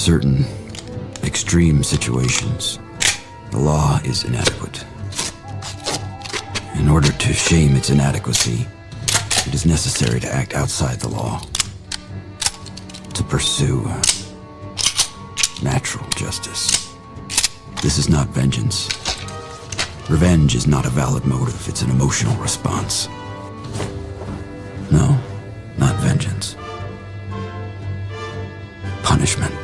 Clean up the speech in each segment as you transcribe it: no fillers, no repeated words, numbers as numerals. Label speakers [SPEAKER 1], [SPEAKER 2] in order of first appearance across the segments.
[SPEAKER 1] certain extreme situations, the law is inadequate. In order to shame its inadequacy, it is necessary to act outside the law, to pursue natural justice. This is not vengeance. Revenge is not a valid motive, it's an emotional response. No, not vengeance. Punishment.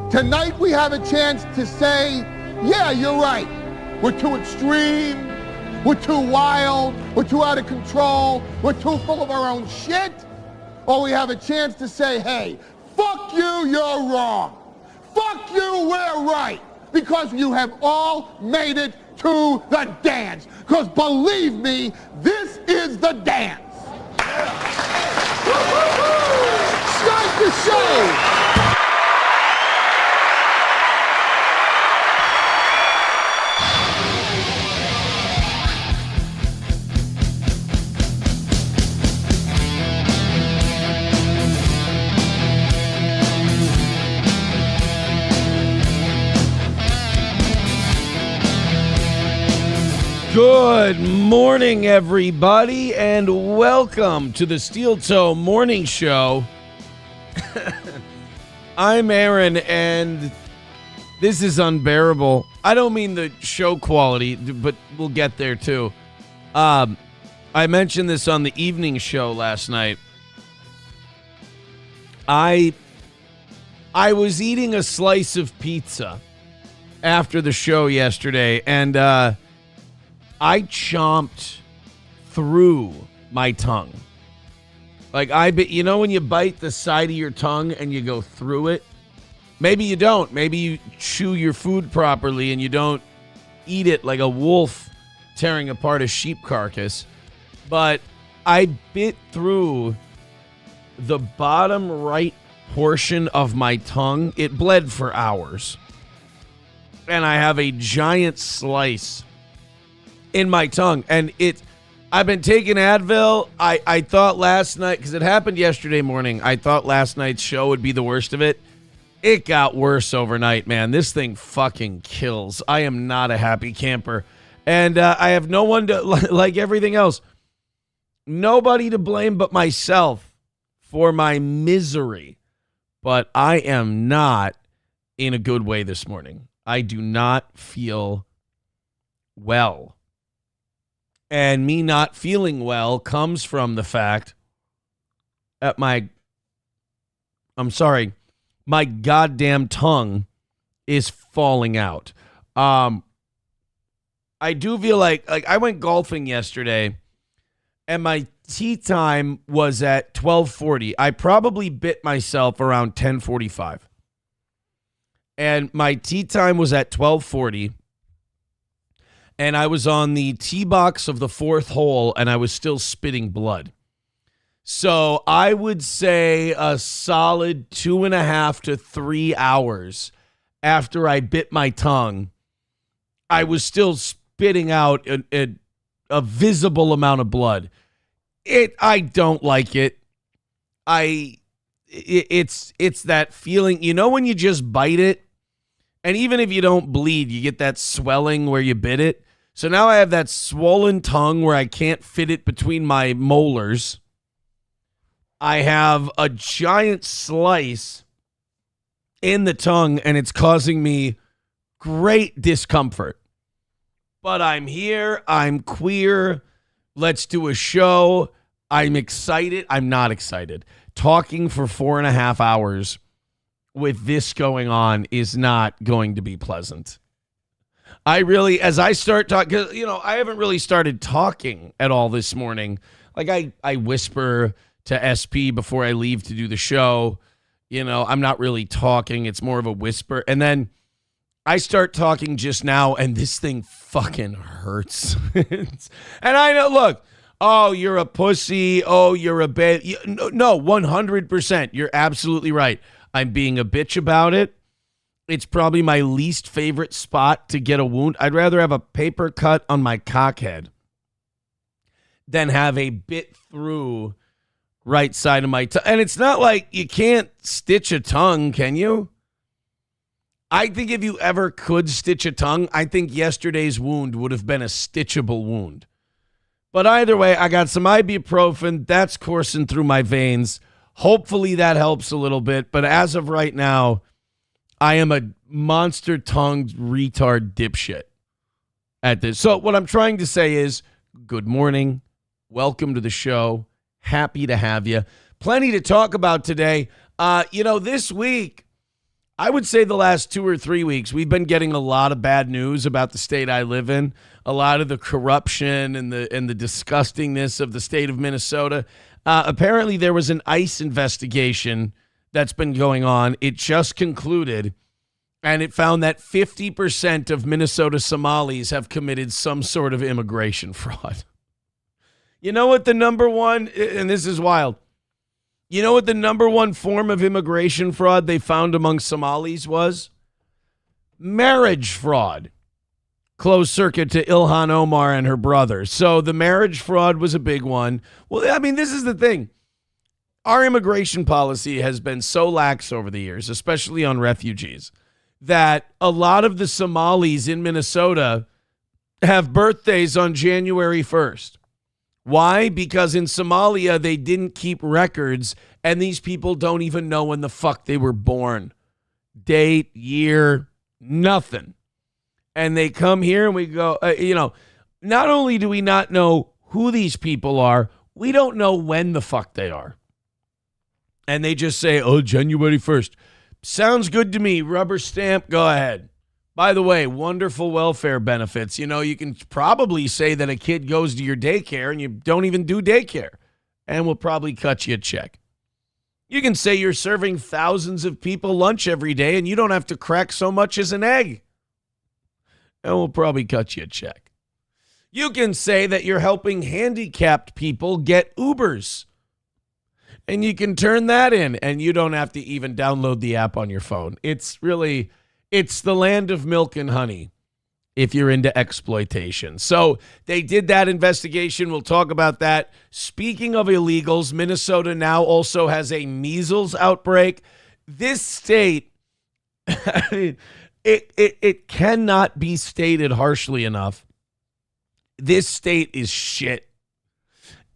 [SPEAKER 2] Tonight we have a chance to say, yeah, you're right. We're too extreme, we're too wild, we're too out of control, we're too full of our own shit. Or we have a chance to say, hey, fuck you, you're wrong. Fuck you, we're right. Because you have all made it to the dance. Because believe me, this is the dance. Start the show.
[SPEAKER 3] Good morning, everybody, and welcome to the Steel Toe Morning Show. I'm Aaron, and this is unbearable. I don't mean the show quality, but we'll get there, too. I mentioned this on the evening show last night. I was eating a slice of pizza after the show yesterday, and I chomped through my tongue. Like, you know when you bite the side of your tongue and you go through it? Maybe you don't. Maybe you chew your food properly and you don't eat it like a wolf tearing apart a sheep carcass. But I bit through the bottom right portion of my tongue. It bled for hours. And I have a giant slice in my tongue, and I've been taking Advil. I thought last night, because it happened yesterday morning, I thought last night's show would be the worst of it. It got worse overnight, man. This thing fucking kills. I am not a happy camper, and I have no one to, like everything else, nobody to blame but myself for my misery. But I am not in a good way this morning. I do not feel well. And me not feeling well comes from the fact that my goddamn tongue is falling out. I do feel like I went golfing yesterday and my tee time was at 12:40. I probably bit myself around 10:45. And my tee time was at 12:40. And I was on the tee box of the fourth hole, and I was still spitting blood. So I would say a solid 2.5 to 3 hours after I bit my tongue, I was still spitting out a visible amount of blood. I don't like it. It's that feeling, you know, when you just bite it, and even if you don't bleed, you get that swelling where you bit it. So now I have that swollen tongue where I can't fit it between my molars. I have a giant slice in the tongue, and it's causing me great discomfort. But I'm here. I'm queer. Let's do a show. I'm excited. I'm not excited. Talking for 4.5 hours with this going on is not going to be pleasant. As I start talking, because, you know, I haven't really started talking at all this morning. Like, I whisper to SP before I leave to do the show. You know, I'm not really talking. It's more of a whisper. And then I start talking just now, and this thing fucking hurts. And I know, look, oh, you're a pussy. Oh, you're a babe. No, 100%. You're absolutely right. I'm being a bitch about it. It's probably my least favorite spot to get a wound. I'd rather have a paper cut on my cockhead than have a bit through right side of my tongue. And it's not like you can't stitch a tongue, can you? I think if you ever could stitch a tongue, I think yesterday's wound would have been a stitchable wound. But either way, I got some ibuprofen. That's coursing through my veins. Hopefully that helps a little bit. But as of right now, I am a monster-tongued retard dipshit at this. So what I'm trying to say is, good morning. Welcome to the show. Happy to have you. Plenty to talk about today. This week, I would say the last 2 or 3 weeks, we've been getting a lot of bad news about the state I live in, a lot of the corruption and the disgustingness of the state of Minnesota. Apparently, there was an ICE investigation that's been going on. It just concluded, and it found that 50% of Minnesota Somalis have committed some sort of immigration fraud. You know what the number one, and this is wild, you know what the number one form of immigration fraud they found among Somalis was? Marriage fraud. Closed circuit to Ilhan Omar and her brother. So the marriage fraud was a big one. Well, I mean, this is the thing. Our immigration policy has been so lax over the years, especially on refugees, that a lot of the Somalis in Minnesota have birthdays on January 1st. Why? Because in Somalia, they didn't keep records, and these people don't even know when the fuck they were born. Date, year, nothing. And they come here and we go, not only do we not know who these people are, we don't know when the fuck they are. And they just say, January 1st. Sounds good to me. Rubber stamp, go ahead. By the way, wonderful welfare benefits. You can probably say that a kid goes to your daycare and you don't even do daycare, and we'll probably cut you a check. You can say you're serving thousands of people lunch every day and you don't have to crack so much as an egg, and we'll probably cut you a check. You can say that you're helping handicapped people get Ubers, and you can turn that in and you don't have to even download the app on your phone. It's the land of milk and honey if you're into exploitation. So they did that investigation. We'll talk about that. Speaking of illegals, Minnesota now also has a measles outbreak. This state, it cannot be stated harshly enough. This state is shit.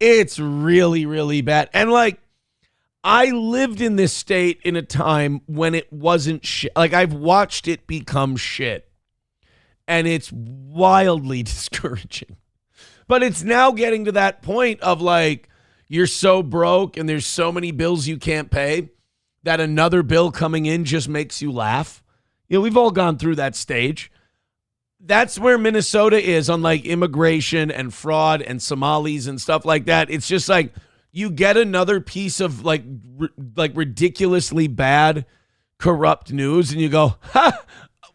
[SPEAKER 3] It's really, really bad. And I lived in this state in a time when it wasn't shit. I've watched it become shit. And it's wildly discouraging. But it's now getting to that point of you're so broke and there's so many bills you can't pay that another bill coming in just makes you laugh. We've all gone through that stage. That's where Minnesota is on immigration and fraud and Somalis and stuff like that. It's just you get another piece of ridiculously bad, corrupt news, and you go, ha,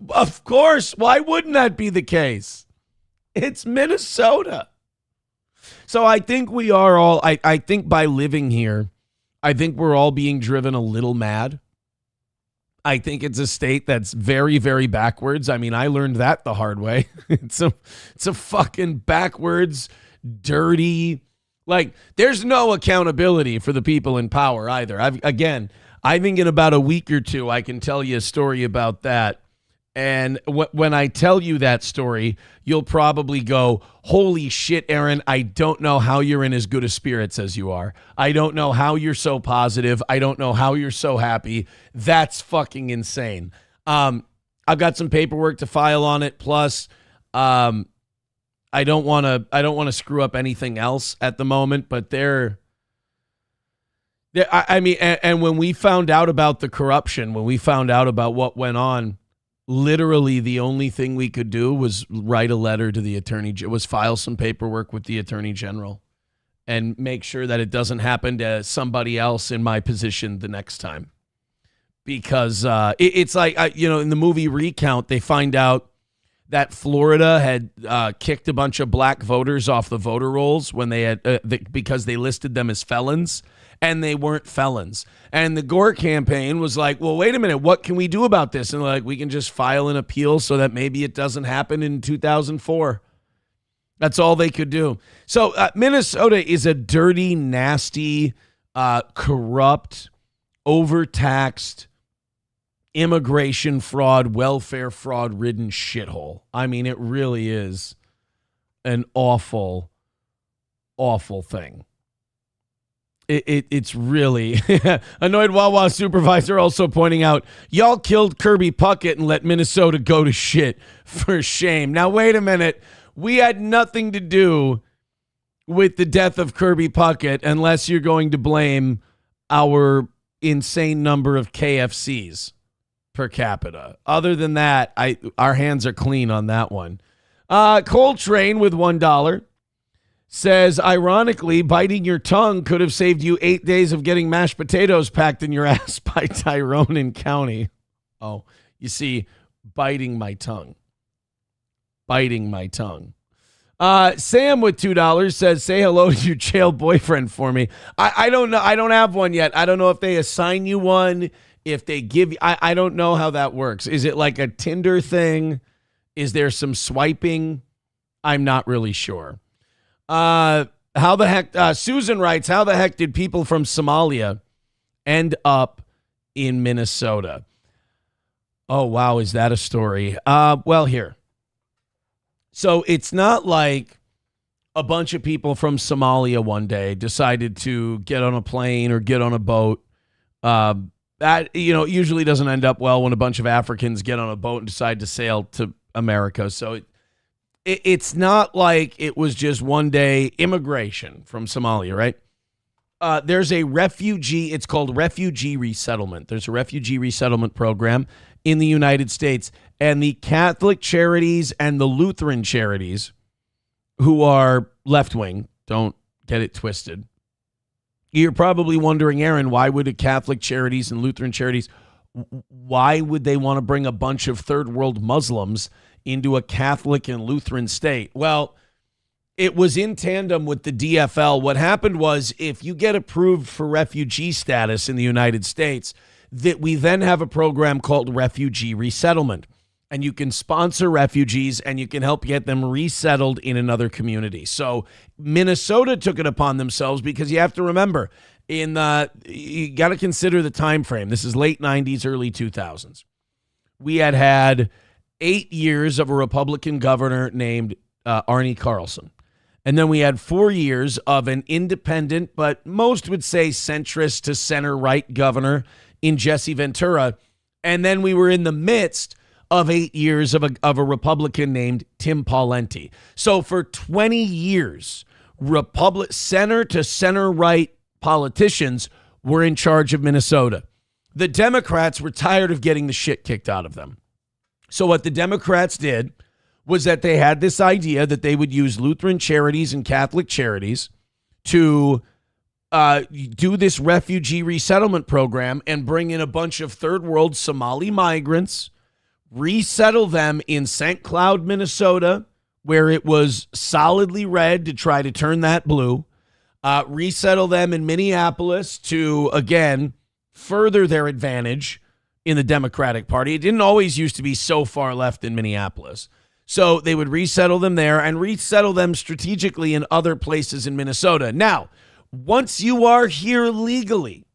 [SPEAKER 3] of course. Why wouldn't that be the case? It's Minnesota. So I think we are all, I think by living here, I think we're all being driven a little mad. I think it's a state that's very, very backwards. I mean, I learned that the hard way. It's a fucking backwards, dirty, there's no accountability for the people in power either. I think in about a week or two, I can tell you a story about that. And when I tell you that story, you'll probably go, holy shit, Aaron, I don't know how you're in as good a spirits as you are. I don't know how you're so positive. I don't know how you're so happy. That's fucking insane. I've got some paperwork to file on it. Plus, I don't want to screw up anything else at the moment, but and when we found out about the corruption, when we found out about what went on, literally the only thing we could do was write a letter to the file some paperwork with the attorney general and make sure that it doesn't happen to somebody else in my position the next time. Because it's in the movie Recount, they find out that Florida had kicked a bunch of black voters off the voter rolls when they had because they listed them as felons, and they weren't felons. And the Gore campaign was like, well, wait a minute, what can we do about this? And we can just file an appeal so that maybe it doesn't happen in 2004. That's all they could do. So Minnesota is a dirty, nasty, corrupt, overtaxed, immigration fraud, welfare fraud ridden shithole. I mean, it really is an awful, awful thing. It's really annoyed. Wawa supervisor also pointing out, y'all killed Kirby Puckett and let Minnesota go to shit. For shame. Now, wait a minute. We had nothing to do with the death of Kirby Puckett unless you're going to blame our insane number of KFCs per capita. Other than that, our hands are clean on that one. Coltrane with $1 says, ironically, biting your tongue could have saved you 8 days of getting mashed potatoes packed in your ass by Tyrone in County. Oh, you see, biting my tongue. Biting my tongue. Sam with $2 says, say hello to your jail boyfriend for me. I don't know. I don't have one yet. I don't know if they assign you one, if they give you. I don't know how that works. Is it like a Tinder thing? Is there some swiping? I'm not really sure. How the heck, Susan writes, how the heck did people from Somalia end up in Minnesota? Oh, wow. Is that a story? Well, here. So it's not like a bunch of people from Somalia one day decided to get on a plane or get on a boat. That, usually doesn't end up well when a bunch of Africans get on a boat and decide to sail to America. So it's not like it was just one day immigration from Somalia, right? There's a refugee, it's called refugee resettlement. There's a refugee resettlement program in the United States, and the Catholic charities and the Lutheran charities, who are left-wing, don't get it twisted. You're probably wondering, Aaron, why would a Catholic charities and Lutheran charities, why would they want to bring a bunch of third world Muslims into a Catholic and Lutheran state? Well, it was in tandem with the DFL. What happened was, if you get approved for refugee status in the United States, that we then have a program called refugee resettlement. And you can sponsor refugees and you can help get them resettled in another community. So Minnesota took it upon themselves, because you have to remember, you got to consider the time frame. This is late 90s, early 2000s. We had 8 years of a Republican governor named Arnie Carlson. And then we had 4 years of an independent, but most would say centrist to center-right governor in Jesse Ventura. And then we were in the midst of 8 years of a Republican named Tim Pawlenty. So for 20 years, center to center-right politicians were in charge of Minnesota. The Democrats were tired of getting the shit kicked out of them. So what the Democrats did was that they had this idea that they would use Lutheran charities and Catholic charities to do this refugee resettlement program and bring in a bunch of third world Somali migrants, resettle them in St. Cloud, Minnesota, where it was solidly red, to try to turn that blue, resettle them in Minneapolis to, again, further their advantage in the Democratic Party. It didn't always used to be so far left in Minneapolis. So they would resettle them there and resettle them strategically in other places in Minnesota. Now, once you are here legally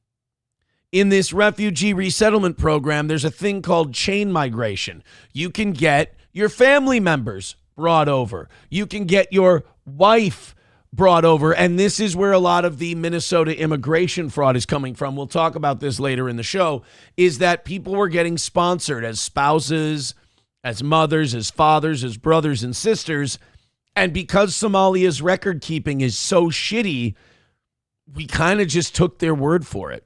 [SPEAKER 3] in this refugee resettlement program, there's a thing called chain migration. You can get your family members brought over. You can get your wife brought over. And this is where a lot of the Minnesota immigration fraud is coming from. We'll talk about this later in the show, is that people were getting sponsored as spouses, as mothers, as fathers, as brothers and sisters. And because Somalia's record keeping is so shitty, we kind of just took their word for it.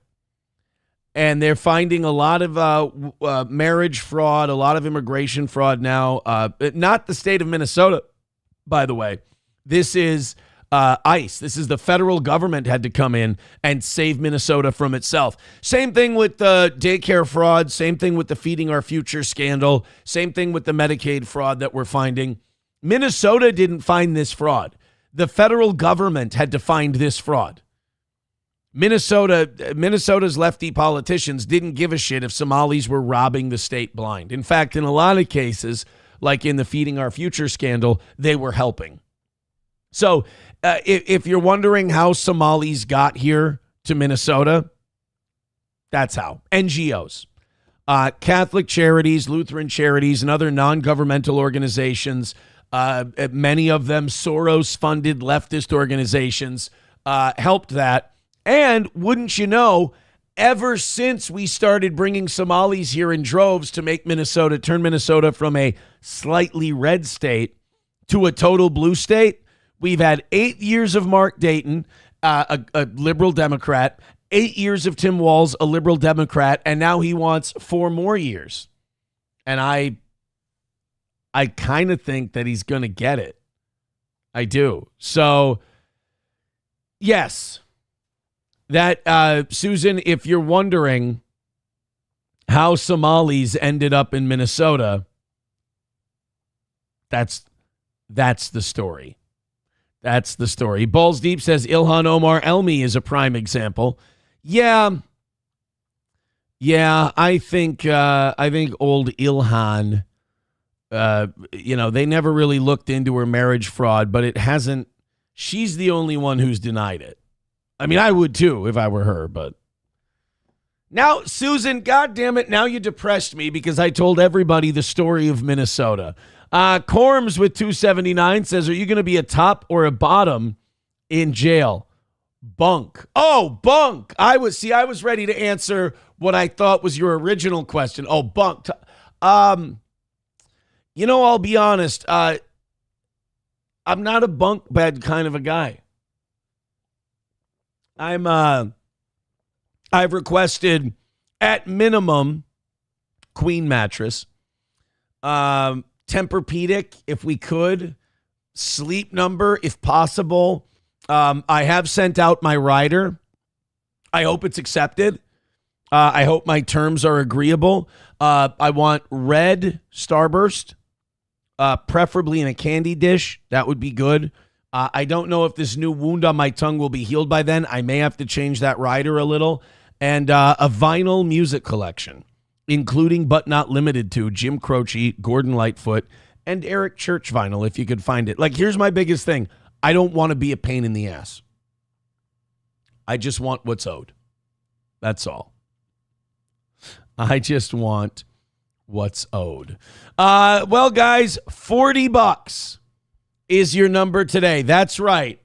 [SPEAKER 3] And they're finding a lot of marriage fraud, a lot of immigration fraud now. Not the state of Minnesota, by the way. This is ICE. This is the federal government had to come in and save Minnesota from itself. Same thing with the daycare fraud. Same thing with the Feeding Our Future scandal. Same thing with the Medicaid fraud that we're finding. Minnesota didn't find this fraud. The federal government had to find this fraud. Minnesota's lefty politicians didn't give a shit if Somalis were robbing the state blind. In fact, in a lot of cases, like in the Feeding Our Future scandal, they were helping. So if you're wondering how Somalis got here to Minnesota. That's how. NGOs. Catholic charities, Lutheran charities, and other non-governmental organizations, many of them Soros-funded leftist organizations, helped that. And wouldn't you know, ever since we started bringing Somalis here in droves to make Minnesota, turn Minnesota from a slightly red state to a total blue state, we've had 8 years of Mark Dayton, a liberal Democrat, 8 years of Tim Walz, a liberal Democrat, and now he wants 4 more years. And I kind of think that he's going to get it. I do. So, yes. That, Susan, if you're wondering how Somalis ended up in Minnesota, that's the story. That's the story. Balls Deep says Ilhan Omar Elmi is a prime example. Yeah, I think old Ilhan, they never really looked into her marriage fraud, but it hasn't. She's the only one who's denied it. I mean, I would too if I were her, but now, Susan, goddammit, now you depressed me because I told everybody the story of Minnesota. Corms with 279 says, are you going to be a top or a bottom in jail? Bunk. Oh, bunk. I was ready to answer what I thought was your original question. Oh, bunk. I'll be honest. I'm not a bunk bed kind of a guy. I've requested at minimum queen mattress, Tempur-Pedic if we could, Sleep Number if possible. I have sent out my rider. I hope it's accepted. I hope my terms are agreeable. I want red Starburst, preferably in a candy dish. That would be good. I don't know if this new wound on my tongue will be healed by then. I may have to change that rider a little. And a vinyl music collection, including but not limited to Jim Croce, Gordon Lightfoot, and Eric Church vinyl, if you could find it. Like, here's my biggest thing. I don't want to be a pain in the ass. I just want what's owed. That's all. I just want what's owed. Well, guys, $40 is your number today. That's right.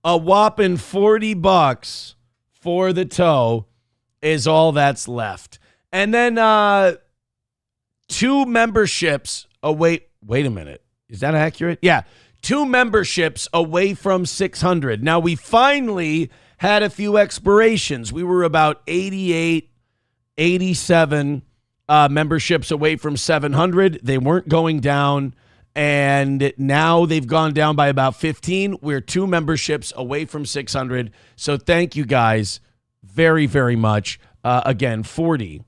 [SPEAKER 3] A whopping $40 for the toe is all that's left. And then 2 memberships away. Wait a minute. Is that accurate? Yeah. 2 memberships away from 600. Now, we finally had a few expirations. We were about 88, 87 memberships away from 700. They weren't going down. And now they've gone down by about 15. We're 2 memberships away from 600. So thank you guys very, very much. Again, 40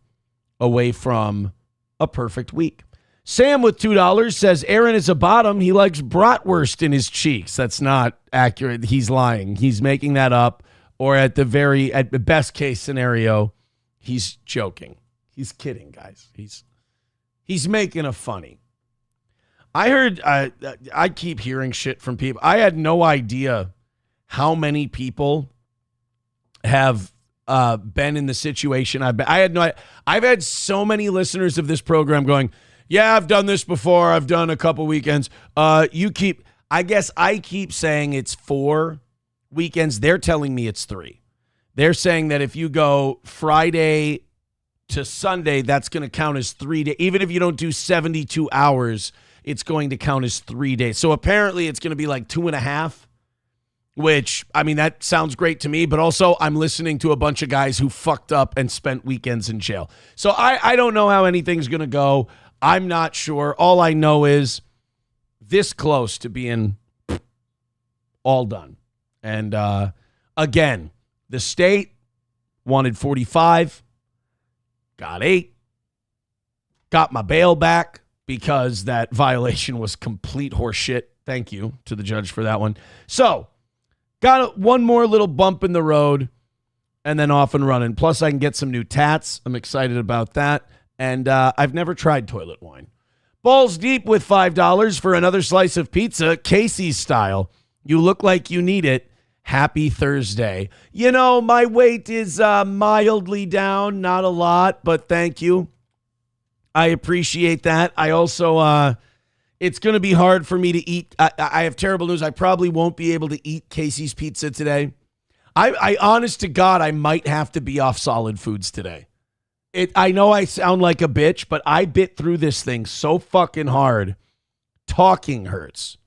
[SPEAKER 3] away from a perfect week. Sam with $2 says Aaron is a bottom. He likes bratwurst in his cheeks. That's not accurate. He's lying. He's making that up. Or at the best case scenario, he's joking. He's kidding, guys. He's making a funny. I heard, I keep hearing shit from people. I had no idea how many people have been in the situation I've been. I've had so many listeners of this program going, yeah, I've done this before. I've done a couple weekends. I guess I keep saying it's 4 weekends. They're telling me it's 3. They're saying that if you go Friday to Sunday, that's going to count as 3 days. Even if you don't do 72 hours, it's going to count as 3 days. So apparently it's going to be like 2.5, which, I mean, that sounds great to me, but also I'm listening to a bunch of guys who fucked up and spent weekends in jail. So I don't know how anything's going to go. I'm not sure. All I know is this close to being all done. And again, the state wanted 45, got 8, got my bail back because that violation was complete horseshit. Thank you to the judge for that one. So, got one more little bump in the road and then off and running. Plus, I can get some new tats. I'm excited about that. And I've never tried toilet wine. Balls Deep with $5 for another slice of pizza, Casey's style. You look like you need it. Happy Thursday. You know, my weight is mildly down, not a lot, but thank you. I appreciate that. I also, it's going to be hard for me to eat. I have terrible news. I probably won't be able to eat Casey's Pizza today. I honest to God, I might have to be off solid foods today. I know I sound like a bitch, but I bit through this thing so fucking hard. Talking hurts.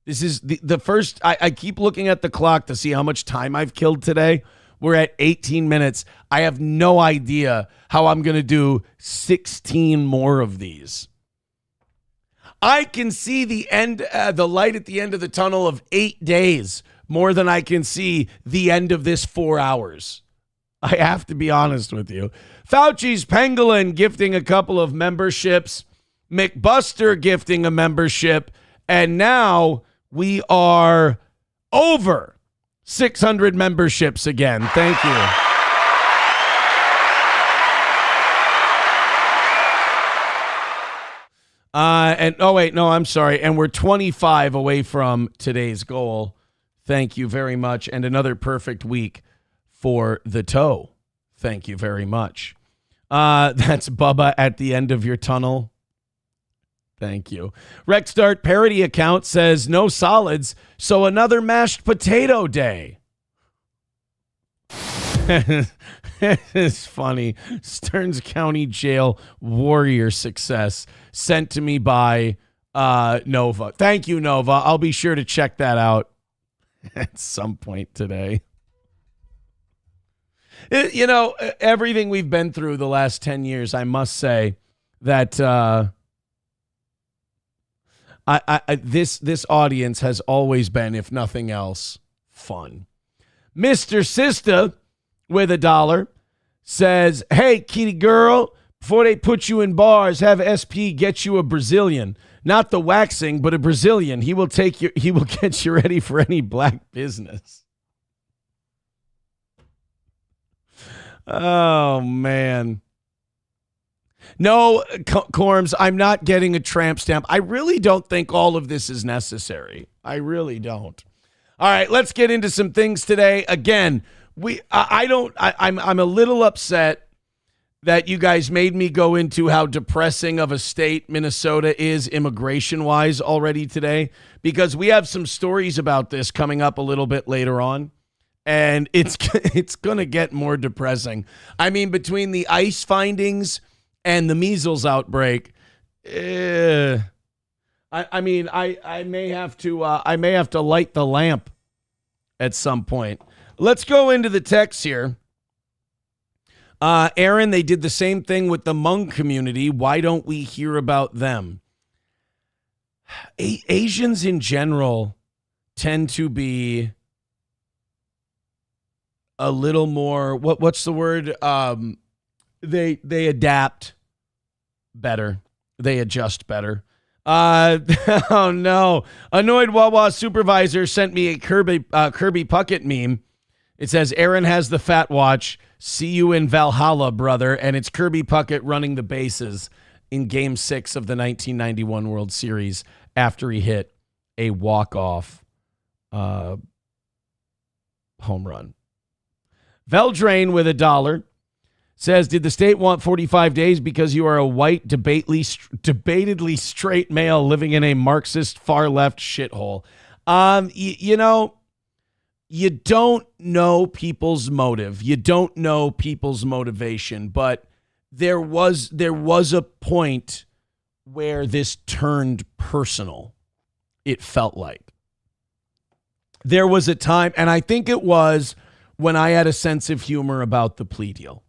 [SPEAKER 3] This is the first. I keep looking at the clock to see how much time I've killed today. We're at 18 minutes. I have no idea how I'm going to do 16 more of these. I can see the end, the light at the end of the tunnel of 8 days more than I can see the end of this 4 hours. I have to be honest with you. Fauci's Pangolin gifting a couple of memberships. McBuster gifting a membership. And now we are over 600 memberships again. Thank you. I'm sorry. And we're 25 away from today's goal. Thank you very much. And another perfect week for the toe. Thank you very much. That's Bubba at the end of your tunnel. Thank you. Rexstart parody account says no solids, so another mashed potato day. It's funny. Stearns County Jail warrior success sent to me by Nova. Thank you, Nova. I'll be sure to check that out at some point today. Everything we've been through the last 10 years, I must say that this audience has always been, if nothing else, fun. Mr. Sister with $1 says, hey, kitty girl, before they put you in bars, have SP get you a Brazilian. Not the waxing, but a Brazilian. He will get you ready for any black business. Oh, man. No, Corms, I'm not getting a tramp stamp. I really don't think all of this is necessary. I really don't. All right, let's get into some things today. Again, I'm a little upset that you guys made me go into how depressing of a state Minnesota is immigration-wise already today, because we have some stories about this coming up a little bit later on. And it's going to get more depressing. I mean, between the ICE findings and the measles outbreak, I may have to light the lamp at some point. Let's go into the text here. Aaron, they did the same thing with the Hmong community. Why don't we hear about them? Asians in general tend to be a little more, what's the word? They adapt better. They adjust better. Oh no. Annoyed Wawa supervisor sent me a Kirby Puckett meme. It says, Aaron has the fat watch. See you in Valhalla, brother. And it's Kirby Puckett running the bases in Game 6 of the 1991 World Series after he hit a walk-off home run. Veldrain with $1 says, did the state want 45 days because you are a white, debatedly straight male living in a Marxist far-left shithole? You don't know people's motive. You don't know people's motivation, but there was a point where this turned personal, it felt like. There was a time, and I think it was when I had a sense of humor about the plea deal,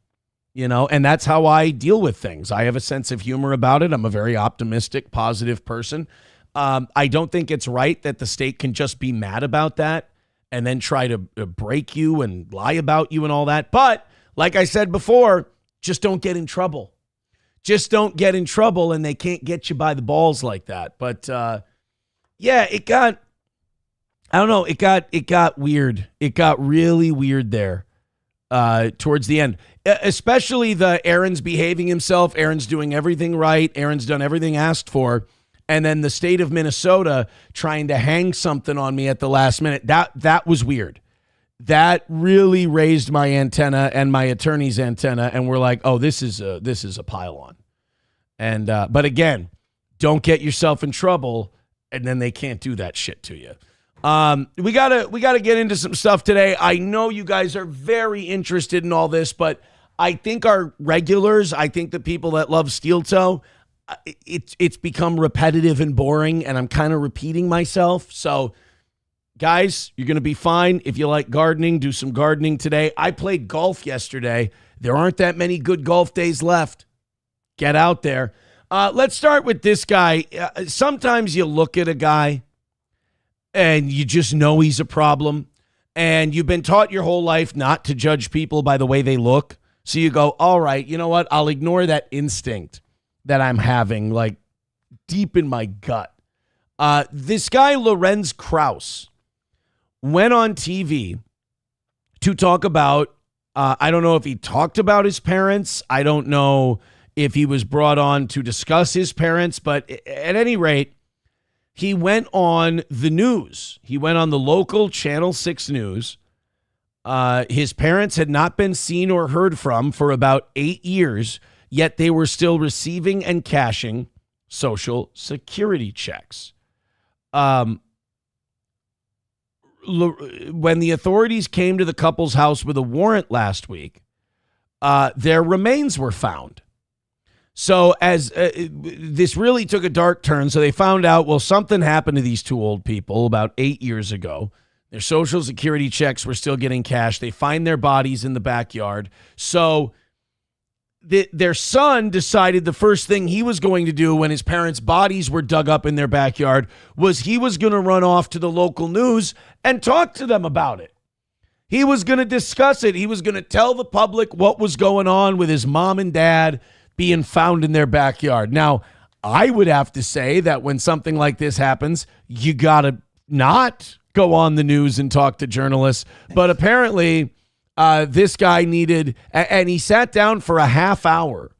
[SPEAKER 3] and that's how I deal with things. I have a sense of humor about it. I'm a very optimistic, positive person. I don't think it's right that the state can just be mad about that and then try to break you and lie about you and all that. But like I said before, just don't get in trouble. Just don't get in trouble, and they can't get you by the balls like that. But it got weird. It got really weird there towards the end, especially the Aaron's behaving himself. Aaron's doing everything right. Aaron's done everything asked for. And then the state of Minnesota trying to hang something on me at the last minute. That was weird. that really raised my antenna and my attorney's antenna, and we're like, oh, this is a pile-on. And but again, don't get yourself in trouble, and then they can't do that shit to you. We gotta get into some stuff today. I know you guys are very interested in all this, but I think our regulars, I think the people that love Steel Toe, it's become repetitive and boring, and I'm kind of repeating myself. So, guys, you're gonna be fine. If you like gardening, do some gardening today. I played golf yesterday. There aren't that many good golf days left. Get out there. Let's start with this guy. Sometimes you look at a guy and you just know he's a problem, and you've been taught your whole life not to judge people by the way they look. So you go, all right, you know what? I'll ignore that instinct that I'm having, like, deep in my gut. This guy, Lorenz Krauss, went on TV to talk about, I don't know if he talked about his parents. I don't know if he was brought on to discuss his parents, but at any rate, he went on the news. He went on the local Channel 6 news. His parents had not been seen or heard from for about 8 years, yet they were still receiving and cashing Social Security checks. When the authorities came to the couple's house with a warrant last week, their remains were found. So as this really took a dark turn, so they found out, well, something happened to these two old people about 8 years ago. Their Social Security checks were still getting cashed. They find their bodies in the backyard. So their son decided the first thing he was going to do when his parents' bodies were dug up in their backyard was he was going to run off to the local news and talk to them about it. He was going to discuss it. He was going to tell the public what was going on with his mom and dad being found in their backyard. Now, I would have to say that when something like this happens, you got to not go on the news and talk to journalists. But apparently, this guy needed, and he sat down for a half hour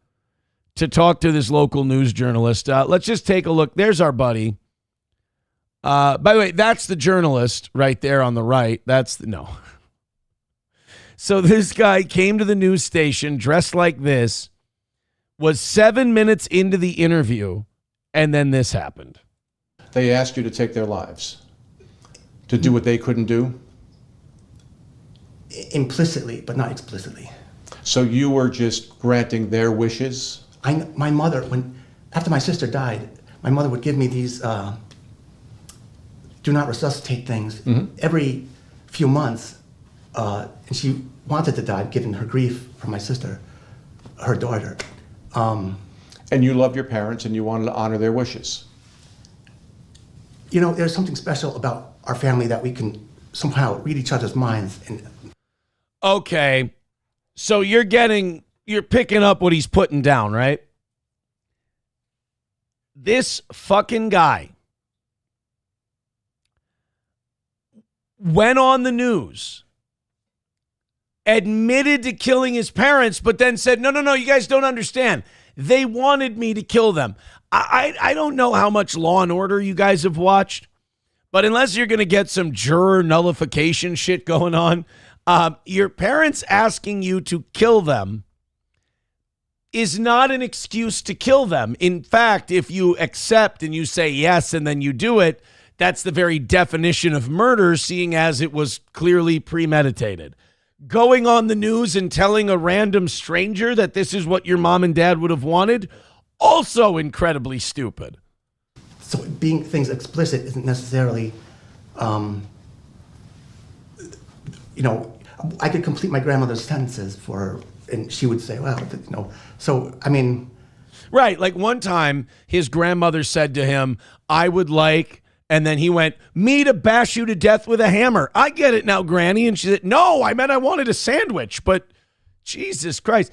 [SPEAKER 3] to talk to this local news journalist. Let's just take a look. There's our buddy. By the way, that's the journalist right there on the right. No. So this guy came to the news station dressed like this, was 7 minutes into the interview, and then this happened.
[SPEAKER 4] They asked you to take their lives, to do what they couldn't do?
[SPEAKER 5] Implicitly, but not explicitly.
[SPEAKER 4] So you were just granting their wishes?
[SPEAKER 5] My mother, after my sister died, my mother would give me these do not resuscitate things every few months, and she wanted to die given her grief for my sister, her daughter.
[SPEAKER 4] And you love your parents and you wanted to honor their wishes?
[SPEAKER 5] You know, there's something special about our family that we can somehow read each other's minds.
[SPEAKER 3] Okay, so you're picking up what he's putting down, right? This fucking guy went on the news, admitted to killing his parents, but then said, no, you guys don't understand. They wanted me to kill them. I don't know how much Law and Order you guys have watched, but unless you're going to get some juror nullification shit going on, your parents asking you to kill them is not an excuse to kill them. In fact, if you accept and you say yes and then you do it, that's the very definition of murder, seeing as it was clearly premeditated. Going on the news and telling a random stranger that this is what your mom and dad would have wanted, also incredibly stupid.
[SPEAKER 5] So being things explicit isn't necessarily, I could complete my grandmother's sentences for her, and she would say, well, so, I mean.
[SPEAKER 3] Right, like one time his grandmother said to him, I would like, and then he went, me to bash you to death with a hammer. I get it now, Granny. And she said, no, I meant I wanted a sandwich. But Jesus Christ.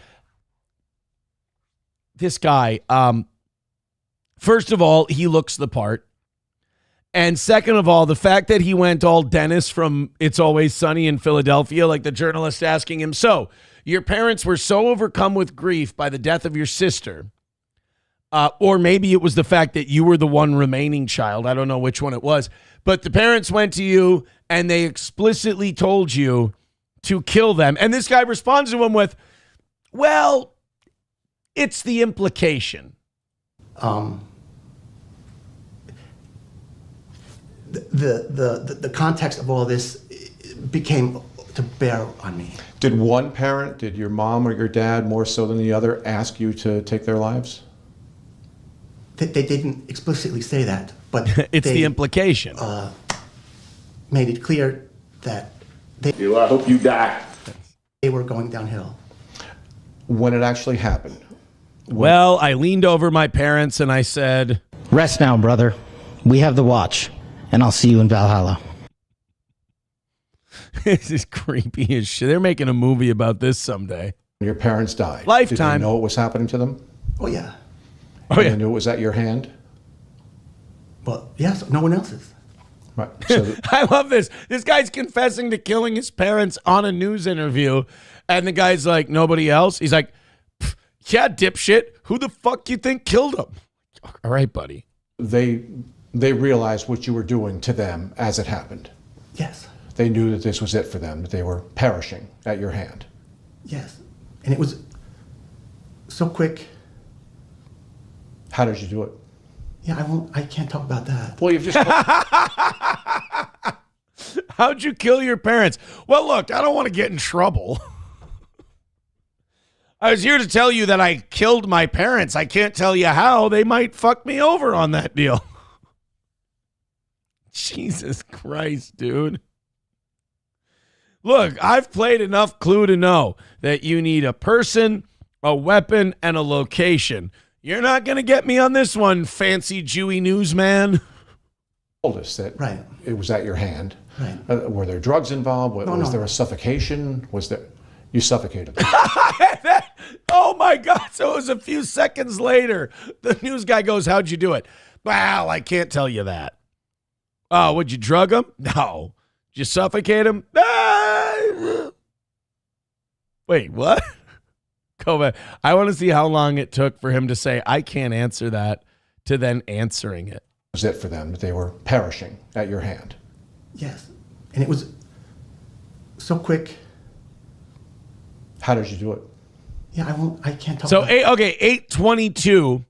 [SPEAKER 3] This guy, first of all, he looks the part. And second of all, the fact that he went all Dennis from It's Always Sunny in Philadelphia, like the journalist asking him, so your parents were so overcome with grief by the death of your sister Or maybe it was the fact that you were the one remaining child. I don't know which one it was. But the parents went to you and they explicitly told you to kill them. And this guy responds to him with, well, it's the implication.
[SPEAKER 5] The context of all this became to bear on me.
[SPEAKER 4] Did one parent, did your mom or your dad more so than the other, ask you to take their lives?
[SPEAKER 5] They didn't explicitly say that, but
[SPEAKER 3] It's the implication.
[SPEAKER 5] made it clear that
[SPEAKER 6] I hope you die.
[SPEAKER 5] they were going downhill.
[SPEAKER 4] When it actually happened,
[SPEAKER 3] Well, I leaned over my parents and I said,
[SPEAKER 7] Rest now, brother. We have the watch, and I'll see you in Valhalla.
[SPEAKER 3] this is creepy as shit. They're making a movie about this someday.
[SPEAKER 4] your parents died.
[SPEAKER 3] Lifetime.
[SPEAKER 4] Did they know what was happening to them?
[SPEAKER 5] Oh yeah.
[SPEAKER 3] Oh, yeah.
[SPEAKER 4] They knew it was at your hand?
[SPEAKER 5] Well, yes, no one else's.
[SPEAKER 4] Right. So
[SPEAKER 3] I love this. This guy's confessing to killing his parents on a news interview. And the guy's like, nobody else? He's like, yeah, dipshit. Who the fuck you think killed him? All right, buddy.
[SPEAKER 4] they realized what you were doing to them as it happened.
[SPEAKER 5] Yes,
[SPEAKER 4] They knew that this was it for them, that they were perishing at your hand.
[SPEAKER 5] yes. And it was so quick.
[SPEAKER 4] How did you do it?
[SPEAKER 5] Yeah, I can't talk about that.
[SPEAKER 4] Well, you've just
[SPEAKER 3] How'd you kill your parents? Well, look, I don't want to get in trouble. I was here to tell you that I killed my parents. I can't tell you how. They might fuck me over on that deal. Jesus Christ, dude. Look, I've played enough Clue to know that you need a person, a weapon, and a location. You're not going to get me on this one, fancy Jewy newsman.
[SPEAKER 4] told us that
[SPEAKER 5] Right.
[SPEAKER 4] it was at your hand.
[SPEAKER 5] Right.
[SPEAKER 4] Were there drugs involved? Was
[SPEAKER 5] no.
[SPEAKER 4] there a suffocation? Was there? You suffocated them.
[SPEAKER 3] Oh my God. So it was a few seconds later. The news guy goes, how'd you do it? Well, I can't tell you that. Oh, would you drug him? No. Did you suffocate him? Wait, what? Go back. I want to see how long it took for him to say, I can't answer that, to then answering it.
[SPEAKER 4] Was it for them that they were perishing at your hand?
[SPEAKER 5] Yes. And it was so quick.
[SPEAKER 4] How did you do it?
[SPEAKER 5] Yeah, I can't talk
[SPEAKER 3] So,
[SPEAKER 5] about it.
[SPEAKER 3] okay, 8:22.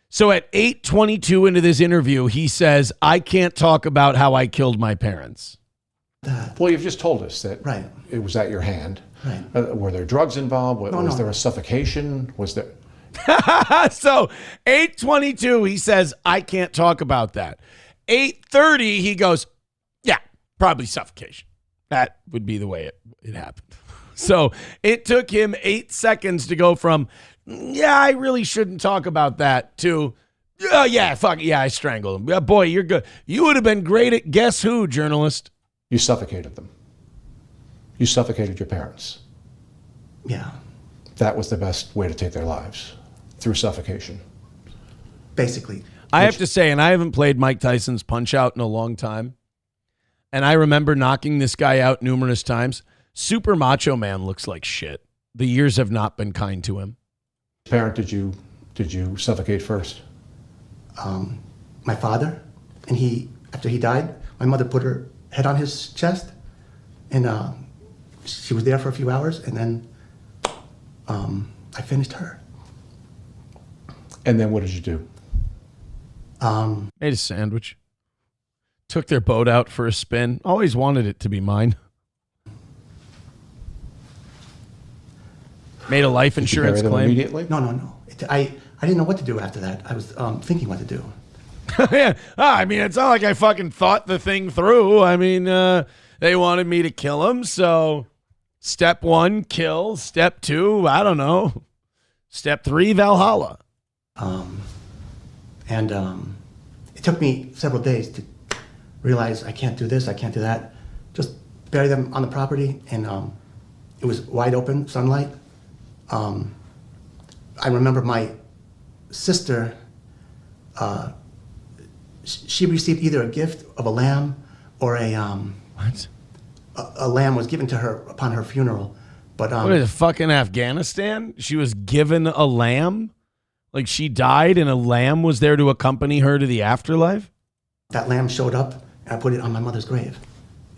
[SPEAKER 3] So at 8:22 into this interview, he says, I can't talk about how I killed my parents.
[SPEAKER 4] Well, you've just told us that
[SPEAKER 5] Right.
[SPEAKER 4] it was at your hand.
[SPEAKER 5] Right.
[SPEAKER 4] Were there drugs involved? Was
[SPEAKER 5] no.
[SPEAKER 4] there a suffocation? Was there?
[SPEAKER 3] So 8:22, he says, I can't talk about that. 8:30, he goes, yeah, probably suffocation. That would be the way it happened. So it took him 8 seconds to go from, yeah, I really shouldn't talk about that, to, oh, yeah, fuck, yeah, I strangled him. Yeah, boy, you're good. You would have been great at Guess Who, journalist.
[SPEAKER 4] You suffocated them. You suffocated your parents.
[SPEAKER 5] Yeah,
[SPEAKER 4] That was the best way to take their lives, through suffocation.
[SPEAKER 5] basically.
[SPEAKER 3] I have to say, and I haven't played Mike Tyson's Punch-Out in a long time, and I remember knocking this guy out numerous times. Super Macho Man looks like shit. The years have not been kind to him.
[SPEAKER 4] Parent, did you suffocate first?
[SPEAKER 5] My father, and after he died, my mother put her head on his chest, and she was there for a few hours, and then I finished her.
[SPEAKER 4] And then what did you do?
[SPEAKER 3] Made a sandwich. Took their boat out for a spin. Always wanted it to be mine. Made a life
[SPEAKER 4] Did you
[SPEAKER 3] insurance
[SPEAKER 4] bury them
[SPEAKER 3] claim.
[SPEAKER 4] immediately?
[SPEAKER 5] No. I didn't know what to do after that. I was thinking what to do.
[SPEAKER 3] Yeah. I mean, it's not like I fucking thought the thing through. I mean, they wanted me to kill him, so step 1, kill. Step 2, I don't know. Step 3, Valhalla.
[SPEAKER 5] And it took me several days to realize I can't do this, I can't do that. Just bury them on the property, and it was wide open, sunlight. I remember my sister, she received either a gift of a lamb or
[SPEAKER 3] What?
[SPEAKER 5] a lamb was given to her upon her funeral. But
[SPEAKER 3] What is it, fucking Afghanistan? She was given a lamb? Like she died and a lamb was there to accompany her to the afterlife?
[SPEAKER 5] That lamb showed up, and I put it on my mother's grave.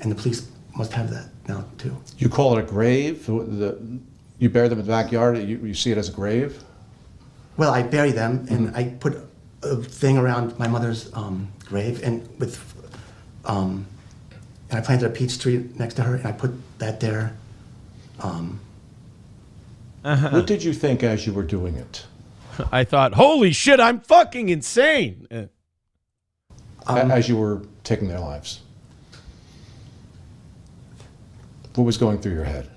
[SPEAKER 5] And the police must have that now, too.
[SPEAKER 4] You call it a grave? You bury them in the backyard? You see it as a grave?
[SPEAKER 5] Well, I bury them, and I put a thing around my mother's grave, and and I planted a peach tree next to her, and I put that there.
[SPEAKER 4] What did you think as you were doing it?
[SPEAKER 3] I thought, holy shit, I'm fucking insane.
[SPEAKER 4] As you were taking their lives? What was going through your head?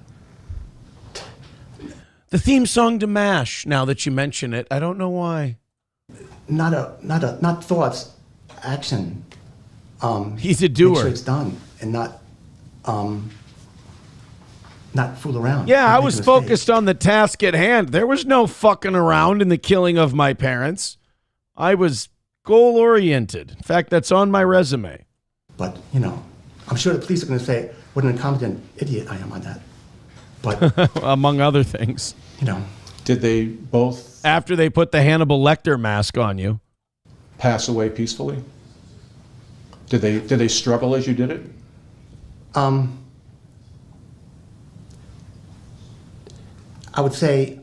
[SPEAKER 3] The theme song to MASH, now that you mention it, I don't know why.
[SPEAKER 5] Not thoughts, action.
[SPEAKER 3] He's a doer.
[SPEAKER 5] Make sure it's done, and not fool around.
[SPEAKER 3] Yeah, I
[SPEAKER 5] Make
[SPEAKER 3] was
[SPEAKER 5] a mistake.
[SPEAKER 3] focused on the task at hand. There was no fucking around in the killing of my parents. I was goal-oriented. In fact, that's on my resume.
[SPEAKER 5] But, I'm sure the police are going to say what an incompetent idiot I am on that. But,
[SPEAKER 3] Among other things.
[SPEAKER 4] Did they both
[SPEAKER 3] After they put the Hannibal Lecter mask on you.
[SPEAKER 4] pass away peacefully? Did they struggle as you did it?
[SPEAKER 5] I would say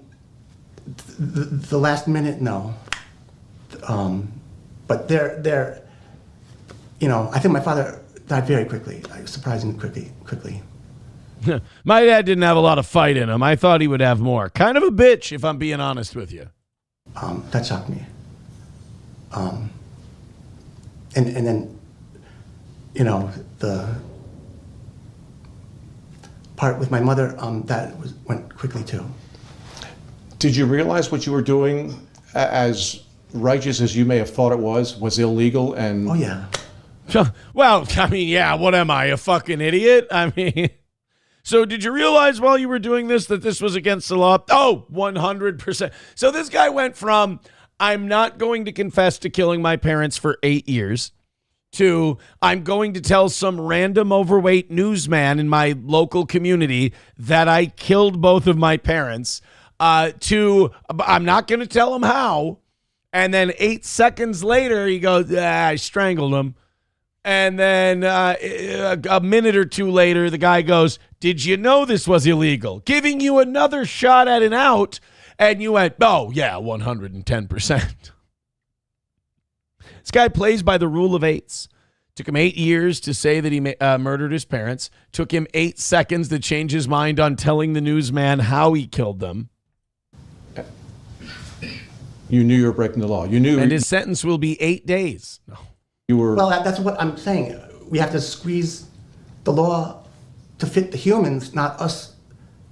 [SPEAKER 5] the last minute, no. But they're, I think my father died very quickly, surprisingly quickly.
[SPEAKER 3] My dad didn't have a lot of fight in him. I thought he would have more. Kind of a bitch, if I'm being honest with you.
[SPEAKER 5] That shocked me. And then, the part with my mother, went quickly too.
[SPEAKER 4] Did you realize what you were doing, as righteous as you may have thought it was illegal? And
[SPEAKER 5] Oh yeah.
[SPEAKER 3] Well, I mean, yeah, what am I, a fucking idiot? I mean, so did you realize while you were doing this that this was against the law? Oh, 100%. So this guy went from, I'm not going to confess to killing my parents for 8 years, to I'm going to tell some random overweight newsman in my local community that I killed both of my parents, to I'm not going to tell him how. And then 8 seconds later, he goes, I strangled him. And then a minute or two later, the guy goes, did you know this was illegal? Giving you another shot at an out. And you went, oh, yeah, 110%. This guy plays by the rule of eights. Took him 8 years to say that he murdered his parents. Took him 8 seconds to change his mind on telling the newsman how he killed them.
[SPEAKER 4] you knew you were breaking the law. You knew.
[SPEAKER 3] And his sentence will be 8 days. No.
[SPEAKER 4] You were.
[SPEAKER 5] Well, that's what I'm saying. We have to squeeze the law to fit the humans, not us,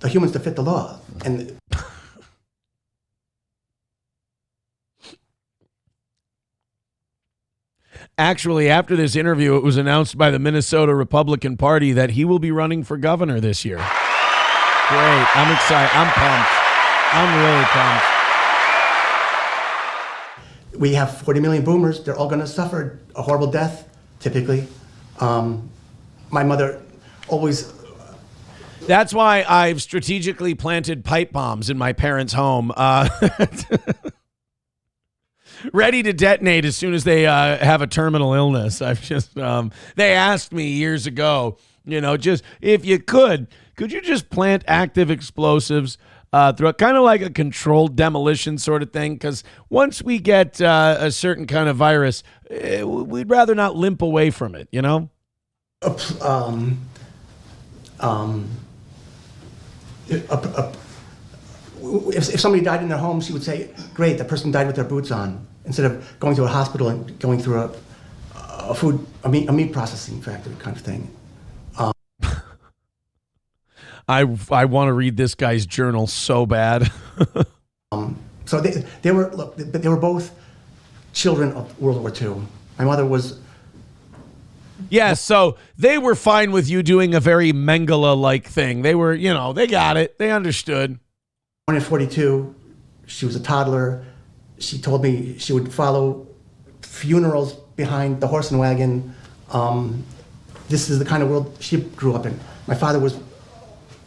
[SPEAKER 5] the humans to fit the law. And
[SPEAKER 3] Actually, after this interview, it was announced by the Minnesota Republican Party that he will be running for governor this year. Great. I'm excited. I'm pumped. I'm really pumped.
[SPEAKER 5] we have 40 million boomers. They're all going to suffer a horrible death, typically. My mother always...
[SPEAKER 3] That's why I've strategically planted pipe bombs in my parents' home. Ready to detonate as soon as they have a terminal illness. I've just they asked me years ago, just if you could you just plant active explosives through kind of like a controlled demolition sort of thing? Because once we get a certain kind of virus, we'd rather not limp away from it,
[SPEAKER 5] If somebody died in their home, she would say, great, the person died with their boots on, instead of going to a hospital and going through a meat processing factory kind of thing.
[SPEAKER 3] I want to read this guy's journal so bad.
[SPEAKER 5] So they were both children of World War II. My mother was...
[SPEAKER 3] Yeah, so they were fine with you doing a very Mengele-like thing. They were, they got it. They understood.
[SPEAKER 5] Born in 42, she was a toddler. She told me she would follow funerals behind the horse and wagon. This is the kind of world she grew up in. My father was,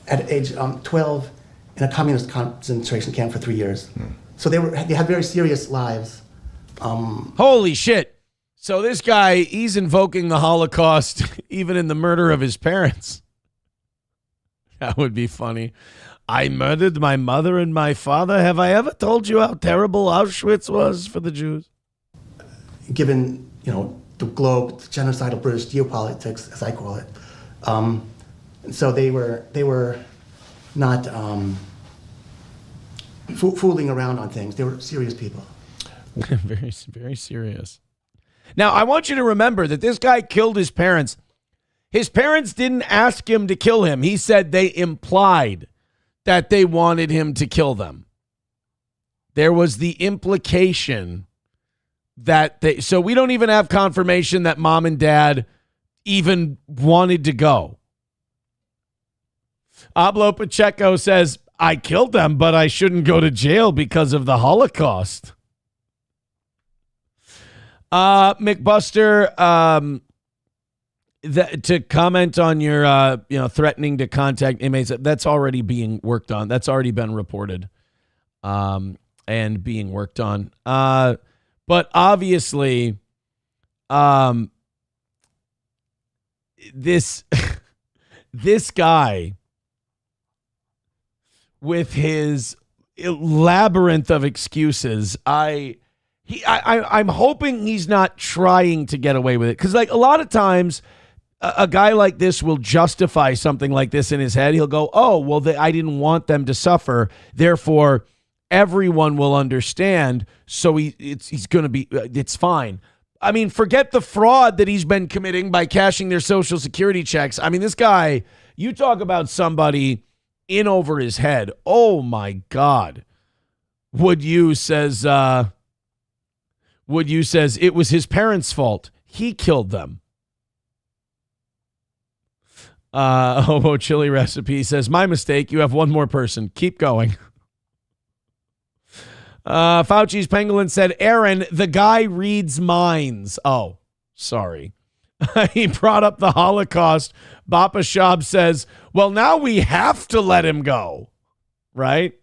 [SPEAKER 5] at age 12, in a communist concentration camp for 3 years. So they had very serious lives.
[SPEAKER 3] Holy shit. So this guy, he's invoking the Holocaust even in the murder of his parents. That would be funny. I murdered my mother and my father. Have I ever told you how terrible Auschwitz was for the Jews?
[SPEAKER 5] Given, the globe, the genocidal British geopolitics, as I call it. And so they were not fooling around on things. They were serious people.
[SPEAKER 3] Very, very serious. Now, I want you to remember that this guy killed his parents. His parents didn't ask him to kill him. He said they implied that they wanted him to kill them. There was the implication that so we don't even have confirmation that mom and dad even wanted to go. Pablo Pacheco says, I killed them, but I shouldn't go to jail because of the Holocaust. McBuster, to comment on your, threatening to contact inmates, that's already being worked on. That's already been reported, and being worked on. But obviously, this guy with his labyrinth of excuses, I'm hoping he's not trying to get away with it. Because, like, a lot of times a guy like this will justify something like this in his head. He'll go, oh, well, I didn't want them to suffer. Therefore, everyone will understand. So he's going to be, it's fine. I mean, forget the fraud that he's been committing by cashing their Social Security checks. I mean, this guy, you talk about somebody in over his head. Oh, my God. Would you says it was his parents' fault. He killed them. Hobo Chili Recipe says, my mistake. You have one more person. Keep going. Fauci's Pangolin said, Aaron, the guy reads minds. Oh, sorry. He brought up the Holocaust. Bapa Shab says, well, now we have to let him go. Right?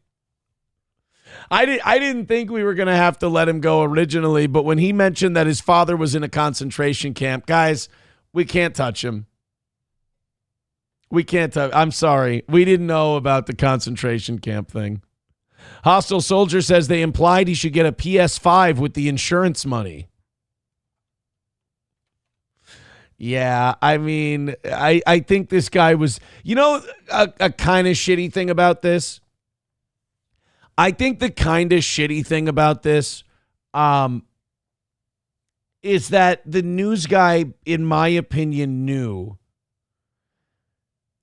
[SPEAKER 3] I didn't think we were going to have to let him go originally, but when he mentioned that his father was in a concentration camp, guys, we can't touch him. We can't touch. I'm sorry. We didn't know about the concentration camp thing. Hostile Soldier says they implied he should get a PS5 with the insurance money. Yeah, I mean, I think this guy was, a kind of shitty thing about this. I think the kind of shitty thing about this is that the news guy, in my opinion, knew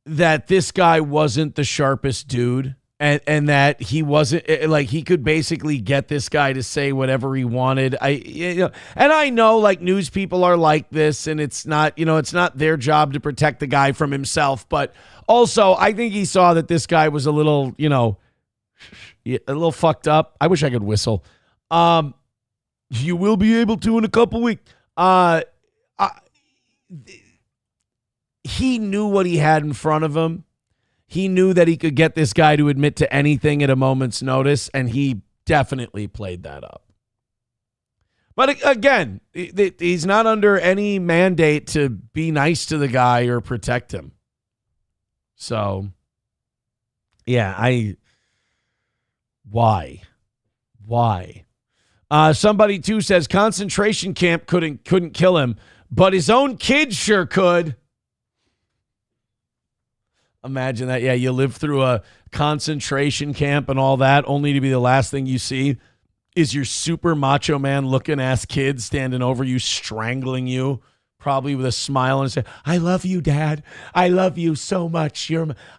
[SPEAKER 3] that this guy wasn't the sharpest dude. And that he wasn't, like, he could basically get this guy to say whatever he wanted. And I know, like, news people are like this, and it's not, it's not their job to protect the guy from himself. But also, I think he saw that this guy was a little, a little fucked up. I wish I could whistle. You will be able to in a couple weeks. He knew what he had in front of him. He knew that he could get this guy to admit to anything at a moment's notice, and he definitely played that up. But again, he's not under any mandate to be nice to the guy or protect him. So, yeah, why? Somebody too says concentration camp couldn't kill him, but his own kids sure could. Imagine that. Yeah, you live through a concentration camp and all that, only to be the last thing you see is your super macho man looking ass kid standing over you, strangling you, probably with a smile and say, I love you, Dad. I love you so much.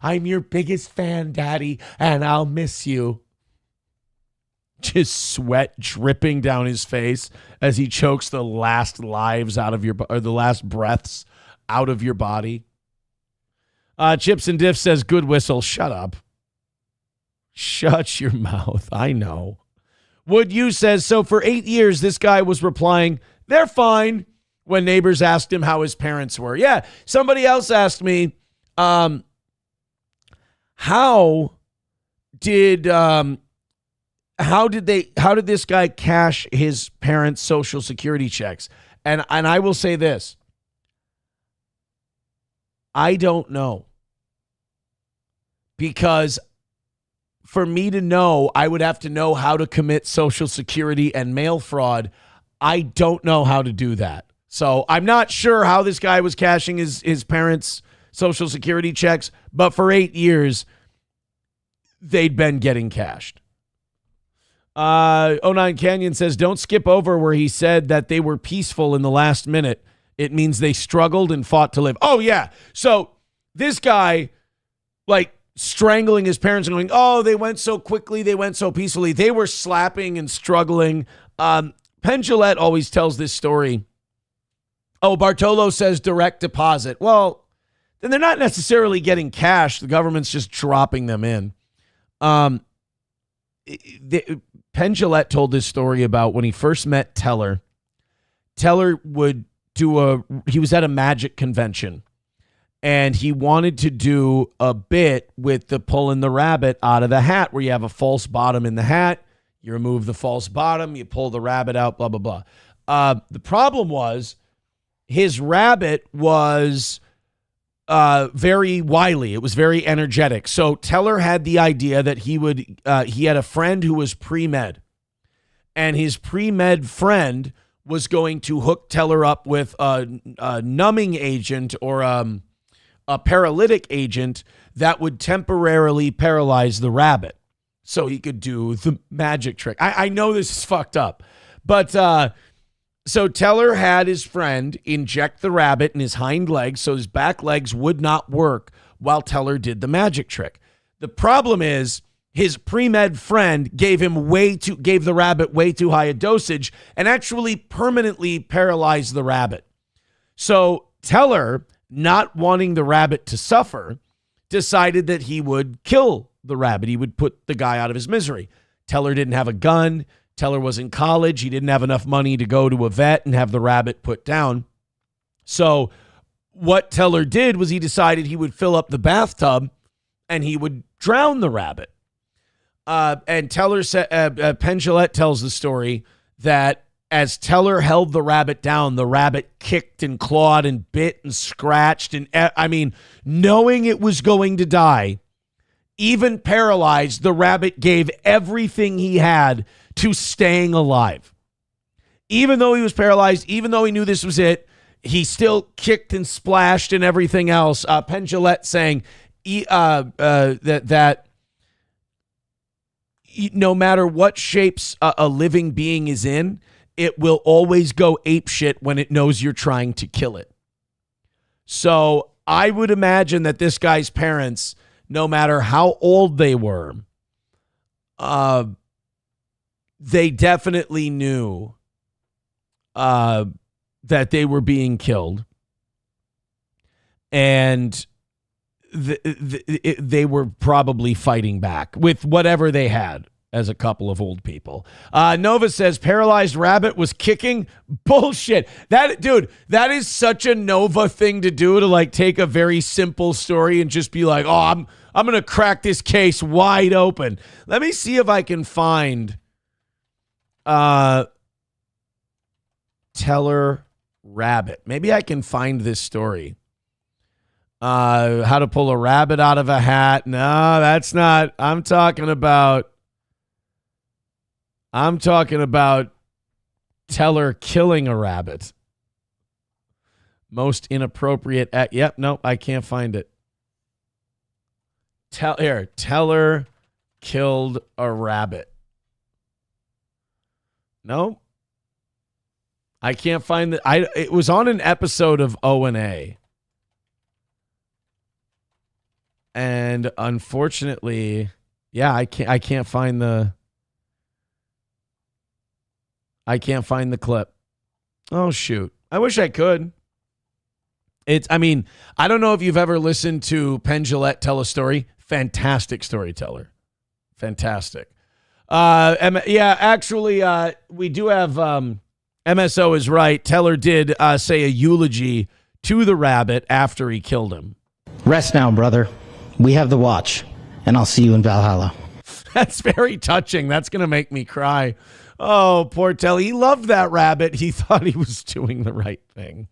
[SPEAKER 3] I'm your biggest fan, Daddy, and I'll miss you. Just sweat dripping down his face as he chokes the last lives out of the last breaths out of your body. Chips and Diff says, good whistle. Shut up. Shut your mouth. I know. Would you says, so for 8 years, this guy was replying, they're fine, when neighbors asked him how his parents were. Yeah, somebody else asked me, how did how did this guy cash his parents' Social Security checks? And I will say this. I don't know. Because for me to know, I would have to know how to commit Social Security and mail fraud. I don't know how to do that. So I'm not sure how this guy was cashing his parents' Social Security checks, but for 8 years, they'd been getting cashed. 09 Canyon says, don't skip over where he said that they were peaceful in the last minute. It means they struggled and fought to live. Oh, yeah. So this guy, like, strangling his parents and going, oh, they went so quickly, they went so peacefully. They were slapping and struggling. Penn Jillette always tells this story. Oh, Bartolo says direct deposit. Well, then they're not necessarily getting cash. The government's just dropping them in. Penn Jillette told this story about when he first met Teller. Teller he was at a magic convention. And he wanted to do a bit with the pulling the rabbit out of the hat, where you have a false bottom in the hat. You remove the false bottom, you pull the rabbit out, blah, blah, blah. The problem was his rabbit was very wily. It was very energetic. So Teller had the idea that he had a friend who was pre-med. And his pre-med friend was going to hook Teller up with a numbing agent or a paralytic agent that would temporarily paralyze the rabbit so he could do the magic trick. I know this is fucked up, but so Teller had his friend inject the rabbit in his hind legs so his back legs would not work while Teller did the magic trick. The problem is his pre-med friend gave the rabbit way too high a dosage and actually permanently paralyzed the rabbit. So Teller, not wanting the rabbit to suffer, decided that he would kill the rabbit. He would put the guy out of his misery. Teller didn't have a gun. Teller was in college. He didn't have enough money to go to a vet and have the rabbit put down. So what Teller did was he decided he would fill up the bathtub and he would drown the rabbit. And Teller said, Penn Jillette tells the story that as Teller held the rabbit down, the rabbit kicked and clawed and bit and scratched. And knowing it was going to die, even paralyzed, the rabbit gave everything he had to staying alive. Even though he was paralyzed, even though he knew this was it, he still kicked and splashed and everything else. Penn Jillette saying that no matter what shapes a living being is in, it will always go apeshit when it knows you're trying to kill it. So I would imagine that this guy's parents, no matter how old they were, they definitely knew that they were being killed. And they were probably fighting back with whatever they had as a couple of old people. Nova says paralyzed rabbit was kicking. Bullshit. That is such a Nova thing to do, to like take a very simple story and just be like, oh, I'm going to crack this case wide open. Let me see if I can find Teller rabbit. Maybe I can find this story. How to pull a rabbit out of a hat. No, that's not. I'm talking about Teller killing a rabbit. Most inappropriate. Yep. No, I can't find it. Teller killed a rabbit. No, I can't find it. It was on an episode of O&A. And unfortunately, yeah, I can't find the clip. Oh shoot. I wish I could. I don't know if you've ever listened to Penn Jillette tell a story. Fantastic storyteller. Fantastic. Yeah, actually, we do have MSO is right. Teller did say a eulogy to the rabbit after he killed him.
[SPEAKER 7] Rest now, brother. We have the watch, and I'll see you in Valhalla.
[SPEAKER 3] That's very touching. That's going to make me cry. Oh, poor Telly. He loved that rabbit. He thought he was doing the right thing.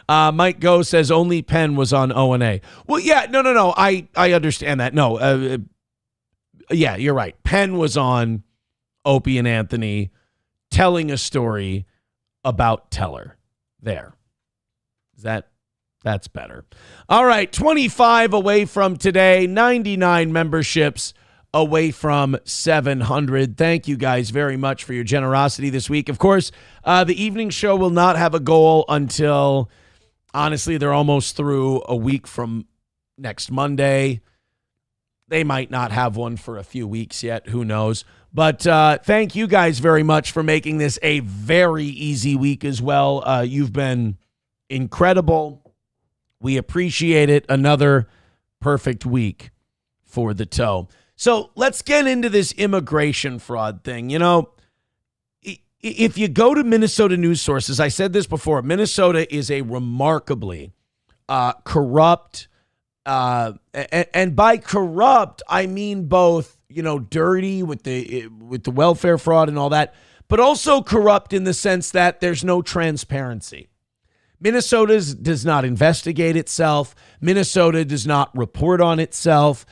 [SPEAKER 3] Mike Go says only Penn was on O&A. Well, yeah, no. I understand that. No, yeah, you're right. Penn was on Opie and Anthony telling a story about Teller there. That's better. All right, 25 away from today, 99 memberships away from 700. Thank you guys very much for your generosity this week. Of course, the evening show will not have a goal until, honestly, they're almost through a week from next Monday. They might not have one for a few weeks yet. Who knows? But thank you guys very much for making this a very easy week as well. You've been incredible. We appreciate it. Another perfect week for the toe. So let's get into this immigration fraud thing. You know, if you go to Minnesota news sources, I said this before, Minnesota is a remarkably corrupt, and by corrupt, I mean both, you know, dirty with the welfare fraud and all that, but also corrupt in the sense that there's no transparency. Minnesota does not investigate itself. Minnesota does not report on itself.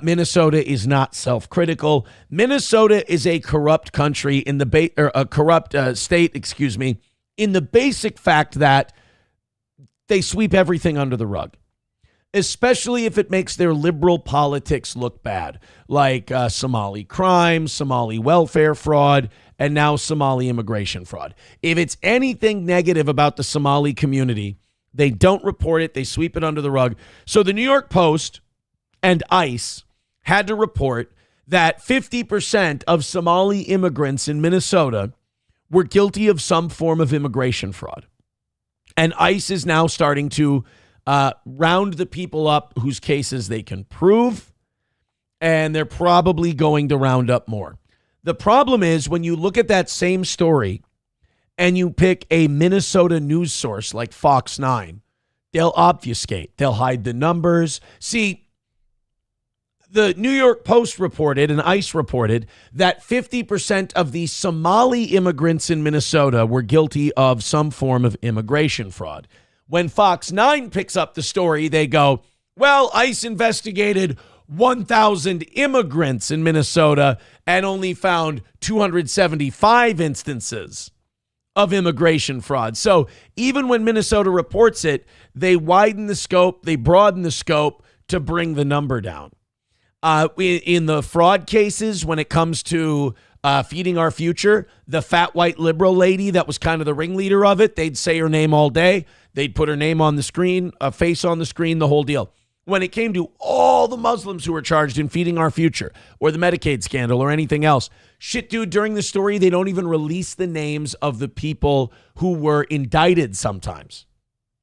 [SPEAKER 3] Minnesota is not self-critical. Minnesota is a corrupt country in the a corrupt state, in the basic fact that they sweep everything under the rug, especially if it makes their liberal politics look bad, like Somali crime, Somali welfare fraud, and now Somali immigration fraud. If it's anything negative about the Somali community, they don't report it. They sweep it under the rug. So the New York Post and ICE had to report that 50% of Somali immigrants in Minnesota were guilty of some form of immigration fraud. And ICE is now starting to round the people up whose cases they can prove, and they're probably going to round up more. The problem is when you look at that same story and you pick a Minnesota news source like Fox 9, they'll obfuscate. They'll hide the numbers. See, the New York Post reported and ICE reported that 50% of the Somali immigrants in Minnesota were guilty of some form of immigration fraud. When Fox 9 picks up the story, they go, well, ICE investigated 1,000 immigrants in Minnesota and only found 275 instances of immigration fraud. So even when Minnesota reports it, they widen the scope, they broaden the scope to bring the number down. In the fraud cases, when it comes to Feeding Our Future, the fat white liberal lady that was kind of the ringleader of it, they'd say her name all day. They'd put her name on the screen, a face on the screen, the whole deal. When it came to all the Muslims who were charged in Feeding Our Future or the Medicaid scandal or anything else, shit, dude, during the story, they don't even release the names of the people who were indicted sometimes.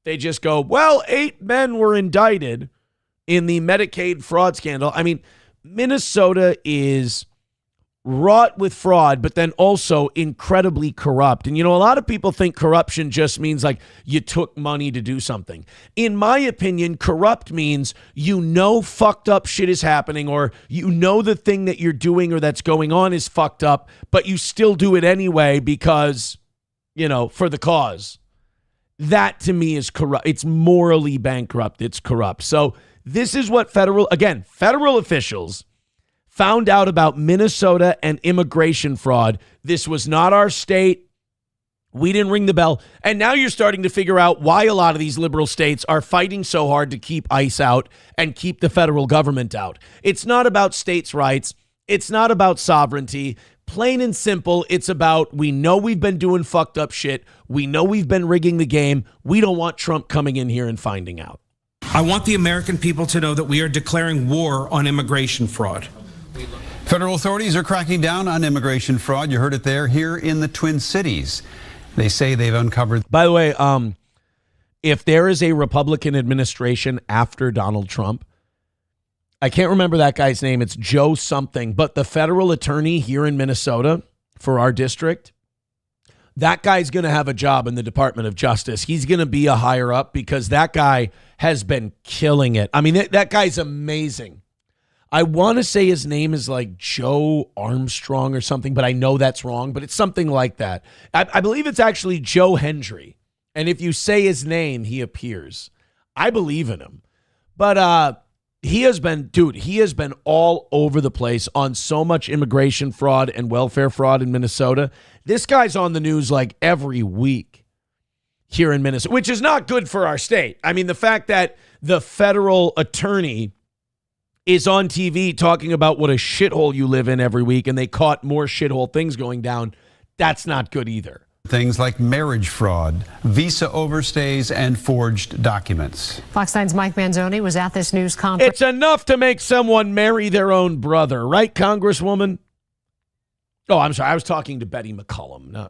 [SPEAKER 3] They just go, well, 8 men were indicted in the Medicaid fraud scandal. I mean, Minnesota is wrought with fraud, but then also incredibly corrupt. And, you know, a lot of people think corruption just means like you took money to do something. In my opinion, corrupt means you know fucked up shit is happening, or you know the thing that you're doing or that's going on is fucked up, but you still do it anyway because, you know, for the cause. That to me is corrupt. It's morally bankrupt. It's corrupt. So this is what federal officials found out about Minnesota and immigration fraud. This was not our state. We didn't ring the bell. And now you're starting to figure out why a lot of these liberal states are fighting so hard to keep ICE out and keep the federal government out. It's not about states' rights. It's not about sovereignty. Plain and simple, it's about, we know we've been doing fucked up shit. We know we've been rigging the game. We don't want Trump coming in here and finding out.
[SPEAKER 8] I want the American people to know that we are declaring war on immigration fraud.
[SPEAKER 9] Federal authorities are cracking down on immigration fraud. You heard it there, here in the Twin Cities. They say they've uncovered.
[SPEAKER 3] By the way, if there is a Republican administration after Donald Trump, I can't remember that guy's name. It's Joe something, but the federal attorney here in Minnesota for our district, that guy's going to have a job in the Department of Justice. He's going to be a higher up because that guy has been killing it. I mean, that guy's amazing. I want to say his name is like Joe Armstrong or something, but I know that's wrong, but it's something like that. I believe it's actually Joe Hendry. And if you say his name, he appears. I believe in him. But he has been all over the place on so much immigration fraud and welfare fraud in Minnesota. This guy's on the news like every week here in Minnesota, which is not good for our state. I mean, the fact that the federal attorney is on TV talking about what a shithole you live in every week, and they caught more shithole things going down, that's not good either.
[SPEAKER 9] Things like marriage fraud, visa overstays, and forged documents.
[SPEAKER 10] Fox 9's Mike Manzoni was at this news conference.
[SPEAKER 3] It's enough to make someone marry their own brother, right, Congresswoman? Oh, I'm sorry. I was talking to Betty McCollum. No.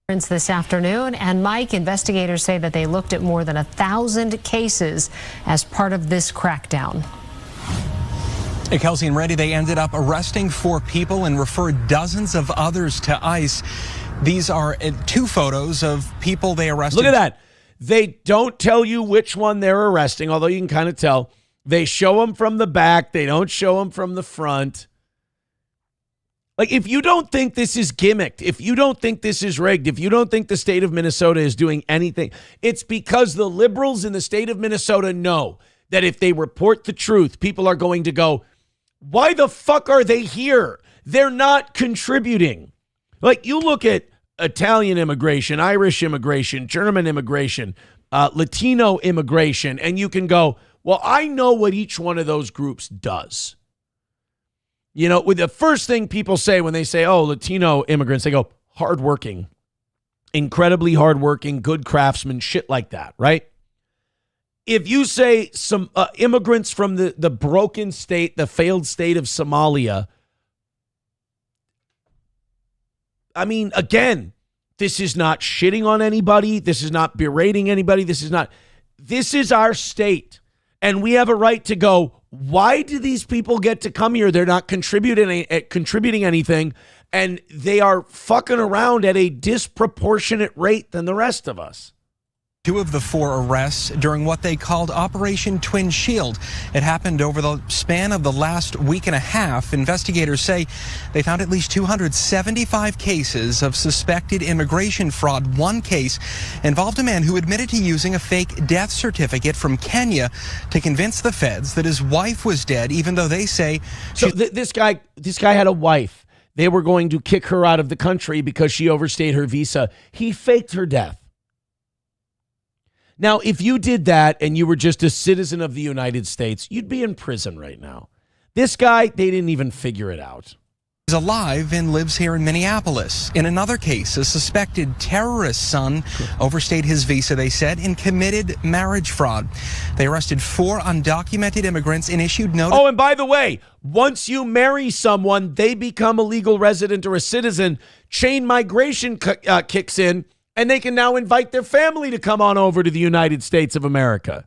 [SPEAKER 10] This afternoon, and Mike, investigators say that they looked at more than 1,000 cases as part of this crackdown.
[SPEAKER 11] Hey, Kelsey and Randy, they ended up arresting 4 people and referred dozens of others to ICE. These are 2 photos of people they arrested.
[SPEAKER 3] Look at that. They don't tell you which one they're arresting, although you can kind of tell. They show them from the back. They don't show them from the front. Like, if you don't think this is gimmicked, if you don't think this is rigged, if you don't think the state of Minnesota is doing anything, it's because the liberals in the state of Minnesota know that if they report the truth, people are going to go, why the fuck are they here? They're not contributing. Like, you look at Italian immigration, Irish immigration, German immigration, Latino immigration, and you can go, well, I know what each one of those groups does. You know, with the first thing people say when they say, oh, Latino immigrants, they go, hardworking, incredibly hardworking, good craftsmen, shit like that, right? If you say some immigrants from the broken state, the failed state of Somalia, I mean, again, this is not shitting on anybody. This is not berating anybody. This is our state. And we have a right to go, why do these people get to come here? They're not contributing anything, and they are fucking around at a disproportionate rate than the rest of us.
[SPEAKER 11] 2 of the 4 arrests during what they called Operation Twin Shield. It happened over the span of the last week and a half. Investigators say they found at least 275 cases of suspected immigration fraud. One case involved a man who admitted to using a fake death certificate from Kenya to convince the feds that his wife was dead, even though they say...
[SPEAKER 3] So this guy had a wife. They were going to kick her out of the country because she overstayed her visa. He faked her death. Now, if you did that and you were just a citizen of the United States, you'd be in prison right now. This guy, they didn't even figure it out.
[SPEAKER 11] He's alive and lives here in Minneapolis. In another case, a suspected terrorist son overstayed his visa, they said, and committed marriage fraud. They arrested 4 undocumented immigrants and issued notice.
[SPEAKER 3] Oh, and by the way, once you marry someone, they become a legal resident or a citizen. Chain migration kicks in. And they can now invite their family to come on over to the United States of America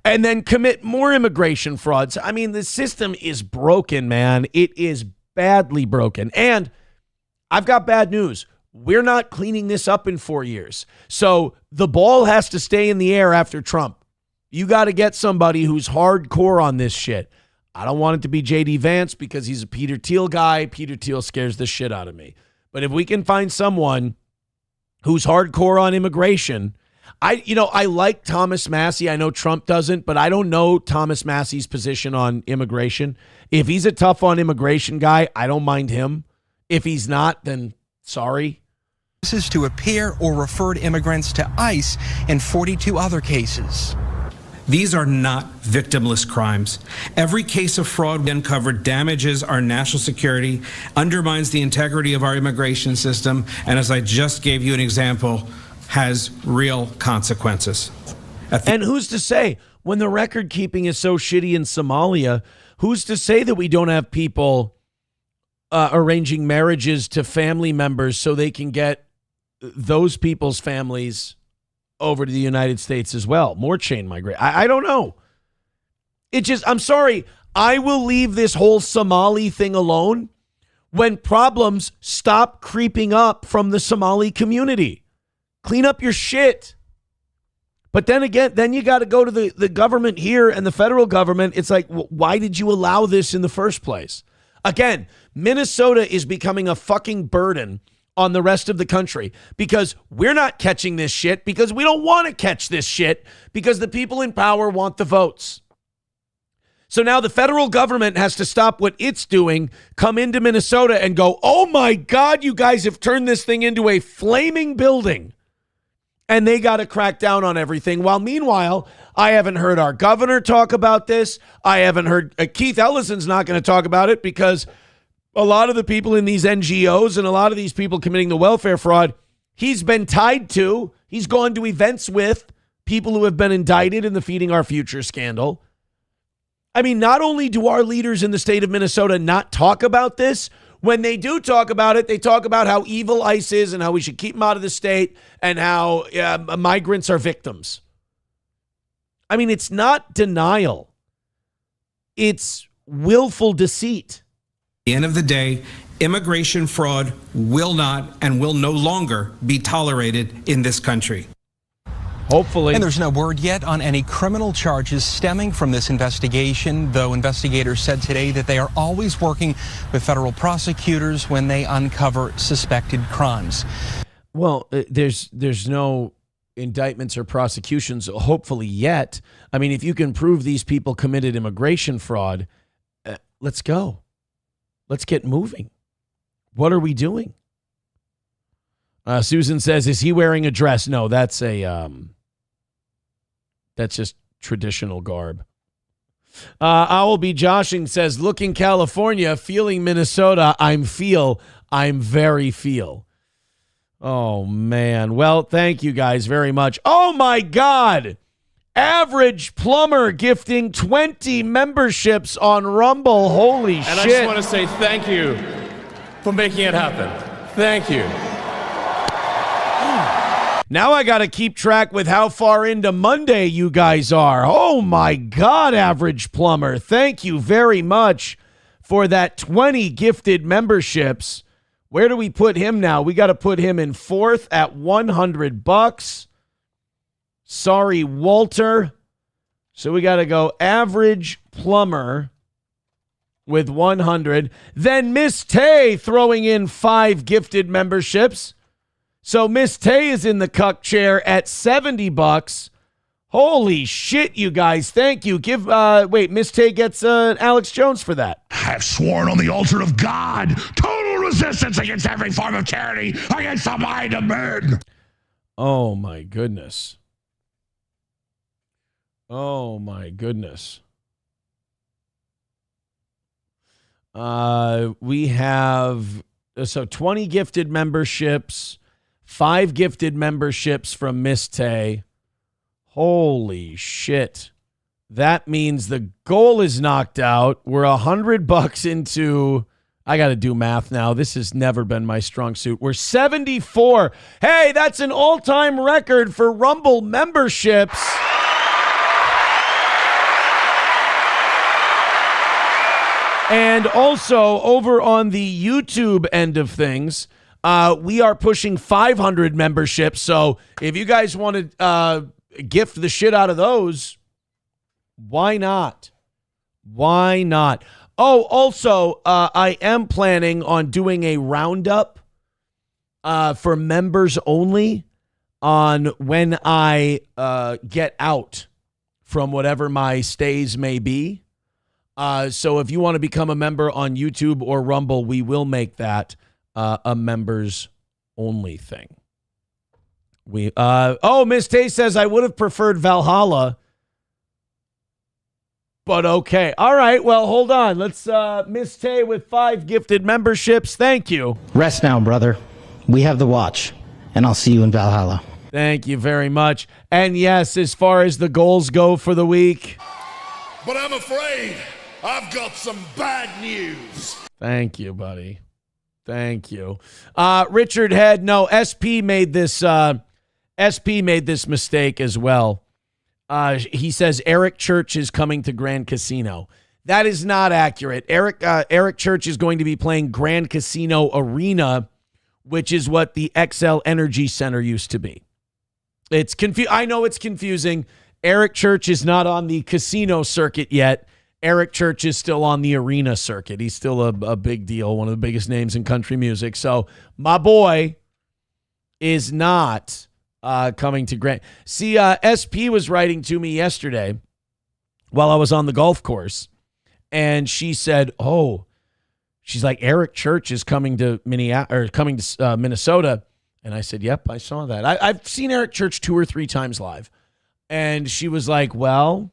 [SPEAKER 3] and then commit more immigration frauds. I mean, the system is broken, man. It is badly broken. And I've got bad news. We're not cleaning this up in 4 years. So the ball has to stay in the air after Trump. You got to get somebody who's hardcore on this shit. I don't want it to be J.D. Vance because he's a Peter Thiel guy. Peter Thiel scares the shit out of me. But if we can find someone who's hardcore on immigration. I like Thomas Massie. I know Trump doesn't, but I don't know Thomas Massie's position on immigration. If he's a tough on immigration guy, I don't mind him. If he's not, then sorry.
[SPEAKER 11] This is to appear or referred immigrants to ICE in 42 other cases.
[SPEAKER 8] These are not victimless crimes. Every case of fraud we uncovered damages our national security, undermines the integrity of our immigration system, and as I just gave you an example, has real consequences.
[SPEAKER 3] And who's to say, when the record keeping is so shitty in Somalia, who's to say that we don't have people arranging marriages to family members so they can get those people's families over to the United States as well? More chain migration. I don't know. I'm sorry. I will leave this whole Somali thing alone when problems stop creeping up from the Somali community. Clean up your shit. But then again, then you got to go to the government here and the federal government. It's like, why did you allow this in the first place? Again, Minnesota is becoming a fucking burden on the rest of the country because we're not catching this shit, because we don't want to catch this shit, because the people in power want the votes. So now the federal government has to stop what it's doing, come into Minnesota and go, oh my God, you guys have turned this thing into a flaming building. And they got to crack down on everything. While meanwhile, I haven't heard our governor talk about this. I haven't heard Keith Ellison's not going to talk about it because a lot of the people in these NGOs and a lot of these people committing the welfare fraud, he's been tied to. He's gone to events with people who have been indicted in the Feeding Our Future scandal. I mean, not only do our leaders in the state of Minnesota not talk about this, when they do talk about it, they talk about how evil ICE is and how we should keep them out of the state and how migrants are victims. I mean, it's not denial. It's willful deceit.
[SPEAKER 8] At the end of the day, immigration fraud will not and will no longer be tolerated in this country.
[SPEAKER 3] Hopefully.
[SPEAKER 11] And there's no word yet on any criminal charges stemming from this investigation, though investigators said today that they are always working with federal prosecutors when they uncover suspected crimes.
[SPEAKER 3] Well, there's no indictments or prosecutions, hopefully, yet. I mean, if you can prove these people committed immigration fraud, let's go. Let's get moving. What are we doing? Susan says, is he wearing a dress? No, that's just traditional garb. Owl Be Joshing says, looking California, feeling Minnesota, I'm very feel. Oh, man. Well, thank you guys very much. Oh, my God. Average Plumber gifting 20 memberships on Rumble. Holy shit.
[SPEAKER 6] And I just want to say thank you for making it happen. Thank you.
[SPEAKER 3] Now I got to keep track with how far into Monday you guys are. Oh, my God, Average Plumber. Thank you very much for that 20 gifted memberships. Where do we put him now? We got to put him in fourth at $100. Sorry, Walter. So we got to go Average Plumber with 100. Then Miss Tay throwing in 5 gifted memberships. So Miss Tay is in the cuck chair at $70. Holy shit, you guys. Thank you. Miss Tay gets Alex Jones for that.
[SPEAKER 12] I have sworn on the altar of God, total resistance against every form of tyranny, against the mind of men.
[SPEAKER 3] Oh, my goodness. Oh, my goodness. We have 20 gifted memberships, 5 gifted memberships from Miss Tay. Holy shit. That means the goal is knocked out. We're $100 into, I got to do math now. This has never been my strong suit. We're 74. Hey, that's an all-time record for Rumble memberships. And also over on the YouTube end of things, we are pushing 500 memberships. So if you guys want to gift the shit out of those, why not? Why not? Oh, also, I am planning on doing a roundup for members only on when I get out from whatever my stays may be. So if you want to become a member on YouTube or Rumble, we will make that a members only thing. Miss Tay says I would have preferred Valhalla, but okay. All right. Well, hold on. Let's Miss Tay with 5 gifted memberships. Thank you.
[SPEAKER 7] Rest now, brother. We have the watch, and I'll see you in Valhalla.
[SPEAKER 3] Thank you very much. And yes, as far as the goals go for the week.
[SPEAKER 12] But I'm afraid I've got some bad news.
[SPEAKER 3] Thank you, buddy. Thank you. Richard Head, no, SP made this mistake as well. He says Eric Church is coming to Grand Casino. That is not accurate. Eric Church is going to be playing Grand Casino Arena, which is what the XL Energy Center used to be. It's I know it's confusing. Eric Church is not on the casino circuit yet. Eric Church is still on the arena circuit. He's still a big deal, one of the biggest names in country music. So my boy is not coming to Grant. See, SP was writing to me yesterday while I was on the golf course, and she said, she's like, Eric Church is coming to Minnesota. And I said, yep, I saw that. I've seen Eric Church 2 or 3 times live. And she was like, well,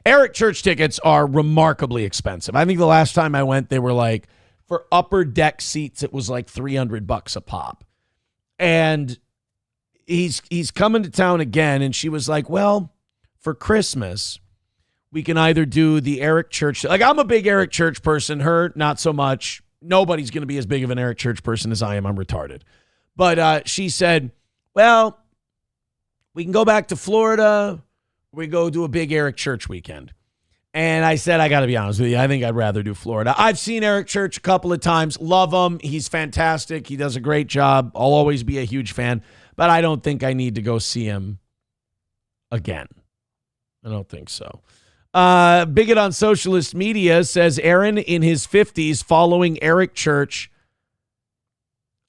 [SPEAKER 3] Eric Church tickets are remarkably expensive. I think the last time I went, they were like, for upper deck seats, it was like $300 a pop. And he's coming to town again. And she was like, well, for Christmas, we can either do the Eric Church. Like, I'm a big Eric Church person. Her, not so much. Nobody's going to be as big of an Eric Church person as I am. I'm retarded. But she said, well, we can go back to Florida. We go do a big Eric Church weekend. And I said, I got to be honest with you. I think I'd rather do Florida. I've seen Eric Church a couple of times. Love him. He's fantastic. He does a great job. I'll always be a huge fan. But I don't think I need to go see him again. I don't think so. Bigot on Socialist Media says Aaron in his 50s following Eric Church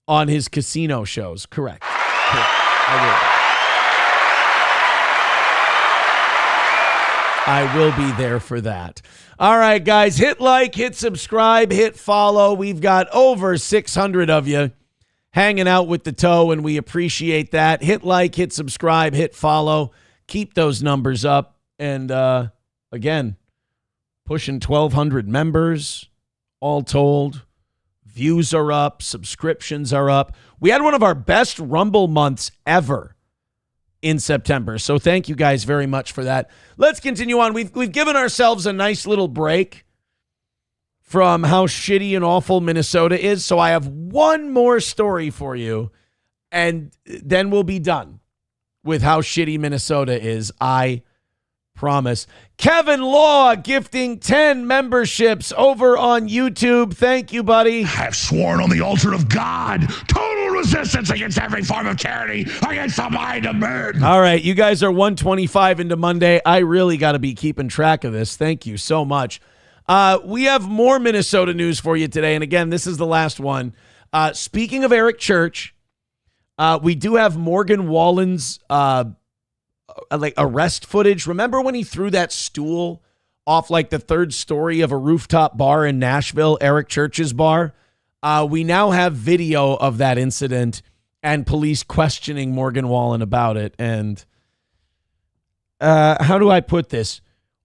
[SPEAKER 3] on his casino shows. Correct. I will be there for that. All right, guys, hit like, hit subscribe, hit follow. We've got over 600 of you hanging out with the toe, and we appreciate that. Hit like, hit subscribe, hit follow. Keep those numbers up. And again, pushing 1,200 members, all told. Views are up, subscriptions are up. We had one of our best Rumble months ever in September. So thank you guys very much for that. Let's continue on. We've given ourselves a nice little break from how shitty and awful Minnesota is. So I have one more story for you, and then we'll be done with how shitty Minnesota is. I promise. Kevin Law gifting 10 memberships over on YouTube. Thank you, buddy.
[SPEAKER 12] I have sworn on the altar of God, total resistance against every form of tyranny, against the mind of man.
[SPEAKER 3] All right, you guys are 125 into Monday. I really got to be keeping track of this. Thank you so much. We have more Minnesota news for you today. And again, this is the last one. Speaking of Eric Church, we do have Morgan Wallen's like arrest footage. Remember when he threw that stool off like the 3rd story of a rooftop bar in Nashville, Eric Church's bar? We now have video of that incident and police questioning Morgan Wallen about it. And how do I put this?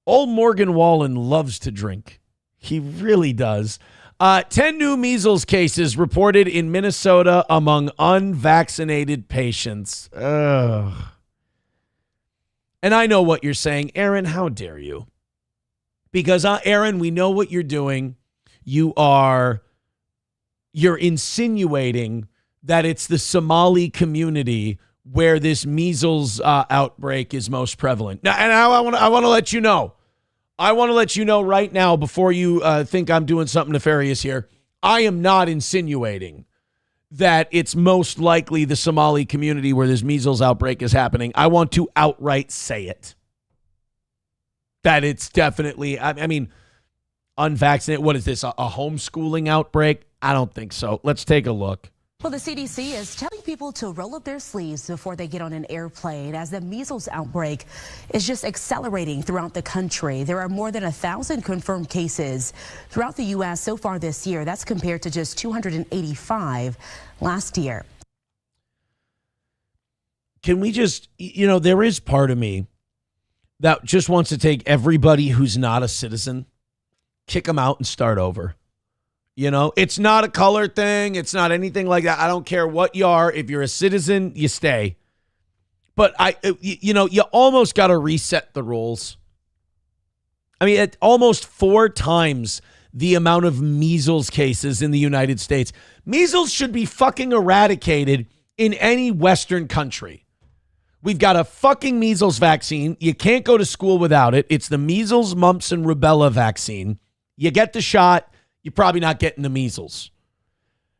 [SPEAKER 3] Old Morgan Wallen loves to drink. He really does. 10 new measles cases reported in Minnesota among unvaccinated patients. Ugh. And I know what you're saying. Aaron, how dare you? Because, Aaron, we know what you're doing. You're insinuating that it's the Somali community where this measles outbreak is most prevalent. Now, and I want to let you know. I want to let you know right now before you think I'm doing something nefarious here. I am not insinuating that it's most likely the Somali community where this measles outbreak is happening. I want to outright say it. That it's definitely, I mean, unvaccinated. What is this, a homeschooling outbreak? I don't think so. Let's take a look.
[SPEAKER 13] Well, the CDC is telling people to roll up their sleeves before they get on an airplane as the measles outbreak is just accelerating throughout the country. There are more than 1,000 confirmed cases throughout the U.S. so far this year. That's compared to just 285 last year.
[SPEAKER 3] Can we just, there is part of me that just wants to take everybody who's not a citizen, kick them out and start over. It's not a color thing. It's not anything like that. I don't care what you are. If you're a citizen, you stay. But you almost got to reset the rules. I mean, at almost 4 times the amount of measles cases in the United States. Measles should be fucking eradicated in any Western country. We've got a fucking measles vaccine. You can't go to school without it. It's the measles, mumps, and rubella vaccine. You get the shot. You're probably not getting the measles.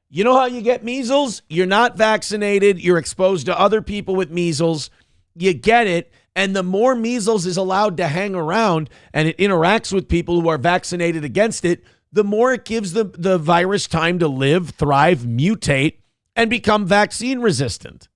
[SPEAKER 3] You know how you get measles? You're not vaccinated. You're exposed to other people with measles. you get it. And the more measles is allowed to hang around and it interacts with people who are vaccinated against it, the more it gives the virus time to live, thrive, mutate, and become vaccine resistant.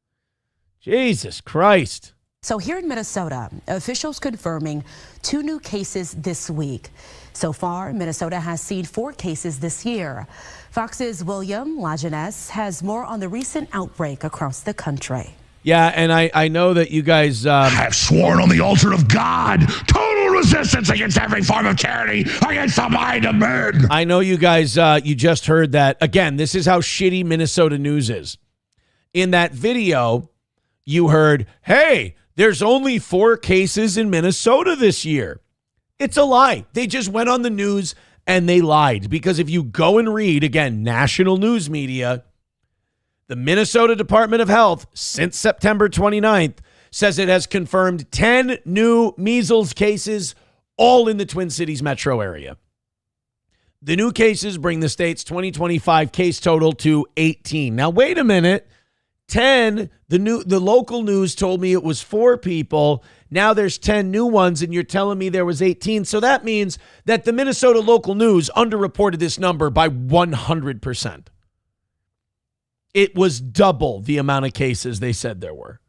[SPEAKER 3] Jesus Christ.
[SPEAKER 13] So here in Minnesota, officials confirming 2 new cases this week. So far, Minnesota has seen 4 cases this year. Fox's William Lajeunesse has more on the recent outbreak across the country.
[SPEAKER 3] Yeah, and I know that you guys...
[SPEAKER 12] I have sworn on the altar of God, total resistance against every form of tyranny, against the mind of man.
[SPEAKER 3] I know you guys, you just heard that. Again, this is how shitty Minnesota news is. In that video, you heard, hey, there's only 4 cases in Minnesota this year. It's a lie. They just went on the news and they lied. Because if you go and read, again, national news media... The Minnesota Department of Health, since September 29th, says it has confirmed 10 new measles cases, all in the Twin Cities metro area. The new cases bring the state's 2025 case total to 18. Now, wait a minute. 10, the local news told me it was 4 people. Now there's 10 new ones, and you're telling me there was 18. So that means that the Minnesota local news underreported this number by 100%. It was double the amount of cases they said there were.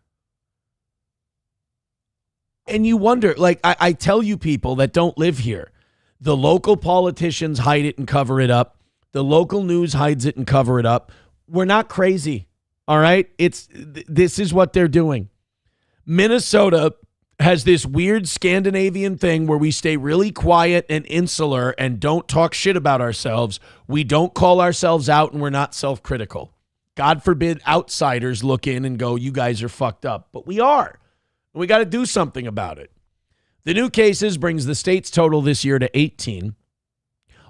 [SPEAKER 3] And you wonder, like I tell you people that don't live here, the local politicians hide it and cover it up. The local news hides it and cover it up. We're not crazy, all right? This is what they're doing. Minnesota has this weird Scandinavian thing where we stay really quiet and insular and don't talk shit about ourselves. We don't call ourselves out and we're not self-critical. God forbid outsiders look in and go, you guys are fucked up. But we are. We got to do something about it. The new cases brings the state's total this year to 18.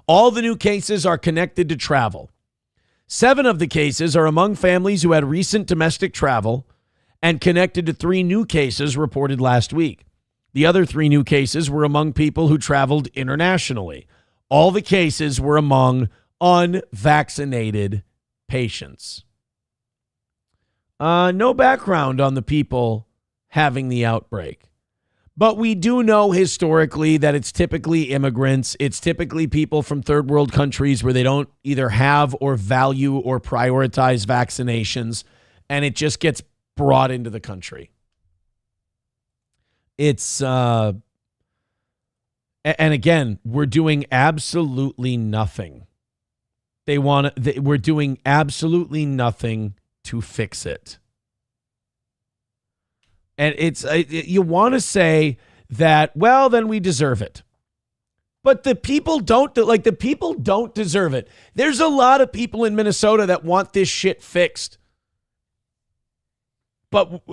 [SPEAKER 3] All the new cases are connected to travel. 7 of the cases are among families who had recent domestic travel and connected to 3 new cases reported last week. The other 3 new cases were among people who traveled internationally. All the cases were among unvaccinated patients. No background on the people having the outbreak. But we do know historically that it's typically immigrants. It's typically people from third world countries where they don't either have or value or prioritize vaccinations. And it just gets brought into the country. It's, and again, we're doing absolutely nothing. We're doing absolutely nothing to fix it. And you want to say that, well, then we deserve it. But the people don't deserve it. There's a lot of people in Minnesota that want this shit fixed. But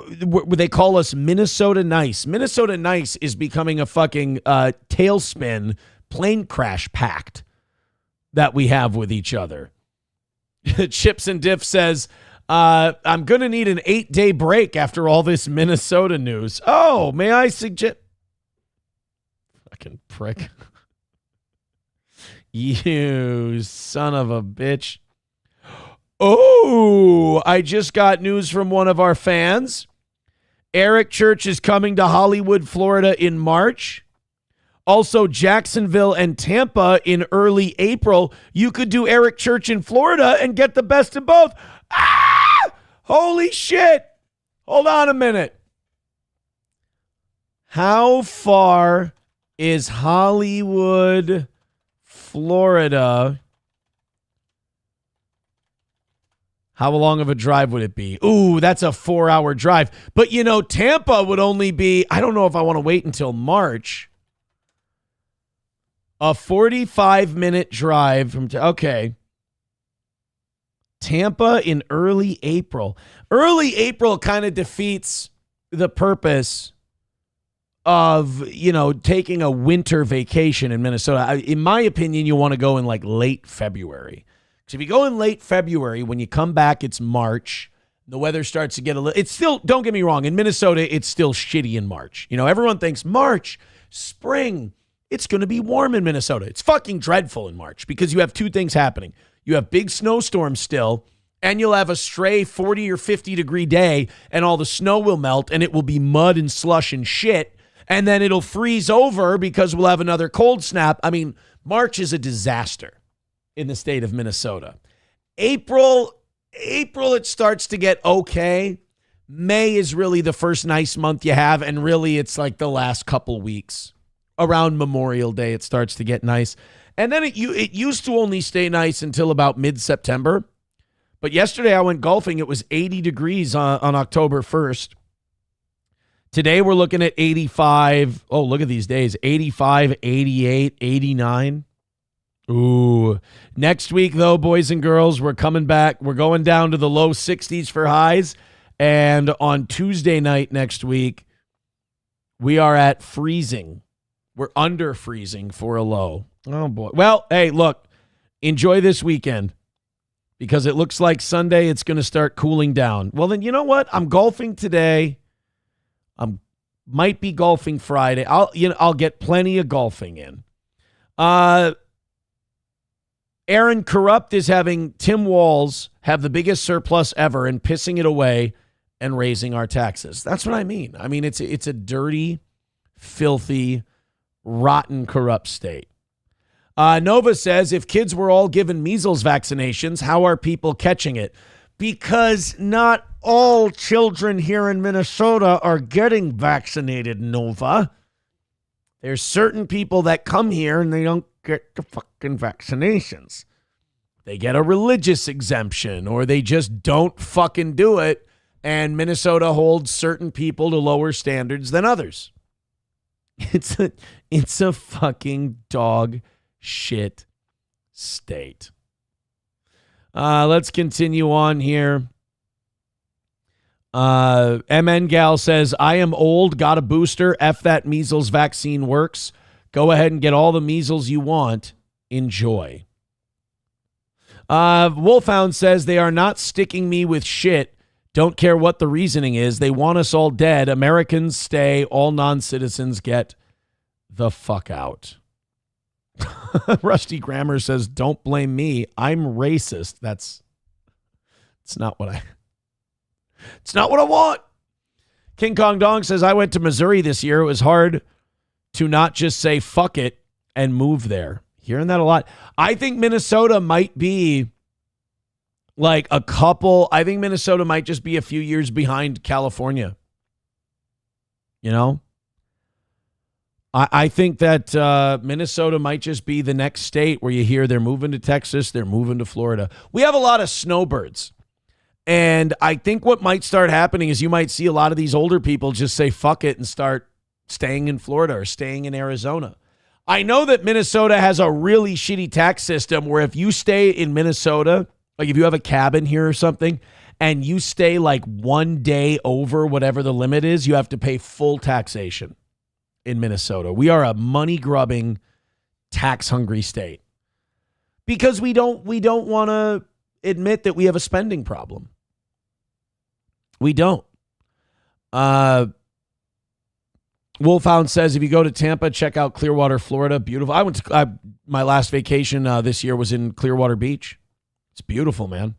[SPEAKER 3] they call us Minnesota nice. Minnesota nice is becoming a fucking tailspin plane crash pact that we have with each other. Chips and Diff says, I'm going to need an 8-day break after all this Minnesota news. Oh, may I suggest... Fucking prick. You son of a bitch. Oh, I just got news from one of our fans. Eric Church is coming to Hollywood, Florida in March. Also, Jacksonville and Tampa in early April. You could do Eric Church in Florida and get the best of both. Ah! Holy shit. Hold on a minute. How far is Hollywood, Florida? How long of a drive would it be? Ooh, that's a 4-hour drive. But, Tampa would only be, I don't know if I want to wait until March. A 45-minute drive from, okay. Tampa in early April. Early April kind of defeats the purpose of, taking a winter vacation in Minnesota. In my opinion, you want to go in like late February. Because if you go in late February, when you come back, it's March. The weather starts to get a little, it's still, don't get me wrong, in Minnesota, it's still shitty in March. Everyone thinks March, spring, it's going to be warm in Minnesota. It's fucking dreadful in March because you have 2 things happening. You have big snowstorms still, And you'll have a stray 40 or 50 degree day, and all the snow will melt, and it will be mud and slush and shit. And then it'll freeze over because we'll have another cold snap. I mean, March is a disaster in the state of Minnesota. April, it starts to get okay. May is really the first nice month you have, and really it's like the last couple weeks. Around Memorial Day, it starts to get nice. And then it used to only stay nice until about mid-September. But yesterday I went golfing. It was 80 degrees on October 1st. Today we're looking at 85. Oh, look at these days. 85, 88, 89. Ooh. Next week, though, boys and girls, we're coming back. We're going down to the low 60s for highs. And on Tuesday night next week, we are at freezing. We're under freezing for a low. Oh, boy. Well, hey, look, enjoy this weekend. Because it looks like Sunday it's going to start cooling down. Well, then you know what? I'm golfing today. Might be golfing Friday. I'll get plenty of golfing in. Aaron Corrupt is having Tim Walz have the biggest surplus ever and pissing it away and raising our taxes. That's what I mean. I mean, it's a dirty, filthy, rotten, corrupt state. Nova says, if kids were all given measles vaccinations, how are people catching it? Because not all children here in Minnesota are getting vaccinated, Nova. There's certain people that come here and they don't get the fucking vaccinations. They get a religious exemption or they just don't fucking do it. And Minnesota holds certain people to lower standards than others. It's a fucking dog shit state. Let's continue on here. MN Gal says, I am old, got a booster. F that measles vaccine works. Go ahead and get all the measles you want. Enjoy. Wolfhound says, they are not sticking me with shit. Don't care what the reasoning is. They want us all dead. Americans stay. All non-citizens get the fuck out. Rusty Grammar says, don't blame me. I'm racist. It's not what I want. King Kong Dong says, I went to Missouri this year. It was hard to not just say fuck it and move there. Hearing that a lot. I think Minnesota might be like I think Minnesota might just be a few years behind California. You know? I think that Minnesota might just be the next state where you hear they're moving to Texas, they're moving to Florida. We have a lot of snowbirds. And I think what might start happening is you might see a lot of these older people just say fuck it and start staying in Florida or staying in Arizona. I know that Minnesota has a really shitty tax system where if you stay in Minnesota, like if you have a cabin here or something, and you stay like 1 day over whatever the limit is, you have to pay full taxation. In Minnesota, we are a money-grubbing, tax-hungry state because we don't want to admit that we have a spending problem. We don't. Wolfhound says, if you go to Tampa, check out Clearwater, Florida. Beautiful. I went to my last vacation this year was in Clearwater Beach. It's beautiful, man.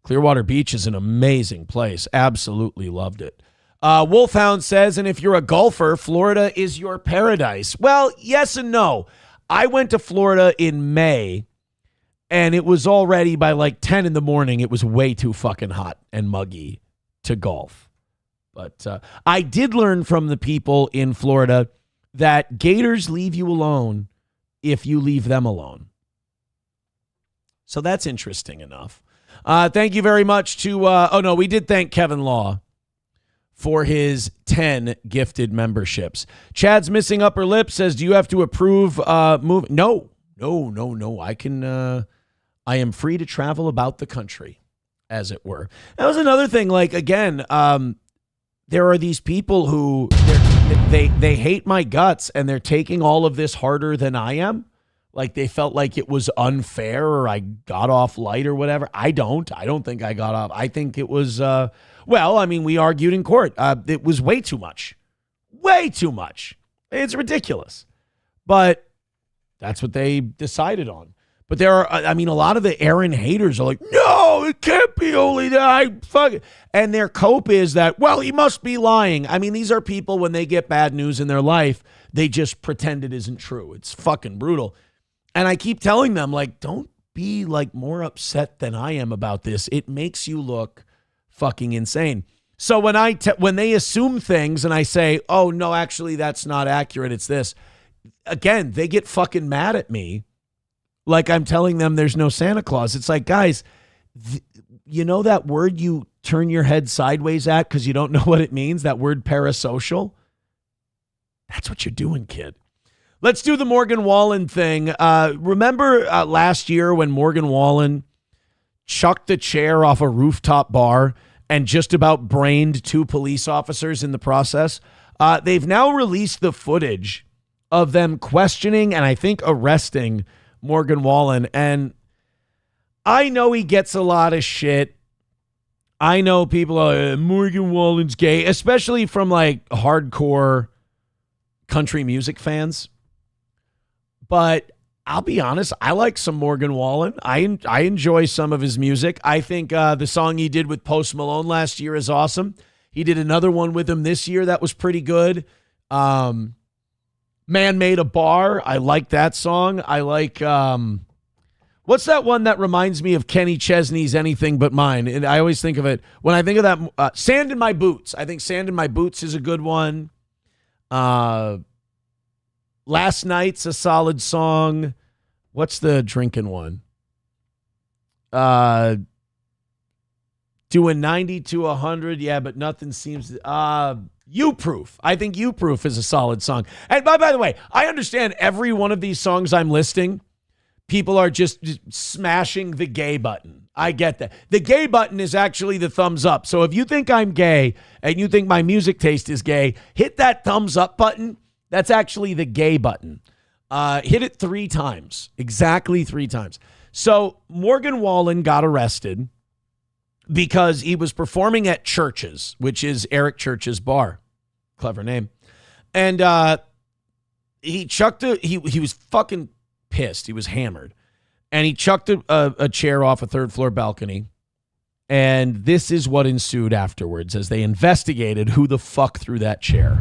[SPEAKER 3] Clearwater Beach is an amazing place. Absolutely loved it. Wolfhound says, and if you're a golfer, Florida is your paradise. Well, yes and no. I went to Florida in May, and it was already by like 10 in the morning. It was way too fucking hot and muggy to golf. But I did learn from the people in Florida that gators leave you alone if you leave them alone. So that's interesting enough. Thank you very much to, we did thank Kevin Law for his 10 gifted memberships. Chad's missing upper lip says, do you have to approve move? No. I am free to travel about the country, as it were. That was another thing. Like, again, there are these people who they hate my guts and they're taking all of this harder than I am. Like they felt like it was unfair or I got off light or whatever. I don't think I got off. I think it was, we argued in court. It was way too much. Way too much. It's ridiculous. But that's what they decided on. But there are, a lot of the Aaron haters are like, no, it can't be only that I fuck it. And their cope is that, well, he must be lying. I mean, these are people, when they get bad news in their life, they just pretend it isn't true. It's fucking brutal. And I keep telling them, like, don't be like more upset than I am about this. It makes you look fucking insane. So when they assume things and I say, oh no, actually that's not accurate, it's this, again, they get fucking mad at me like I'm telling them there's no Santa Claus. It's like, guys, you know that word you turn your head sideways at because you don't know what it means, that word parasocial? That's what you're doing, kid. Let's do the Morgan Wallen thing. Remember last year when Morgan Wallen chucked a chair off a rooftop bar and just about brained 2 police officers in the process? They've now released the footage of them questioning and I think arresting Morgan Wallen. And I know he gets a lot of shit. I know people are, Morgan Wallen's gay, especially from like hardcore country music fans. But I'll be honest, I like some Morgan Wallen. I enjoy some of his music. I think the song he did with Post Malone last year is awesome. He did another one with him this year that was pretty good. Man Made a Bar. I like that song. I like, what's that one that reminds me of Kenny Chesney's Anything But Mine? And I always think of it, when I think of that, Sand in My Boots. I think Sand in My Boots is a good one. Last Night's a solid song. What's the drinking one? Doing 90 to 100. Yeah, but nothing seems to... You Proof. I think You Proof is a solid song. And by the way, I understand every one of these songs I'm listing, people are just smashing the gay button. I get that. The gay button is actually the thumbs up. So if you think I'm gay and you think my music taste is gay, hit that thumbs up button. That's actually the gay button. Hit it 3 times. Exactly 3 times. So Morgan Wallen got arrested because he was performing at Church's, which is Eric Church's bar. Clever name. And he chucked he was fucking pissed. He was hammered. And he chucked a chair off a 3rd floor balcony. And this is what ensued afterwards as they investigated who the fuck threw that chair.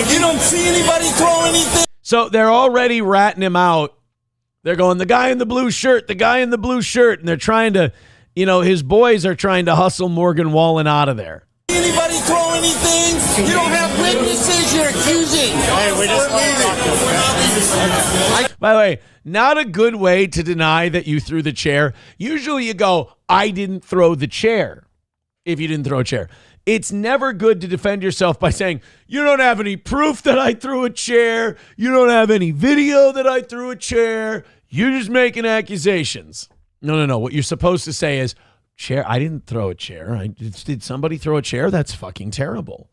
[SPEAKER 14] You don't see anybody throw anything.
[SPEAKER 3] So they're already ratting him out. They're going, the guy in the blue shirt, the guy in the blue shirt. And they're trying to, his boys are trying to hustle Morgan Wallen out of there.
[SPEAKER 14] Anybody throw anything? You don't have witnesses. You're accusing. Hey, we just
[SPEAKER 3] By the way, not a good way to deny that you threw the chair. Usually you go, I didn't throw the chair. If you didn't throw a chair. It's never good to defend yourself by saying, you don't have any proof that I threw a chair. You don't have any video that I threw a chair. You're just making accusations. No. What you're supposed to say is, chair, I didn't throw a chair. Did somebody throw a chair? That's fucking terrible.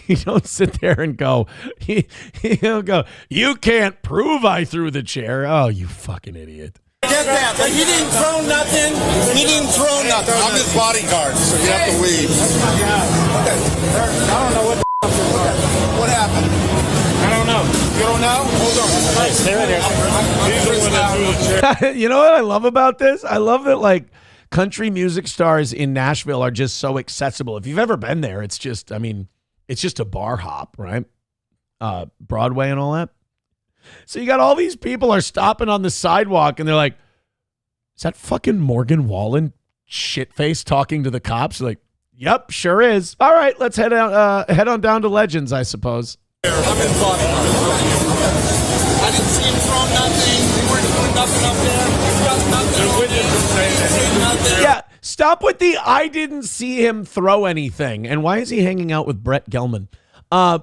[SPEAKER 3] You don't sit there and go, he'll go, you can't prove I threw the chair. Oh, you fucking idiot.
[SPEAKER 14] Get that, but he didn't throw nothing. He didn't throw nothing. I'm his bodyguard, so you have to leave. I don't know what happened. I don't know. You don't know? Hold on. Stay right here.
[SPEAKER 3] You know what I love about this? I love that, like, country music stars in Nashville are just so accessible. If you've ever been there, it's just, it's just a bar hop, right? Broadway and all that. So you got all these people are stopping on the sidewalk and they're like, is that fucking Morgan Wallen shitface talking to the cops? Like, yep, sure is. All right, let's head on down to Legends, I suppose.
[SPEAKER 14] I didn't see him throw nothing. We weren't doing nothing up there.
[SPEAKER 3] Yeah, stop with the I didn't see him throw anything. And why is he hanging out with Brett Gelman?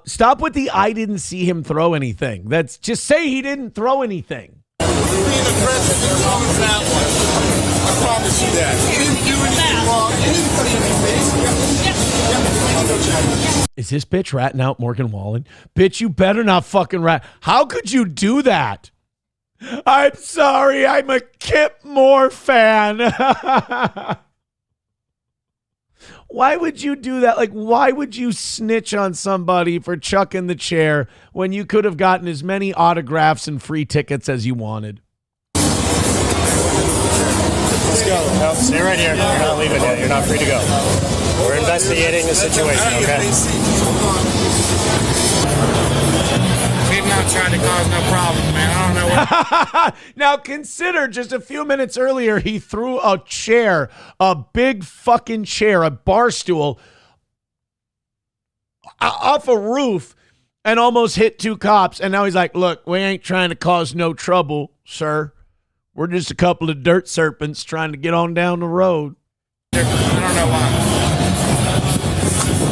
[SPEAKER 3] Stop with the I didn't see him throw anything. That's just say he didn't throw anything.
[SPEAKER 14] Being aggressive is wrong with that one. I promise you that. He didn't do anything wrong. He didn't put anything.
[SPEAKER 3] Is this bitch ratting out Morgan Wallen? Bitch, you better not fucking rat. How could you do that? I'm sorry, I'm a Kip Moore fan. Wow, Why would you do that? Like, why would you snitch on somebody for chucking the chair when you could have gotten as many autographs and free tickets as you wanted?
[SPEAKER 6] Let's go. No, stay right here. You're not leaving yet. You're not free to go. We're investigating the situation, okay?
[SPEAKER 15] We've not tried to cause no problem, man. I don't know what.
[SPEAKER 3] Now consider, just a few minutes earlier, he threw a chair, a big fucking chair, a bar stool, off a roof and almost hit 2 cops. And now he's like, look, we ain't trying to cause no trouble, sir. We're just a couple of dirt serpents trying to get on down the road.
[SPEAKER 15] I don't know why.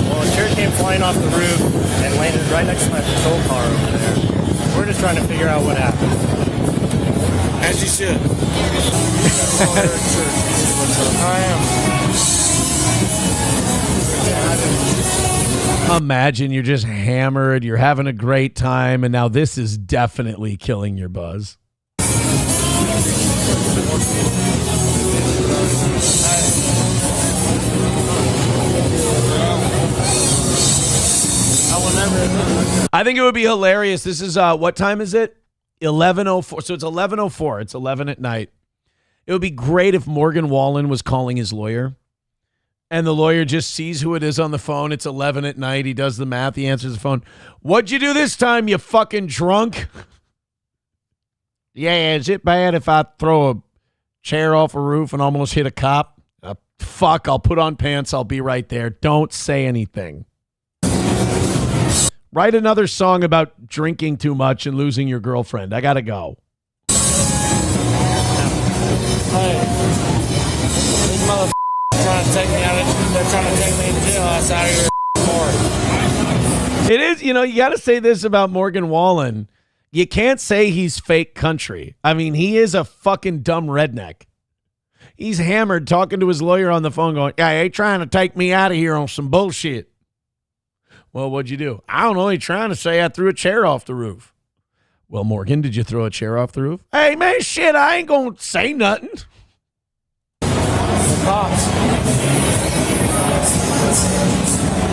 [SPEAKER 6] Well, a chair came flying off the roof and landed right next to my patrol car over there. We're just trying to figure out what happened.
[SPEAKER 15] As you should. I am.
[SPEAKER 3] Imagine you're just hammered, you're having a great time, and now this is definitely killing your buzz. I think it would be hilarious. This is, what time is it? 11:04. So it's 11:04. It's 11 at night. It would be great if Morgan Wallen was calling his lawyer and the lawyer just sees who it is on the phone. It's 11 at night. He does the math. He answers the phone. What'd you do this time, you fucking drunk? Yeah, is it bad if I throw a chair off a roof and almost hit a cop? Fuck, I'll put on pants. I'll be right there. Don't say anything. Write another song about drinking too much and losing your girlfriend. I gotta go.
[SPEAKER 15] Hey, these motherfuckers trying to take me out of, they're trying to take me to jail outside of your court.
[SPEAKER 3] It is, you gotta say this about Morgan Wallen. You can't say he's fake country. I mean, he is a fucking dumb redneck. He's hammered talking to his lawyer on the phone going, yeah, they trying to take me out of here on some bullshit. Well, what'd you do? I don't know. He's trying to say I threw a chair off the roof. Well, Morgan, did you throw a chair off the roof? Hey, man, shit, I ain't going to say nothing.
[SPEAKER 15] The cops.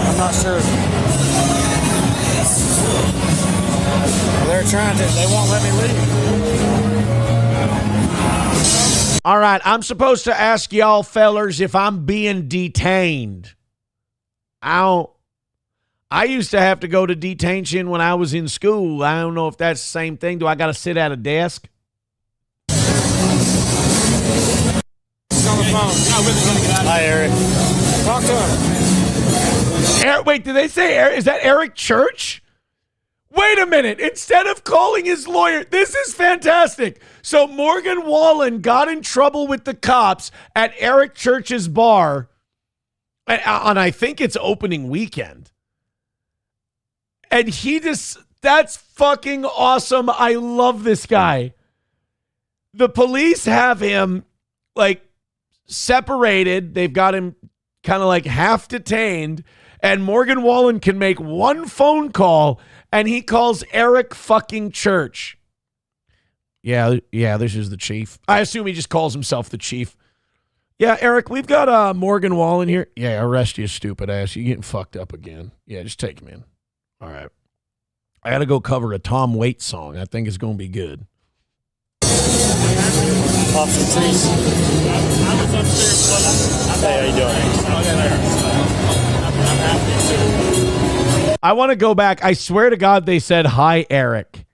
[SPEAKER 15] I'm not sure. They're trying to, they won't let me leave.
[SPEAKER 3] All right, I'm supposed to ask y'all fellers if I'm being detained. I used to have to go to detention when I was in school. I don't know if that's the same thing. Do I got to sit at a desk?
[SPEAKER 15] He's on the phone.
[SPEAKER 6] Hi, Eric.
[SPEAKER 15] Talk to him.
[SPEAKER 3] Eric, wait, did they say Eric? Is that Eric Church? Wait a minute. Instead of calling his lawyer, this is fantastic. So Morgan Wallen got in trouble with the cops at Eric Church's bar, and I think it's opening weekend. And that's fucking awesome. I love this guy. The police have him separated. They've got him kind of half detained. And Morgan Wallen can make one phone call and he calls Eric fucking Church. Yeah, this is the chief. I assume he just calls himself the chief. Yeah, Eric, we've got Morgan Wallen here. Yeah, arrest you, stupid ass. You're getting fucked up again. Yeah, just take him in. All right. I got to go cover a Tom Waits song. I think it's going to be good.
[SPEAKER 6] Pop some trees. Hey, how you doing?
[SPEAKER 3] I want to go back. I swear to God they said, hi, Eric.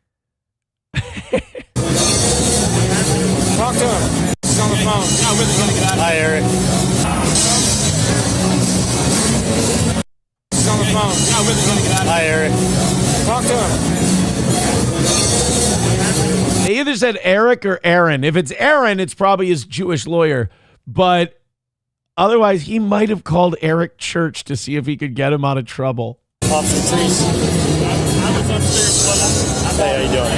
[SPEAKER 15] Talk to him. He's on the phone.
[SPEAKER 6] Hi, Eric.
[SPEAKER 15] He's on the phone.
[SPEAKER 6] Hi, Eric.
[SPEAKER 15] Talk to him.
[SPEAKER 3] They either said Eric or Aaron. If it's Aaron, it's probably his Jewish lawyer. But otherwise, he might have called Eric Church to see if he could get him out of trouble.
[SPEAKER 6] Pop some trees. Hey, how you doing?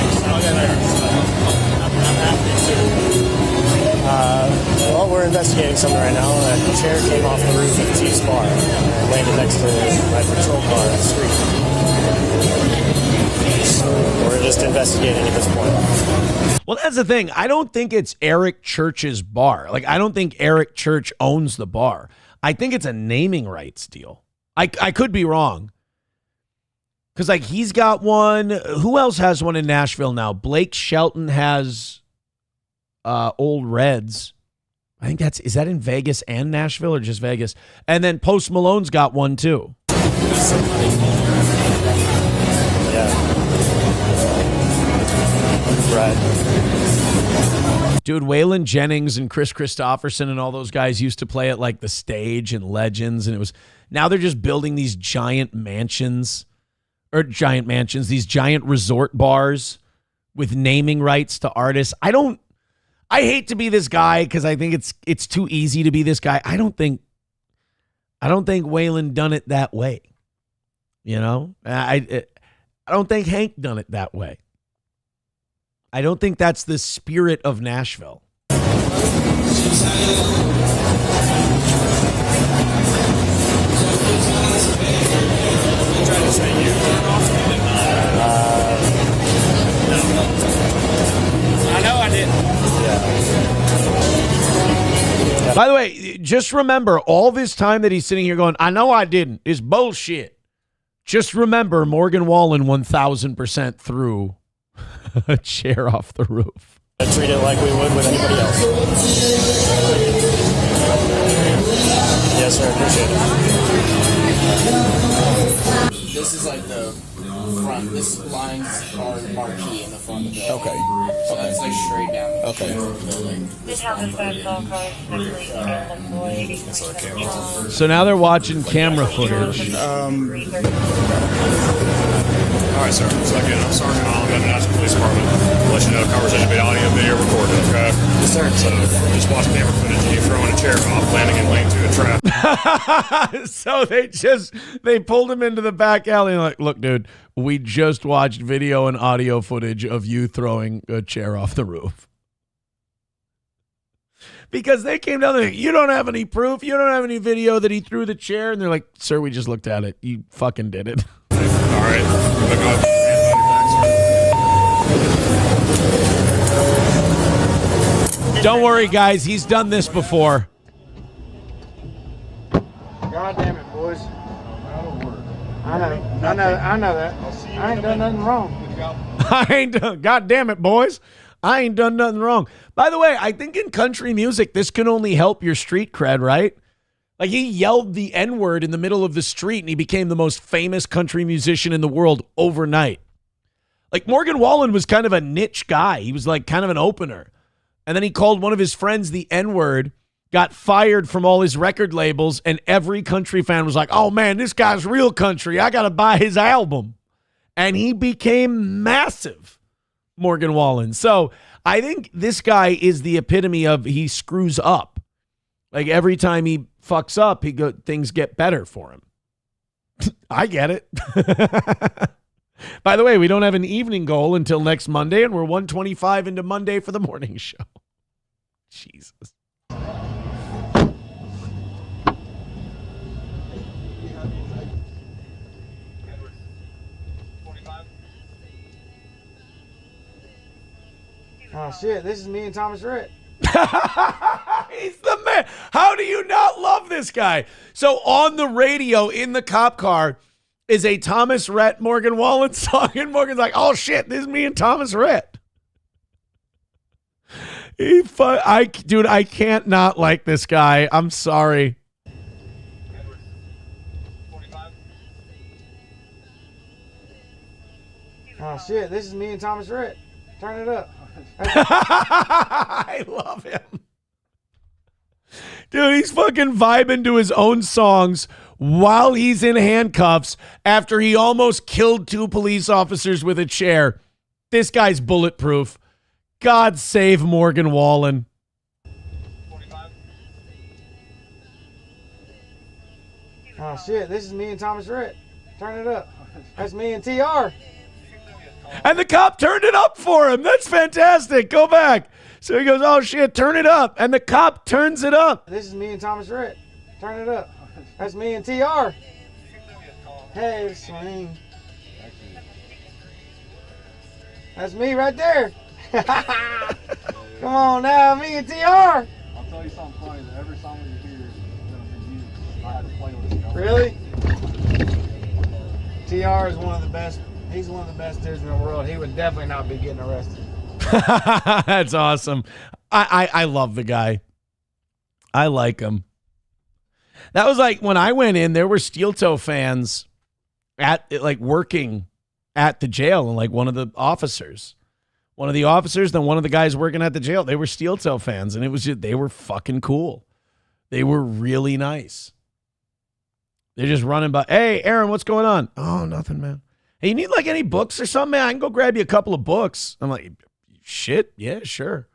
[SPEAKER 6] Well, we're investigating something right now. A chair came off the roof of T's bar and landed next to my patrol car on the street. So we're just investigating at this point.
[SPEAKER 3] Well, that's the thing. I don't think it's Eric Church's bar. I don't think Eric Church owns the bar. I think it's a naming rights deal. I could be wrong. Because, like, he's got one. Who else has one in Nashville now? Blake Shelton has Old Reds. I think is that in Vegas and Nashville or just Vegas? And then Post Malone's got one, too.
[SPEAKER 6] Right.
[SPEAKER 3] Dude, Waylon Jennings and Chris Christopherson and all those guys used to play at, like, the Stage and Legends. And now they're just building these giant mansions. These giant resort bars with naming rights to artists. I hate to be this guy because I think it's too easy to be this guy. I don't think Waylon done it that way. You know, I don't think Hank done it that way. I don't think that's the spirit of Nashville.
[SPEAKER 15] I know I didn't.
[SPEAKER 3] Yeah. By the way, just remember, all this time that he's sitting here going, I know I didn't, is bullshit. Just remember, Morgan Wallen 1,000% threw a chair off the roof.
[SPEAKER 6] I treat it like we would with anybody else. Yes, sir. Appreciate it.
[SPEAKER 16] This is like the front. This lines are marquee in the front of the building.
[SPEAKER 6] Okay.
[SPEAKER 16] So that's like straight down the
[SPEAKER 6] Okay.
[SPEAKER 16] building.
[SPEAKER 3] So now they're watching camera footage.
[SPEAKER 17] All right, sir. So again, I'm Sergeant Wallen, Gavin Newsom, Police Department. I'll let you know the conversation will be audio, video recorded, okay? Yes, sir. So just watch camera footage of you throwing a chair off, landing and laying to a trap.
[SPEAKER 3] So they pulled him into the back alley and like, look, dude, we just watched video and audio footage of you throwing a chair off the roof. Because they came down there, you don't have any proof, you don't have any video that he threw the chair, and they're like, sir, we just looked at it. You fucking did it.
[SPEAKER 17] All right.
[SPEAKER 3] Don't worry, guys. He's done this before.
[SPEAKER 15] God damn it, boys. I know that. I ain't done nothing wrong.
[SPEAKER 3] God damn it, boys. I ain't done nothing wrong. By the way, I think in country music, this can only help your street cred, right? Like, he yelled the N-word in the middle of the street, and he became the most famous country musician in the world overnight. Like, Morgan Wallen was kind of a niche guy. He was, like, kind of an opener. And then he called one of his friends the N-word, got fired from all his record labels, and every country fan was like, oh, man, this guy's real country. I got to buy his album. And he became massive, Morgan Wallen. So I think this guy is the epitome of he screws up. Like, every time he fucks up, things get better for him. I get it. By the way, we don't have an evening goal until next Monday, and we're 125 into Monday for the morning show. Jesus.
[SPEAKER 15] Oh shit, this is me and Thomas Rhett.
[SPEAKER 3] He's the man. How do you not love this guy? So on the radio in the cop car is a Thomas Rhett Morgan Wallen song, and Morgan's like, oh shit, this is me and Thomas Rhett. Dude, I can't not like this guy. I'm sorry.
[SPEAKER 15] Oh shit, this is me and Thomas Rhett. Turn it up.
[SPEAKER 3] I love him. Dude, he's fucking vibing to his own songs while he's in handcuffs after he almost killed 2 police officers with a chair. This guy's bulletproof. God save Morgan Wallen.
[SPEAKER 15] Oh shit, this is me and Thomas Rhett. Turn it up. That's me and TR.
[SPEAKER 3] And the cop turned it up for him. That's fantastic. Go back. So he goes, oh shit, turn it up. And the cop turns it up.
[SPEAKER 15] This is me and Thomas Rhett. Turn it up. That's me and TR. Hey, swing. That's me right there. Come on now, me and TR.
[SPEAKER 18] I'll tell you something funny. That every song that you hear is going to be used.
[SPEAKER 15] Really? TR is one of the best. He's one of the best dudes in the world. He would definitely not be getting arrested.
[SPEAKER 3] That's awesome. I love the guy. I like him. That was like when I went in, there were steel toe fans at like working at the jail, and like one of the officers, then one of the guys working at the jail, they were steel toe fans, and it was just, they were fucking cool. They were really nice. They're just running by. Hey, Aaron, what's going on? Oh, nothing, man. Hey, you need like any books or something, man? I can go grab you a couple of books. I'm like, shit, yeah, sure.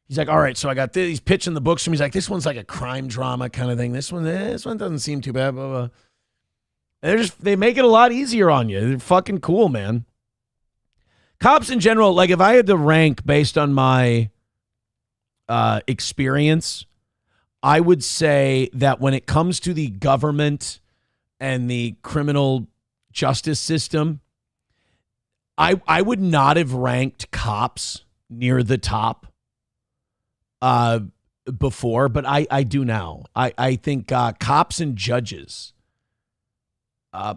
[SPEAKER 3] He's like, all right, so I got this. He's pitching the books to me. He's like, this one's like a crime drama kind of thing. This one doesn't seem too bad. Blah, blah. They make it a lot easier on you. They're fucking cool, man. Cops in general, like if I had to rank based on my experience, I would say that when it comes to the government and the criminal justice system, I would not have ranked cops near the top before, but I do now. I think cops and judges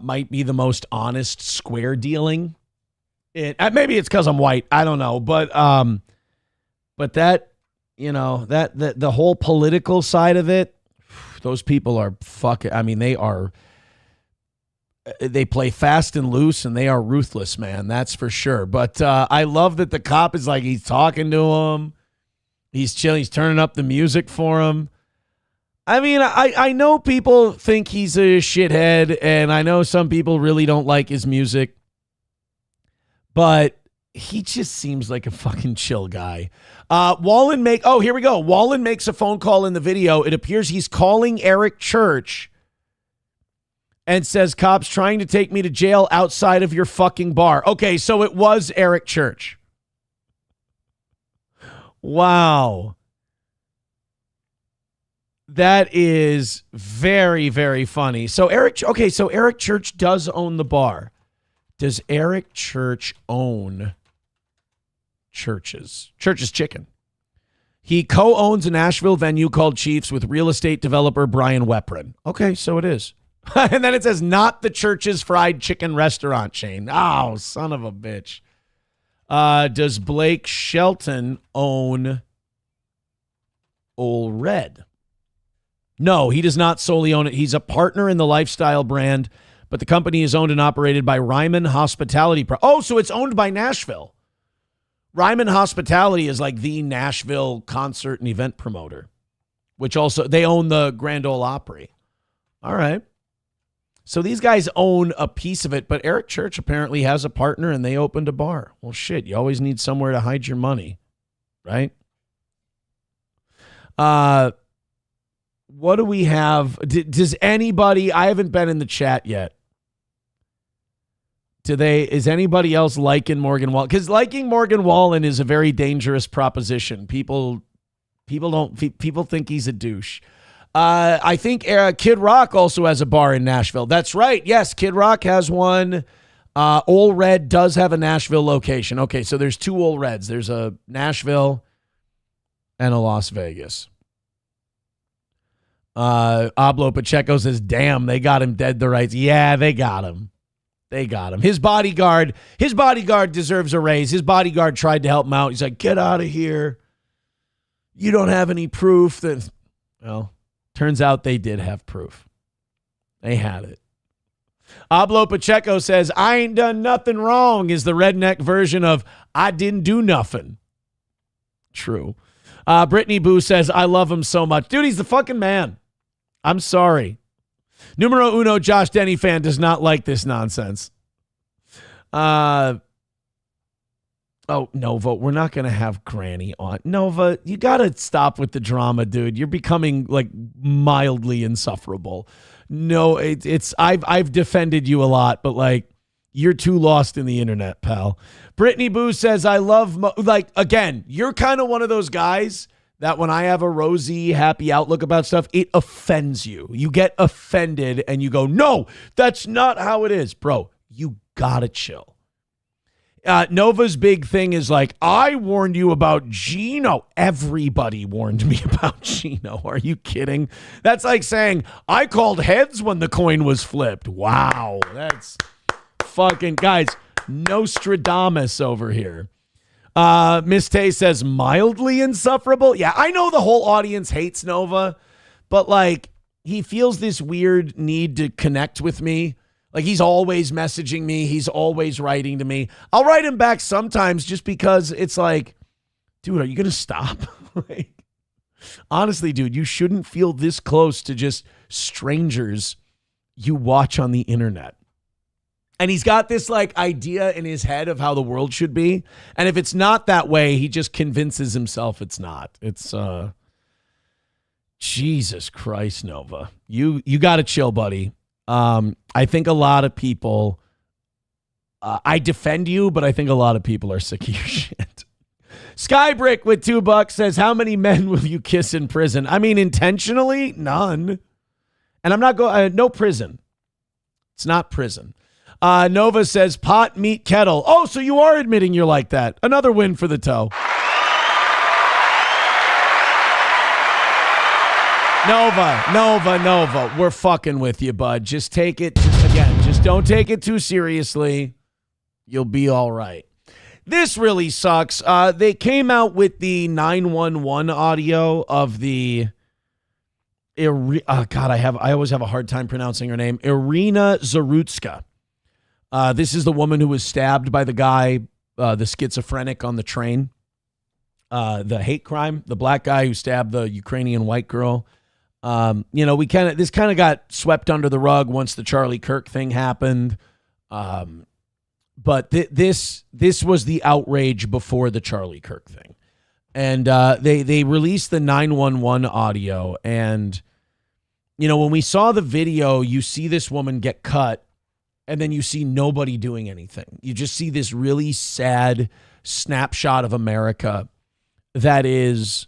[SPEAKER 3] might be the most honest, square dealing. Maybe it's because I'm white. I don't know, but that, you know, that the whole political side of it, those people are fucking. I mean, they play fast and loose, and they are ruthless, man. That's for sure. But I love that the cop is like, he's talking to him. He's chilling. He's turning up the music for him. I mean, I know people think he's a shithead, and I know some people really don't like his music, but he just seems like a fucking chill guy. Wallen here we go. Wallen makes a phone call in the video. It appears he's calling Eric Church and says, cops trying to take me to jail outside of your fucking bar. Okay, so it was Eric Church. Wow. That is very, very funny. So Eric Church does own the bar. Does Eric Church own Church's Chicken? He co-owns a Nashville venue called Chiefs with real estate developer Brian Weprin. Okay, so it is. And then it says, not the Church's fried chicken restaurant chain. Oh, son of a bitch. Does Blake Shelton own Ole Red? No, he does not solely own it. He's a partner in the lifestyle brand, but the company is owned and operated by Ryman Hospitality. So it's owned by Nashville. Ryman Hospitality is like the Nashville concert and event promoter, which also, they own the Grand Ole Opry. All right. So these guys own a piece of it, but Eric Church apparently has a partner and they opened a bar. Well, shit, you always need somewhere to hide your money, right? What do we have? Does anybody, I haven't been in the chat yet. Is anybody else liking Morgan Wallen? Because liking Morgan Wallen is a very dangerous proposition. People think he's a douche. I think Kid Rock also has a bar in Nashville. That's right. Yes, Kid Rock has one. Ole Red does have a Nashville location. Okay, so there's two Ole Reds. There's a Nashville and a Las Vegas. Ablo Pacheco says, damn, they got him dead to rights. Yeah, they got him. His bodyguard deserves a raise. His bodyguard tried to help him out. He's like, get out of here. You don't have any proof that, well, turns out they did have proof. They had it. Ablo Pacheco says, I ain't done nothing wrong is the redneck version of I didn't do nothing. True. Brittany Boo says, I love him so much. Dude, he's the fucking man. I'm sorry. Numero uno Josh Denny fan does not like this nonsense. Oh, Nova, we're not going to have Granny on. Nova, you got to stop with the drama, dude. You're becoming like mildly insufferable. No, I've defended you a lot, but like you're too lost in the internet, pal. Brittany Boo says, I love, again, you're kind of one of those guys that when I have a rosy, happy outlook about stuff, it offends you. You get offended and you go, no, that's not how it is. Bro, you gotta chill. Nova's big thing is like, I warned you about Gino. Everybody warned me about Gino. Are you kidding? That's like saying, I called heads when the coin was flipped. Wow. That's fucking, guys, Nostradamus over here. Miss Tay says, mildly insufferable. Yeah, I know the whole audience hates Nova, but like, he feels this weird need to connect with me. Like, he's always messaging me. He's always writing to me. I'll write him back sometimes just because it's like, dude, are you going to stop? Like, honestly, dude, you shouldn't feel this close to just strangers you watch on the internet. And he's got this like idea in his head of how the world should be. And if it's not that way, he just convinces himself it's not. It's, Jesus Christ, Nova. You got to chill, buddy. I think a lot of people, I defend you, but I think a lot of people are sick of your shit. Skybrick with $2 says, how many men will you kiss in prison? I mean, intentionally, none. And I'm not going, no prison. It's not prison. Nova says, pot, meat, kettle. Oh, so you are admitting you're like that. Another win for the toe. Nova. We're fucking with you, bud. Just take it, just don't take it too seriously. You'll be all right. This really sucks. They came out with the 911 audio of the, I always have a hard time pronouncing her name. Irina Zarutska. This is the woman who was stabbed by the guy, the schizophrenic on the train. The hate crime, the black guy who stabbed the Ukrainian white girl. This kind of got swept under the rug once the Charlie Kirk thing happened. But this was the outrage before the Charlie Kirk thing. And they released the 911 audio. And, when we saw the video, you see this woman get cut and then you see nobody doing anything. You just see this really sad snapshot of America that is,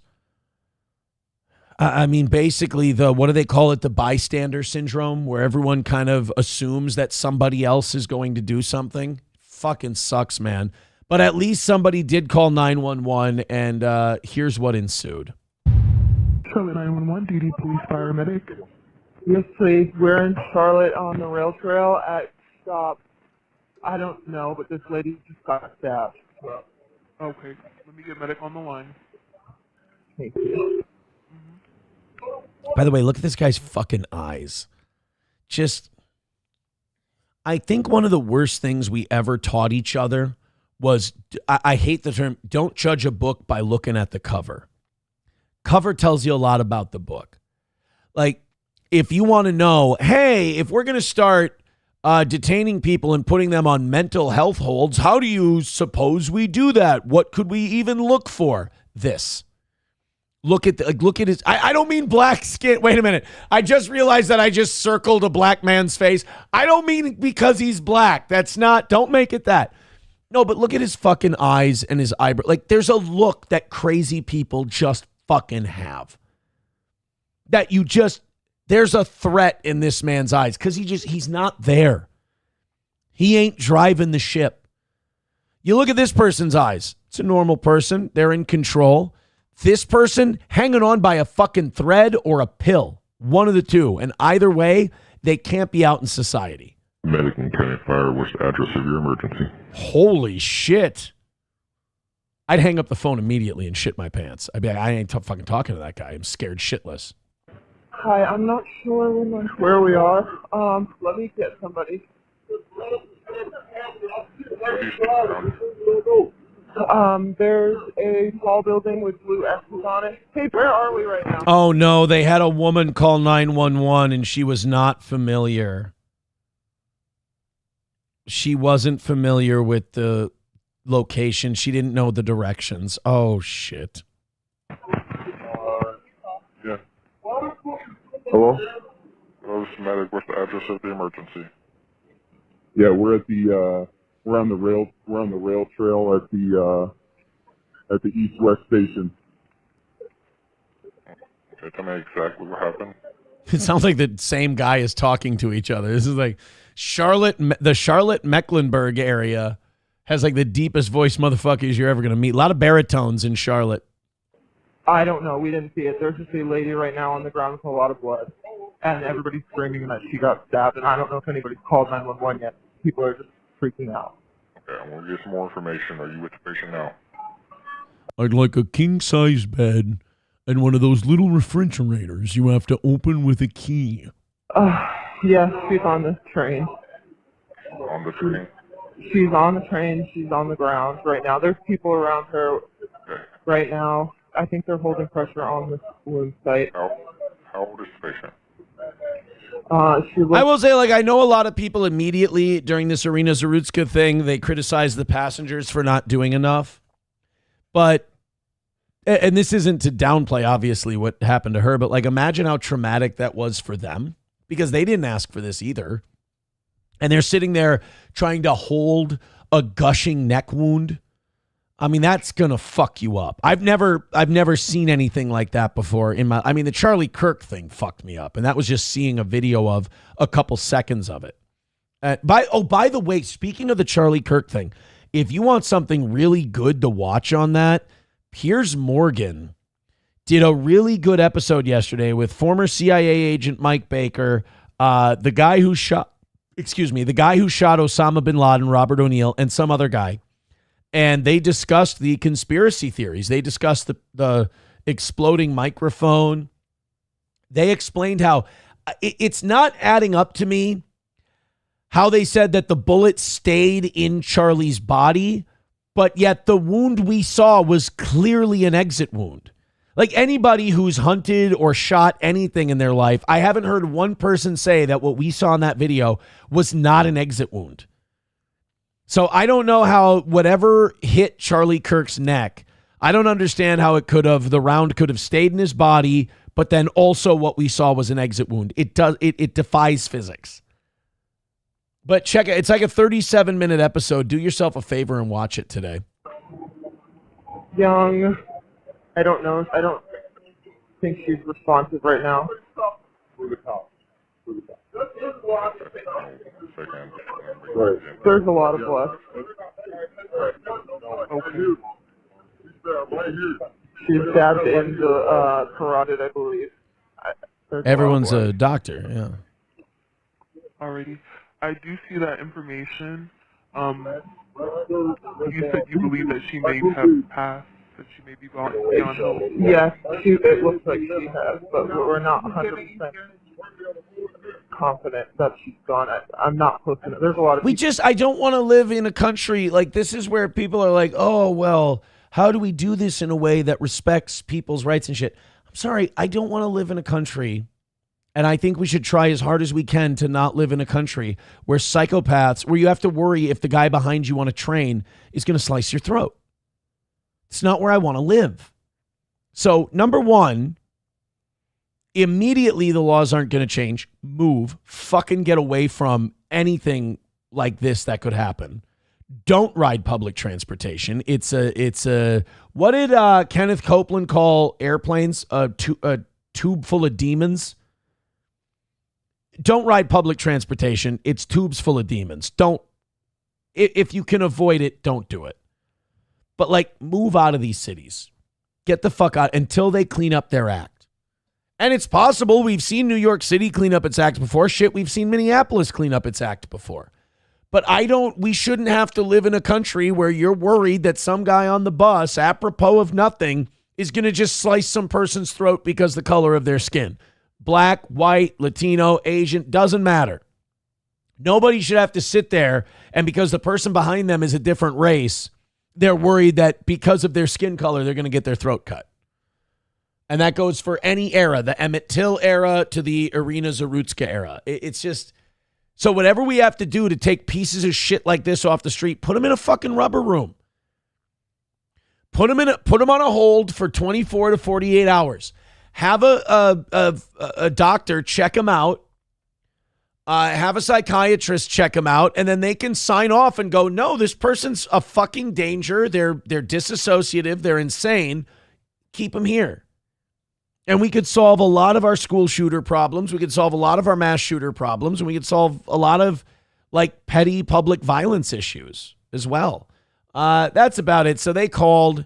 [SPEAKER 3] basically what do they call it? The bystander syndrome, where everyone kind of assumes that somebody else is going to do something. Fucking sucks, man. But at least somebody did call 911, and here's what ensued.
[SPEAKER 18] Charlotte 911, duty police paramedic. Yes, please. We're in Charlotte on the rail trail at stop. I don't know, but this lady just got stabbed. Okay, let me get medic on the line. Thank you.
[SPEAKER 3] By the way, look at this guy's fucking eyes. I think one of the worst things we ever taught each other was, I hate the term, don't judge a book by looking at the cover. Cover tells you a lot about the book. Like, if you want to know, hey, if we're going to start detaining people and putting them on mental health holds, how do you suppose we do that? What could we even look for? This. Look at his, I don't mean black skin. Wait a minute. I just realized that I just circled a black man's face. I don't mean because he's black. Don't make it that. No, but look at his fucking eyes and his eyebrow. Like, there's a look that crazy people just fucking have. There's a threat in this man's eyes because he's not there. He ain't driving the ship. You look at this person's eyes. It's a normal person. They're in control. This person hanging on by a fucking thread or a pill. One of the two. And either way, they can't be out in society.
[SPEAKER 19] Medic and County Fire, what's the address of your emergency?
[SPEAKER 3] Holy shit. I'd hang up the phone immediately and shit my pants. I'd be like, I ain't fucking talking to that guy. I'm scared shitless.
[SPEAKER 18] Hi, I'm not sure where we are. Let me get somebody. There's a tall building with blue X's on it. Hey, where are we right now?
[SPEAKER 3] Oh, no. They had a woman call 911 and she was not familiar. She wasn't familiar with the location. She didn't know the directions. Oh, shit.
[SPEAKER 19] Yeah. Hello? Hello, this is medic. What's the address of the emergency? Yeah, we're at the we're on the rail trail at the east-west station. Okay, tell me exactly what happened.
[SPEAKER 3] It sounds like the same guy is talking to each other. This is like the Charlotte Mecklenburg area Has like the deepest voice motherfuckers you're ever going to meet. A lot of baritones in Charlotte.
[SPEAKER 18] I don't know. We didn't see it. There's just a lady right now on the ground with a lot of blood. And everybody's screaming that she got stabbed. And I don't know if anybody's called 911 yet. People are just freaking out.
[SPEAKER 19] Okay, I'm going to get some more information. Are you with the patient now?
[SPEAKER 3] I'd like a king-size bed and one of those little refrigerators you have to open with a key.
[SPEAKER 18] Yes, she's on the train.
[SPEAKER 19] On the train?
[SPEAKER 18] She's on the train. She's on the ground right now. There's people around her right now. I think they're holding pressure on this wound site.
[SPEAKER 19] How old is the patient?
[SPEAKER 3] I will say, like, I know a lot of people immediately during this Irina Zarutska thing, they criticize the passengers for not doing enough. But, and this isn't to downplay, obviously, what happened to her, but, like, imagine how traumatic that was for them, because they didn't ask for this either. And they're sitting there trying to hold a gushing neck wound. I mean, that's going to fuck you up. I've never seen anything like that before the Charlie Kirk thing fucked me up. And that was just seeing a video of a couple seconds of it. By the way, speaking of the Charlie Kirk thing, if you want something really good to watch on that, Piers Morgan did a really good episode yesterday with former CIA agent Mike Baker, the guy who shot Osama bin Laden, Robert O'Neill, and some other guy. And they discussed the conspiracy theories. They discussed the exploding microphone. They explained how it's not adding up to me how they said that the bullet stayed in Charlie's body, but yet the wound we saw was clearly an exit wound. Like anybody who's hunted or shot anything in their life, I haven't heard one person say that what we saw in that video was not an exit wound. So I don't know how whatever hit Charlie Kirk's neck, I don't understand how the round could have stayed in his body, but then also what we saw was an exit wound. It defies physics. But check it. It's like a 37-minute episode. Do yourself a favor and watch it today.
[SPEAKER 18] Young. I don't know. I don't think she's responsive right now. There's a lot of blood. She's stabbed in the carotid, I believe.
[SPEAKER 3] Everyone's a doctor, yeah.
[SPEAKER 18] Alrighty. I do see that information. You said you believe that she may have passed, that she may be beyond help. Yes, it looks like she has, but we're not 100% confident that she's gone. I'm not close enough. There's a lot of
[SPEAKER 3] I don't want to live in a country like this is where people are like, oh, well, how do we do this in a way that respects people's rights and shit? I'm sorry, I don't want to live in a country, and I think we should try as hard as we can to not live in a country where psychopaths, where you have to worry if the guy behind you on a train is going to slice your throat. It's not where I want to live. So, number one, immediately the laws aren't going to change. Move. Fucking get away from anything like this that could happen. Don't ride public transportation. It's a what did Kenneth Copeland call airplanes? A tube full of demons. Don't ride public transportation. It's tubes full of demons. Don't, if you can avoid it, don't do it. But like, move out of these cities. Get the fuck out until they clean up their act. And it's possible. We've seen New York City clean up its act before. Shit, we've seen Minneapolis clean up its act before. But we shouldn't have to live in a country where you're worried that some guy on the bus, apropos of nothing, is going to just slice some person's throat because the color of their skin. Black, white, Latino, Asian, doesn't matter. Nobody should have to sit there, and because the person behind them is a different race, they're worried that because of their skin color, they're going to get their throat cut. And that goes for any era, the Emmett Till era to the Irina Zarutska era. It's just, so whatever we have to do to take pieces of shit like this off the street, put them in a fucking rubber room. Put them on a hold for 24 to 48 hours. Have a doctor check them out. Have a psychiatrist check them out, and then they can sign off and go, no, this person's a fucking danger. They're disassociative. They're insane. Keep them here. And we could solve a lot of our school shooter problems. We could solve a lot of our mass shooter problems. And we could solve a lot of like petty public violence issues as well. That's about it. So they called.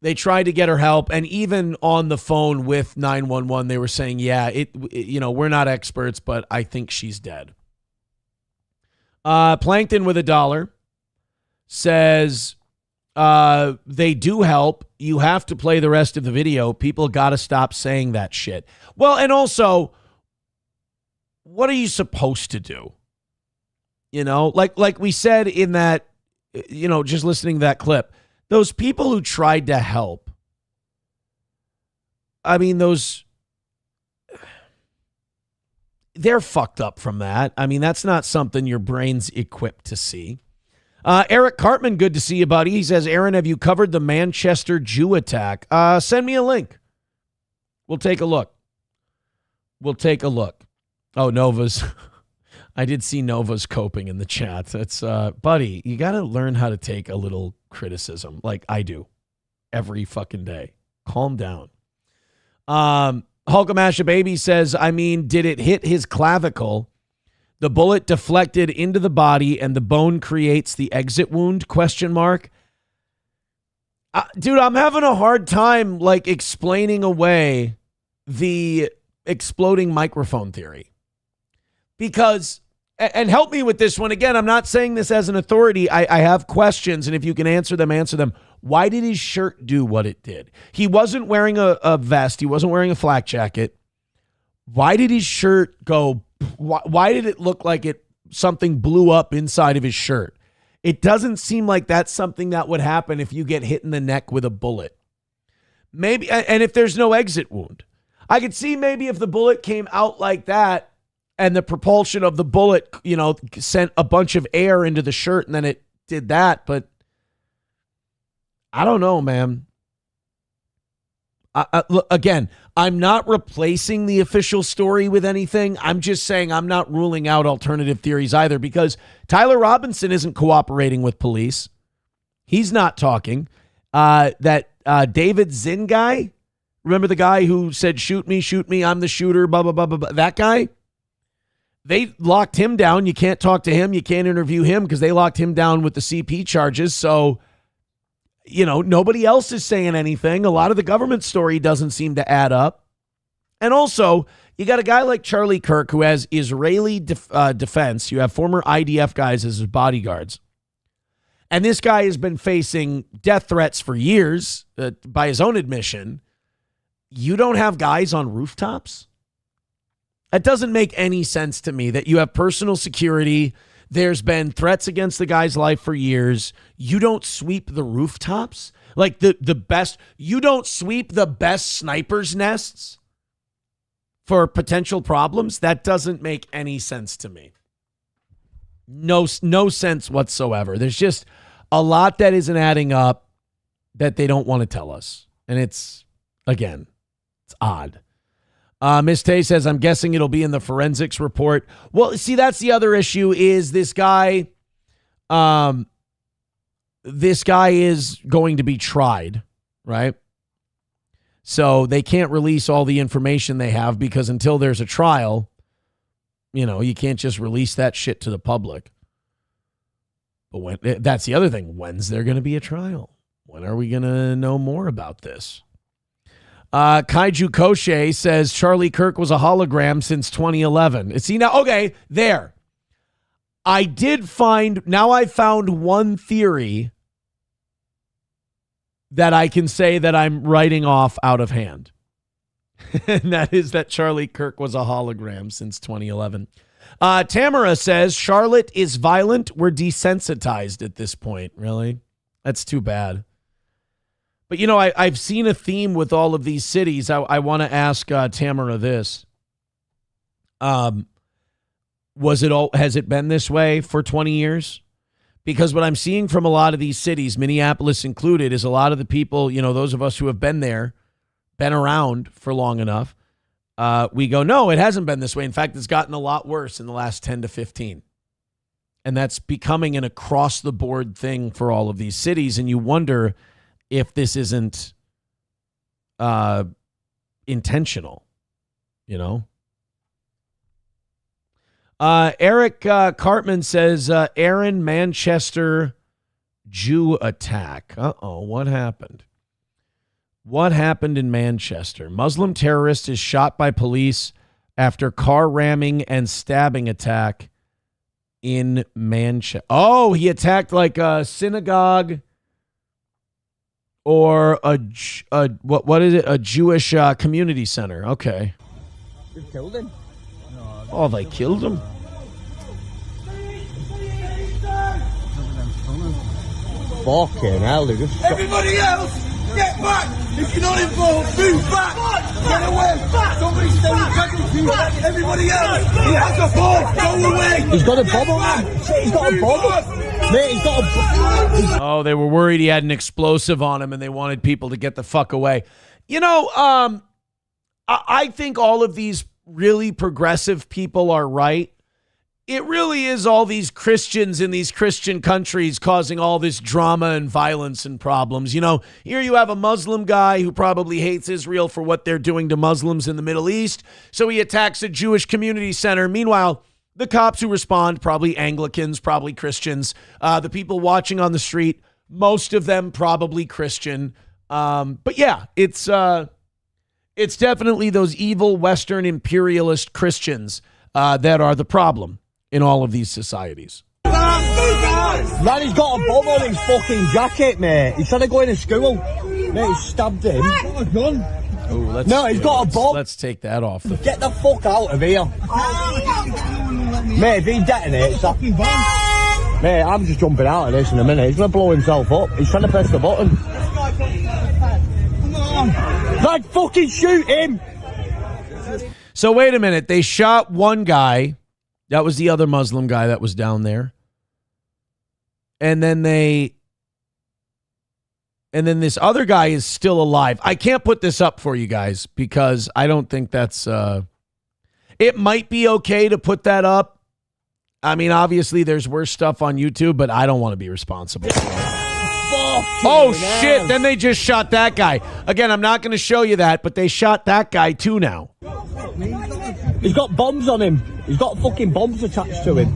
[SPEAKER 3] They tried to get her help, and even on the phone with 911, they were saying, "Yeah, we're not experts, but I think she's dead." Plankton with $1 says they do help. You have to play the rest of the video. People got to stop saying that shit. Well, and also, what are you supposed to do? Like we said in that, just listening to that clip. Those people who tried to help, I mean, they're fucked up from that. I mean, that's not something your brain's equipped to see. Eric Cartman, good to see you, buddy. He says, Aaron, have you covered the Manchester Jew attack? Send me a link. We'll take a look. Oh, Nova's. I did see Nova's coping in the chat. That's, buddy, you got to learn how to take a little criticism like I do every fucking day. Calm down. Hulkamasha Baby says, I mean, did it hit his clavicle? The bullet deflected into the body and the bone creates the exit wound? ? Dude, I'm having a hard time explaining away the exploding microphone theory. Because, and help me with this one. Again, I'm not saying this as an authority. I have questions, and if you can answer them, answer them. Why did his shirt do what it did? He wasn't wearing a vest. He wasn't wearing a flak jacket. Why did his shirt go? Why did it look like something blew up inside of his shirt? It doesn't seem like that's something that would happen if you get hit in the neck with a bullet. Maybe, and if there's no exit wound. I could see maybe if the bullet came out like that, and the propulsion of the bullet, sent a bunch of air into the shirt and then it did that. But I don't know, man. Again, I'm not replacing the official story with anything. I'm just saying I'm not ruling out alternative theories either because Tyler Robinson isn't cooperating with police. He's not talking. That David Zinn guy, remember the guy who said, shoot me, I'm the shooter, blah, blah, blah, blah, blah. That guy? They locked him down. You can't talk to him. You can't interview him because they locked him down with the CP charges. So, nobody else is saying anything. A lot of the government story doesn't seem to add up. And also, you got a guy like Charlie Kirk who has Israeli defense. You have former IDF guys as his bodyguards. And this guy has been facing death threats for years by his own admission. You don't have guys on rooftops? It doesn't make any sense to me that you have personal security. There's been threats against the guy's life for years. You don't sweep the rooftops? Like the best, you don't sweep the best snipers' nests for potential problems? That doesn't make any sense to me. No sense whatsoever. There's just a lot that isn't adding up that they don't want to tell us. And it's odd. Miss Tay says, I'm guessing it'll be in the forensics report. Well, see, that's the other issue is this guy is going to be tried, right? So they can't release all the information they have because until there's a trial, you can't just release that shit to the public. But that's the other thing. When's there going to be a trial? When are we going to know more about this? Kaiju Koshe says Charlie Kirk was a hologram since 2011. See now, okay, there. I found one theory that I can say that I'm writing off out of hand. And that is that Charlie Kirk was a hologram since 2011. Tamara says Charlotte is violent. We're desensitized at this point. Really? That's too bad. But, I've seen a theme with all of these cities. I want to ask Tamara this. Has it been this way for 20 years? Because what I'm seeing from a lot of these cities, Minneapolis included, is a lot of the people, those of us who have been there, been around for long enough, we go, no, it hasn't been this way. In fact, it's gotten a lot worse in the last 10 to 15. And that's becoming an across-the-board thing for all of these cities. And you wonder if this isn't intentional, Eric Cartman says, Aaron, Manchester Jew attack. Uh-oh, what happened? What happened in Manchester? Muslim terrorist is shot by police after car ramming and stabbing attack in Manchester. Oh, he attacked like a synagogue or what is it? A Jewish community center. Okay.
[SPEAKER 20] They killed him.
[SPEAKER 3] Oh, they killed him?
[SPEAKER 20] Fucking hell, they just...
[SPEAKER 14] Everybody else, get back! If you're not involved, move back! Get away! Somebody stay in casualty! Everybody else, he has a bomb! Go away!
[SPEAKER 20] He's got a bomb on him! He's got a bomb! Mate, he's got a...
[SPEAKER 3] Oh, they were worried he had an explosive on him and they wanted people to get the fuck away. You know, I think all of these really progressive people are right. It really is all these Christians in these Christian countries causing all this drama and violence and problems. You know, here you have a Muslim guy who probably hates Israel for what they're doing to Muslims in the Middle East, so he attacks a Jewish community center. Meanwhile, the cops who respond, probably Anglicans, probably Christians. The people watching on the street, most of them probably Christian. But yeah, it's definitely those evil Western imperialist Christians that are the problem in all of these societies.
[SPEAKER 20] Man, he's got a bomb on his fucking jacket, mate. He's trying to go into school. Mate, he stabbed him. Got a gun.
[SPEAKER 3] Ooh,
[SPEAKER 20] no, he's got a bomb.
[SPEAKER 3] Let's take that off.
[SPEAKER 20] Get the fuck out of here. Mate, if he detonates that... Mate, I'm just jumping out of this in a minute. He's going to blow himself up. He's trying to press the button. Like, fucking shoot him!
[SPEAKER 3] So wait a minute. They shot one guy. That was the other Muslim guy that was down there. And then this other guy is still alive. I can't put this up for you guys because I don't think that's... It might be okay to put that up. I mean, obviously there's worse stuff on YouTube, but I don't want to be responsible for it. Oh, shit. Then they just shot that guy. Again, I'm not going to show you that, but they shot that guy too now.
[SPEAKER 20] He's got bombs on him. He's got fucking bombs attached to him.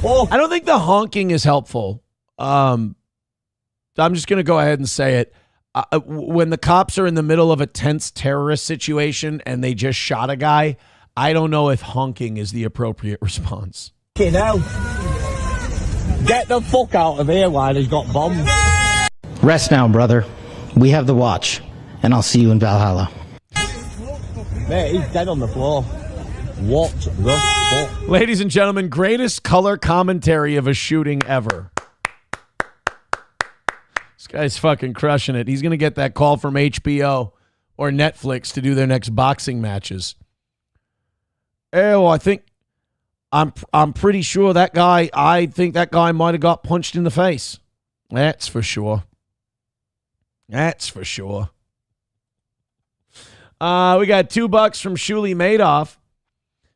[SPEAKER 3] I don't think the honking is helpful. I'm just going to go ahead and say it. When the cops are in the middle of a tense terrorist situation and they just shot a guy, I don't know if honking is the appropriate response.
[SPEAKER 20] Okay, now. Get the fuck out of here while he's got bombs.
[SPEAKER 7] Rest now, brother. We have the watch, and I'll see you in Valhalla.
[SPEAKER 20] Mate, he's dead on the floor. What the fuck?
[SPEAKER 3] Ladies and gentlemen, greatest color commentary of a shooting ever. This guy's fucking crushing it. He's going to get that call from HBO or Netflix to do their next boxing matches. Oh, I'm pretty sure that guy, I think that guy might have got punched in the face. That's for sure. That's for sure. We got $2 from Shuli Madoff.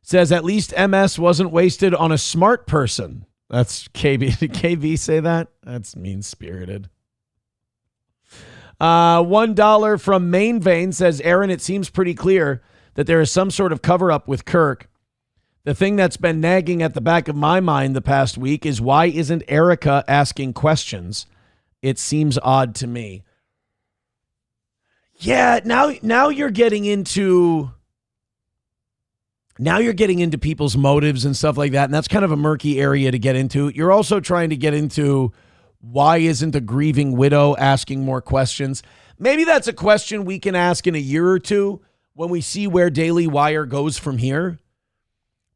[SPEAKER 3] Says at least MS wasn't wasted on a smart person. That's KB. Did KB say that? That's mean-spirited. $1 from Main Vein says, Aaron, it seems pretty clear that there is some sort of cover-up with Kirk. The thing that's been nagging at the back of my mind the past week is why isn't Erica asking questions? It seems odd to me. Yeah, now you're getting into people's motives and stuff like that, and that's kind of a murky area to get into. You're also trying to get into why isn't a grieving widow asking more questions? Maybe that's a question we can ask in a year or two when we see where Daily Wire goes from here.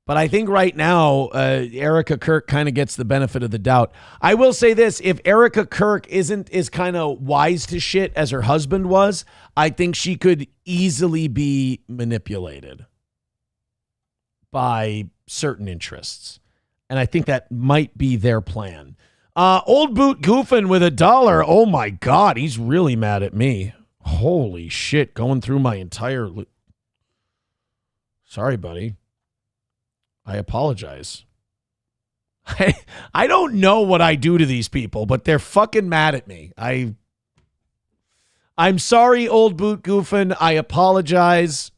[SPEAKER 3] But I think right now, Erica Kirk kind of gets the benefit of the doubt. I will say this, if Erica Kirk isn't as kind of wise to shit as her husband was, I think she could easily be manipulated by certain interests. And I think that might be their plan. Old Boot Goofing with $1. Oh my God, he's really mad at me. Holy shit, going through my entire... Sorry, buddy. I apologize. I don't know what I do to these people, but they're fucking mad at me. I'm sorry, Old Boot Goofing. I apologize.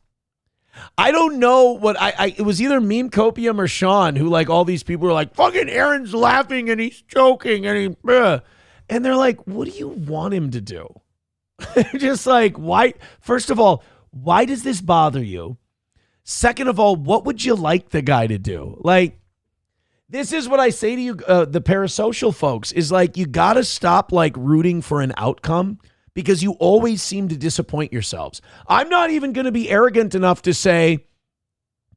[SPEAKER 3] I don't know what it was either Meme Copium or Sean who like all these people were like, fucking Aaron's laughing and he's joking and and they're like, what do you want him to do? Just like, why? First of all, why does this bother you? Second of all, what would you like the guy to do? Like, this is what I say to you, the parasocial folks, is like, you got to stop like rooting for an outcome because you always seem to disappoint yourselves. I'm not even going to be arrogant enough to say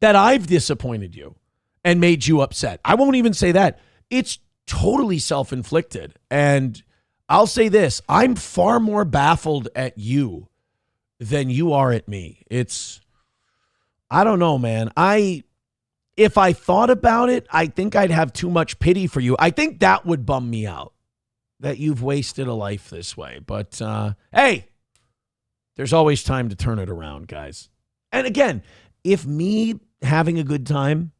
[SPEAKER 3] that I've disappointed you and made you upset. I won't even say that. It's totally self-inflicted. And I'll say this, I'm far more baffled at you than you are at me. I don't know, man. If I thought about it, I think I'd have too much pity for you. I think that would bum me out, that you've wasted a life this way. But hey, there's always time to turn it around, guys. And again, if me having a good time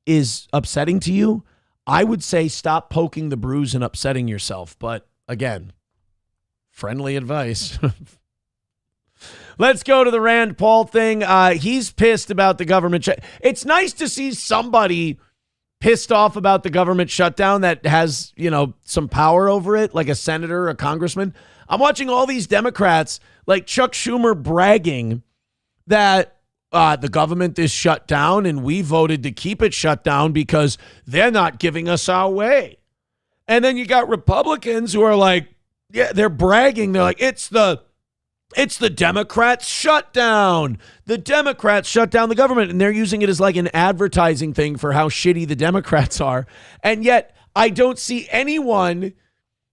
[SPEAKER 3] is upsetting to you, I would say stop poking the bruise and upsetting yourself. But again, friendly advice. Let's go to the Rand Paul thing. He's pissed about the government. It's nice to see somebody pissed off about the government shutdown that has, some power over it, like a senator, a congressman. I'm watching all these Democrats, like Chuck Schumer, bragging that the government is shut down and we voted to keep it shut down because they're not giving us our way. And then you got Republicans who are like, yeah, they're bragging. They're like, it's the Democrats shutdown. The Democrats shut down the government. And they're using it as like an advertising thing for how shitty the Democrats are. And yet I don't see anyone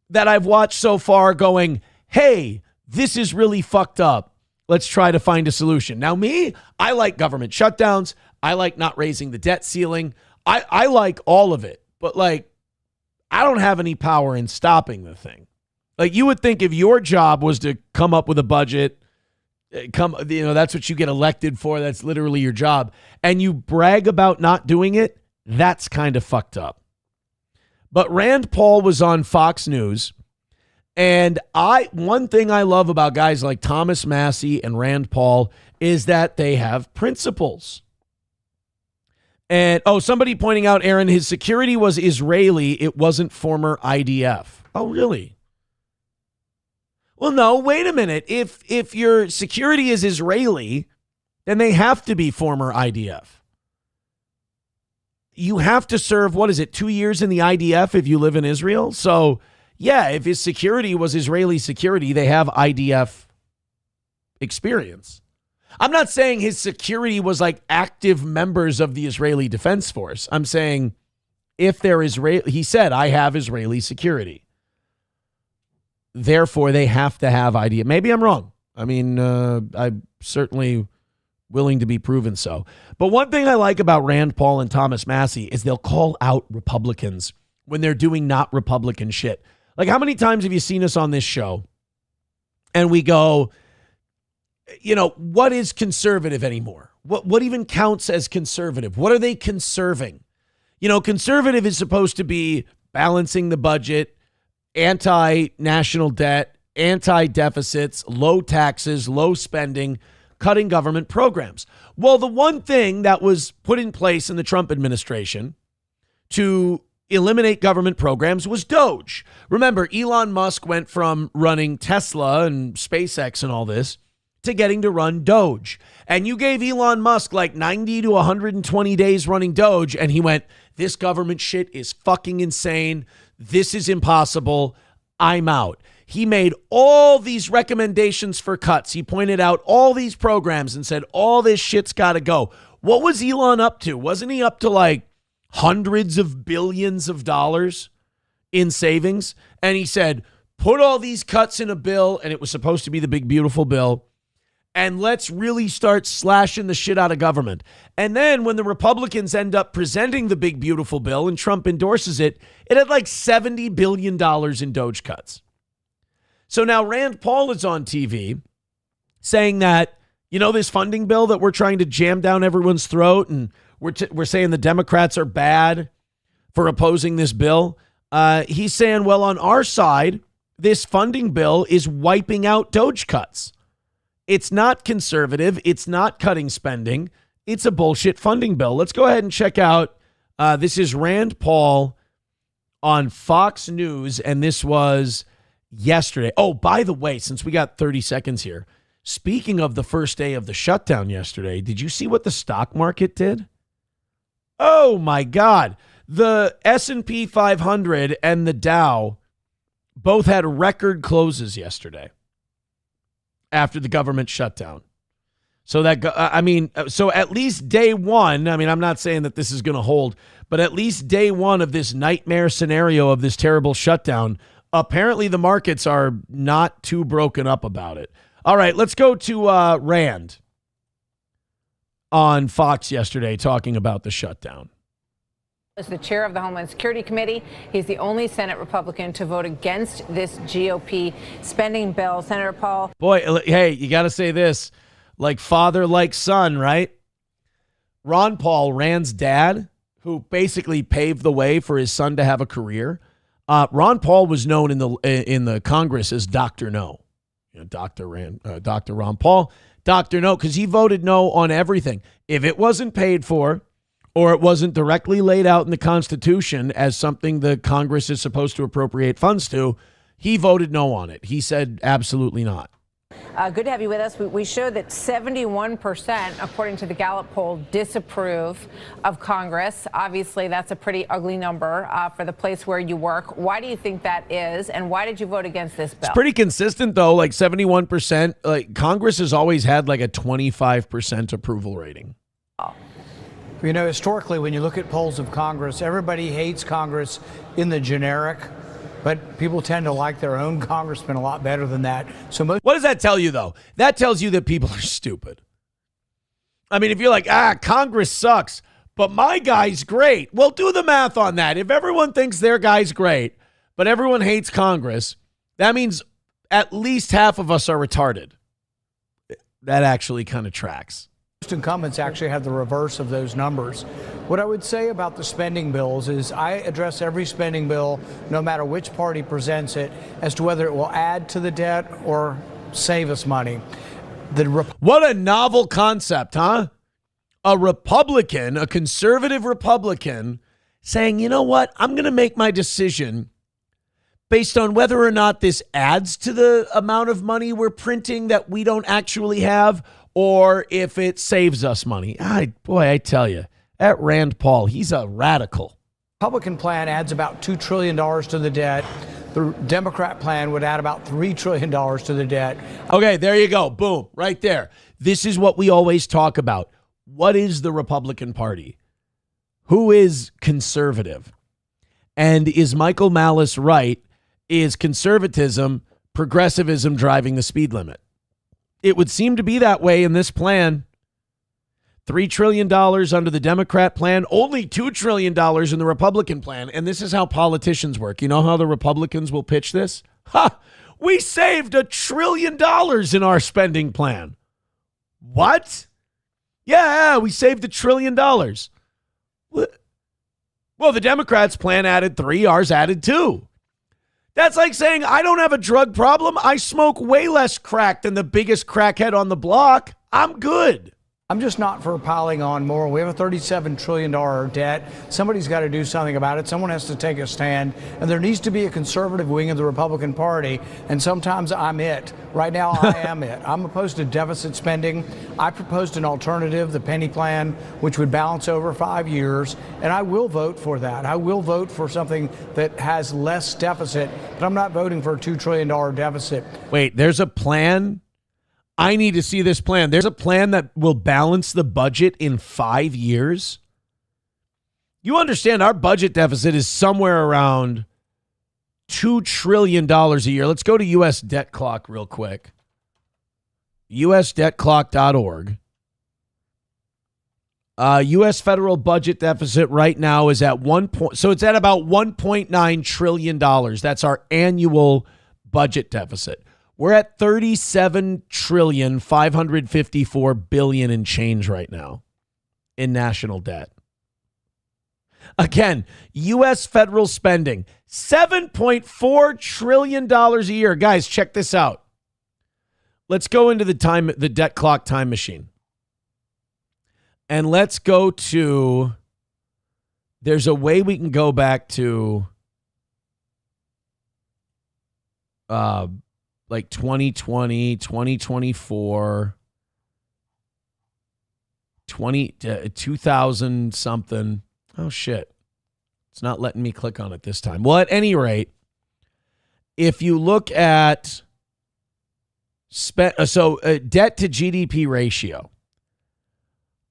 [SPEAKER 3] that I've watched so far going, hey, this is really fucked up. Let's try to find a solution. Now, me, I like government shutdowns. I like not raising the debt ceiling. I like all of it. But like, I don't have any power in stopping the thing. Like, you would think if your job was to come up with a budget, that's what you get elected for. That's literally your job. And you brag about not doing it. That's kind of fucked up. But Rand Paul was on Fox News. And one thing I love about guys like Thomas Massey and Rand Paul is that they have principles. And, somebody pointing out, Aaron, his security was Israeli. It wasn't former IDF. Oh, really? Well, no, wait a minute. If your security is Israeli, then they have to be former IDF. You have to serve, 2 years in the IDF if you live in Israel? So, yeah, if his security was Israeli security, they have IDF experience. I'm not saying his security was like active members of the Israeli Defense Force. I'm saying if they're Israeli, he said, I have Israeli security. Therefore, they have to have IDF. Maybe I'm wrong. I mean, I'm certainly willing to be proven so. But one thing I like about Rand Paul and Thomas Massey is they'll call out Republicans when they're doing not Republican shit. Like, how many times have you seen us on this show and we go, what is conservative anymore? What even counts as conservative? What are they conserving? Conservative is supposed to be balancing the budget, anti-national debt, anti-deficits, low taxes, low spending, cutting government programs. Well, the one thing that was put in place in the Trump administration to eliminate government programs was Doge. Remember, Elon Musk went from running Tesla and SpaceX and all this to getting to run Doge. And you gave Elon Musk like 90 to 120 days running Doge, and he went, this government shit is fucking insane. This is impossible. I'm out. He made all these recommendations for cuts. He pointed out all these programs and said, all this shit's got to go. What was Elon up to? Wasn't he up to like hundreds of billions of dollars in savings? And he said, put all these cuts in a bill, and it was supposed to be the big, beautiful bill, and let's really start slashing the shit out of government. And then when the Republicans end up presenting the big, beautiful bill and Trump endorses it, it had like $70 billion in Doge cuts. So now Rand Paul is on TV saying that, this funding bill that we're trying to jam down everyone's throat, and we're saying the Democrats are bad for opposing this bill. He's saying, well, on our side, this funding bill is wiping out Doge cuts. It's not conservative. It's not cutting spending. It's a bullshit funding bill. Let's go ahead and check out. This is Rand Paul on Fox News, and this was yesterday. Oh, by the way, since we got 30 seconds here, speaking of the first day of the shutdown yesterday, did you see what the stock market did? Oh, my God. The S&P 500 and the Dow both had record closes yesterday after the government shutdown. So so at least day one, I'm not saying that this is going to hold, but at least day one of this nightmare scenario of this terrible shutdown, apparently the markets are not too broken up about it. All right, let's go to Rand on Fox yesterday talking about the shutdown.
[SPEAKER 21] As the chair of the Homeland Security Committee, he's the only Senate Republican to vote against this GOP spending bill. Senator Paul.
[SPEAKER 3] Boy, hey, you got to say this, like father, like son, right? Ron Paul, Rand's dad, who basically paved the way for his son to have a career. Ron Paul was known in the Congress as Dr. No. Dr. Ron Paul, Dr. No, because he voted no on everything. If it wasn't paid for, or it wasn't directly laid out in the Constitution as something the Congress is supposed to appropriate funds to, he voted no on it. He said absolutely not.
[SPEAKER 21] Good to have you with us. We showed that 71%, according to the Gallup poll, disapprove of Congress. Obviously, that's a pretty ugly number for the place where you work. Why do you think that is, and why did you vote against this bill?
[SPEAKER 3] It's pretty consistent, though, like 71%. Like Congress has always had like a 25% approval rating.
[SPEAKER 22] You know, historically, when you look at polls of Congress, everybody hates Congress in the generic, but people tend to like their own congressman a lot better than that. So
[SPEAKER 3] what does that tell you, though? That tells you that people are stupid. I mean, if you're like, Congress sucks, but my guy's great. Well, do the math on that. If everyone thinks their guy's great, but everyone hates Congress, that means at least half of us are retarded. That actually kind of tracks.
[SPEAKER 22] Most incumbents actually have the reverse of those numbers. What I would say about the spending bills is I address every spending bill, no matter which party presents it, as to whether it will add to the debt or save us money.
[SPEAKER 3] What a novel concept, huh? A Republican, a conservative Republican, saying, you know what, I'm going to make my decision based on whether or not this adds to the amount of money we're printing that we don't actually have, or if it saves us money. I tell you, that Rand Paul, he's a radical.
[SPEAKER 22] Republican plan adds about $2 trillion to the debt. The Democrat plan would add about $3 trillion to the debt.
[SPEAKER 3] Okay, there you go. Boom, right there. This is what we always talk about. What is the Republican Party? Who is conservative? And is Michael Malice right? Is conservatism, progressivism driving the speed limit? It would seem to be that way in this plan. $3 trillion under the Democrat plan, only $2 trillion in the Republican plan. And this is how politicians work. You know how the Republicans will pitch this? We saved $1 trillion in our spending plan. What? Yeah, we saved $1 trillion. Well, the Democrats' plan added 3, ours added 2. That's like saying, I don't have a drug problem. I smoke way less crack than the biggest crackhead on the block. I'm good.
[SPEAKER 22] I'm just not for piling on more. We have a $37 trillion debt. Somebody's got to do something about it. Someone has to take a stand. And there needs to be a conservative wing of the Republican Party. And sometimes I'm it. Right now, I am it. I'm opposed to deficit spending. I proposed an alternative, the penny plan, which would balance over 5 years. And I will vote for that. I will vote for something that has less deficit. But I'm not voting for a $2 trillion deficit.
[SPEAKER 3] Wait, there's a plan? I need to see this plan. There's a plan that will balance the budget in 5 years. You understand our budget deficit is somewhere around $2 trillion a year. Let's go to U.S. Debt Clock real quick. USDebtClock.org. U.S. federal budget deficit right now is at so it's at about $1.9 trillion. That's our annual budget deficit. We're at $37,554 billion in change right now in national debt. Again, U.S. federal spending, $7.4 trillion a year. Guys, check this out. let's go into the debt clock time machine. And let's go to, there's a way we can go back to like 2020, 2024, 2000 something. Oh, shit. It's not letting me click on it this time. Well, at any rate, if you look at debt to GDP ratio,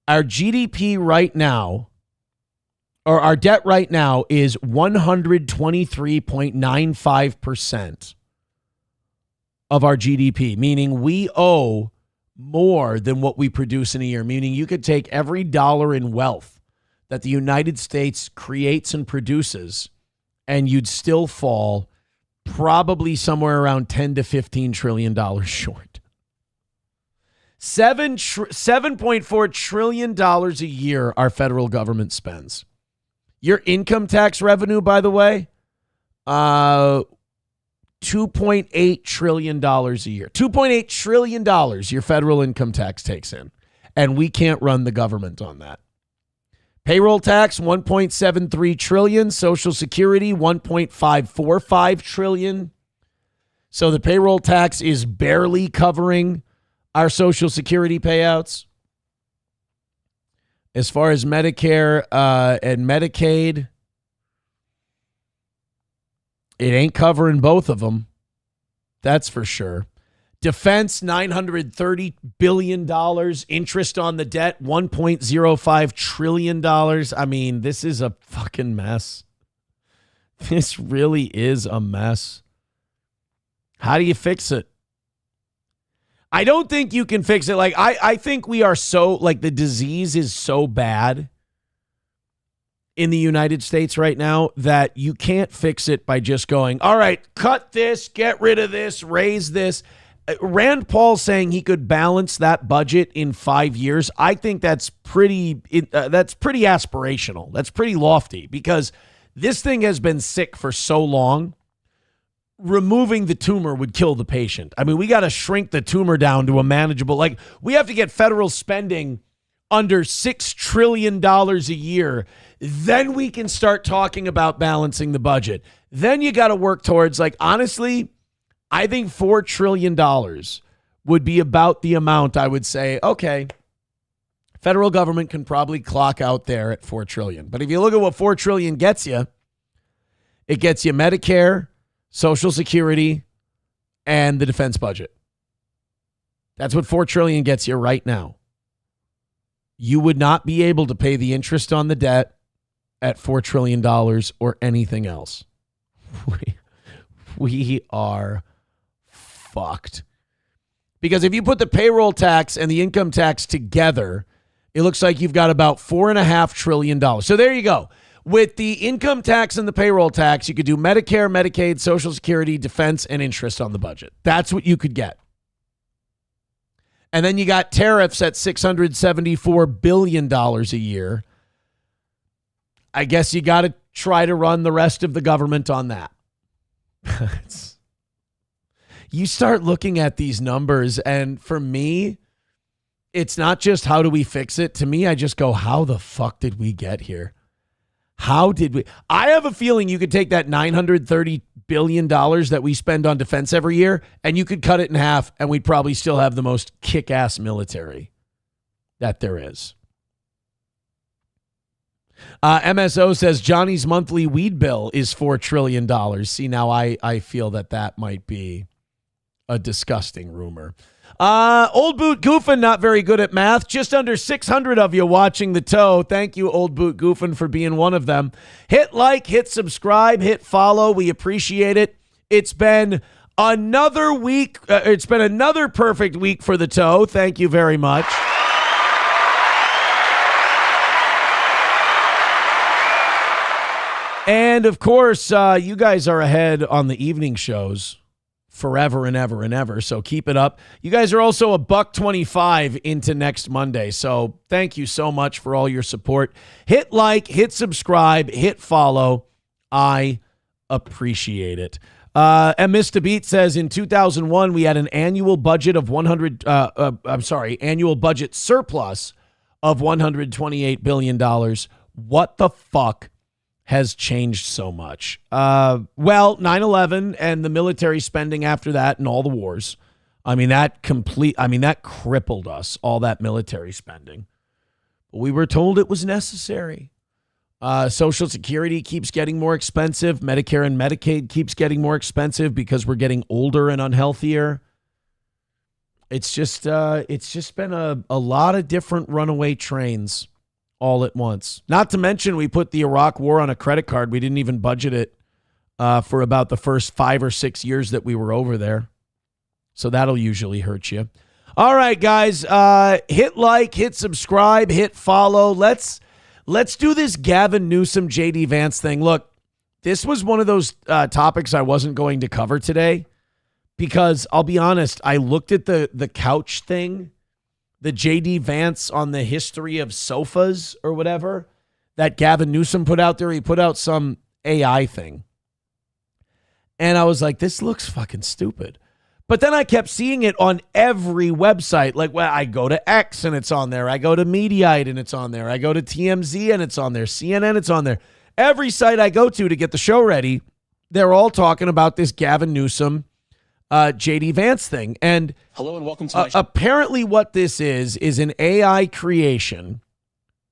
[SPEAKER 3] our GDP right now, or our debt right now is 123.95% of our GDP, meaning we owe more than what we produce in a year, meaning you could take every dollar in wealth that the United States creates and produces, and you'd still fall probably somewhere around $10 to $15 trillion short. $7.4 trillion a year our federal government spends. Your income tax revenue, by the way, $2.8 trillion a year. $2.8 trillion your federal income tax takes in. And we can't run the government on that. Payroll tax, $1.73 trillion. Social Security, $1.545 trillion. So the payroll tax is barely covering our Social Security payouts. As far as Medicare and Medicaid, it ain't covering both of them. That's for sure. Defense, $930 billion. Interest on the debt, $1.05 trillion. I mean, this is a fucking mess. This really is a mess. How do you fix it? I don't think you can fix it. Like, I think we are so, like, the disease is so bad in the United States right now that you can't fix it by just going, all right, cut this, get rid of this, raise this. Rand Paul saying he could balance that budget in 5 years. I think that's pretty aspirational. That's pretty lofty because this thing has been sick for so long. Removing the tumor would kill the patient. I mean, we got to shrink the tumor down to a manageable, like we have to get federal spending under $6 trillion a year. Then we can start talking about balancing the budget. Then you got to work towards, like, honestly, I think $4 trillion would be about the amount I would say, okay, federal government can probably clock out there at $4 trillion. But if you look at what $4 trillion gets you, it gets you Medicare, Social Security, and the defense budget. That's what $4 trillion gets you right now. You would not be able to pay the interest on the debt at $4 trillion or anything else. We are fucked. Because if you put the payroll tax and the income tax together, it looks like you've got about $4.5 trillion. So there you go. With the income tax and the payroll tax, you could do Medicare, Medicaid, Social Security, defense, and interest on the budget. That's what you could get. And then you got tariffs at $674 billion a year. I guess you got to try to run the rest of the government on that. You start looking at these numbers, and for me, it's not just how do we fix it. To me, I just go, how the fuck did we get here? How did we? I have a feeling you could take that $930 billion that we spend on defense every year, and you could cut it in half, and we'd probably still have the most kick-ass military that there is. MSO says Johnny's monthly weed bill is $4 trillion. See, now I feel that might be a disgusting rumor. Old Boot Goofin, not very good at math. Just under 600 of you watching the toe. Thank you, Old Boot Goofin, for being one of them. Hit like, hit subscribe, hit follow. We appreciate it. It's been another week. It's been another perfect week for the toe. Thank you very much. And, of course, you guys are ahead on the evening shows forever and ever and ever, so keep it up. You guys are also $1.25 into next Monday, so thank you so much for all your support. Hit like, hit subscribe, hit follow. I appreciate it. And Mr. Beat says in 2001, we had an annual budget of annual budget surplus of $128 billion. What the fuck has changed so much? Well, 9/11 and the military spending after that and all the wars. That crippled us, all that military spending. But we were told it was necessary. Social Security keeps getting more expensive. Medicare and Medicaid keeps getting more expensive because we're getting older and unhealthier. It's just been a lot of different runaway trains all at once. Not to mention we put the Iraq war on a credit card. We didn't even budget it for about the first 5 or 6 years that we were over there. So that'll usually hurt you. All right, guys, hit like, hit subscribe, hit follow. Let's do this Gavin Newsom, J.D. Vance thing. Look, this was one of those topics I wasn't going to cover today because I'll be honest, I looked at the couch thing, the J.D. Vance on the history of sofas or whatever that Gavin Newsom put out there. He put out some AI thing. And I was like, this looks fucking stupid. But then I kept seeing it on every website. Like, well, I go to X and it's on there. I go to Mediaite and it's on there. I go to TMZ and it's on there. CNN, it's on there. Every site I go to get the show ready, they're all talking about this Gavin Newsom, J.D. Vance thing. And
[SPEAKER 1] hello and welcome to my show.
[SPEAKER 3] Apparently what this is an AI creation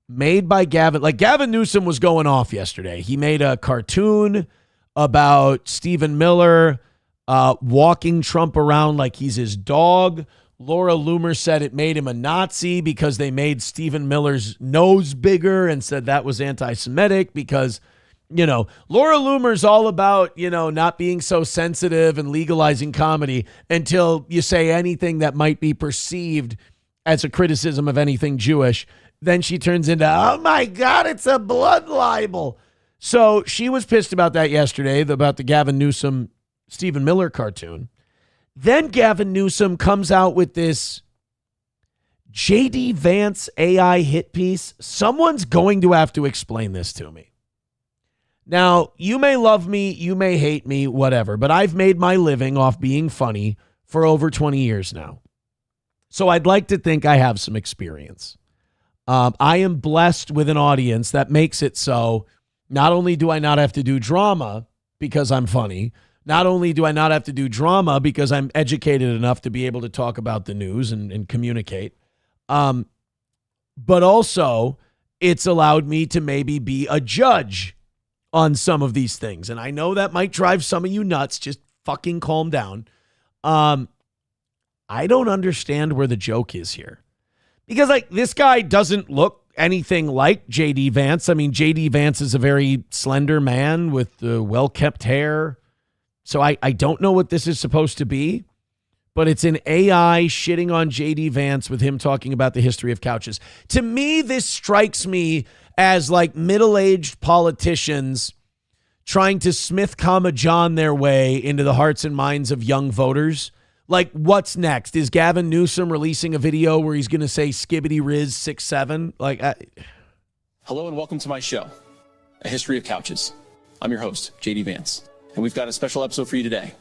[SPEAKER 3] made by Gavin. Like Gavin Newsom was going off yesterday. He made a cartoon about Stephen Miller walking Trump around like he's his dog. Laura Loomer said it made him a Nazi because they made Stephen Miller's nose bigger and said that was anti-Semitic because, Laura Loomer's all about, not being so sensitive and legalizing comedy until you say anything that might be perceived as a criticism of anything Jewish. Then she turns into, oh my God, it's a blood libel. So she was pissed about that yesterday, about the Gavin Newsom Stephen Miller cartoon. Then Gavin Newsom comes out with this J.D. Vance AI hit piece. Someone's going to have to explain this to me. Now, you may love me, you may hate me, whatever, but I've made my living off being funny for over 20 years now. So I'd like to think I have some experience. I am blessed with an audience that makes it so not only do I not have to do drama because I'm funny, not only do I not have to do drama because I'm educated enough to be able to talk about the news and communicate, but also it's allowed me to maybe be a judge on some of these things. And I know that might drive some of you nuts. Just fucking calm down. I don't understand where the joke is here. Because this guy doesn't look anything like J.D. Vance. J.D. Vance is a very slender man with well-kept hair. So I don't know what this is supposed to be, but it's an AI shitting on J.D. Vance with him talking about the history of couches. To me, this strikes me as middle-aged politicians trying to Smith, John their way into the hearts and minds of young voters. What's next? Is Gavin Newsom releasing a video where he's going to say Skibbity Riz 6'7"?
[SPEAKER 1] Hello and welcome to my show, A History of Couches. I'm your host, J.D. Vance. And we've got a special episode for you today.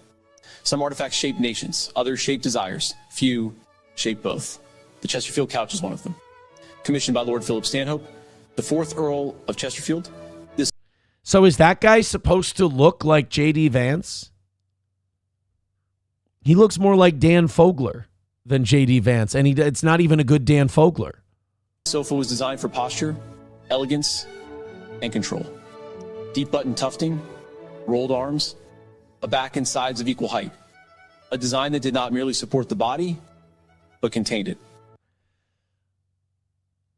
[SPEAKER 1] Some artifacts shape nations, others shape desires, few shape both. The Chesterfield couch is one of them. Commissioned by Lord Philip Stanhope, the 4th Earl of Chesterfield.
[SPEAKER 3] So is that guy supposed to look like J.D. Vance? He looks more like Dan Fogler than J.D. Vance, and it's not even a good Dan Fogler.
[SPEAKER 1] Sofa was designed for posture, elegance, and control. Deep button tufting, rolled arms, a back and sides of equal height. A design that did not merely support the body, but contained it.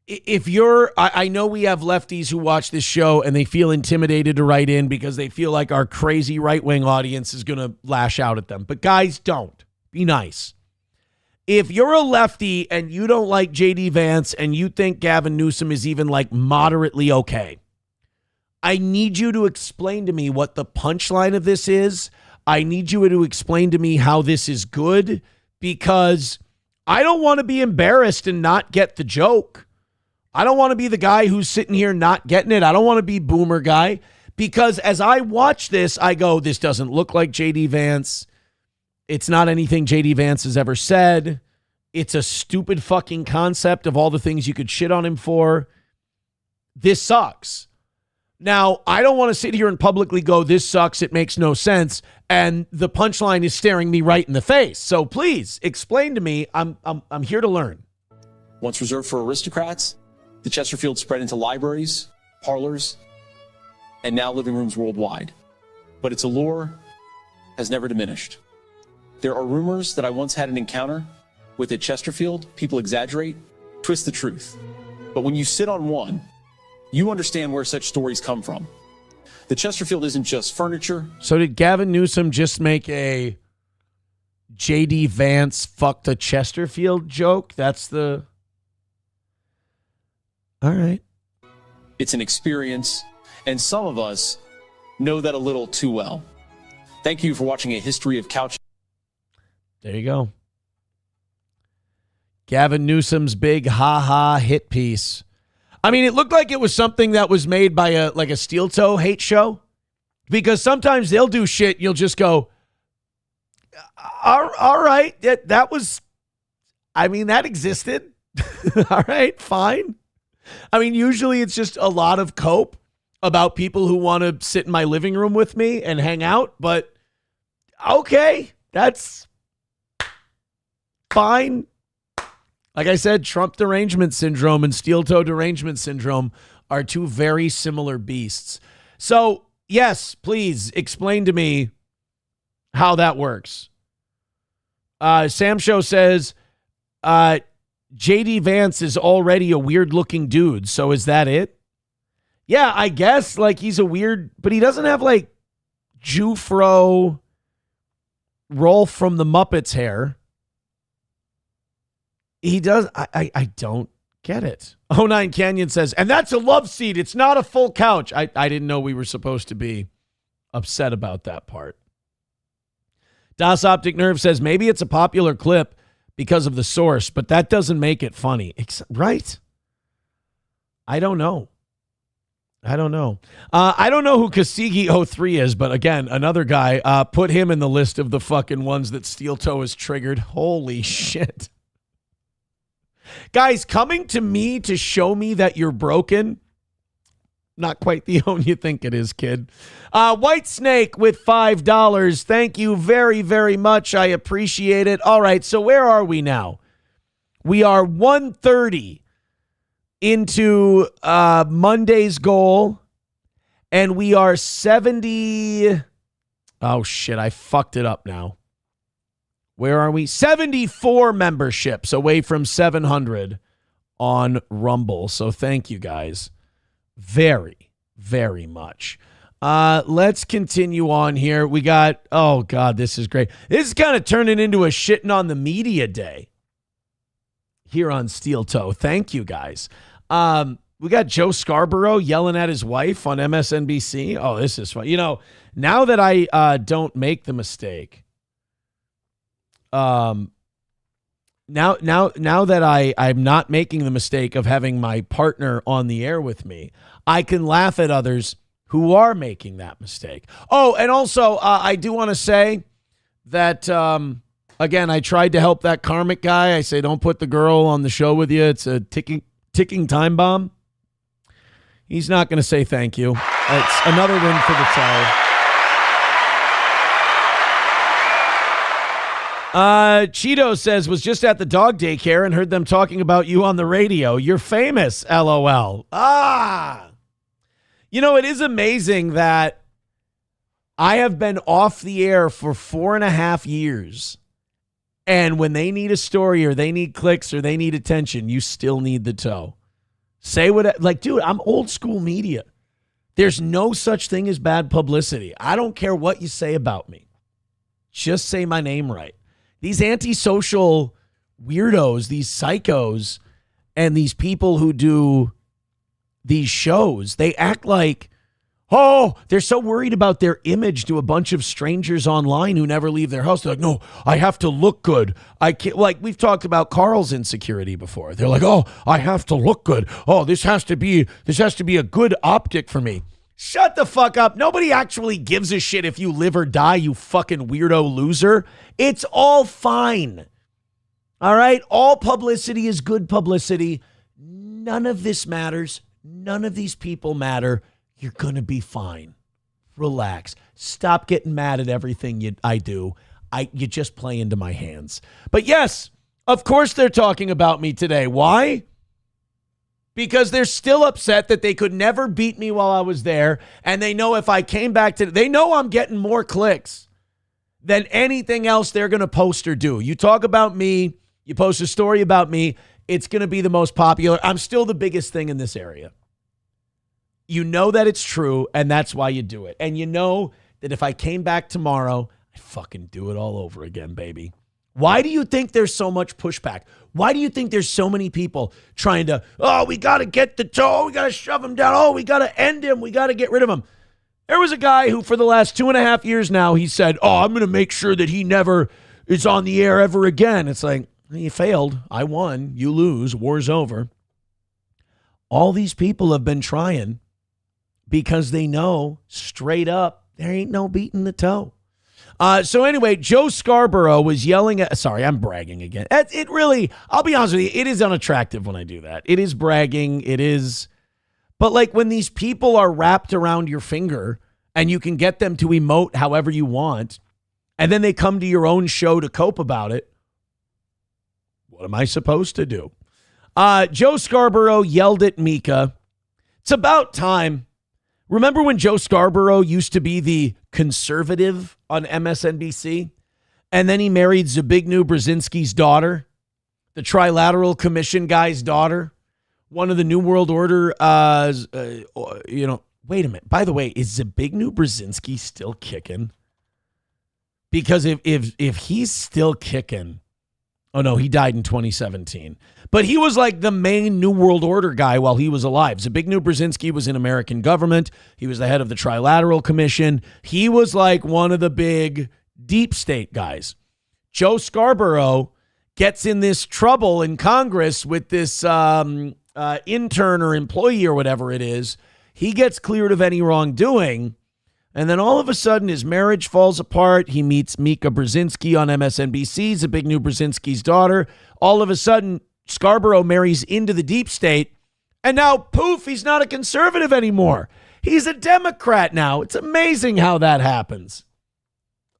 [SPEAKER 3] I know we have lefties who watch this show and they feel intimidated to write in because they feel like our crazy right-wing audience is going to lash out at them. But guys, don't. Be nice. If you're a lefty and you don't like J.D. Vance and you think Gavin Newsom is even moderately okay, I need you to explain to me what the punchline of this is. I need you to explain to me how this is good because I don't want to be embarrassed and not get the joke. I don't want to be the guy who's sitting here not getting it. I don't want to be boomer guy. Because as I watch this, I go, this doesn't look like J.D. Vance. It's not anything J.D. Vance has ever said. It's a stupid fucking concept of all the things you could shit on him for. This sucks. Now, I don't want to sit here and publicly go, this sucks, it makes no sense, and the punchline is staring me right in the face. So please, explain to me. I'm here to learn.
[SPEAKER 1] Once reserved for aristocrats, the Chesterfield spread into libraries, parlors, and now living rooms worldwide. But its allure has never diminished. There are rumors that I once had an encounter with a Chesterfield. People exaggerate, twist the truth. But when you sit on one, you understand where such stories come from. The Chesterfield isn't just furniture.
[SPEAKER 3] So did Gavin Newsom just make a J.D. Vance fucked a Chesterfield joke? That's the... All right.
[SPEAKER 1] It's an experience, and some of us know that a little too well. Thank you for watching A History of Couch.
[SPEAKER 3] There you go. Gavin Newsom's big ha-ha hit piece. I mean, it looked like it was something that was made by a Steel Toe hate show, because sometimes they'll do shit. You'll just go, all right, that was, I mean, that existed. All right, fine. I mean, usually it's just a lot of cope about people who want to sit in my living room with me and hang out. But okay, that's fine. Like I said, Trump derangement syndrome and steel toe derangement syndrome are two very similar beasts. So, yes, please explain to me how that works. Sam Show says, J.D. Vance is already a weird-looking dude, so is that it? Yeah, I guess, like, he's a weird, but he doesn't have, like, Jufro Rolf from the Muppets hair. He does. I don't get it. 09 Canyon says, and that's a love seat. It's not a full couch. I didn't know we were supposed to be upset about that part. Das Optic Nerve says, maybe it's a popular clip because of the source, but that doesn't make it funny. Right? I don't know. I don't know who Kasigi03 is, but again, another guy, put him in the list of the fucking ones that Steel Toe has triggered. Holy shit. Guys, coming to me to show me that you're broken, not quite the own you think it is, kid. White Snake with $5. Thank you very, very much. I appreciate it. All right, so where are we now? We are 1:30 into Monday's goal, and we are 70. Oh, shit, I fucked it up now. Where are we? 74 memberships away from 700 on Rumble. So thank you guys very, very much. Let's continue on here. We got, oh God, this is great. This is kind of turning into a shitting on the media day here on Steel Toe. Thank you guys. We got Joe Scarborough yelling at his wife on MSNBC. Oh, this is fun. You know, now that I don't make the mistake, now that I'm not making the mistake of having my partner on the air with me, I can laugh at others who are making that mistake. Oh, and also I do want to say that, again, I tried to help that karmic guy. I say, don't put the girl on the show with you. It's a ticking time bomb. He's not going to say thank you. It's another win for the toe. Cheeto says, was just at the dog daycare and heard them talking about you on the radio. You're famous, LOL. You know, it is amazing that I have been off the air for 4.5 years. And when they need a story or they need clicks or they need attention, you still need the toe. Say what, like, dude, I'm old school media. There's no such thing as bad publicity. I don't care what you say about me. Just say my name right. These antisocial weirdos, these psychos, and these people who do these shows, they act like, oh, they're so worried about their image to a bunch of strangers online who never leave their house. They're like, no, I have to look good. I can't, like, we've talked about Carl's insecurity before. They're like, oh, I have to look good. Oh, this has to be a good optic for me. Shut the fuck up. Nobody actually gives a shit if you live or die, you fucking weirdo loser. It's all fine. All right? All publicity is good publicity. None of this matters. None of these people matter. You're going to be fine. Relax. Stop getting mad at everything I do. You just play into my hands. But yes, of course they're talking about me today. Why? Because they're still upset that they could never beat me while I was there. And they know if I came back they know I'm getting more clicks than anything else they're going to post or do. You talk about me, you post a story about me, it's going to be the most popular. I'm still the biggest thing in this area. You know that it's true, and that's why you do it. And you know that if I came back tomorrow, I'd fucking do it all over again, baby. Why do you think there's so much pushback? Why do you think there's so many people trying to, we got to get the toe, we got to shove him down, we got to end him, we got to get rid of him. There was a guy who for the last 2.5 years now, he said, I'm going to make sure that he never is on the air ever again. It's like, you failed. I won. You lose. War's over. All these people have been trying because they know straight up there ain't no beating the toe. So anyway, Joe Scarborough was yelling at, sorry, I'm bragging again. It really, I'll be honest with you, it is unattractive when I do that. It is bragging. It is. But like when these people are wrapped around your finger and you can get them to emote however you want, and then they come to your own show to cope about it, what am I supposed to do? Joe Scarborough yelled at Mika. It's about time. Remember when Joe Scarborough used to be the conservative on MSNBC? And then he married Zbigniew Brzezinski's daughter, the Trilateral Commission guy's daughter, one of the New World Order, wait a minute. By the way, is Zbigniew Brzezinski still kicking? Because if he's still kicking, oh no, he died in 2017. But he was like the main New World Order guy while he was alive. Zbigniew Brzezinski was in American government. He was the head of the Trilateral Commission. He was like one of the big deep state guys. Joe Scarborough gets in this trouble in Congress with this intern or employee or whatever it is. He gets cleared of any wrongdoing. And then all of a sudden, his marriage falls apart. He meets Mika Brzezinski on MSNBC, Zbigniew Brzezinski's daughter. All of a sudden, Scarborough marries into the deep state. And now, poof, he's not a conservative anymore. He's a Democrat now. It's amazing how that happens.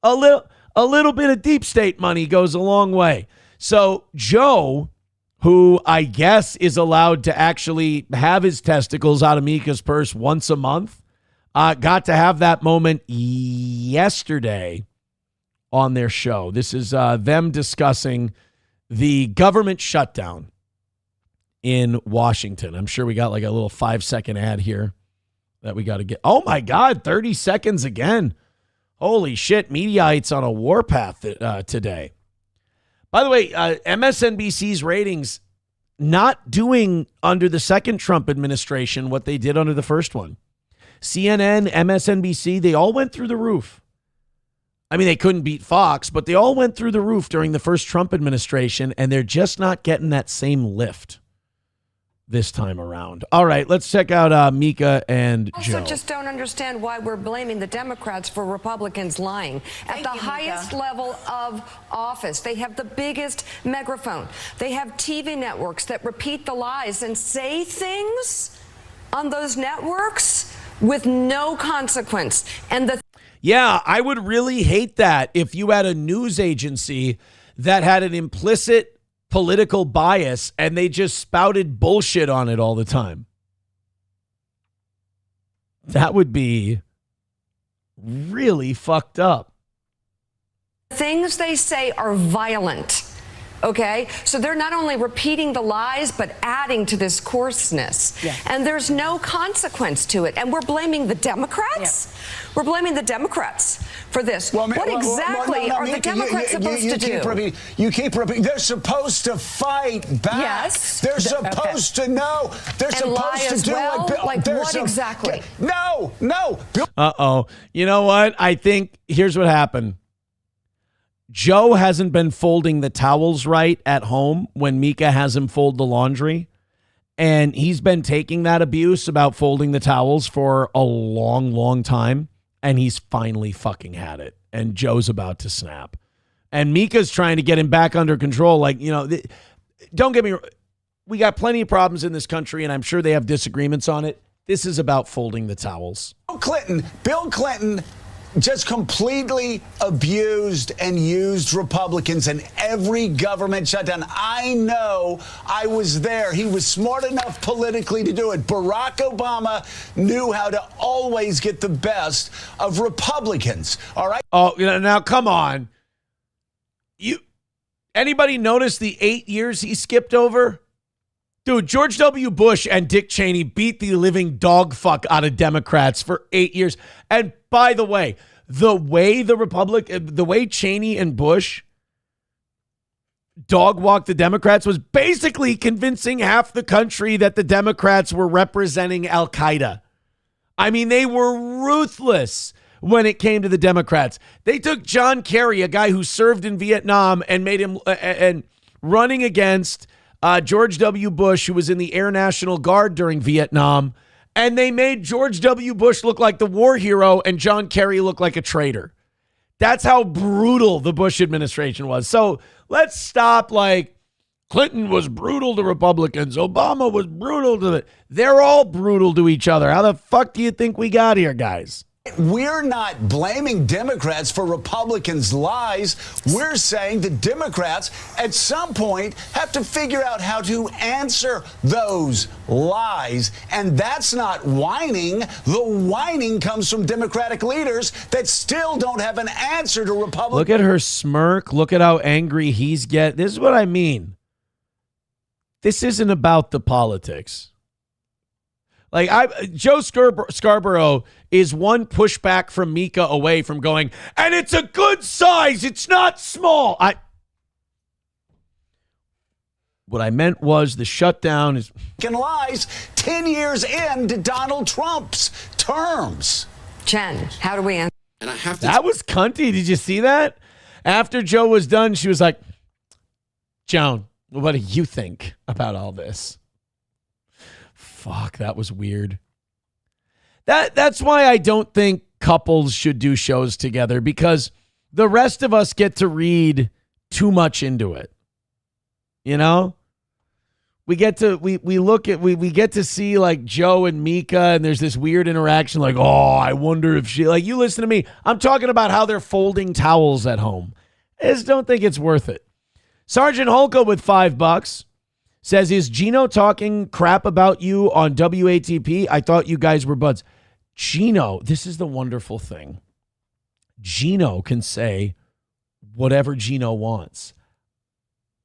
[SPEAKER 3] A little bit of deep state money goes a long way. So Joe, who I guess is allowed to actually have his testicles out of Mika's purse once a month, got to have that moment yesterday on their show. This is them discussing the government shutdown in Washington. I'm sure we got like a little 5-second ad here that we got to get. Oh my God, 30 seconds again. Holy shit, Mediaite's on a warpath today. By the way, MSNBC's ratings not doing under the second Trump administration what they did under the first one. CNN, MSNBC, they all went through the roof. I mean, they couldn't beat Fox, but they all went through the roof during the first Trump administration, and they're just not getting that same lift this time around. All right, let's check out Mika and Joe.
[SPEAKER 2] I also just don't understand why we're blaming the Democrats for Republicans lying. At the highest level of office, they have the biggest megaphone. They have TV networks that repeat the lies and say things on those networks with no consequence. And
[SPEAKER 3] yeah, I would really hate that if you had a news agency that had an implicit political bias and they just spouted bullshit on it all the time. That would be really fucked up.
[SPEAKER 2] things they say are violent. Okay, so they're not only repeating the lies, but adding to this coarseness. Yeah. And there's no consequence to it. And we're blaming the Democrats? Yeah. We're blaming the Democrats for this. What exactly are the Democrats supposed to do?
[SPEAKER 4] You keep repeating. They're supposed to fight back.
[SPEAKER 2] Yes.
[SPEAKER 4] They're supposed to know. They're
[SPEAKER 2] and
[SPEAKER 4] supposed to do
[SPEAKER 2] like what exactly?
[SPEAKER 4] No.
[SPEAKER 3] Uh-oh. You know what? I think here's what happened. Joe hasn't been folding the towels right at home when Mika has him fold the laundry. And he's been taking that abuse about folding the towels for a long, long time. And he's finally fucking had it. And Joe's about to snap. And Mika's trying to get him back under control. Like, don't get me wrong. We got plenty of problems in this country, and I'm sure they have disagreements on it. This is about folding the towels.
[SPEAKER 4] Bill Clinton just completely abused and used Republicans in every government shutdown. I know, I was there. He was smart enough politically to do it. Barack Obama knew how to always get the best of Republicans. All right.
[SPEAKER 3] Oh, now come on. Anybody notice the 8 years he skipped over? Dude, George W. Bush and Dick Cheney beat the living dog fuck out of Democrats for 8 years. And by the way Cheney and Bush dog walked the Democrats was basically convincing half the country that the Democrats were representing Al-Qaeda. I mean, they were ruthless when it came to the Democrats. They took John Kerry, a guy who served in Vietnam, and made him and running against George W. Bush, who was in the Air National Guard during Vietnam, and they made George W. Bush look like the war hero and John Kerry look like a traitor. That's how brutal the Bush administration was. So let's stop Clinton was brutal to Republicans. Obama was brutal to they're all brutal to each other. How the fuck do you think we got here, guys?
[SPEAKER 4] We're not blaming Democrats for Republicans' lies. We're saying the Democrats at some point have to figure out how to answer those lies. And that's not whining. The whining comes from Democratic leaders that still don't have an answer to Republicans.
[SPEAKER 3] Look at her smirk. Look at how angry he's getting. This is what I mean. This isn't about the politics. Joe Scarborough is one pushback from Mika away from going, and it's a good size. It's not small. What I meant was the shutdown is
[SPEAKER 4] lies 10 years into Donald Trump's terms.
[SPEAKER 2] Jen, how do we answer?
[SPEAKER 3] And I have to. That was cunty. Did you see that? After Joe was done, she was like, Joan, what do you think about all this? Fuck, that was weird. That's why I don't think couples should do shows together, because the rest of us get to read too much into it. We get to we get to see Joe and Mika, and there's this weird interaction I wonder if she you listen to me. I'm talking about how they're folding towels at home. I just don't think it's worth it. Sergeant Holka with $5 says, is Gino talking crap about you on WATP? I thought you guys were buds. Gino, this is the wonderful thing. Gino can say whatever Gino wants.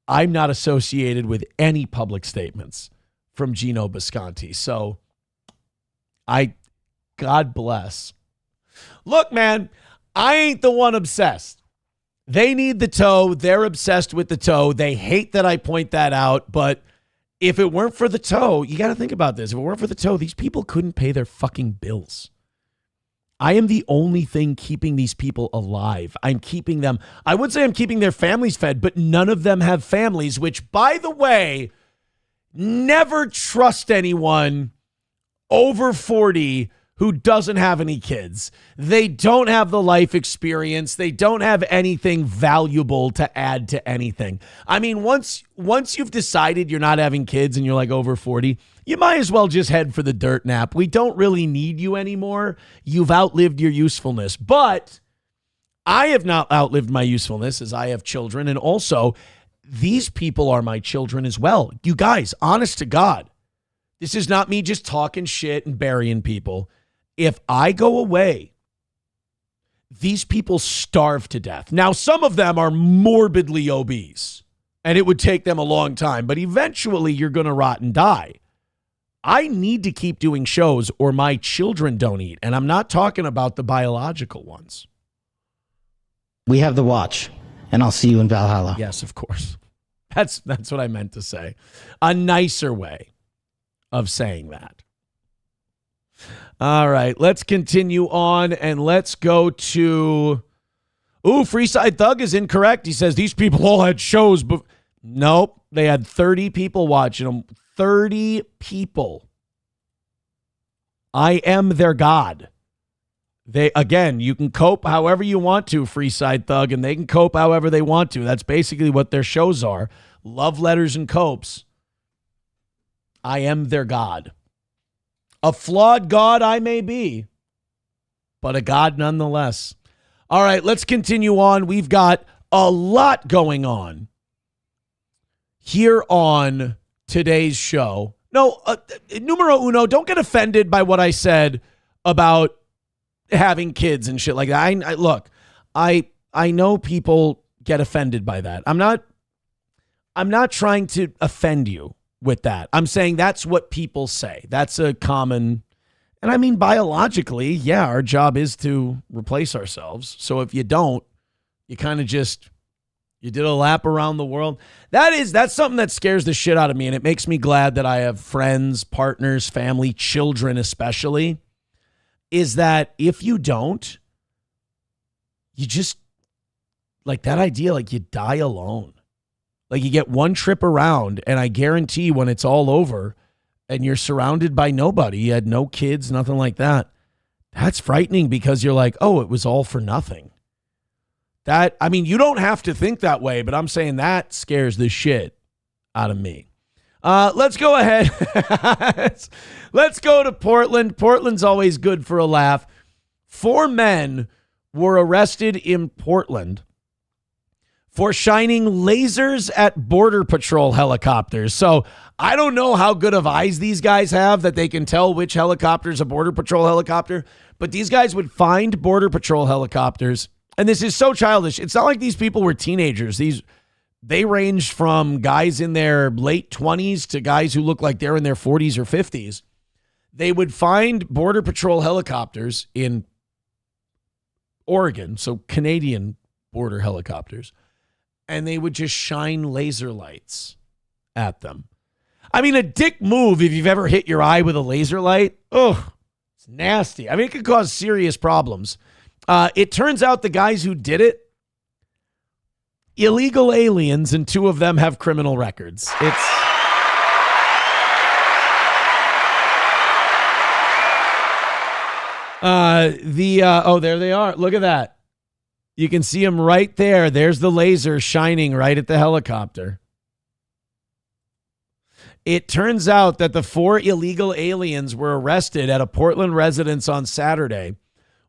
[SPEAKER 3] I'm not associated with any public statements from Gino Bisconti. So God bless. Look, man, I ain't the one obsessed. They need the toe. They're obsessed with the toe. They hate that I point that out, but if it weren't for the toe, you got to think about this. If it weren't for the toe, these people couldn't pay their fucking bills. I am the only thing keeping these people alive. I'm keeping them. I would say I'm keeping their families fed, but none of them have families, which, by the way, never trust anyone over 40 who doesn't have any kids. They don't have the life experience. They don't have anything valuable to add to anything. I mean, once you've decided you're not having kids and you're over 40, you might as well just head for the dirt nap. We don't really need you anymore. You've outlived your usefulness. But I have not outlived my usefulness, as I have children. And also, these people are my children as well. You guys, honest to God, this is not me just talking shit and burying people. If I go away, these people starve to death. Now, some of them are morbidly obese, and it would take them a long time, but eventually you're going to rot and die. I need to keep doing shows or my children don't eat, and I'm not talking about the biological ones.
[SPEAKER 7] We have the watch, and I'll see you in Valhalla.
[SPEAKER 3] Yes, of course. That's what I meant to say. A nicer way of saying that. All right, let's continue on, and let's go to... Freeside Thug is incorrect. He says these people all had shows, but nope, they had 30 people watching them. 30 people. I am their God. You can cope however you want to, Freeside Thug, and they can cope however they want to. That's basically what their shows are. Love letters and copes. I am their God. A flawed God I may be, but a God nonetheless. All right, let's continue on. We've got a lot going on here on today's show. No, numero uno, don't get offended by what I said about having kids and shit like that. Look, I know people get offended by that. I'm not trying to offend you with that. I'm saying that's what people say. That's a common, and I mean biologically, yeah, our job is to replace ourselves. So if you don't, you kind of just, you did a lap around the world. That's something that scares the shit out of me, and it makes me glad that I have friends, partners, family, children especially, is that if you don't, you just, like that idea, like you die alone. Like you get one trip around, and I guarantee when it's all over and you're surrounded by nobody, you had no kids, nothing like that, that's frightening because you're like, oh, it was all for nothing. You don't have to think that way, but I'm saying that scares the shit out of me. Let's go ahead. Let's go to Portland. Portland's always good for a laugh. 4 men were arrested in Portland for shining lasers at Border Patrol helicopters. So I don't know how good of eyes these guys have that they can tell which helicopter is a Border Patrol helicopter, but these guys would find Border Patrol helicopters. And this is so childish. It's not like these people were teenagers. They ranged from guys in their late 20s to guys who look like they're in their 40s or 50s. They would find Border Patrol helicopters in Oregon, so Canadian border helicopters, and they would just shine laser lights at them. I mean, a dick move if you've ever hit your eye with a laser light. Oh, it's nasty. I mean, it could cause serious problems. It turns out the guys who did it, illegal aliens, and 2 of them have criminal records. There they are. Look at that. You can see them right there. There's the laser shining right at the helicopter. It turns out that the 4 illegal aliens were arrested at a Portland residence on Saturday,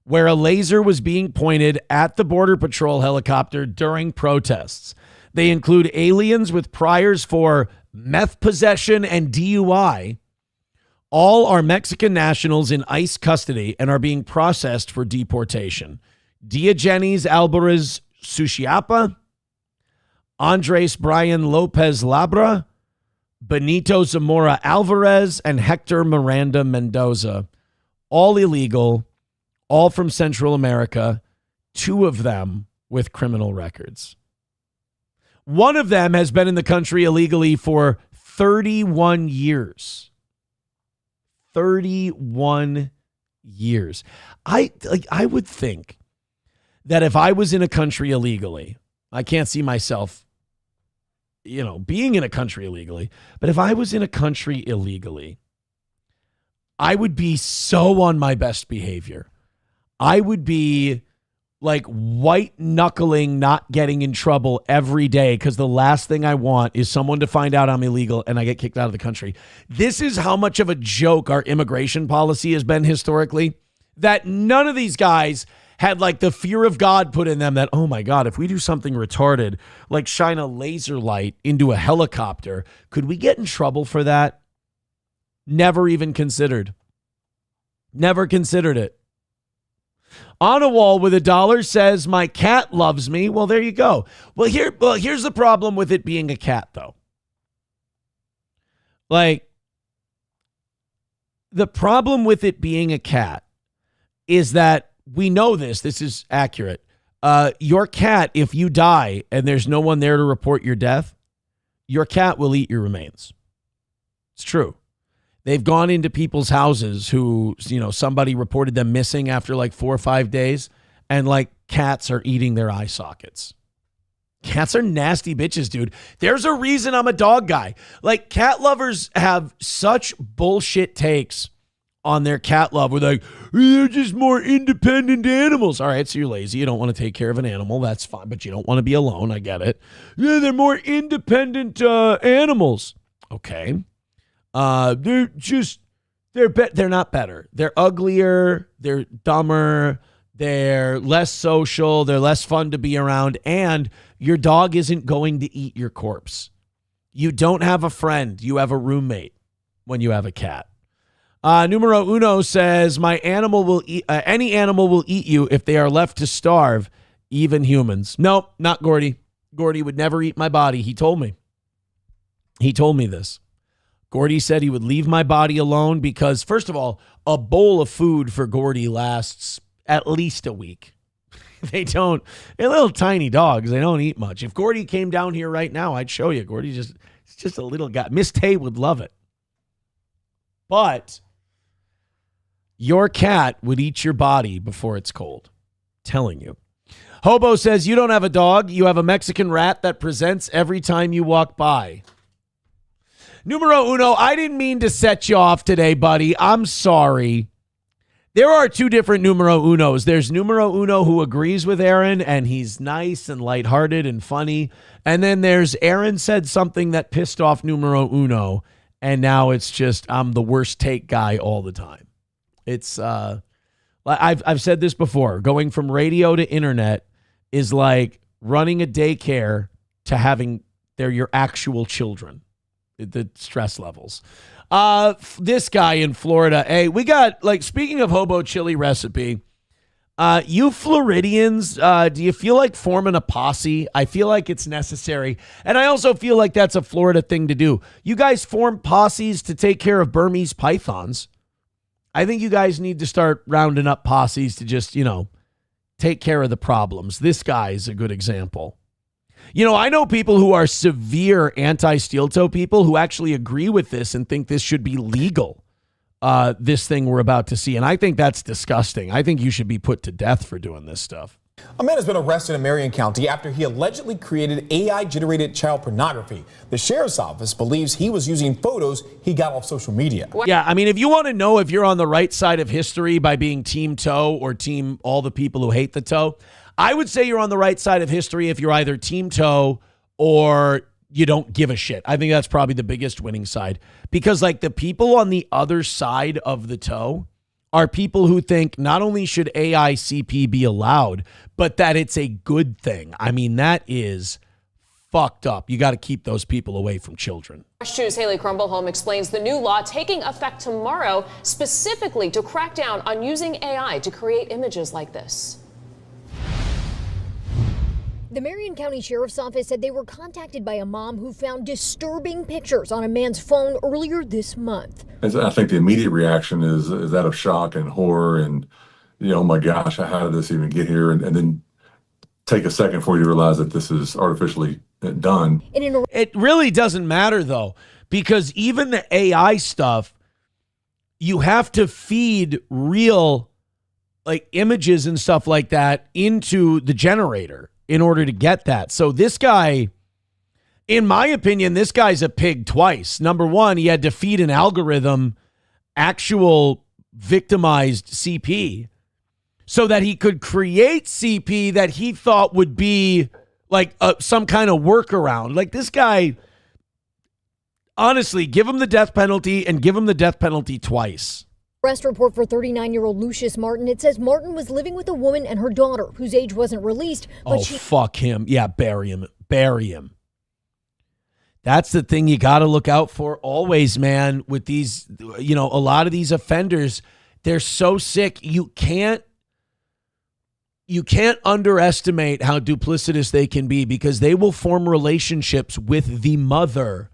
[SPEAKER 3] where a laser was being pointed at the Border Patrol helicopter during protests. They include aliens with priors for meth possession and DUI. All are Mexican nationals in ICE custody and are being processed for deportation. Diogenes Alvarez Suchiapa, Andres Brian Lopez Labra, Benito Zamora Alvarez, and Hector Miranda Mendoza. All illegal, all from Central America, 2 of them with criminal records. One of them has been in the country illegally for 31 years. 31 years. I would think that if I was in a country illegally, I can't see myself, being in a country illegally, but if I was in a country illegally, I would be so on my best behavior. I would be like white knuckling, not getting in trouble every day, because the last thing I want is someone to find out I'm illegal and I get kicked out of the country. This is how much of a joke our immigration policy has been historically, that none of these guys had like the fear of God put in them that, oh my God, if we do something retarded, like shine a laser light into a helicopter, could we get in trouble for that? Never even considered. Never considered it. On a wall with $1 says, my cat loves me. Well, there you go. Well, here's the problem with it being a cat, though. Like, the problem with it being a cat is that we know this is accurate. Your cat, if you die and there's no one there to report your death, your cat will eat your remains. It's true. They've gone into people's houses who, somebody reported them missing after like 4 or 5 days, and like cats are eating their eye sockets. Cats are nasty bitches, dude. There's a reason I'm a dog guy. Like, cat lovers have such bullshit takes on their cat love. We're like, they're just more independent animals. All right, so you're lazy. You don't want to take care of an animal. That's fine, but you don't want to be alone. I get it. Yeah, they're more independent animals. Okay. They're not better. They're uglier. They're dumber. They're less social. They're less fun to be around. And your dog isn't going to eat your corpse. You don't have a friend. You have a roommate when you have a cat. Numero uno says, any animal will eat you if they are left to starve, even humans. Nope, not Gordy. Gordy would never eat my body. He told me this. Gordy said he would leave my body alone because, first of all, a bowl of food for Gordy lasts at least a week. They're little tiny dogs. They don't eat much. If Gordy came down here right now, I'd show you. Gordy's just a little guy. Miss Tay would love it. But your cat would eat your body before it's cold. Telling you. Hobo says, you don't have a dog. You have a Mexican rat that presents every time you walk by. Numero uno, I didn't mean to set you off today, buddy. I'm sorry. There are two different numero unos. There's numero uno who agrees with Aaron, and he's nice and lighthearted and funny. And then there's Aaron said something that pissed off numero uno, and now it's just I'm the worst take guy all the time. It's I've said this before. Going from radio to internet is like running a daycare to having they're your actual children. The stress levels. This guy in Florida. Hey, we got, like, speaking of hobo chili recipe, you Floridians, do you feel like forming a posse? I feel like it's necessary. And I also feel like that's a Florida thing to do. You guys form posses to take care of Burmese pythons. I think you guys need to start rounding up posses to just, take care of the problems. This guy is a good example. I know people who are severe anti-steel toe people who actually agree with this and think this should be legal, this thing we're about to see. And I think that's disgusting. I think you should be put to death for doing this stuff.
[SPEAKER 5] A man has been arrested in Marion County after he allegedly created AI-generated child pornography. The sheriff's office believes he was using photos he got off social media.
[SPEAKER 3] Yeah, I mean, if you want to know if you're on the right side of history by being team toe or team all the people who hate the toe, I would say you're on the right side of history if you're either team toe or you don't give a shit. I think that's probably the biggest winning side because, like, the people on the other side of the toe are people who think not only should AICP be allowed, but that it's a good thing. I mean, that is fucked up. You got to keep those people away from children.
[SPEAKER 9] Fresh 2's Haley Crumbleholm explains the new law taking effect tomorrow, specifically to crack down on using AI to create images like this.
[SPEAKER 23] The Marion County Sheriff's Office said they were contacted by a mom who found disturbing pictures on a man's phone earlier this month.
[SPEAKER 24] I think the immediate reaction is that of shock and horror and, oh my gosh, how did this even get here? And then take a second for you to realize that this is artificially done.
[SPEAKER 3] It really doesn't matter, though, because even the AI stuff, you have to feed real, like, images and stuff like that into the generator in order to get that. So this guy, in my opinion, this guy's a pig twice. Number one, he had to feed an algorithm actual victimized CP so that he could create CP that he thought would be like some kind of workaround. Like, this guy, honestly, give him the death penalty and give him the death penalty twice.
[SPEAKER 23] Arrest report for 39-year-old Lucius Martin. It says Martin was living with a woman and her daughter, whose age wasn't released. But
[SPEAKER 3] fuck him. Yeah, bury him. Bury him. That's the thing you got to look out for always, man, with these, a lot of these offenders, they're so sick. You can't underestimate how duplicitous they can be because they will form relationships with the mother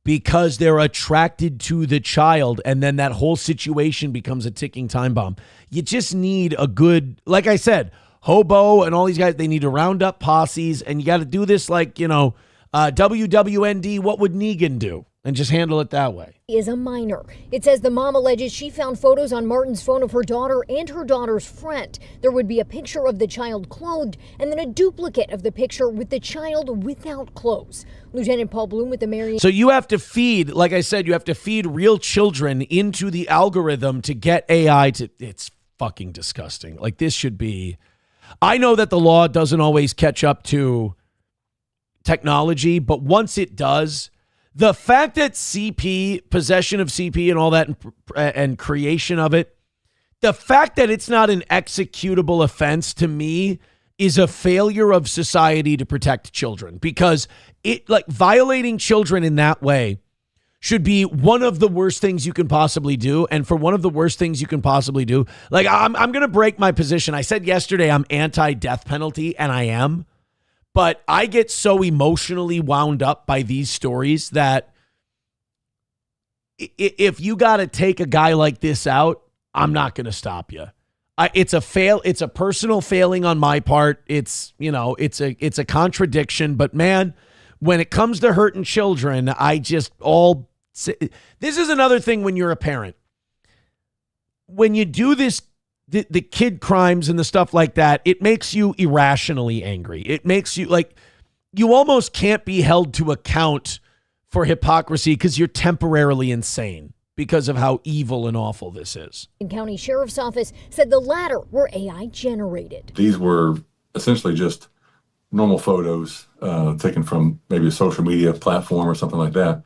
[SPEAKER 3] because they're attracted to the child, and then that whole situation becomes a ticking time bomb. You just need a good, like I said, Hobo and all these guys, they need to round up posses, and you got to do this like, WWND, what would Negan do? and just handle it that way.
[SPEAKER 23] Is a minor. It says the mom alleges she found photos on Martin's phone of her daughter and her daughter's friend. There would be a picture of the child clothed and then a duplicate of the picture with the child without clothes. Lieutenant Paul Bloom with the Marion.
[SPEAKER 3] So you have to feed, like I said, you have to feed real children into the algorithm to get AI to, it's fucking disgusting. Like this should be, I know that the law doesn't always catch up to technology, but once it does, the fact that CP, possession of CP and all that and creation of it, the fact that it's not an executable offense to me is a failure of society to protect children, because it, like, violating children in that way should be one of the worst things you can possibly do. And for one of the worst things you can possibly do, like, I'm going to break my position. I said yesterday I'm anti-death penalty, and I am. But I get so emotionally wound up by these stories that if you got to take a guy like this out, I'm not going to stop you. It's a personal failing on my part. It's a contradiction. But man, when it comes to hurting children, this is another thing when you're a parent. When you do this, the kid crimes and the stuff like that, it makes you irrationally angry. It makes you like, you almost can't be held to account for hypocrisy because you're temporarily insane because of how evil and awful this is.
[SPEAKER 23] The county sheriff's office said the latter were AI generated.
[SPEAKER 24] These were essentially just normal photos taken from maybe a social media platform or something like that.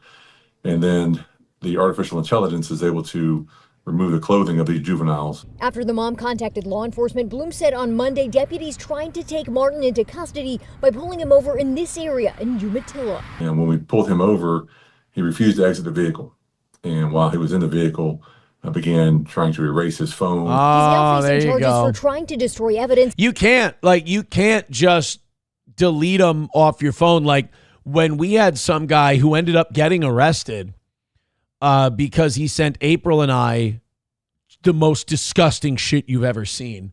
[SPEAKER 24] And then the artificial intelligence is able to remove the clothing of these juveniles.
[SPEAKER 23] After the mom contacted law enforcement, Bloom said on Monday deputies tried to take Martin into custody by pulling him over in this area in Umatilla.
[SPEAKER 24] And when we pulled him over, he refused to exit the vehicle. And while he was in the vehicle, I began trying to erase his phone.
[SPEAKER 23] He's now
[SPEAKER 3] there
[SPEAKER 23] facing
[SPEAKER 3] you
[SPEAKER 23] charges
[SPEAKER 3] go.
[SPEAKER 23] for trying to destroy evidence.
[SPEAKER 3] You can't just delete them off your phone. Like when we had some guy who ended up getting arrested because he sent April and I the most disgusting shit you've ever seen.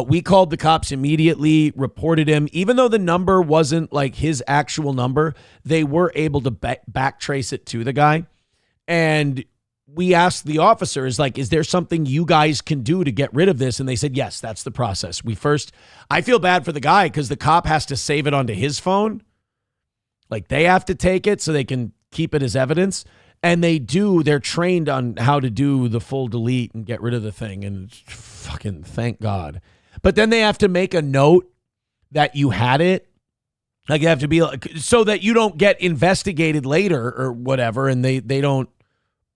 [SPEAKER 3] We called the cops immediately, reported him. Even though the number wasn't like his actual number, they were able to backtrace it to the guy. And we asked the officers, like, is there something you guys can do to get rid of this? And they said, yes, that's the process. I feel bad for the guy because the cop has to save it onto his phone. Like they have to take it so they can keep it as evidence. And they're trained on how to do the full delete and get rid of the thing. And fucking thank God. But then they have to make a note that you had it. Like you have to be like, so that you don't get investigated later or whatever. And they don't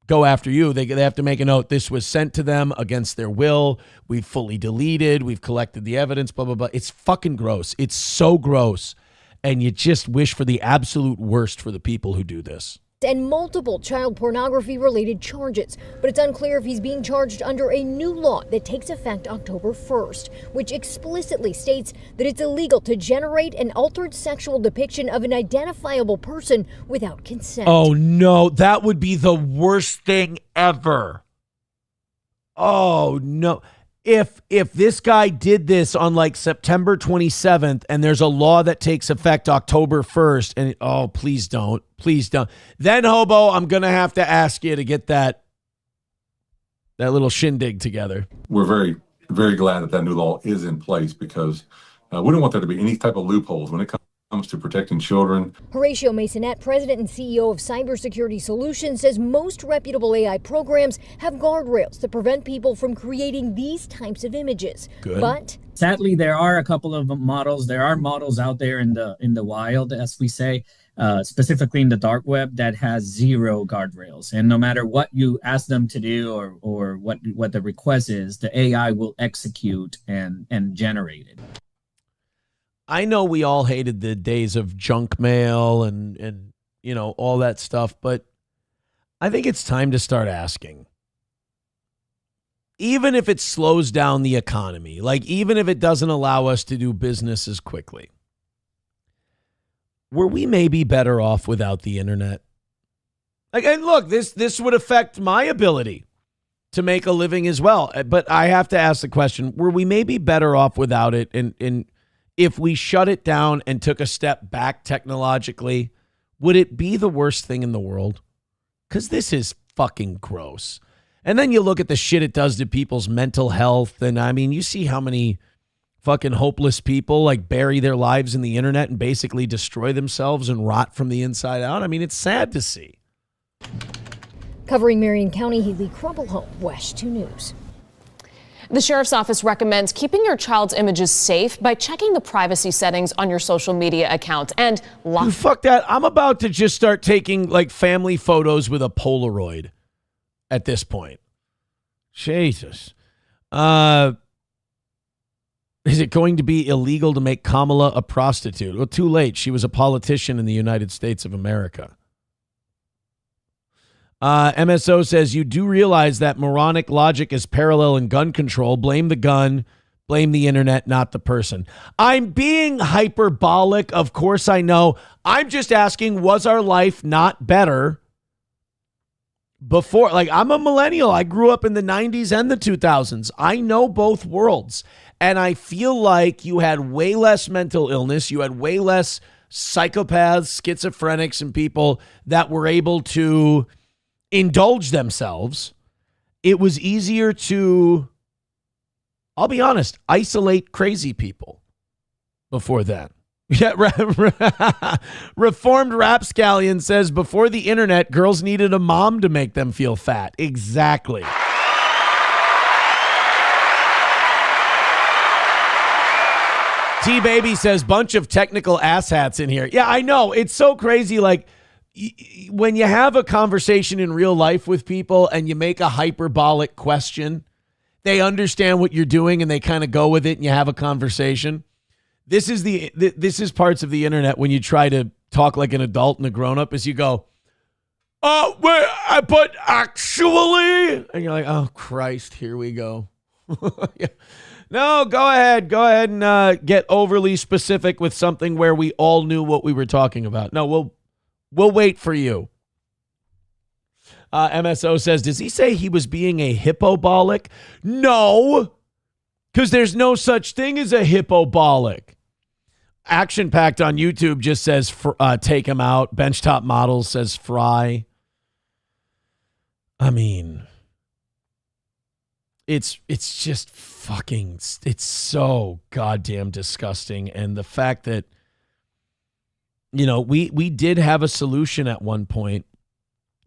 [SPEAKER 3] go after you. They have to make a note. This was sent to them against their will. We've fully deleted. We've collected the evidence, blah, blah, blah. It's fucking gross. It's so gross. And you just wish for the absolute worst for the people who do this.
[SPEAKER 23] And multiple child pornography related charges. But it's unclear if he's being charged under a new law that takes effect October 1st, which explicitly states that it's illegal to generate an altered sexual depiction of an identifiable person without consent.
[SPEAKER 3] Oh no, that would be the worst thing ever. Oh no. If this guy did this on like September 27th and there's a law that takes effect October 1st and please don't. Then Hobo, I'm going to have to ask you to get that little shindig together.
[SPEAKER 24] We're very, very glad that new law is in place because we don't want there to be any type of loopholes when it comes to protecting children.
[SPEAKER 23] Horatio Masonette, president and CEO of Cybersecurity Solutions, says most reputable AI programs have guardrails to prevent people from creating these types of images.
[SPEAKER 3] Good.
[SPEAKER 23] But
[SPEAKER 8] sadly, there are a couple of models. There are models out there in the wild, as we say, specifically in the dark web, that has zero guardrails. And no matter what you ask them to do or what the request is, the AI will execute and generate it.
[SPEAKER 3] I know we all hated the days of junk mail and all that stuff, but I think it's time to start asking. Even if it slows down the economy, like even if it doesn't allow us to do business as quickly, were we maybe better off without the internet? Like, and look, this would affect my ability to make a living as well. But I have to ask the question, were we maybe better off without it? And if we shut it down and took a step back technologically, would it be the worst thing in the world? because this is fucking gross. And then you look at the shit it does to people's mental health. And I mean, you see how many fucking hopeless people like bury their lives in the internet and basically destroy themselves and rot from the inside out. I mean, it's sad to see.
[SPEAKER 23] Covering Marion County, Haley Crumpleholm, WESH 2 News.
[SPEAKER 9] The sheriff's office recommends keeping your child's images safe by checking the privacy settings on your social media account and
[SPEAKER 3] Dude, fuck that. I'm about to just start taking like family photos with a Polaroid at this point. Jesus. Is it going to be illegal to make Kamala a prostitute? Well, too late. She was a politician in the United States of America. MSO says, you do realize that moronic logic is parallel in gun control. Blame the gun, blame the internet, not the person. I'm being hyperbolic. Of course I know. I'm just asking, was our life not better before? Like, I'm a millennial. I grew up in the 90s and the 2000s. I know both worlds. And I feel like you had way less mental illness. You had way less psychopaths, schizophrenics, and people that were able to indulge themselves. It was easier to, I'll be honest, isolate crazy people before that. Yeah, Reformed Rapscallion says, before the internet, girls needed a mom to make them feel fat. Exactly. T-Baby says, bunch of technical asshats in here. Yeah, I know. It's so crazy. Like, when you have a conversation in real life with people and you make a hyperbolic question, they understand what you're doing and they kind of go with it and you have a conversation. This is parts of the internet when you try to talk like an adult and a grown-up is you go, oh, wait, but actually, and you're like, oh, Christ, here we go. Yeah. No, go ahead and get overly specific with something where we all knew what we were talking about. No, we'll wait for you. MSO says, does he say he was being a hippobolic? No, because there's no such thing as a hippobolic. Action Packed on YouTube just says, take him out. Benchtop Models says fry. I mean, it's just fucking, it's so goddamn disgusting. And the fact that, you know, we did have a solution at one point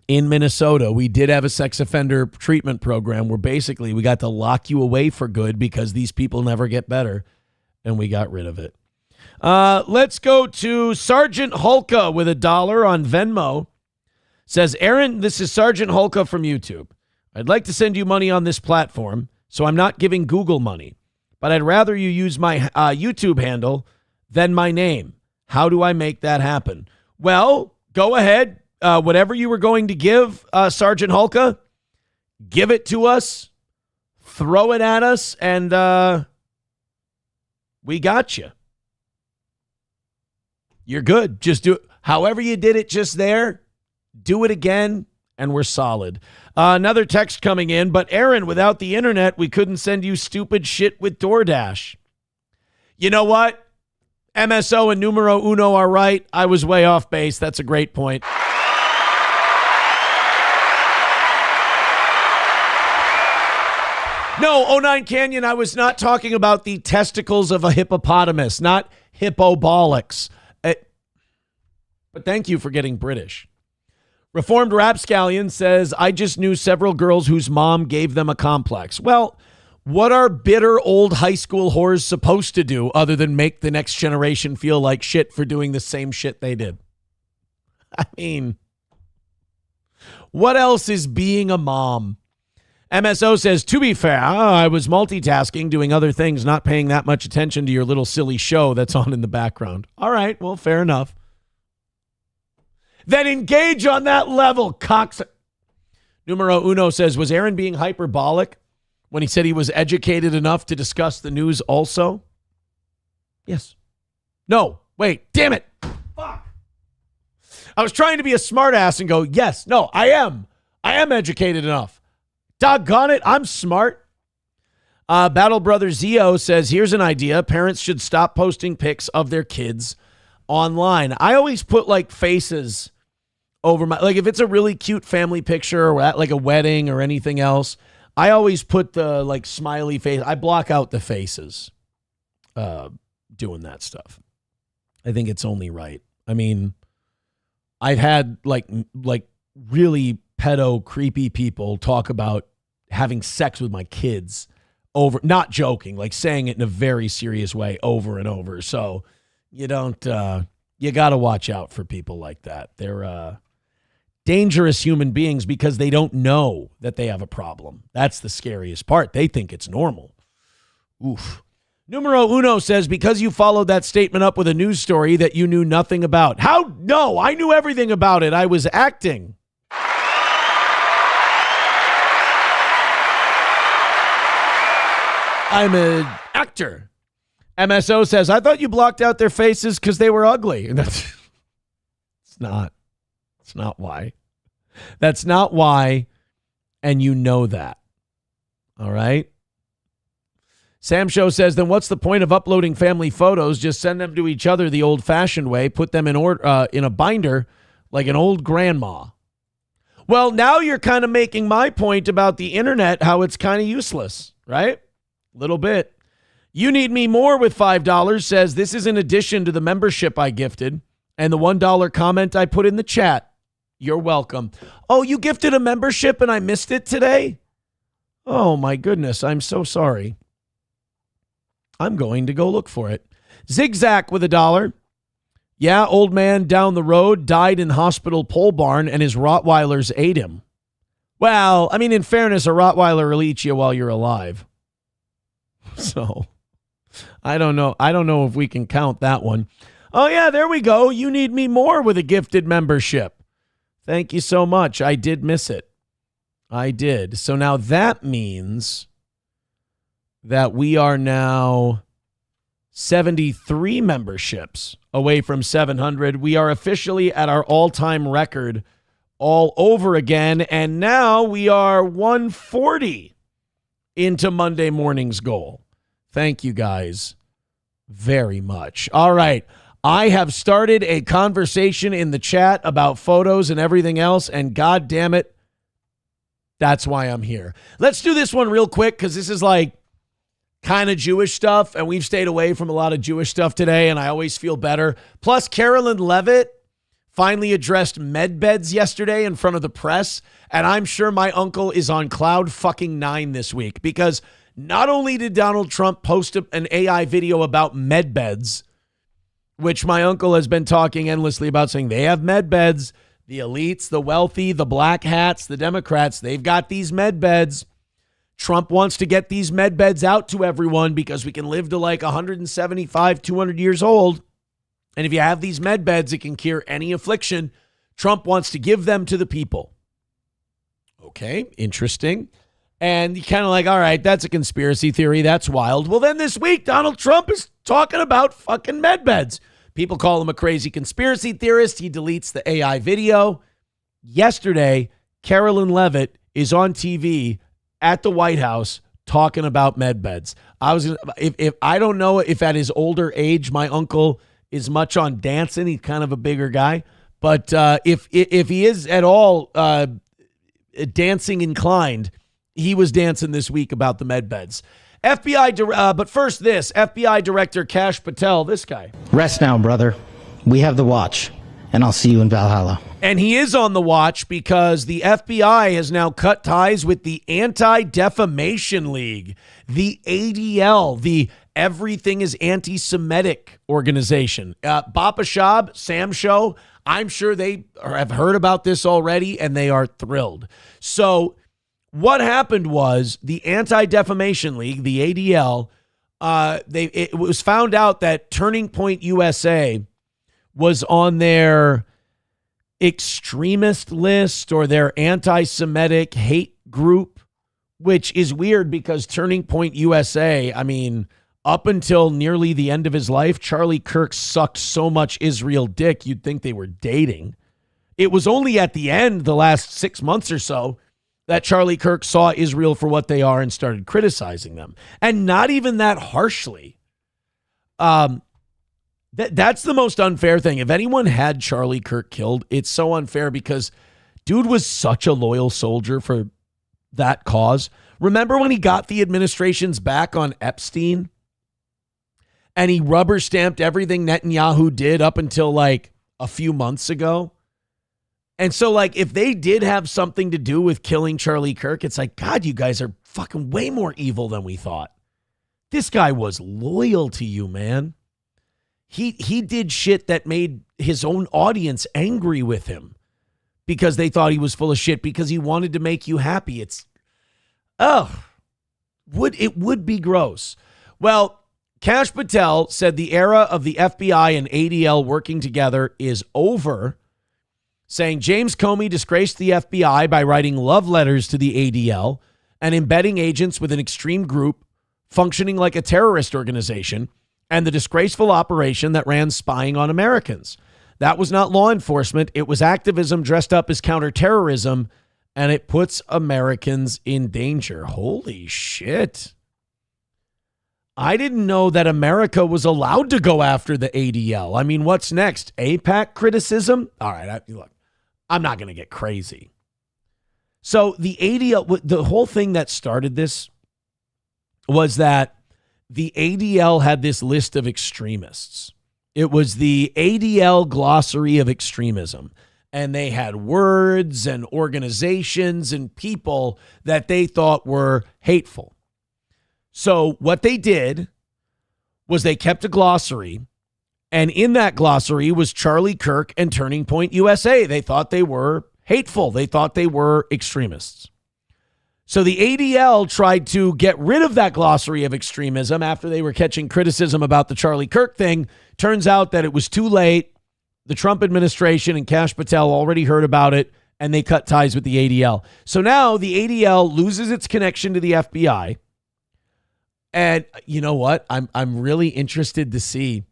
[SPEAKER 3] in Minnesota. We did have a sex offender treatment program where basically we got to lock you away for good because these people never get better, and we got rid of it. Let's go to Sergeant Hulka with $1 on Venmo. Says, Aaron, this is Sergeant Hulka from YouTube. I'd like to send you money on this platform, so I'm not giving Google money, but I'd rather you use my YouTube handle than my name. How do I make that happen? Well, go ahead. Whatever you were going to give Sergeant Hulka, give it to us, throw it at us, and we got you. You're good. Just do it. However you did it just there, do it again, and we're solid. Another text coming in, but Aaron, without the internet, we couldn't send you stupid shit with DoorDash. You know what? MSO and numero uno are right. I was way off base. That's a great point. No, 09 Canyon, I was not talking about the testicles of a hippopotamus, not hippobolics. But thank you for getting British. Reformed Rapscallion says, I just knew several girls whose mom gave them a complex. Well, what are bitter old high school whores supposed to do other than make the next generation feel like shit for doing the same shit they did? I mean, what else is being a mom? MSO says, to be fair, I was multitasking, doing other things, not paying that much attention to your little silly show that's on in the background. All right, well, fair enough. Then engage on that level, cocks. Numero uno says, was Aaron being hyperbolic when he said he was educated enough to discuss the news also? Yes. No. Wait. Damn it. Fuck. I was trying to be a smartass and go, yes. No, I am. I am educated enough. Doggone it. I'm smart. Battle Brother Zio says, here's an idea. Parents should stop posting pics of their kids online. I always put like faces over my, like if it's a really cute family picture or at like a wedding or anything else, I always put the like smiley face. I block out the faces doing that stuff. I think it's only right. I mean, I've had like really pedo creepy people talk about having sex with my kids over, not joking, like saying it in a very serious way over and over. So you don't, you got to watch out for people like that. They're dangerous human beings because they don't know that they have a problem. That's the scariest part. They think it's normal. Oof. Numero uno says, because you followed that statement up with a news story that you knew nothing about. How? No, I knew everything about it. I was acting. I'm an actor. MSO says, I thought you blocked out their faces because they were ugly. And that's it's not why. That's not why. And you know that. All right. Sam Show says, then what's the point of uploading family photos? Just send them to each other the old-fashioned way. Put them in a binder like an old grandma. Well, now you're kind of making my point about the internet, how it's kind of useless, right? Little bit. You Need Me More with $5 says, this is in addition to the membership I gifted and the $1 comment I put in the chat. You're welcome. Oh, you gifted a membership and I missed it today? Oh, my goodness. I'm so sorry. I'm going to go look for it. Zigzag with $1. Yeah, old man down the road died in hospital pole barn and his Rottweilers ate him. Well, I mean, in fairness, a Rottweiler will eat you while you're alive. So, I don't know. I don't know if we can count that one. Oh, yeah, there we go. You Need Me More with a gifted membership. Thank you so much. I did miss it. I did. So now that means that we are now 73 memberships away from 700. We are officially at our all-time record all over again. And now we are 140 into Monday morning's goal. Thank you guys very much. All right. I have started a conversation in the chat about photos and everything else. And God damn it, that's why I'm here. Let's do this one real quick because this is like kind of Jewish stuff, and we've stayed away from a lot of Jewish stuff today, and I always feel better. Plus, Carolyn Levitt finally addressed med beds yesterday in front of the press, and I'm sure my uncle is on cloud fucking 9 this week because not only did Donald Trump post an AI video about med beds, which my uncle has been talking endlessly about, saying they have med beds, the elites, the wealthy, the black hats, the Democrats, they've got these med beds. Trump wants to get these med beds out to everyone because we can live to like 175, 200 years old. And if you have these med beds, it can cure any affliction. Trump wants to give them to the people. Okay, interesting. And you kind of like, all right, that's a conspiracy theory. That's wild. Well, then this week, Donald Trump is talking about fucking med beds. People call him a crazy conspiracy theorist. He deletes the AI video. Yesterday, Carolyn Levitt is on TV at the White House talking about med beds. If I don't know if at his older age, my uncle is much on dancing. He's kind of a bigger guy. But if he is at all dancing inclined, he was dancing this week about the med beds. but first this, FBI Director Kash Patel, this guy.
[SPEAKER 7] Rest now, brother. We have the watch, and I'll see you in Valhalla.
[SPEAKER 3] And he is on the watch because the FBI has now cut ties with the Anti-Defamation League, the ADL, the Everything is Anti-Semitic organization. Bapa Shab, Sam Show, I'm sure they have heard about this already, and they are thrilled. So what happened was the Anti-Defamation League, the ADL, it was found out that Turning Point USA was on their extremist list or their anti-Semitic hate group, which is weird because Turning Point USA, I mean, up until nearly the end of his life, Charlie Kirk sucked so much Israel dick, you'd think they were dating. It was only at the end, the last 6 months or so, that Charlie Kirk saw Israel for what they are and started criticizing them. And not even that harshly. That's the most unfair thing. If anyone had Charlie Kirk killed, it's so unfair because dude was such a loyal soldier for that cause. Remember when he got the administration's back on Epstein? And he rubber stamped everything Netanyahu did up until like a few months ago. And so like if they did have something to do with killing Charlie Kirk, it's like, God, you guys are fucking way more evil than we thought. This guy was loyal to you, man. He did shit that made his own audience angry with him because they thought he was full of shit because he wanted to make you happy. It would be gross. Well, Kash Patel said the era of the FBI and ADL working together is over, saying James Comey disgraced the FBI by writing love letters to the ADL and embedding agents with an extreme group functioning like a terrorist organization and the disgraceful operation that ran spying on Americans. That was not law enforcement. It was activism dressed up as counterterrorism, and it puts Americans in danger. Holy shit. I didn't know that America was allowed to go after the ADL. I mean, what's next? AIPAC criticism? All right, look, I'm not going to get crazy. So the ADL, the whole thing that started this was that the ADL had this list of extremists. It was the ADL glossary of extremism. And they had words and organizations and people that they thought were hateful. So what they did was they kept a glossary. And in that glossary was Charlie Kirk and Turning Point USA. They thought they were hateful. They thought they were extremists. So the ADL tried to get rid of that glossary of extremism after they were catching criticism about the Charlie Kirk thing. Turns out that it was too late. The Trump administration and Kash Patel already heard about it, and they cut ties with the ADL. So now the ADL loses its connection to the FBI. And you know what? I'm really interested to see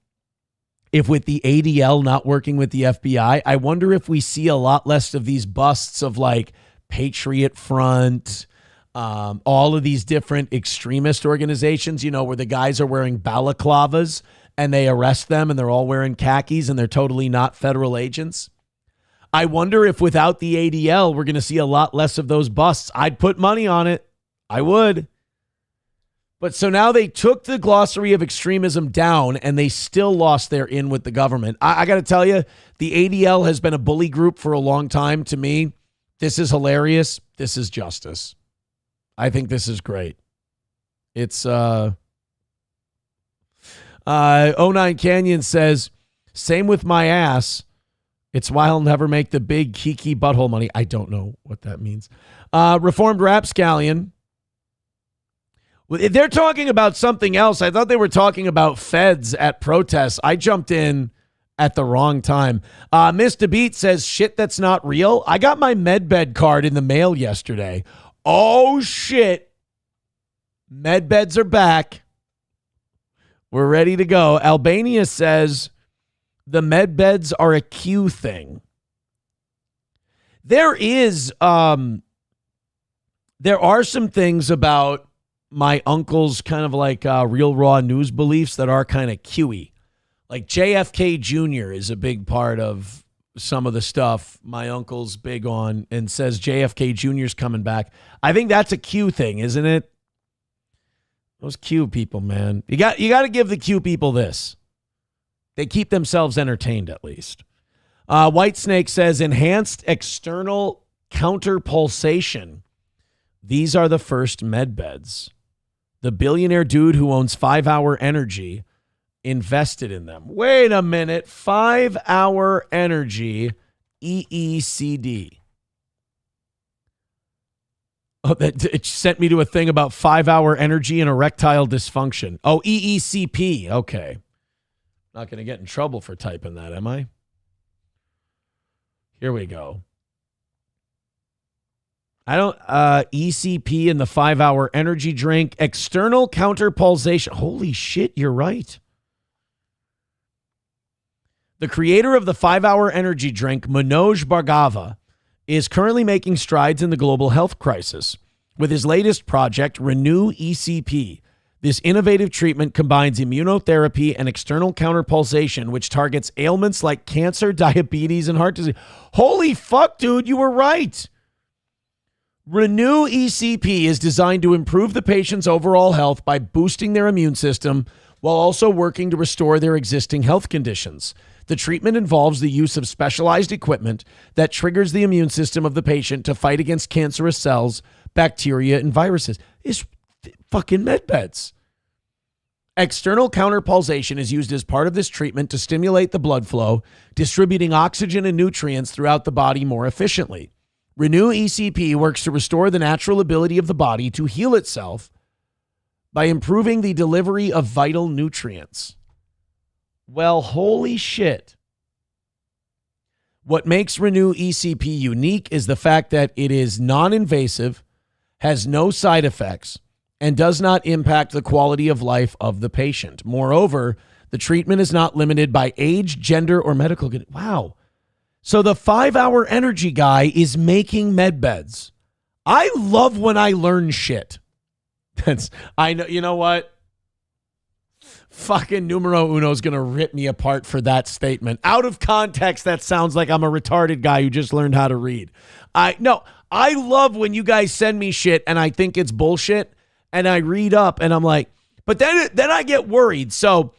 [SPEAKER 3] if with the ADL not working with the FBI, I wonder if we see a lot less of these busts of like Patriot Front, all of these different extremist organizations, you know, where the guys are wearing balaclavas and they arrest them and they're all wearing khakis and they're totally not federal agents. I wonder if without the ADL, we're going to see a lot less of those busts. I'd put money on it. I would. But so now they took the glossary of extremism down and they still lost their in with the government. I got to tell you, the ADL has been a bully group for a long time. To me, this is hilarious. This is justice. I think this is great. It's 09 Canyon says, same with my ass. It's why I'll never make the big kiki butthole money. I don't know what that means. Reformed Rapscallion. They're talking about something else. I thought they were talking about feds at protests. I jumped in at the wrong time. Mr. Beat says, shit that's not real. I got my MedBed card in the mail yesterday. Oh, shit. MedBeds are back. We're ready to go. Albania says the MedBeds are a Q thing. There are some things about my uncle's kind of like real raw news beliefs that are kind of Q-y. Like JFK Jr. is a big part of some of the stuff my uncle's big on and says JFK Jr.'s coming back. I think that's a Q thing, isn't it? Those Q people, man. You got to give the Q people this. They keep themselves entertained at least. White Snake says enhanced external counterpulsation. These are the first MedBeds. The billionaire dude who owns 5 Hour Energy invested in them. Wait a minute. 5 Hour Energy, EECD. Oh, it sent me to a thing about 5 Hour Energy and erectile dysfunction. Oh, EECP. Okay. Not going to get in trouble for typing that, am I? Here we go. ECP and the 5 Hour Energy drink. External counterpulsation. Holy shit, you're right. The creator of the 5 Hour Energy drink, Manoj Bhargava, is currently making strides in the global health crisis with his latest project, Renew ECP. This innovative treatment combines immunotherapy and external counterpulsation, which targets ailments like cancer, diabetes, and heart disease. Holy fuck, dude, you were right. Renew ECP is designed to improve the patient's overall health by boosting their immune system while also working to restore their existing health conditions. The treatment involves the use of specialized equipment that triggers the immune system of the patient to fight against cancerous cells, bacteria, and viruses. It's fucking medbeds. External counterpulsation is used as part of this treatment to stimulate the blood flow, distributing oxygen and nutrients throughout the body more efficiently. Renew ECP works to restore the natural ability of the body to heal itself by improving the delivery of vital nutrients. Well, holy shit. What makes Renew ECP unique is the fact that it is non-invasive, has no side effects, and does not impact the quality of life of the patient. Moreover, the treatment is not limited by age, gender, or medical condition. Wow. So the 5-Hour Energy guy is making med beds. I love when I learn shit. I know, you know what? Fucking numero uno is going to rip me apart for that statement. Out of context, that sounds like I'm a retarded guy who just learned how to read. I love when you guys send me shit and I think it's bullshit and I read up and I'm like, but then I get worried. So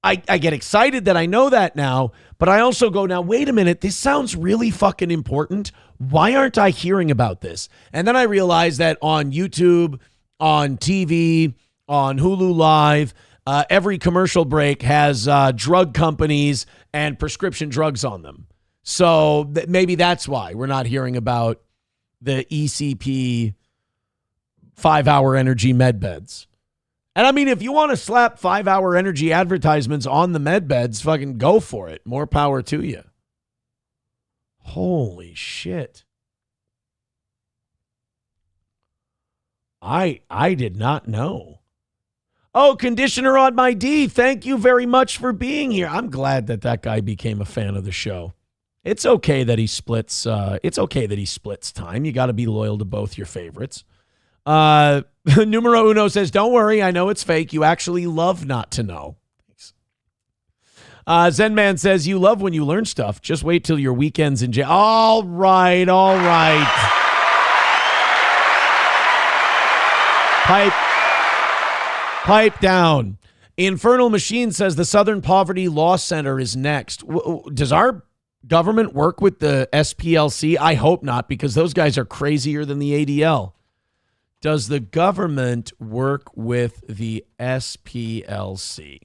[SPEAKER 3] I get excited that I know that now, but I also go, now, wait a minute, this sounds really fucking important. Why aren't I hearing about this? And then I realize that on YouTube, on TV, on Hulu Live, every commercial break has drug companies and prescription drugs on them. So maybe that's why we're not hearing about the ECP 5-Hour Energy med beds. And I mean, if you want to slap 5-Hour Energy advertisements on the med beds, fucking go for it. More power to you. Holy shit. I did not know. Oh, conditioner on my D. Thank you very much for being here. I'm glad that guy became a fan of the show. It's okay that he splits. It's okay that he splits time. You got to be loyal to both your favorites. Numero uno says, don't worry. I know it's fake. You actually love not to know. Thanks. Zen Man says, you love when you learn stuff. Just wait till your weekends in jail. All right. Pipe down. Infernal Machine says the Southern Poverty Law Center is next. Does our government work with the SPLC? I hope not, because those guys are crazier than the ADL. Does the government work with the SPLC?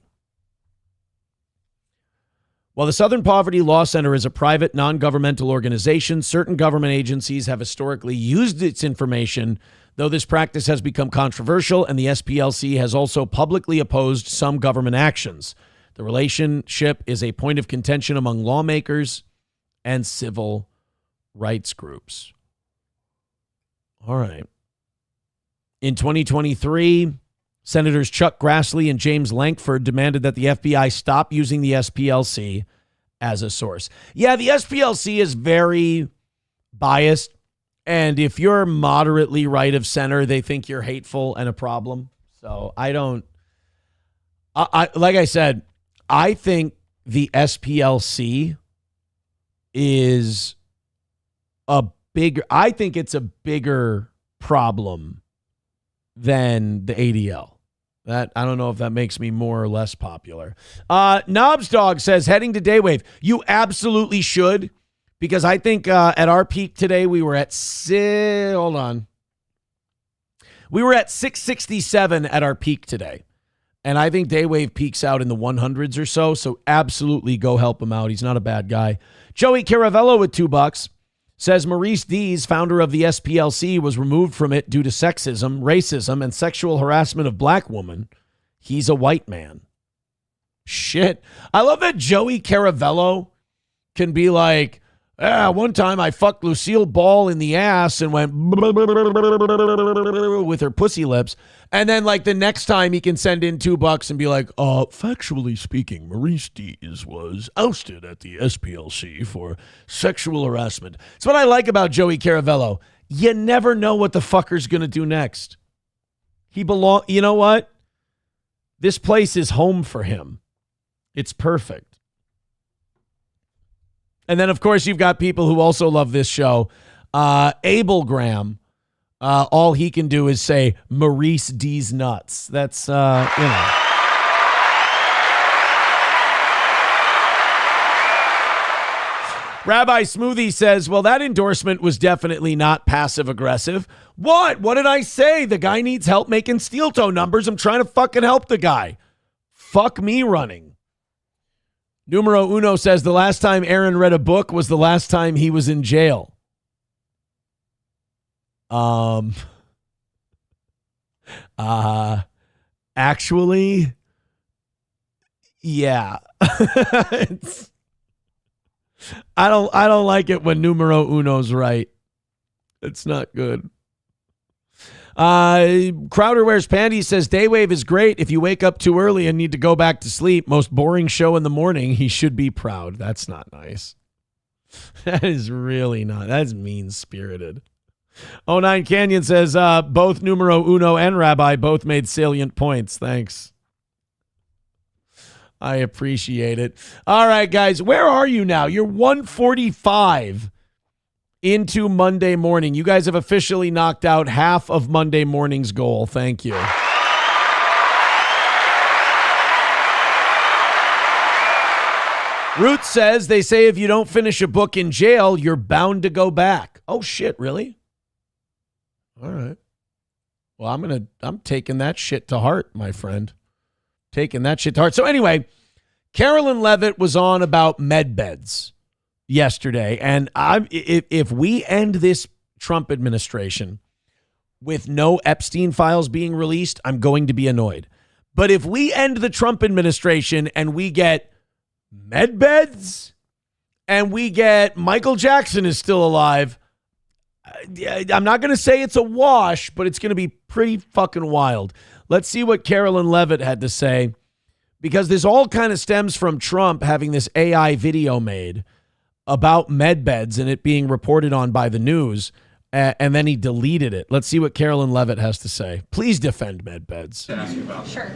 [SPEAKER 3] While the Southern Poverty Law Center is a private, non-governmental organization, certain government agencies have historically used its information, though this practice has become controversial, and the SPLC has also publicly opposed some government actions. The relationship is a point of contention among lawmakers and civil rights groups. All right. In 2023, Senators Chuck Grassley and James Lankford demanded that the FBI stop using the SPLC as a source. Yeah, the SPLC is very biased, and if you're moderately right of center, they think you're hateful and a problem. So like I said, I think the SPLC is I think it's a bigger problem than the ADL. That I don't know if that makes me more or less popular. Knobs Dog says, heading to Daywave. You absolutely should, because I think at our peak today, we were at 667 at our peak today. And I think Daywave peaks out in the 100s or so. So absolutely go help him out. He's not a bad guy. Joey Caravello with $2 says Maurice Dees, founder of the SPLC, was removed from it due to sexism, racism, and sexual harassment of black women. He's a white man. Shit. I love that Joey Caravello can be like, one time I fucked Lucille Ball in the ass and went with her pussy lips. And then like the next time he can send in $2 and be like, factually speaking, Maurice Dees was ousted at the SPLC for sexual harassment. That's what I like about Joey Caravello. You never know what the fucker's going to do next. You know what? This place is home for him. It's perfect. And then, of course, you've got people who also love this show. Abel Graham, all he can do is say, Maurice D's nuts. That's, Rabbi Smoothie says, well, that endorsement was definitely not passive-aggressive. What? What did I say? The guy needs help making steel toe numbers. I'm trying to fucking help the guy. Fuck me running. Numero Uno says, the last time Aaron read a book was the last time he was in jail. Actually, yeah. I don't like it when numero uno's right. It's not good. Crowder Wears Panties says, Daywave is great. If you wake up too early and need to go back to sleep, most boring show in the morning, he should be proud. That's not nice. That is really not. That's mean-spirited. 09 Canyon says, both numero uno and Rabbi both made salient points. Thanks. I appreciate it. All right, guys, where are you now? You're 1:45 into Monday morning. You guys have officially knocked out half of Monday morning's goal. Thank you. Root says, they say if you don't finish a book in jail, you're bound to go back. Oh, shit, really? All right. Well, I'm taking that shit to heart, my friend. Taking that shit to heart. So anyway, Carolyn Levitt was on about med beds yesterday. And if we end this Trump administration with no Epstein files being released, I'm going to be annoyed. But if we end the Trump administration and we get med beds and we get Michael Jackson is still alive, I'm not going to say it's a wash, but it's going to be pretty fucking wild. Let's see what Carolyn Levitt had to say, because this all kind of stems from Trump having this AI video made about med beds and it being reported on by the news, and then he deleted it. Let's see what Carolyn Levitt has to say. Please defend med beds.
[SPEAKER 10] Sure.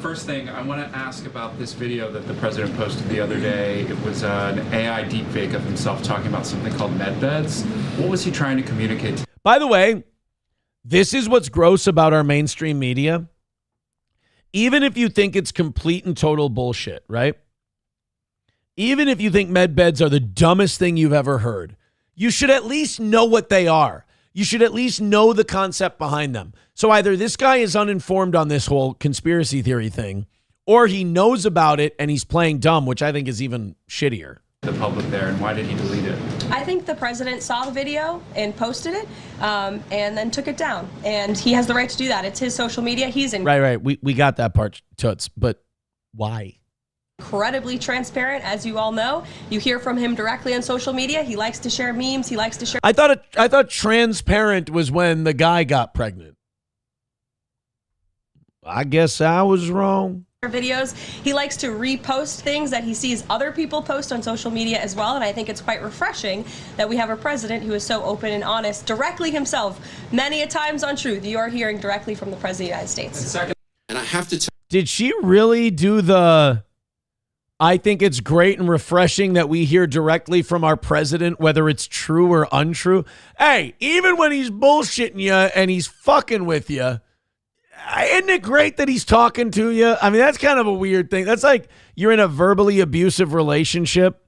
[SPEAKER 10] First thing, I want to ask about this video that the president posted the other day. It was an AI deepfake of himself talking about something called med beds. What was he trying to communicate?
[SPEAKER 3] By the way, this is what's gross about our mainstream media. Even if you think it's complete and total bullshit, right? Even if you think med beds are the dumbest thing you've ever heard, you should at least know what they are. You should at least know the concept behind them. So either this guy is uninformed on this whole conspiracy theory thing, or he knows about it and he's playing dumb, which I think is even shittier.
[SPEAKER 10] The public there, and why did he delete it?
[SPEAKER 11] I think the president saw the video and posted it, and then took it down. And he has the right to do that. It's his social media. He's
[SPEAKER 3] Right. We got that part, Toots, but why?
[SPEAKER 11] Incredibly transparent, as you all know. You hear from him directly on social media. He likes to share memes. He likes to share.
[SPEAKER 3] I thought transparent was when the guy got pregnant. I guess I was wrong.
[SPEAKER 11] Videos. He likes to repost things that he sees other people post on social media as well, and I think it's quite refreshing that we have a president who is so open and honest directly himself. Many a times on Truth, you are hearing directly from the president of the United States.
[SPEAKER 12] And I have to
[SPEAKER 3] Did she really do the I think it's great and refreshing that we hear directly from our president, whether it's true or untrue? Hey, even when he's bullshitting you and he's fucking with you, isn't it great that he's talking to you? I mean, that's kind of a weird thing. That's like you're in a verbally abusive relationship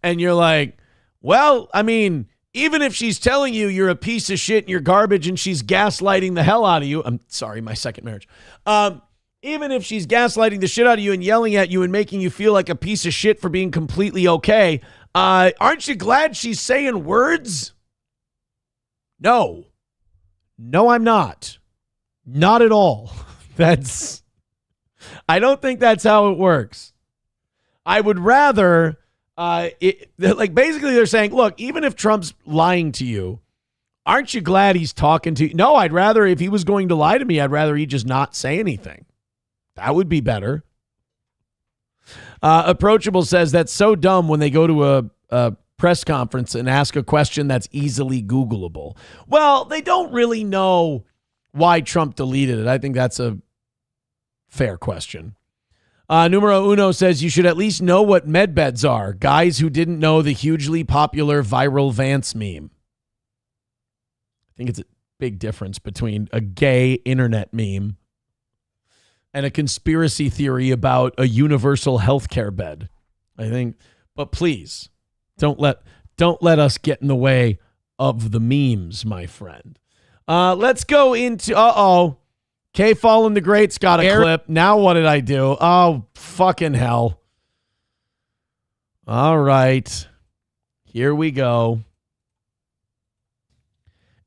[SPEAKER 3] and you're like, well, I mean, even if she's telling you you're a piece of shit and you're garbage and she's gaslighting the hell out of you. I'm sorry, my second marriage. Even if she's gaslighting the shit out of you and yelling at you and making you feel like a piece of shit for being completely okay, aren't you glad she's saying words? No, I'm not. Not at all. I don't think that's how it works. I would rather, basically they're saying, look, even if Trump's lying to you, aren't you glad he's talking to you? No, I'd rather, if he was going to lie to me, I'd rather he just not say anything. That would be better. Approachable says that's so dumb when they go to a press conference and ask a question that's easily Googleable. Well, they don't really know why Trump deleted it. I think that's a Fair question. Numero uno says you should at least know what medbeds are. Guys who didn't know the hugely popular viral Vance meme. I think it's a big difference between a gay internet meme and a conspiracy theory about a universal healthcare bed. I think, but please don't let us get in the way of the memes, my friend. Let's go into K Fallen the Great's got a clip. Now what did I do? Oh, fucking hell. All right. Here we go.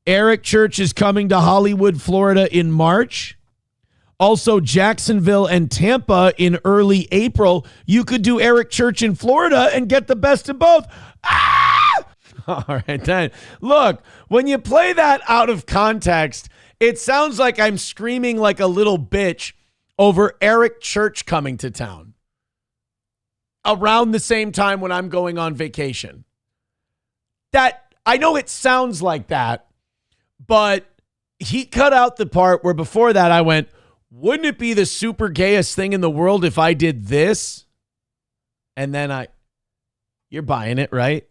[SPEAKER 3] Eric Church is coming to Hollywood, Florida in March. Also, Jacksonville and Tampa in early April. You could do Eric Church in Florida and get the best of both. Ah! All right, then. Look, when you play that out of context, it sounds like I'm screaming like a little bitch over Eric Church coming to town around the same time when I'm going on vacation. That, I know it sounds like that, but he cut out the part where before that I went, wouldn't it be the super gayest thing in the world if I did this? And then you're buying it, right?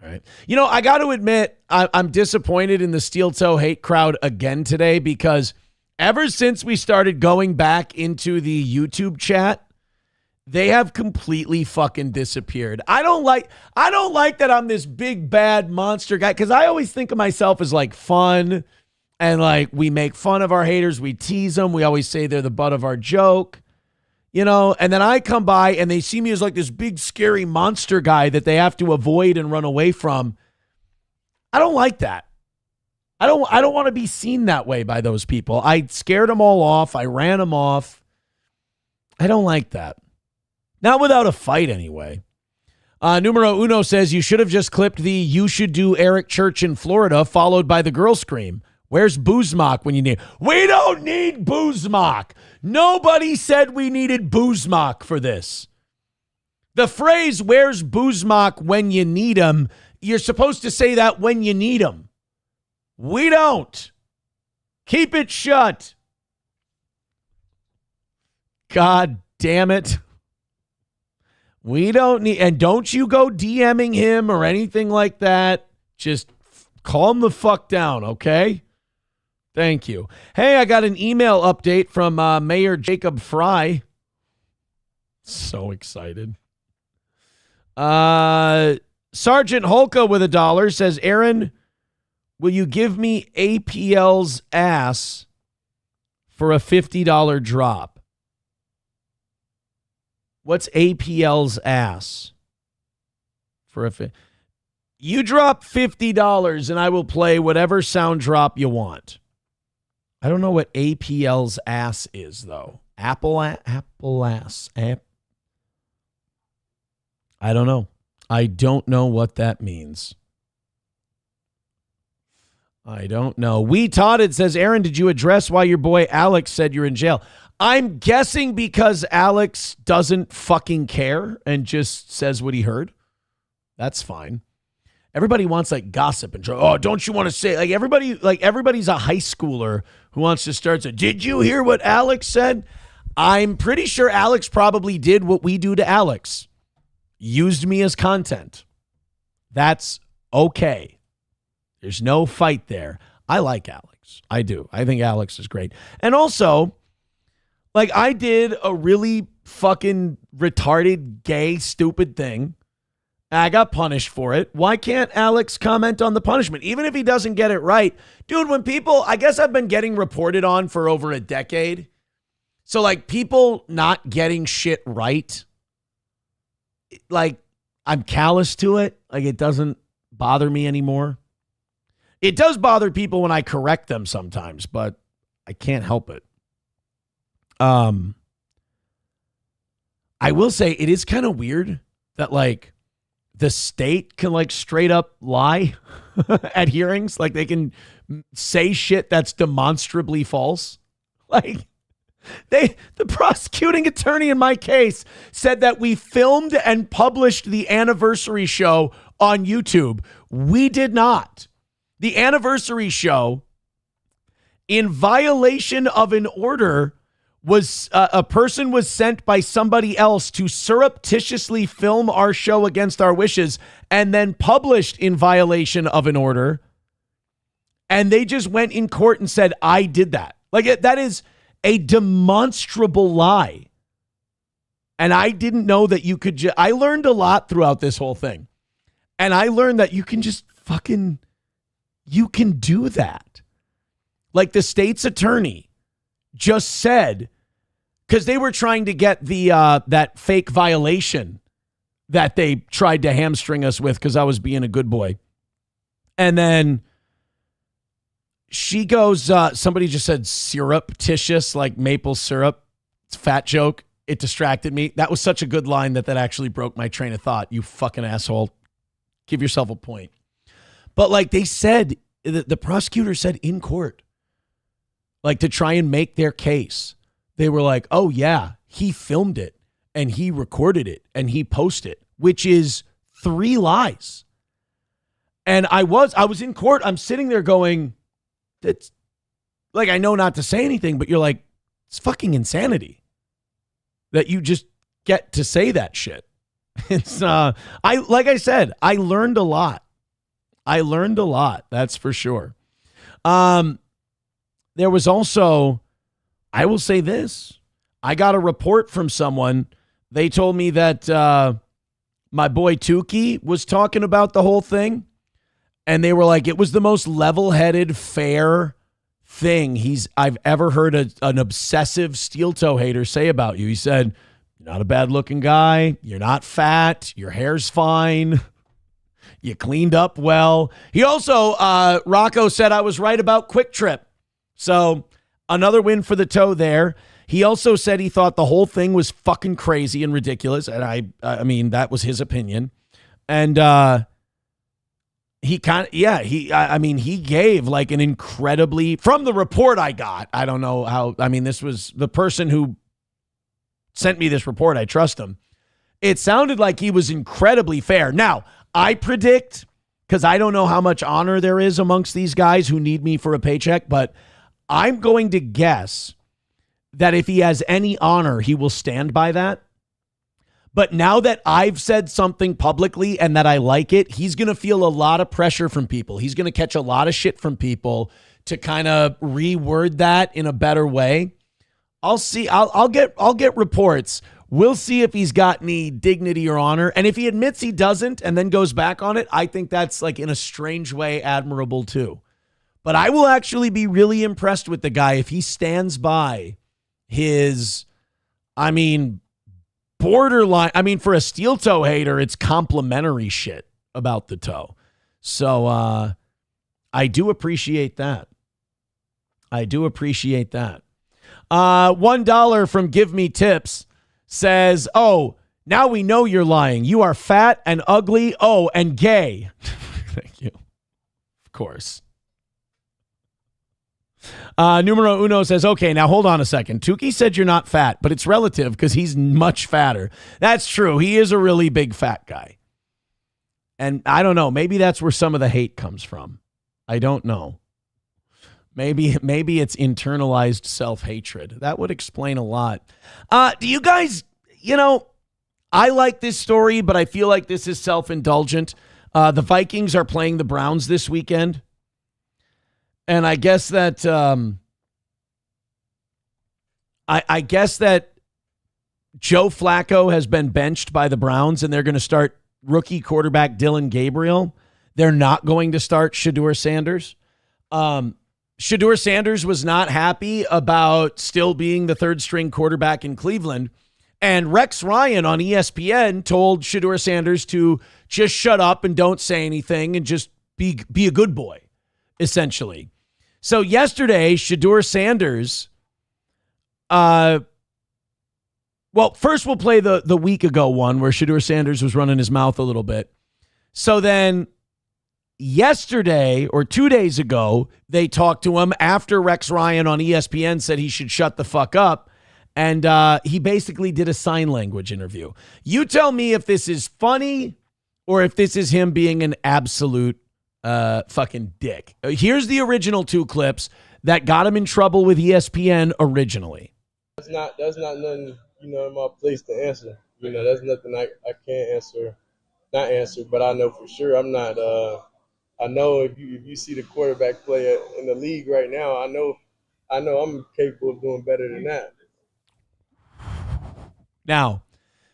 [SPEAKER 3] All right. You know, I got to admit, I'm disappointed in the steel toe hate crowd again today because ever since we started going back into the YouTube chat, they have completely fucking disappeared. I don't like that I'm this big bad monster guy because I always think of myself as like fun and like we make fun of our haters. We tease them. We always say they're the butt of our joke. You know, and then I come by and they see me as like this big, scary monster guy that they have to avoid and run away from. I don't like that. I don't want to be seen that way by those people. I scared them all off. I ran them off. I don't like that. Not without a fight anyway. Numero uno says you should have just clipped the "you should do Eric Church in Florida" followed by the girl scream. Where's Boozmock when you need? We don't need Boozmock. Nobody said we needed Boozmock for this. The phrase, where's Boozmock when you need him, you're supposed to say that when you need him. We don't. Keep it shut. God damn it. We don't need, and don't you go DMing him or anything like that. Just calm the fuck down, okay? Thank you. Hey, I got an email update from Mayor Jacob Fry. So excited. Sergeant Holka with $1 says, Aaron, will you give me APL's ass for a $50 drop? What's APL's ass? You drop $50 and I will play whatever sound drop you want. I don't know what APL's ass is, though. Apple ass. I don't know. I don't know what that means. I don't know. We taught it says, Aaron, did you address why your boy Alex said you're in jail? I'm guessing because Alex doesn't fucking care and just says what he heard. That's fine. Everybody wants like gossip and don't you want to say everybody's a high schooler who wants to start saying, did you hear what Alex said? I'm pretty sure Alex probably did what we do to Alex. Used me as content. That's okay. There's no fight there. I like Alex. I do. I think Alex is great. And also, like, I did a really fucking retarded, gay, stupid thing. I got punished for it. Why can't Alex comment on the punishment? Even if he doesn't get it right. Dude, when people, I guess I've been getting reported on for over a decade. So, like, people not getting shit right, like, I'm callous to it. Like, it doesn't bother me anymore. It does bother people when I correct them sometimes, but I can't help it. I will say it is kind of weird that, like, the state can like straight up lie at hearings. Like they can say shit that's demonstrably false. Like the prosecuting attorney in my case said that we filmed and published the anniversary show on YouTube. We did not. The anniversary show, in violation of an order, was a person was sent by somebody else to surreptitiously film our show against our wishes and then published in violation of an order. And they just went in court and said, I did that. Like, that is a demonstrable lie. And I didn't know that you could I learned a lot throughout this whole thing. And I learned that you can just you can do that. Like the state's attorney just said, because they were trying to get the that fake violation that they tried to hamstring us with because I was being a good boy. And then she goes, somebody just said surreptitious, like maple syrup. It's a fat joke. It distracted me. That was such a good line that actually broke my train of thought. You fucking asshole. Give yourself a point. But like they said, the prosecutor said in court, like to try and make their case, they were like, oh yeah, he filmed it and he recorded it and he posted it, which is 3 lies. And I was in court. I'm sitting there going, it's like, I know not to say anything, but you're like, it's fucking insanity that you just get to say that shit. It's like I said, I learned a lot. That's for sure. There was also, I will say this, I got a report from someone. They told me that my boy Tukey was talking about the whole thing. And they were like, it was the most level-headed, fair thing I've ever heard an obsessive steel toe hater say about you. He said, you're not a bad-looking guy. You're not fat. Your hair's fine. You cleaned up well. He also, Rocco said I was right about Quick Trip. So another win for the toe there. He also said he thought the whole thing was fucking crazy and ridiculous. And I mean, that was his opinion. And, he gave like an incredibly, from the report I got, I don't know how, I mean, this was the person who sent me this report. I trust him. It sounded like he was incredibly fair. Now, I predict, because I don't know how much honor there is amongst these guys who need me for a paycheck, but I'm going to guess that if he has any honor, he will stand by that. But now that I've said something publicly and that I like it, he's going to feel a lot of pressure from people. He's going to catch a lot of shit from people to kind of reword that in a better way. I'll see. I'll get reports. We'll see if he's got any dignity or honor. And if he admits he doesn't and then goes back on it, I think that's like in a strange way admirable too. But I will actually be really impressed with the guy if he stands by his, borderline. For a steel toe hater, it's complimentary shit about the toe. So I do appreciate that. $1 from Give Me Tips says, oh, now we know you're lying. You are fat and ugly. Oh, and gay. Thank you. Of course. Numero uno says, okay, now hold on a second. Tukey said you're not fat, but it's relative because he's much fatter. That's true. He is a really big fat guy. And I don't know. Maybe that's where some of the hate comes from. I don't know. Maybe it's internalized self-hatred. That would explain a lot. Do you guys, I like this story, but I feel like this is self-indulgent. The Vikings are playing the Browns this weekend. And I guess that I guess that Joe Flacco has been benched by the Browns, and they're going to start rookie quarterback Dylan Gabriel. They're not going to start Shedeur Sanders. Shedeur Sanders was not happy about still being the third-string quarterback in Cleveland. And Rex Ryan on ESPN told Shedeur Sanders to just shut up and don't say anything and just be a good boy, essentially. So yesterday, Shedeur Sanders, well, first we'll play the week ago one where Shedeur Sanders was running his mouth a little bit. So then yesterday or 2 days ago, they talked to him after Rex Ryan on ESPN said he should shut the fuck up. And he basically did a sign language interview. You tell me if this is funny or if this is him being an absolute fucking dick. Here's the original 2 clips that got him in trouble with ESPN originally.
[SPEAKER 18] that's not nothing, in my place to answer. That's nothing I can't answer, not answer, but I know for sure I'm not. I know if you see the quarterback play in the league right now, I know I'm capable of doing better than that.
[SPEAKER 3] Now,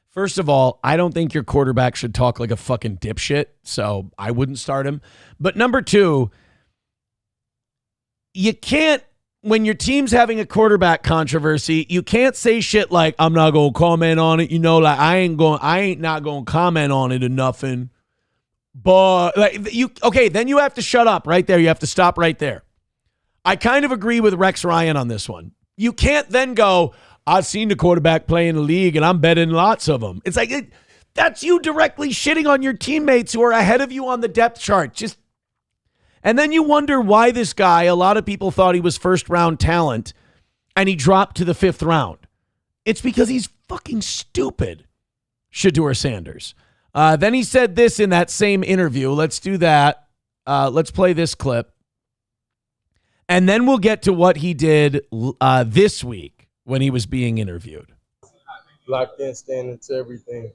[SPEAKER 3] first of all, I don't think your quarterback should talk like a fucking dipshit, so I wouldn't start him. But number two, you can't, when your team's having a quarterback controversy, you can't say shit like, I'm not going to comment on it. Like I ain't not going to comment on it or nothing. But then you have to shut up right there. You have to stop right there. I kind of agree with Rex Ryan on this one. You can't then go, I've seen the quarterback play in the league and I'm betting lots of them. It's like, that's you directly shitting on your teammates who are ahead of you on the depth chart. And then you wonder why this guy, a lot of people thought he was first round talent and he dropped to the 5th round. It's because he's fucking stupid. Shedeur Sanders. Then he said this in that same interview. Let's do that. Let's play this clip. And then we'll get to what he did this week when he was being interviewed.
[SPEAKER 18] Locked in, standing to everything,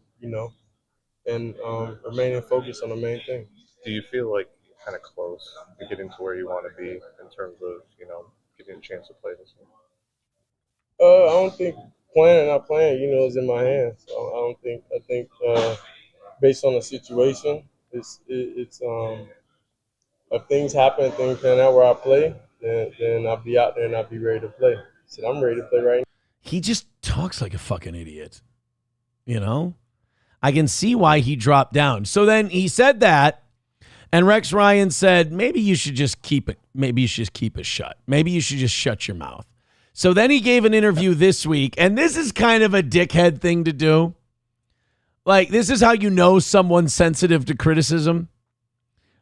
[SPEAKER 18] and remaining focused on the main thing.
[SPEAKER 6] Do you feel like you're kind of close to getting to where you want to be in terms of, getting a chance to play this game?
[SPEAKER 18] I don't think playing or not playing, is in my hands. I think based on the situation, it's if things happen, things pan out where I play, then I'll be out there and I'll be ready to play. So I'm ready to play right now.
[SPEAKER 3] He just talks like a fucking idiot. I can see why he dropped down. So then he said that, and Rex Ryan said, maybe you should just keep it. Maybe you should just keep it shut. Maybe you should just shut your mouth. So then he gave an interview this week, and this is kind of a dickhead thing to do. Like, this is how you know someone's sensitive to criticism.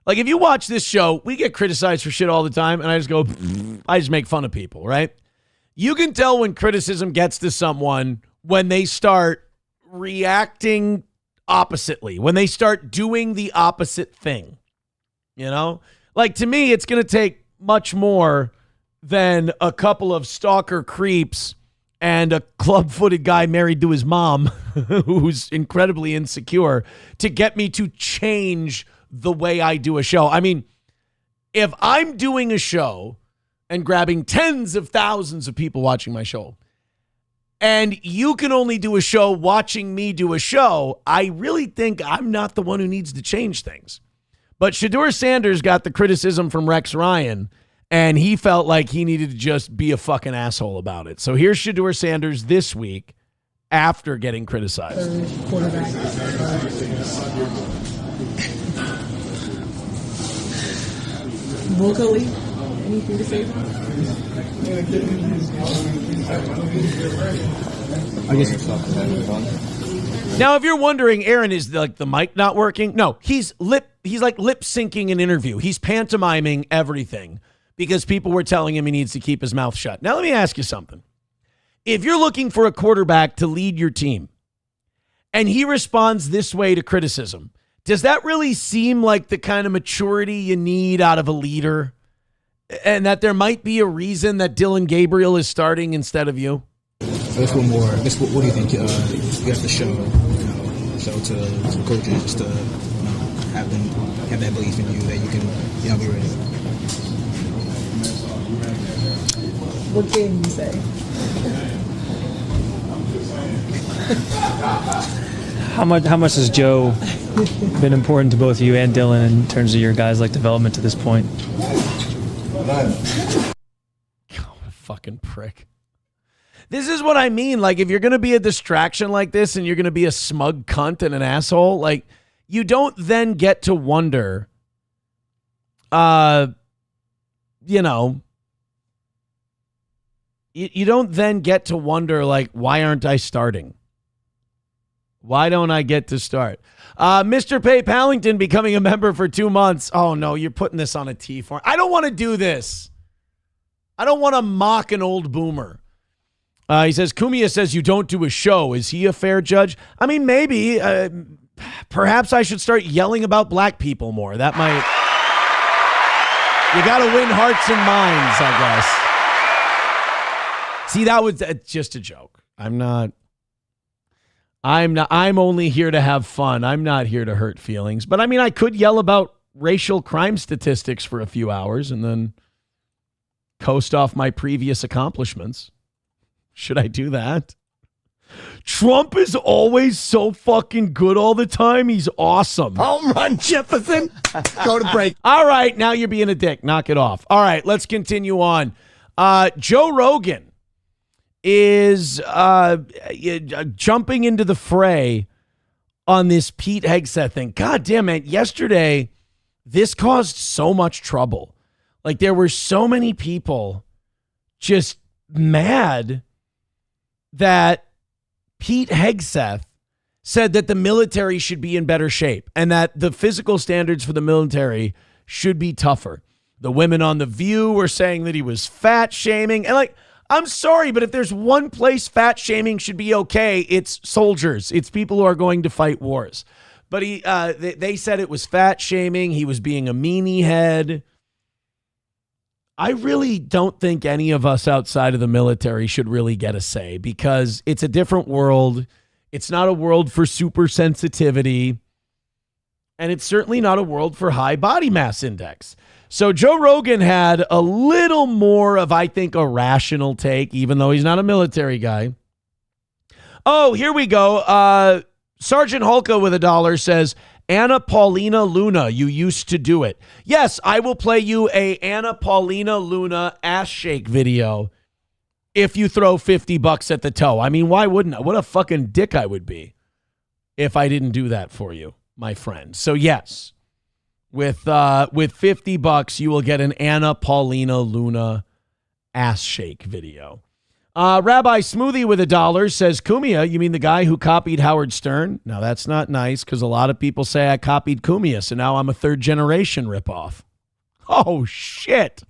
[SPEAKER 3] Like, if you watch this show, we get criticized for shit all the time, and I just make fun of people, right? You can tell when criticism gets to someone when they start reacting oppositely, when they start doing the opposite thing. Like, to me, it's going to take much more than a couple of stalker creeps and a club-footed guy married to his mom who's incredibly insecure to get me to change the way I do a show. I mean, if I'm doing a show and grabbing tens of thousands of people watching my show, and you can only do a show watching me do a show, I really think I'm not the one who needs to change things. But Shedeur Sanders got the criticism from Rex Ryan, and he felt like he needed to just be a fucking asshole about it. So here's Shedeur Sanders this week after getting criticized.
[SPEAKER 12] Vocally, anything to say?
[SPEAKER 13] I guess it's not.
[SPEAKER 3] Now, if you're wondering, Aaron, is like the mic not working? No, he's lip syncing an interview. He's pantomiming everything because people were telling him he needs to keep his mouth shut. Now, let me ask you something. If you're looking for a quarterback to lead your team and he responds this way to criticism, does that really seem like the kind of maturity you need out of a leader? And that there might be a reason that Dylan Gabriel is starting instead of you?
[SPEAKER 13] That's one more. What do you think you have to show? Show to the coaches just to have that belief in you that you can be ready.
[SPEAKER 12] What game you say?
[SPEAKER 16] How much has Joe been important to both you and Dylan in terms of your guys' development to this point?
[SPEAKER 3] Oh, what a fucking prick. This is what I mean. Like, if you're going to be a distraction like this and you're going to be a smug cunt and an asshole, like, you don't then get to wonder, you don't then get to wonder, like, why aren't I starting? Why don't I get to start? Mr. Pay Pallington becoming a member for 2 months. Oh, no, you're putting this on a T form. I don't want to do this. I don't want to mock an old boomer. He says, Kumia says you don't do a show. Is he a fair judge? I mean, maybe. Perhaps I should start yelling about black people more. That might... You got to win hearts and minds, I guess. See, that was just a joke. I'm only here to have fun. I'm not here to hurt feelings. But I mean, I could yell about racial crime statistics for a few hours and then coast off my previous accomplishments. Should I do that? Trump is always so fucking good all the time. He's awesome.
[SPEAKER 20] Home run, Jefferson. Go to break.
[SPEAKER 3] All right, now you're being a dick. Knock it off. All right, let's continue on. Joe Rogan is jumping into the fray on this Pete Hegseth thing. God damn it. Yesterday, this caused so much trouble. Like, there were so many people just mad that Pete Hegseth said that the military should be in better shape and that the physical standards for the military should be tougher. The women on The View were saying that he was fat shaming. And like, I'm sorry, but if there's one place fat shaming should be okay, it's soldiers. It's people who are going to fight wars. But they said it was fat shaming. He was being a meanie head. I really don't think any of us outside of the military should really get a say because it's a different world. It's not a world for super sensitivity. And it's certainly not a world for high body mass index. So Joe Rogan had a little more of, I think, a rational take, even though he's not a military guy. Oh, here we go. Sergeant Hulka with $1 says, Anna Paulina Luna, you used to do it. Yes, I will play you a Anna Paulina Luna ass shake video if you throw $50 at the toe. I mean, why wouldn't I? What a fucking dick I would be if I didn't do that for you, my friend. So yes, with $50, you will get an Anna Paulina Luna ass shake video. Rabbi Smoothie with $1 says, Cumia, you mean the guy who copied Howard Stern? Now, that's not nice because a lot of people say I copied Cumia, so now I'm a third generation ripoff. Oh, shit.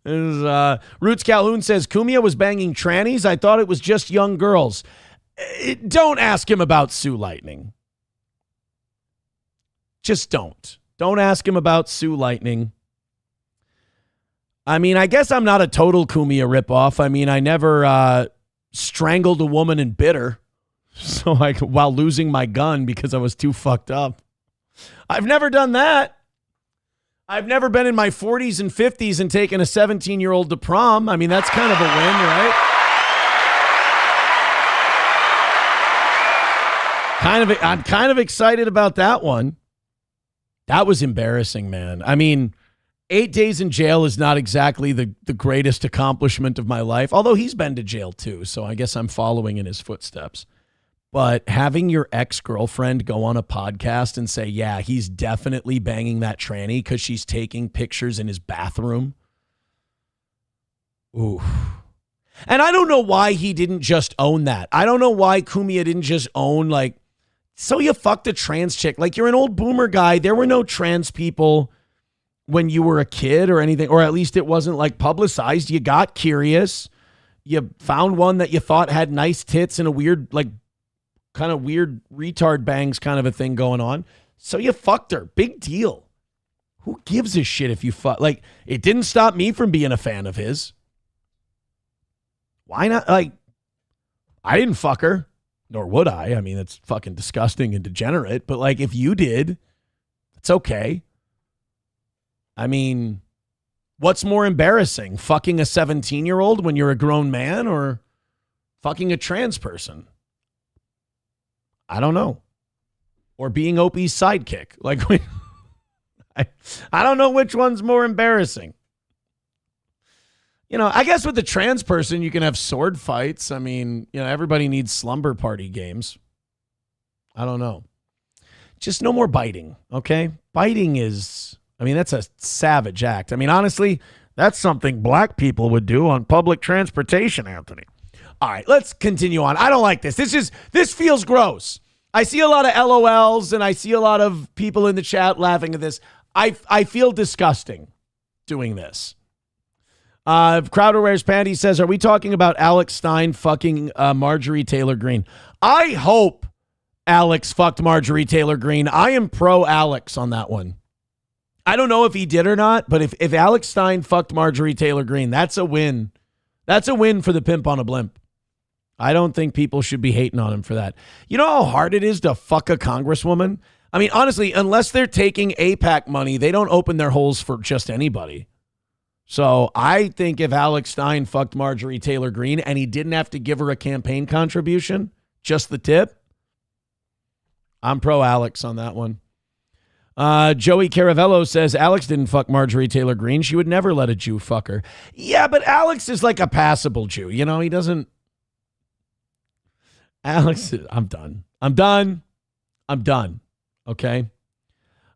[SPEAKER 3] Roots Calhoun says, Cumia was banging trannies? I thought it was just young girls. Don't ask him about Sue Lightning. Just don't. Don't ask him about Sue Lightning. I mean, I guess I'm not a total Cumia ripoff. I mean, I never strangled a woman and bit her, so while losing my gun because I was too fucked up. I've never done that. I've never been in my 40s and 50s and taken a 17-year-old to prom. I mean, that's kind of a win, right? I'm kind of excited about that one. That was embarrassing, man. I mean, 8 days in jail is not exactly the greatest accomplishment of my life, although he's been to jail too, so I guess I'm following in his footsteps. But having your ex-girlfriend go on a podcast and say, yeah, he's definitely banging that tranny because she's taking pictures in his bathroom. Ooh. And I don't know why he didn't just own that. I don't know why Cumia didn't just own, like, so you fucked a trans chick. Like, you're an old boomer guy. There were no trans people when you were a kid or anything, or at least it wasn't like publicized. You got curious. You found one that you thought had nice tits and a weird, like, kind of weird retard bangs kind of a thing going on. So you fucked her. Big deal. Who gives a shit if you fuck? Like, it didn't stop me from being a fan of his. Why not? Like, I didn't fuck her, nor would I. I mean, it's fucking disgusting and degenerate, but like, if you did, it's okay. I mean, what's more embarrassing? Fucking a 17-year-old when you're a grown man or fucking a trans person? I don't know. Or being Opie's sidekick. Like, I don't know which one's more embarrassing. You know, I guess with the trans person, you can have sword fights. I mean, you know, everybody needs slumber party games. I don't know. Just no more biting, okay? Biting is... I mean, that's a savage act. I mean, honestly, that's something black people would do on public transportation, Anthony. All right, let's continue on. I don't like this. This feels gross. I see a lot of LOLs and I see a lot of people in the chat laughing at this. I feel disgusting doing this. Crowder Wears Panties says, are we talking about Alex Stein fucking Marjorie Taylor Greene? I hope Alex fucked Marjorie Taylor Greene. I am pro Alex on that one. I don't know if he did or not, but if Alex Stein fucked Marjorie Taylor Greene, that's a win That's a win for the pimp on a blimp. I don't think people should be hating on him for that. You know how hard it is to fuck a congresswoman? I mean, honestly, unless they're taking AIPAC money, they don't open their holes for just anybody. So I think if Alex Stein fucked Marjorie Taylor Greene and he didn't have to give her a campaign contribution, just the tip, I'm pro Alex on that one. Joey Caravello says Alex didn't fuck Marjorie Taylor Greene. She would never let a Jew fuck her. Yeah, but Alex is like a passable Jew. You know, he doesn't. Alex, I'm done. Okay.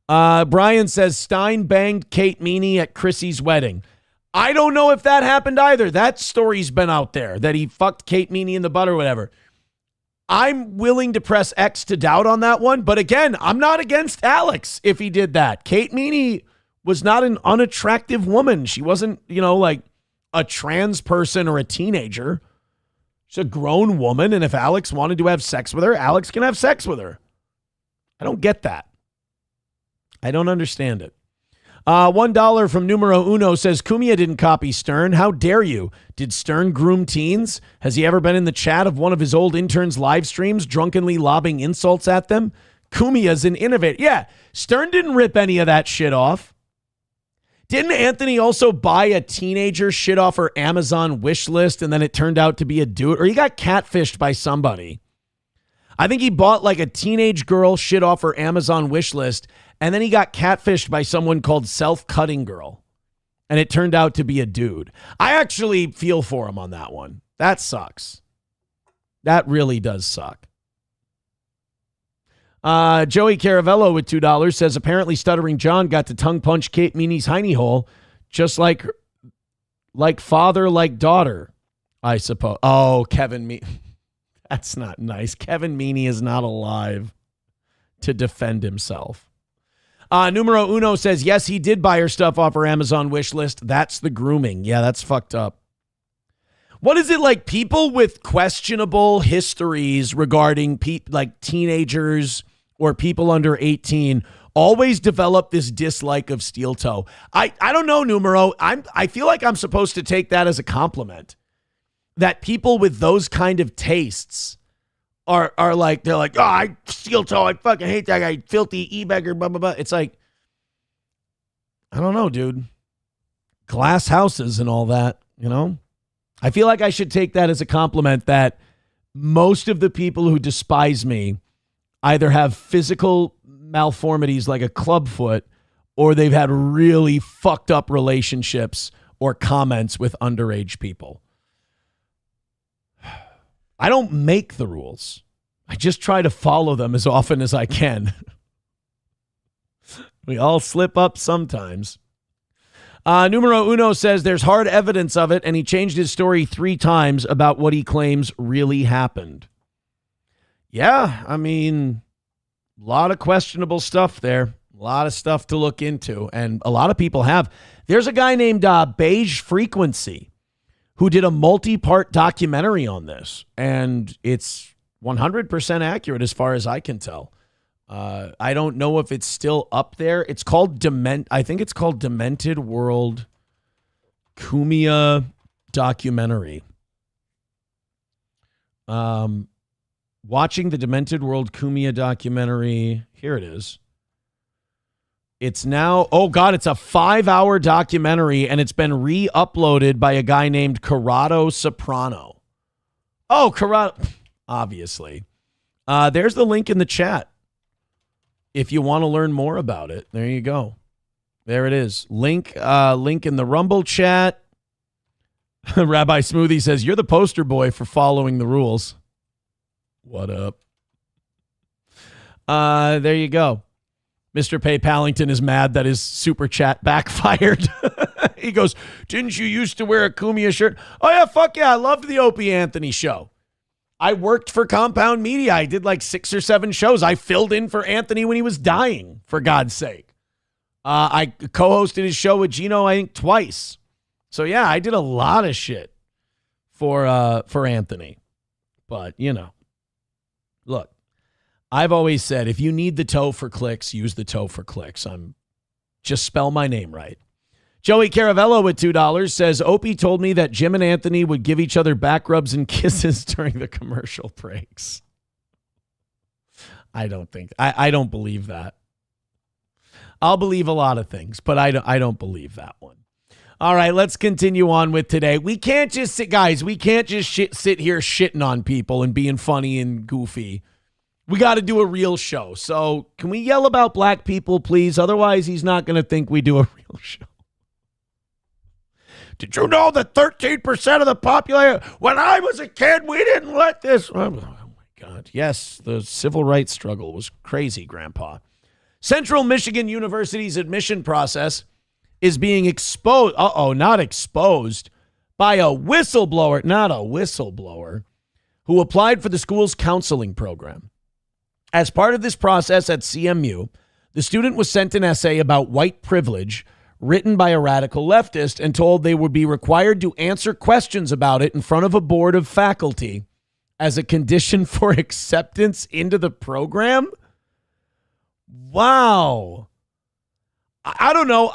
[SPEAKER 3] Brian says Stein banged Kate Meany at Chrissy's wedding. I don't know if that happened either. That story's been out there that he fucked Kate Meany in the butt or whatever. I'm willing to press X to doubt on that one. But again, I'm not against Alex if he did that. Kate Meany was not an unattractive woman. She wasn't, like a trans person or a teenager. She's a grown woman. And if Alex wanted to have sex with her, Alex can have sex with her. I don't get that. I don't understand it. $1 from Numero Uno says, Cumia didn't copy Stern. How dare you? Did Stern groom teens? Has he ever been in the chat of one of his old interns' live streams, drunkenly lobbing insults at them? Cumia's an innovator. Yeah, Stern didn't rip any of that shit off. Didn't Anthony also buy a teenager shit off her Amazon wish list and then it turned out to be a dude? Or he got catfished by somebody. I think he bought like a teenage girl shit off her Amazon wish list, and then he got catfished by someone called Self-Cutting Girl, and it turned out to be a dude. I actually feel for him on that one. That sucks. That really does suck. Joey Caravello with $2 says, apparently Stuttering John got to tongue punch Kate Meany's hiney hole, just like father, like daughter, I suppose. Oh, Kevin Meany. That's not nice. Kevin Meany is not alive to defend himself. Numero Uno says, yes, he did buy her stuff off her Amazon wish list. That's the grooming. Yeah, that's fucked up. What is it like? People with questionable histories regarding like teenagers or people under 18 always develop this dislike of steel toe. I don't know, Numero. I feel like I'm supposed to take that as a compliment. That people with those kind of tastes are like, they're like, oh, I steel toe, I fucking hate that guy, filthy e-bagger, blah, blah, blah. It's like, I don't know, dude. Glass houses and all that, I feel like I should take that as a compliment that most of the people who despise me either have physical malformities like a clubfoot or they've had really fucked up relationships or comments with underage people. I don't make the rules. I just try to follow them as often as I can. We all slip up sometimes. Numero Uno says there's hard evidence of it, and he changed his story 3 times about what he claims really happened. Yeah, I mean, a lot of questionable stuff there. A lot of stuff to look into, and a lot of people have. There's a guy named Beige Frequency who did a multi-part documentary on this, and it's 100% accurate as far as I can tell. I don't know if it's still up there. It's called I think it's called Demented World Cumia Documentary. Watching the Demented World Cumia documentary. Here it is. It's now, oh God, it's a 5-hour documentary and it's been re-uploaded by a guy named Corrado Soprano. Oh, Corrado, obviously. There's the link in the chat. If you want to learn more about it, there you go. There it is. Link in the Rumble chat. Rabbi Smoothie says, you're the poster boy for following the rules. What up? There you go. Mr. Pay Pallington is mad that his super chat backfired. He goes, didn't you used to wear a Cumia shirt? Oh, yeah, fuck yeah. I loved the Opie Anthony show. I worked for Compound Media. I did like 6 or 7 shows. I filled in for Anthony when he was dying, for God's sake. I co-hosted his show with Gino, I think, twice. So, yeah, I did a lot of shit for Anthony. But, look. I've always said, if you need the toe for clicks, use the toe for clicks. Just spell my name right. Joey Caravello with $2 says, Opie told me that Jim and Anthony would give each other back rubs and kisses during the commercial breaks. I don't believe that. I'll believe a lot of things, but I don't believe that one. All right, let's continue on with today. We can't just sit here shitting on people and being funny and goofy. We got to do a real show. So can we yell about black people, please? Otherwise, he's not going to think we do a real show. Did you know that 13% of the population, when I was a kid, we didn't let this. Oh, my God. Yes, the civil rights struggle was crazy, Grandpa. Central Michigan University's admission process is being exposed. Not exposed by a whistleblower, not a whistleblower, who applied for the school's counseling program. As part of this process at CMU, the student was sent an essay about white privilege written by a radical leftist and told they would be required to answer questions about it in front of a board of faculty as a condition for acceptance into the program. Wow. I don't know.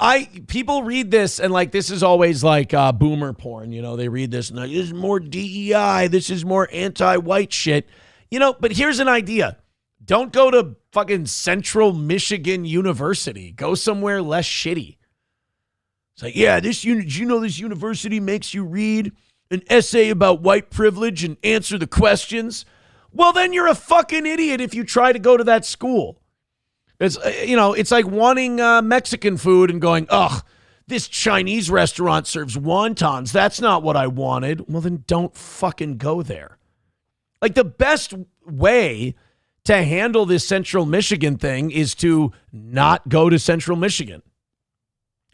[SPEAKER 3] People read this and like this is always like boomer porn. You know, they read this and like, this is more DEI. This is more anti-white shit. You know, but here's an idea. Don't go to fucking Central Michigan University. Go somewhere less shitty. It's like, yeah, did you know this university makes you read an essay about white privilege and answer the questions? Well, then you're a fucking idiot if you try to go to that school. It's, it's like wanting Mexican food and going, ugh, this Chinese restaurant serves wontons. That's not what I wanted. Well, then don't fucking go there. Like the best way to handle this Central Michigan thing is to not go to Central Michigan.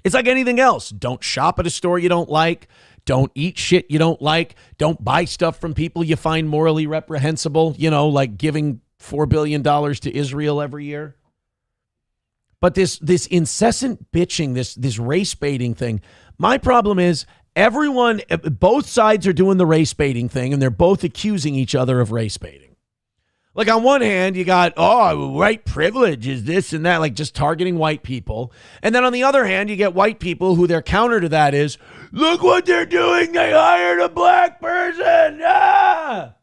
[SPEAKER 3] It's like anything else. Don't shop at a store you don't like. Don't eat shit you don't like. Don't buy stuff from people you find morally reprehensible, like giving $4 billion to Israel every year. But this incessant bitching, this race baiting thing, my problem is both sides are doing the race baiting thing and they're both accusing each other of race baiting. Like on one hand, you got, white privilege is this and that, like just targeting white people. And then on the other hand, you get white people who their counter to that is, look what they're doing. They hired a black person. Ah!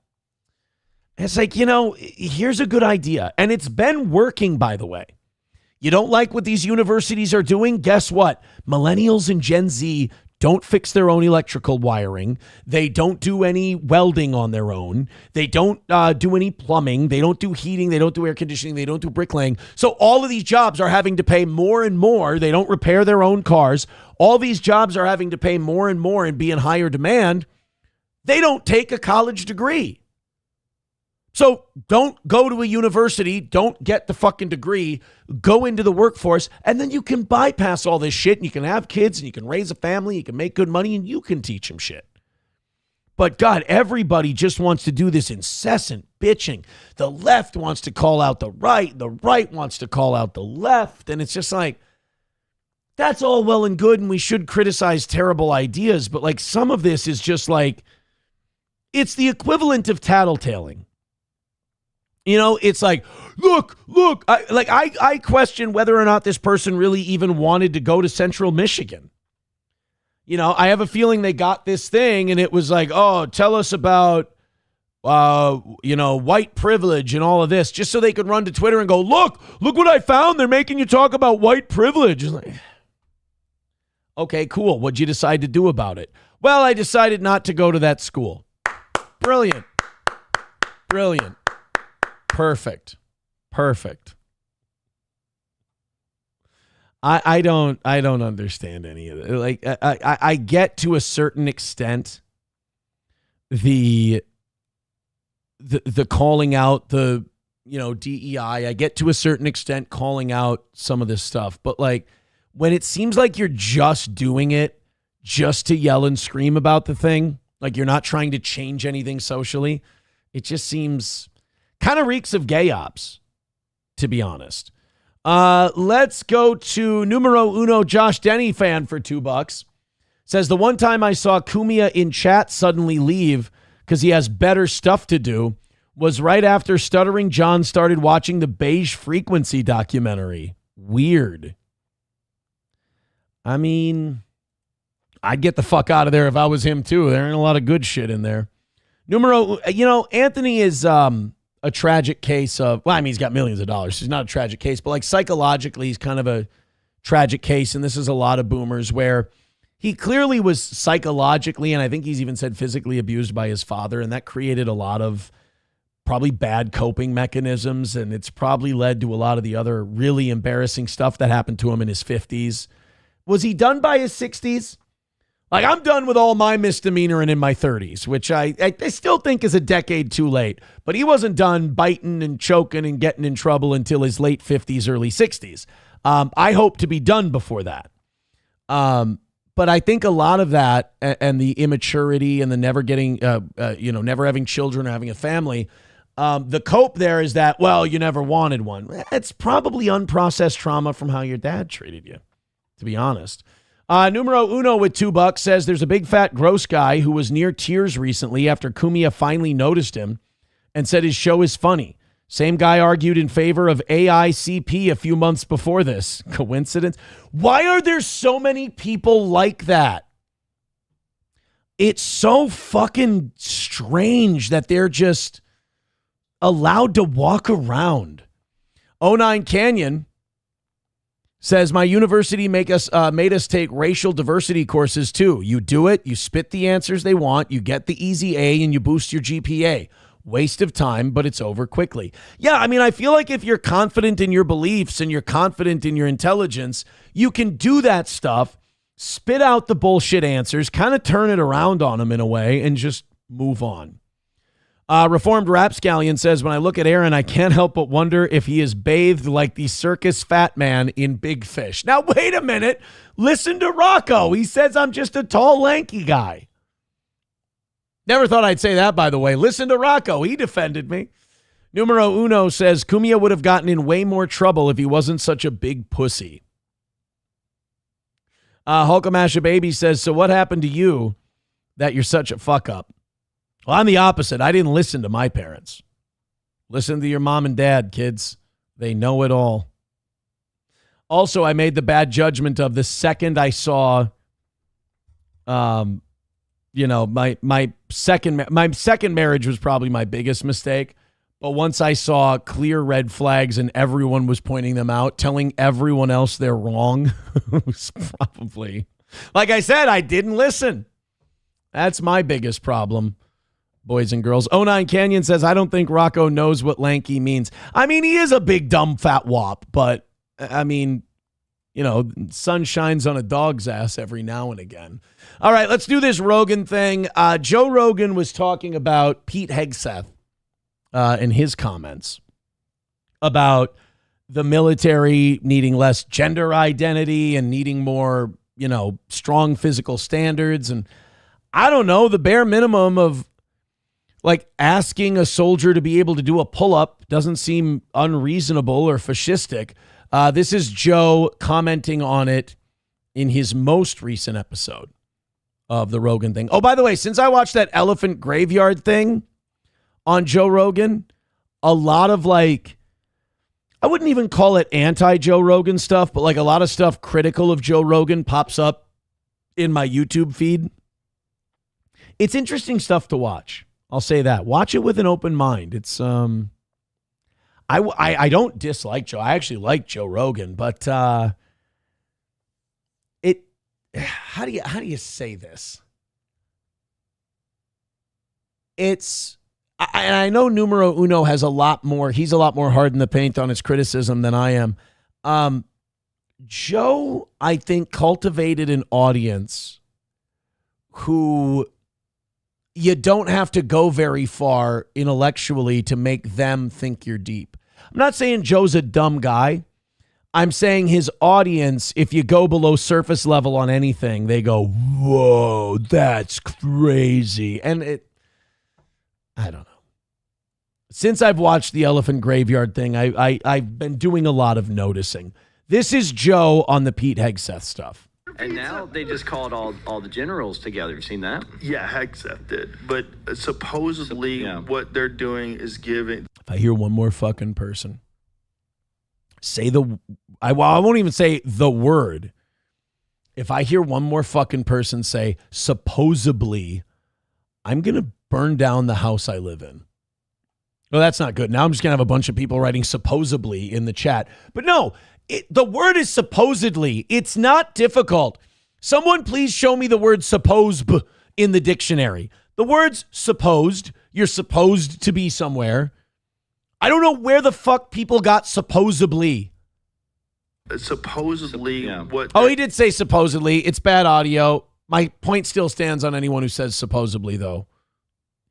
[SPEAKER 3] It's like, here's a good idea. And it's been working, by the way. You don't like what these universities are doing? Guess what? Millennials and Gen Z don't fix their own electrical wiring. They don't do any welding on their own. They don't do any plumbing. They don't do heating. They don't do air conditioning. They don't do bricklaying. So all of these jobs are having to pay more and more. They don't repair their own cars. All these jobs are having to pay more and more and be in higher demand. They don't take a college degree. So don't go to a university, don't get the fucking degree, go into the workforce, and then you can bypass all this shit and you can have kids and you can raise a family, you can make good money and you can teach them shit. But God, everybody just wants to do this incessant bitching. The left wants to call out the right wants to call out the left, and it's just like, that's all well and good and we should criticize terrible ideas, but like some of this is just like, it's the equivalent of tattletaling. It's like, look, I question whether or not this person really even wanted to go to Central Michigan. I have a feeling they got this thing and it was like, oh, tell us about, white privilege and all of this, just so they could run to Twitter and go, look what I found. They're making you talk about white privilege. Like, okay, cool. What'd you decide to do about it? Well, I decided not to go to that school. Brilliant. Perfect. I don't understand any of it. Like I get to a certain extent the calling out the DEI. I get to a certain extent calling out some of this stuff, but like when it seems like you're just doing it just to yell and scream about the thing, like you're not trying to change anything socially, it just seems kind of reeks of gay ops, to be honest. Let's go to numero uno Josh Denny fan for $2. Says, the one time I saw Kumia in chat suddenly leave because he has better stuff to do was right after Stuttering John started watching the Beige Frequency documentary. Weird. I mean, I'd get the fuck out of there if I was him too. There ain't a lot of good shit in there. Anthony is a tragic case of, well, I mean, he's got millions of dollars. He's not a tragic case, but like psychologically, he's kind of a tragic case. And this is a lot of boomers where he clearly was psychologically, and I think he's even said physically abused by his father. And that created a lot of probably bad coping mechanisms. And it's probably led to a lot of the other really embarrassing stuff that happened to him in his 50s. Was he done by his 60s? Like, I'm done with all my misdemeanor and in my 30s, which I still think is a decade too late. But he wasn't done biting and choking and getting in trouble until his late 50s, early 60s. I hope to be done before that. But I think a lot of that and the immaturity and the never getting, never having children or having a family, the cope there is that, well, you never wanted one. It's probably unprocessed trauma from how your dad treated you, to be honest. Numero uno with $2 says there's a big fat gross guy who was near tears recently after Cumia finally noticed him and said his show is funny. Same guy argued in favor of AICP a few months before this. Coincidence? Why are there so many people like that? It's so fucking strange that they're just allowed to walk around. 09 Canyon says, my university made us take racial diversity courses too. You do it, you spit the answers they want, you get the easy A, and you boost your GPA. Waste of time, but it's over quickly. Yeah, I mean, I feel like if you're confident in your beliefs and you're confident in your intelligence, you can do that stuff, spit out the bullshit answers, kind of turn it around on them in a way, and just move on. Reformed Rapscallion says, when I look at Aaron, I can't help but wonder if he is bathed like the circus fat man in Big Fish. Now, wait a minute. Listen to Rocco. He says I'm just a tall, lanky guy. Never thought I'd say that, by the way. Listen to Rocco. He defended me. Numero uno says, Cumia would have gotten in way more trouble if he wasn't such a big pussy. Hulkamasha Baby says, so what happened to you that you're such a fuck up? Well, I'm the opposite. I didn't listen to my parents. Listen to your mom and dad, kids. They know it all. Also, I made the bad judgment of the second I saw, my second marriage was probably my biggest mistake. But once I saw clear red flags and everyone was pointing them out, telling everyone else they're wrong, was probably, like I said, I didn't listen. That's my biggest problem. Boys and girls. 09 Canyon says, I don't think Rocco knows what lanky means. I mean, he is a big, dumb, fat wop, but I mean, sun shines on a dog's ass every now and again. All right, let's do this Rogan thing. Joe Rogan was talking about Pete Hegseth in his comments about the military needing less gender identity and needing more, strong physical standards. And I don't know, the bare minimum of like asking a soldier to be able to do a pull-up doesn't seem unreasonable or fascistic. This is Joe commenting on it in his most recent episode of the Rogan thing. Oh, by the way, since I watched that elephant graveyard thing on Joe Rogan, a lot of I wouldn't even call it anti-Joe Rogan stuff, but like a lot of stuff critical of Joe Rogan pops up in my YouTube feed. It's interesting stuff to watch. I'll say that. Watch it with an open mind. It's I don't dislike Joe. I actually like Joe Rogan, but how do you say this? It's and I know Numero Uno has a lot more. He's a lot more hard in the paint on his criticism than I am. Joe, I think, cultivated an audience who you don't have to go very far intellectually to make them think you're deep. I'm not saying Joe's a dumb guy. I'm saying his audience, if you go below surface level on anything, they go, whoa, that's crazy. And I don't know. Since I've watched the elephant graveyard thing, I've been doing a lot of noticing. This is Joe on the Pete Hegseth stuff.
[SPEAKER 14] And now they just called all the generals together. You seen that?
[SPEAKER 15] Yeah, Hegseth did. But supposedly what they're doing is giving.
[SPEAKER 3] If I hear one more fucking person say I won't even say the word. If I hear one more fucking person say supposedly, I'm going to burn down the house I live in. Well, that's not good. Now I'm just going to have a bunch of people writing supposedly in the chat. But no, the word is supposedly. It's not difficult. Someone please show me the word supposed in the dictionary. The word's supposed. You're supposed to be somewhere. I don't know where the fuck people got supposedly.
[SPEAKER 15] Supposedly, what?
[SPEAKER 3] Oh, he did say supposedly. It's bad audio. My point still stands on anyone who says supposedly, though.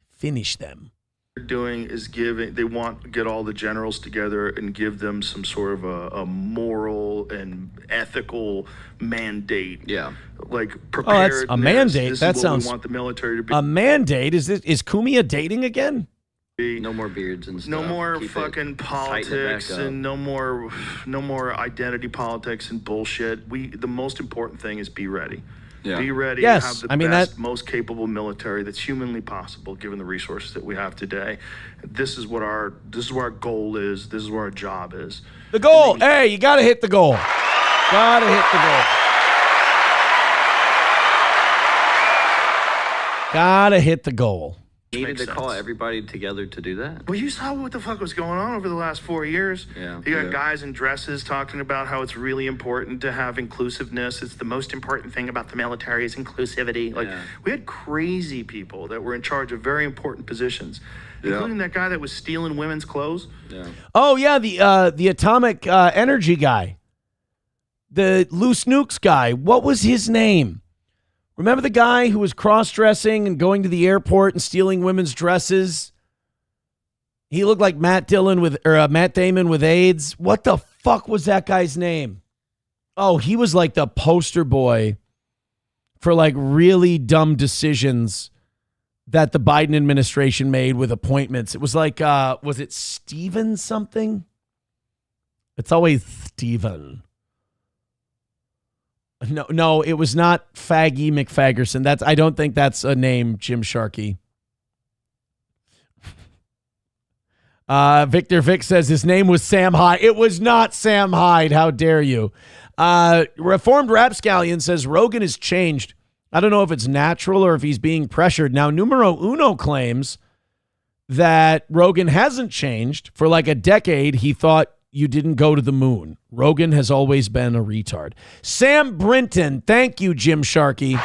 [SPEAKER 3] Finish them.
[SPEAKER 15] They're doing is they want to get all the generals together and give them some sort of a moral and ethical mandate.
[SPEAKER 14] Yeah.
[SPEAKER 15] Like
[SPEAKER 3] Oh,
[SPEAKER 15] preparedness.
[SPEAKER 3] that's a mandate.
[SPEAKER 15] This
[SPEAKER 3] That
[SPEAKER 15] is what
[SPEAKER 3] sounds.
[SPEAKER 15] we want the military to be.
[SPEAKER 3] A mandate? Is Kumia dating again?
[SPEAKER 14] No more beards and stuff.
[SPEAKER 15] No more
[SPEAKER 14] Keep
[SPEAKER 15] fucking
[SPEAKER 14] it,
[SPEAKER 15] politics
[SPEAKER 14] tighten it back up.
[SPEAKER 15] and no more identity politics and bullshit. The most important thing is be ready.
[SPEAKER 14] Yeah.
[SPEAKER 15] Be ready.
[SPEAKER 3] Yes,
[SPEAKER 15] Have the
[SPEAKER 3] I mean
[SPEAKER 15] best,
[SPEAKER 3] that-
[SPEAKER 15] most capable military that's humanly possible, given the resources that we have today. This is what our goal is. This is where our job is.
[SPEAKER 3] The goal. Hey, you got to hit the goal. Got to hit the goal. Got to hit the goal.
[SPEAKER 14] Needed
[SPEAKER 15] Makes
[SPEAKER 14] to call
[SPEAKER 15] sense.
[SPEAKER 14] everybody together to do that.
[SPEAKER 15] Well, you saw what the fuck was going on over the last 4 years.
[SPEAKER 14] Yeah.
[SPEAKER 15] You got
[SPEAKER 14] Yeah.
[SPEAKER 15] guys in dresses talking about how it's really important to have inclusiveness. It's the most important thing about the military is inclusivity. Like,
[SPEAKER 14] Yeah.
[SPEAKER 15] we had crazy people that were in charge of very important positions, including that guy that was stealing women's clothes.
[SPEAKER 14] Yeah.
[SPEAKER 3] Oh yeah, the atomic energy guy, the loose nukes guy. What was his name? Remember the guy who was cross-dressing and going to the airport and stealing women's dresses? He looked like Matt Damon with AIDS. What the fuck was that guy's name? Oh, he was like the poster boy for like really dumb decisions that the Biden administration made with appointments. It was like, was it Steven something? It's always Steven. No, it was not Faggy McFaggerson. I don't think that's a name, Jim Sharkey. Victor Vic says his name was Sam Hyde. It was not Sam Hyde. How dare you? Reformed Rapscallion says Rogan has changed. I don't know if it's natural or if he's being pressured. Now, Numero Uno claims that Rogan hasn't changed. For like a decade, he thought you didn't go to the moon. Rogan has always been a retard. Sam Brinton, thank you, Jim Sharkey.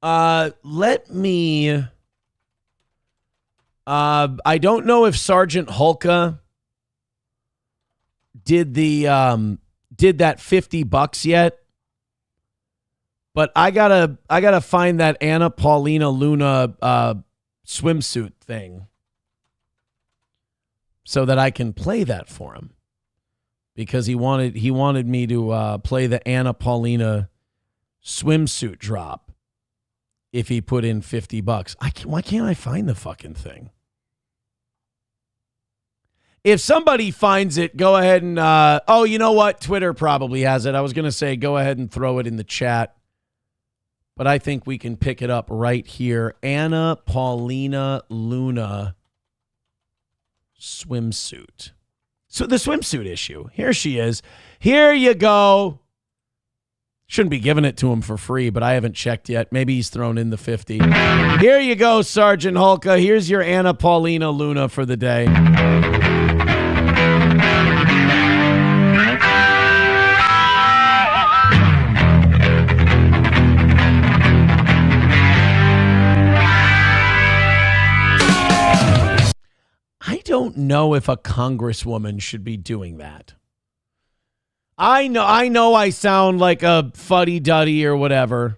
[SPEAKER 3] Let me. I don't know if Sergeant Hulka did that $50 yet, but I gotta find that Anna Paulina Luna swimsuit thing so that I can play that for him, because he wanted me to play the Anna Paulina swimsuit drop if he put in $50. Why can't I find the fucking thing? If somebody finds it, go ahead and oh, you know what? Twitter probably has it. I was gonna say go ahead and throw it in the chat, but I think we can pick it up right here. Anna Paulina Luna swimsuit. So the swimsuit issue. Here she is. Here you go. Shouldn't be giving it to him for free, but I haven't checked yet. Maybe he's thrown in the 50. Here you go, Sergeant Hulka. Here's your Anna Paulina Luna for the day. I don't know if a congresswoman should be doing that. I know I sound like a fuddy-duddy or whatever.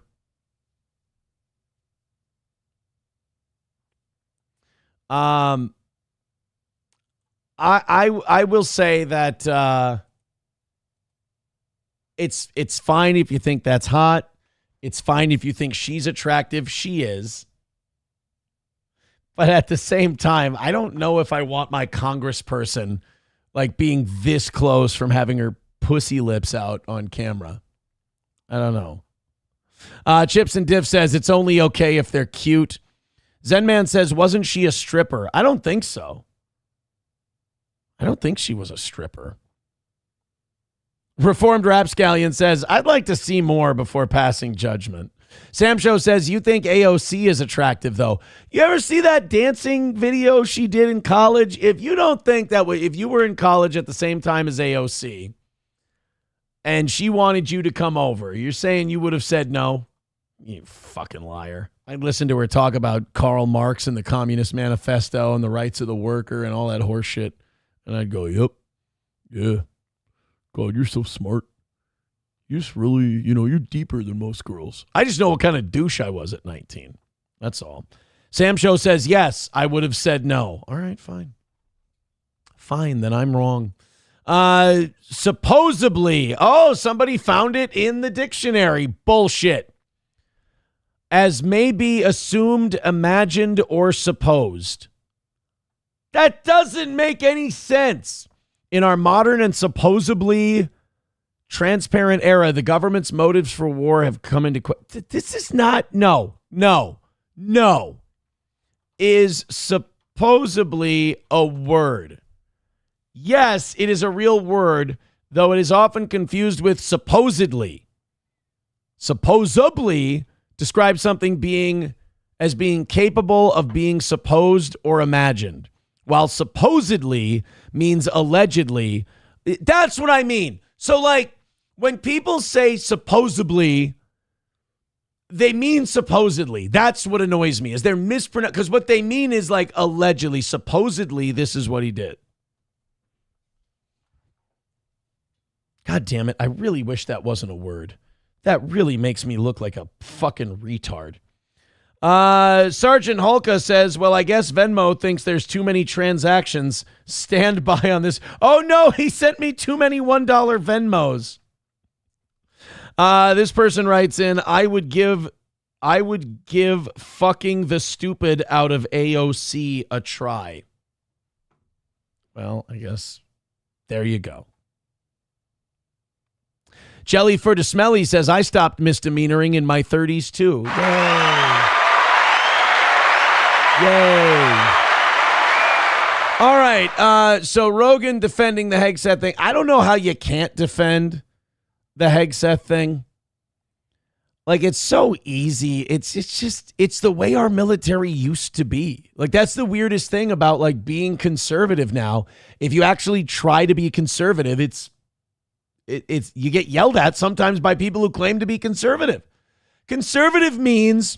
[SPEAKER 3] I will say that it's fine if you think that's hot. It's fine if you think she's attractive. She is. But at the same time, I don't know if I want my congressperson like being this close from having her pussy lips out on camera. I don't know. Chips and Diff says it's only okay if they're cute. Zenman says, wasn't she a stripper? I don't think so. I don't think she was a stripper. Reformed Rapscallion says, I'd like to see more before passing judgment. Sam Show says, you think AOC is attractive, though. You ever see that dancing video she did in college? If you don't think that way, if you were in college at the same time as AOC and she wanted you to come over, you're saying you would have said no? You fucking liar. I'd listen to her talk about Karl Marx and the Communist Manifesto and the rights of the worker and all that horse shit. And I'd go, yep. Yeah. God, you're so smart. You're just really, you're deeper than most girls. I just know what kind of douche I was at 19. That's all. Sam Show says, yes, I would have said no. All right, fine. Fine, then I'm wrong. Supposedly, somebody found it in the dictionary. Bullshit. As may be assumed, imagined, or supposed. That doesn't make any sense. In our modern and supposedly transparent era, the government's motives for war have come into question. This is not, no, is supposedly a word. Yes, it is a real word, though it is often confused with supposedly. Supposedly describes something as being capable of being supposed or imagined, while supposedly means allegedly. That's what I mean. So, like, when people say supposedly, they mean supposedly. That's what annoys me, is they're mispronounced. Because what they mean is, like, allegedly, supposedly, this is what he did. God damn it. I really wish that wasn't a word. That really makes me look like a fucking retard. Sergeant Holka says, well, I guess Venmo thinks there's too many transactions. Stand by on this. Oh, no, he sent me too many $1 Venmos. This person writes in, I would give fucking the stupid out of AOC a try. Well, I guess there you go. Jelly for the Smelly says, I stopped misdemeanoring in my 30s too. Yay. All right. So Rogan defending the Hegseth thing. I don't know how you can't defend the Hegseth thing. Like, it's so easy. It's the way our military used to be. Like, that's the weirdest thing about, like, being conservative now. If you actually try to be conservative, it's you get yelled at sometimes by people who claim to be conservative. Conservative means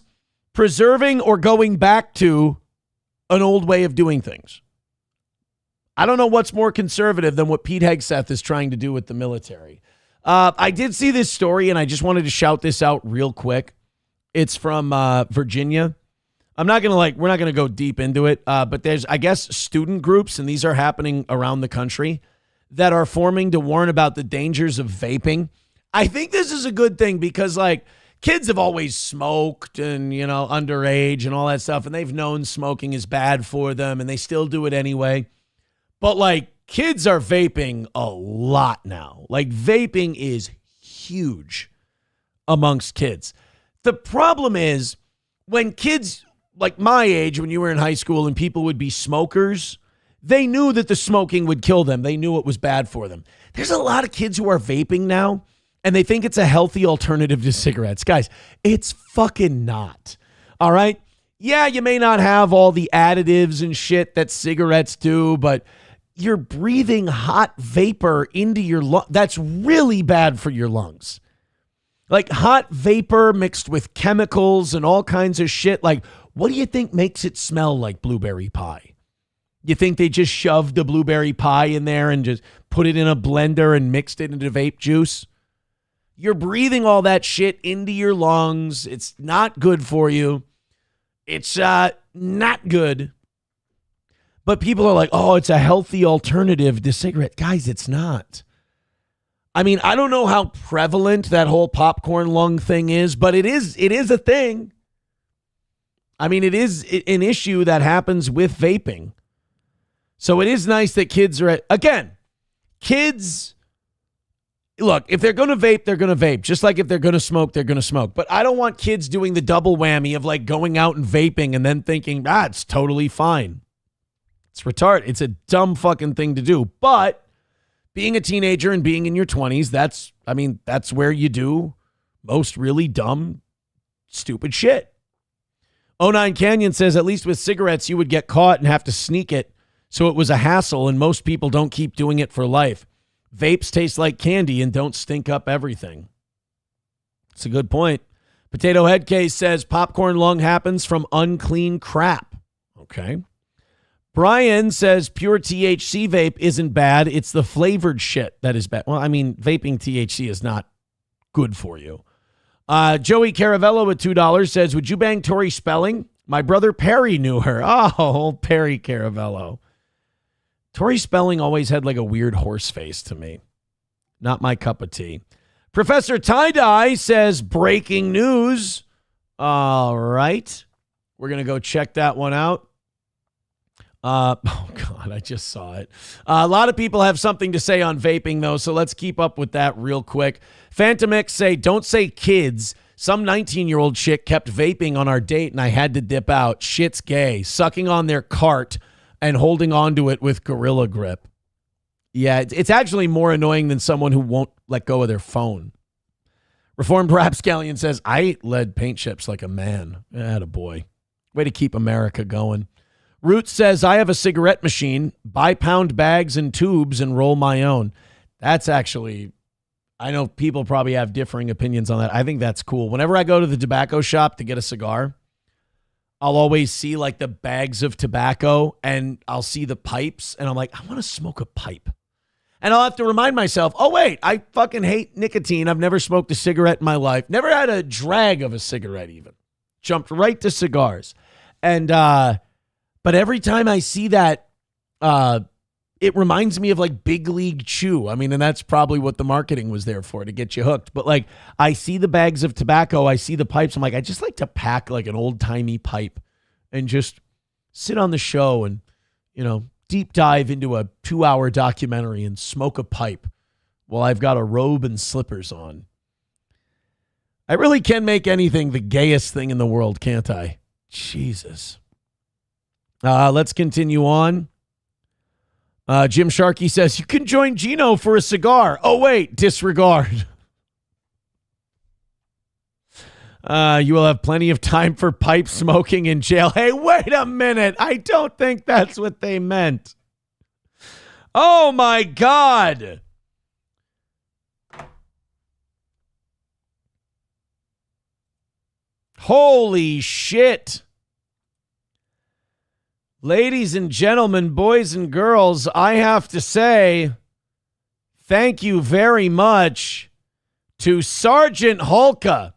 [SPEAKER 3] preserving or going back to an old way of doing things. I don't know what's more conservative than what Pete Hegseth is trying to do with the military. I did see this story, and I just wanted to shout this out real quick. It's from Virginia. We're not going to go deep into it, but there's, I guess, student groups, and these are happening around the country, that are forming to warn about the dangers of vaping. I think this is a good thing because, like, kids have always smoked and, underage and all that stuff, and they've known smoking is bad for them, and they still do it anyway. But, like, kids are vaping a lot now. Like, vaping is huge amongst kids. The problem is when kids, like my age, when you were in high school and people would be smokers, they knew that the smoking would kill them. They knew it was bad for them. There's a lot of kids who are vaping now, and they think it's a healthy alternative to cigarettes. Guys, it's fucking not. All right? Yeah, you may not have all the additives and shit that cigarettes do, but you're breathing hot vapor into your lungs. That's really bad for your lungs. Like, hot vapor mixed with chemicals and all kinds of shit. Like, what do you think makes it smell like blueberry pie? You think they just shoved the blueberry pie in there and just put it in a blender and mixed it into vape juice? You're breathing all that shit into your lungs. It's not good for you. It's not good. But people are like, oh, it's a healthy alternative to cigarette. Guys, it's not. I mean, I don't know how prevalent that whole popcorn lung thing is, but it is a thing. I mean, it is an issue that happens with vaping. So it is nice that kids are kids, look, if they're going to vape, they're going to vape. Just like if they're going to smoke, they're going to smoke. But I don't want kids doing the double whammy of, like, going out and vaping and then thinking, it's totally fine. It's retarded. It's a dumb fucking thing to do. But being a teenager and being in your 20s, that's where you do most really dumb, stupid shit. 09 Canyon says, at least with cigarettes, you would get caught and have to sneak it. So it was a hassle, and most people don't keep doing it for life. Vapes taste like candy and don't stink up everything. It's a good point. Potato Head Case says, popcorn lung happens from unclean crap. Okay. Brian says, pure THC vape isn't bad. It's the flavored shit that is bad. Well, I mean, vaping THC is not good for you. Joey Caravello with $2 says, would you bang Tori Spelling? My brother Perry knew her. Oh, Perry Caravello. Tori Spelling always had like a weird horse face to me. Not my cup of tea. Professor Tie-Dye says, breaking news. All right. We're going to go check that one out. Oh, God, I just saw it. A lot of people have something to say on vaping, though, so let's keep up with that real quick. Phantom X say, don't say kids. Some 19-year-old chick kept vaping on our date, and I had to dip out. Shit's gay. Sucking on their cart and holding onto it with gorilla grip. Yeah, it's actually more annoying than someone who won't let go of their phone. Reformed Rapscallion says, I ate lead paint chips like a man. Attaboy. Way to keep America going. Root says, I have a cigarette machine, buy pound bags and tubes and roll my own. That's actually, I know people probably have differing opinions on that. I think that's cool. Whenever I go to the tobacco shop to get a cigar, I'll always see like the bags of tobacco and I'll see the pipes and I'm like, I want to smoke a pipe. And I'll have to remind myself, oh, wait, I fucking hate nicotine. I've never smoked a cigarette in my life. Never had a drag of a cigarette even. Jumped right to cigars. And, but every time I see that, it reminds me of like Big League Chew. I mean, and that's probably what the marketing was there for, to get you hooked. But like, I see the bags of tobacco, I see the pipes. I'm like, I just like to pack like an old timey pipe and just sit on the show and, you know, deep dive into a 2-hour documentary and smoke a pipe while I've got a robe and slippers on. I really can make anything the gayest thing in the world, can't I? Jesus. Let's continue on. Jim Sharkey says, you can join Gino for a cigar. Oh, wait, disregard. You will have plenty of time for pipe smoking in jail. Hey, wait a minute. I don't think that's what they meant. Oh, my God. Holy shit. Ladies and gentlemen, boys and girls, I have to say thank you very much to Sergeant Holka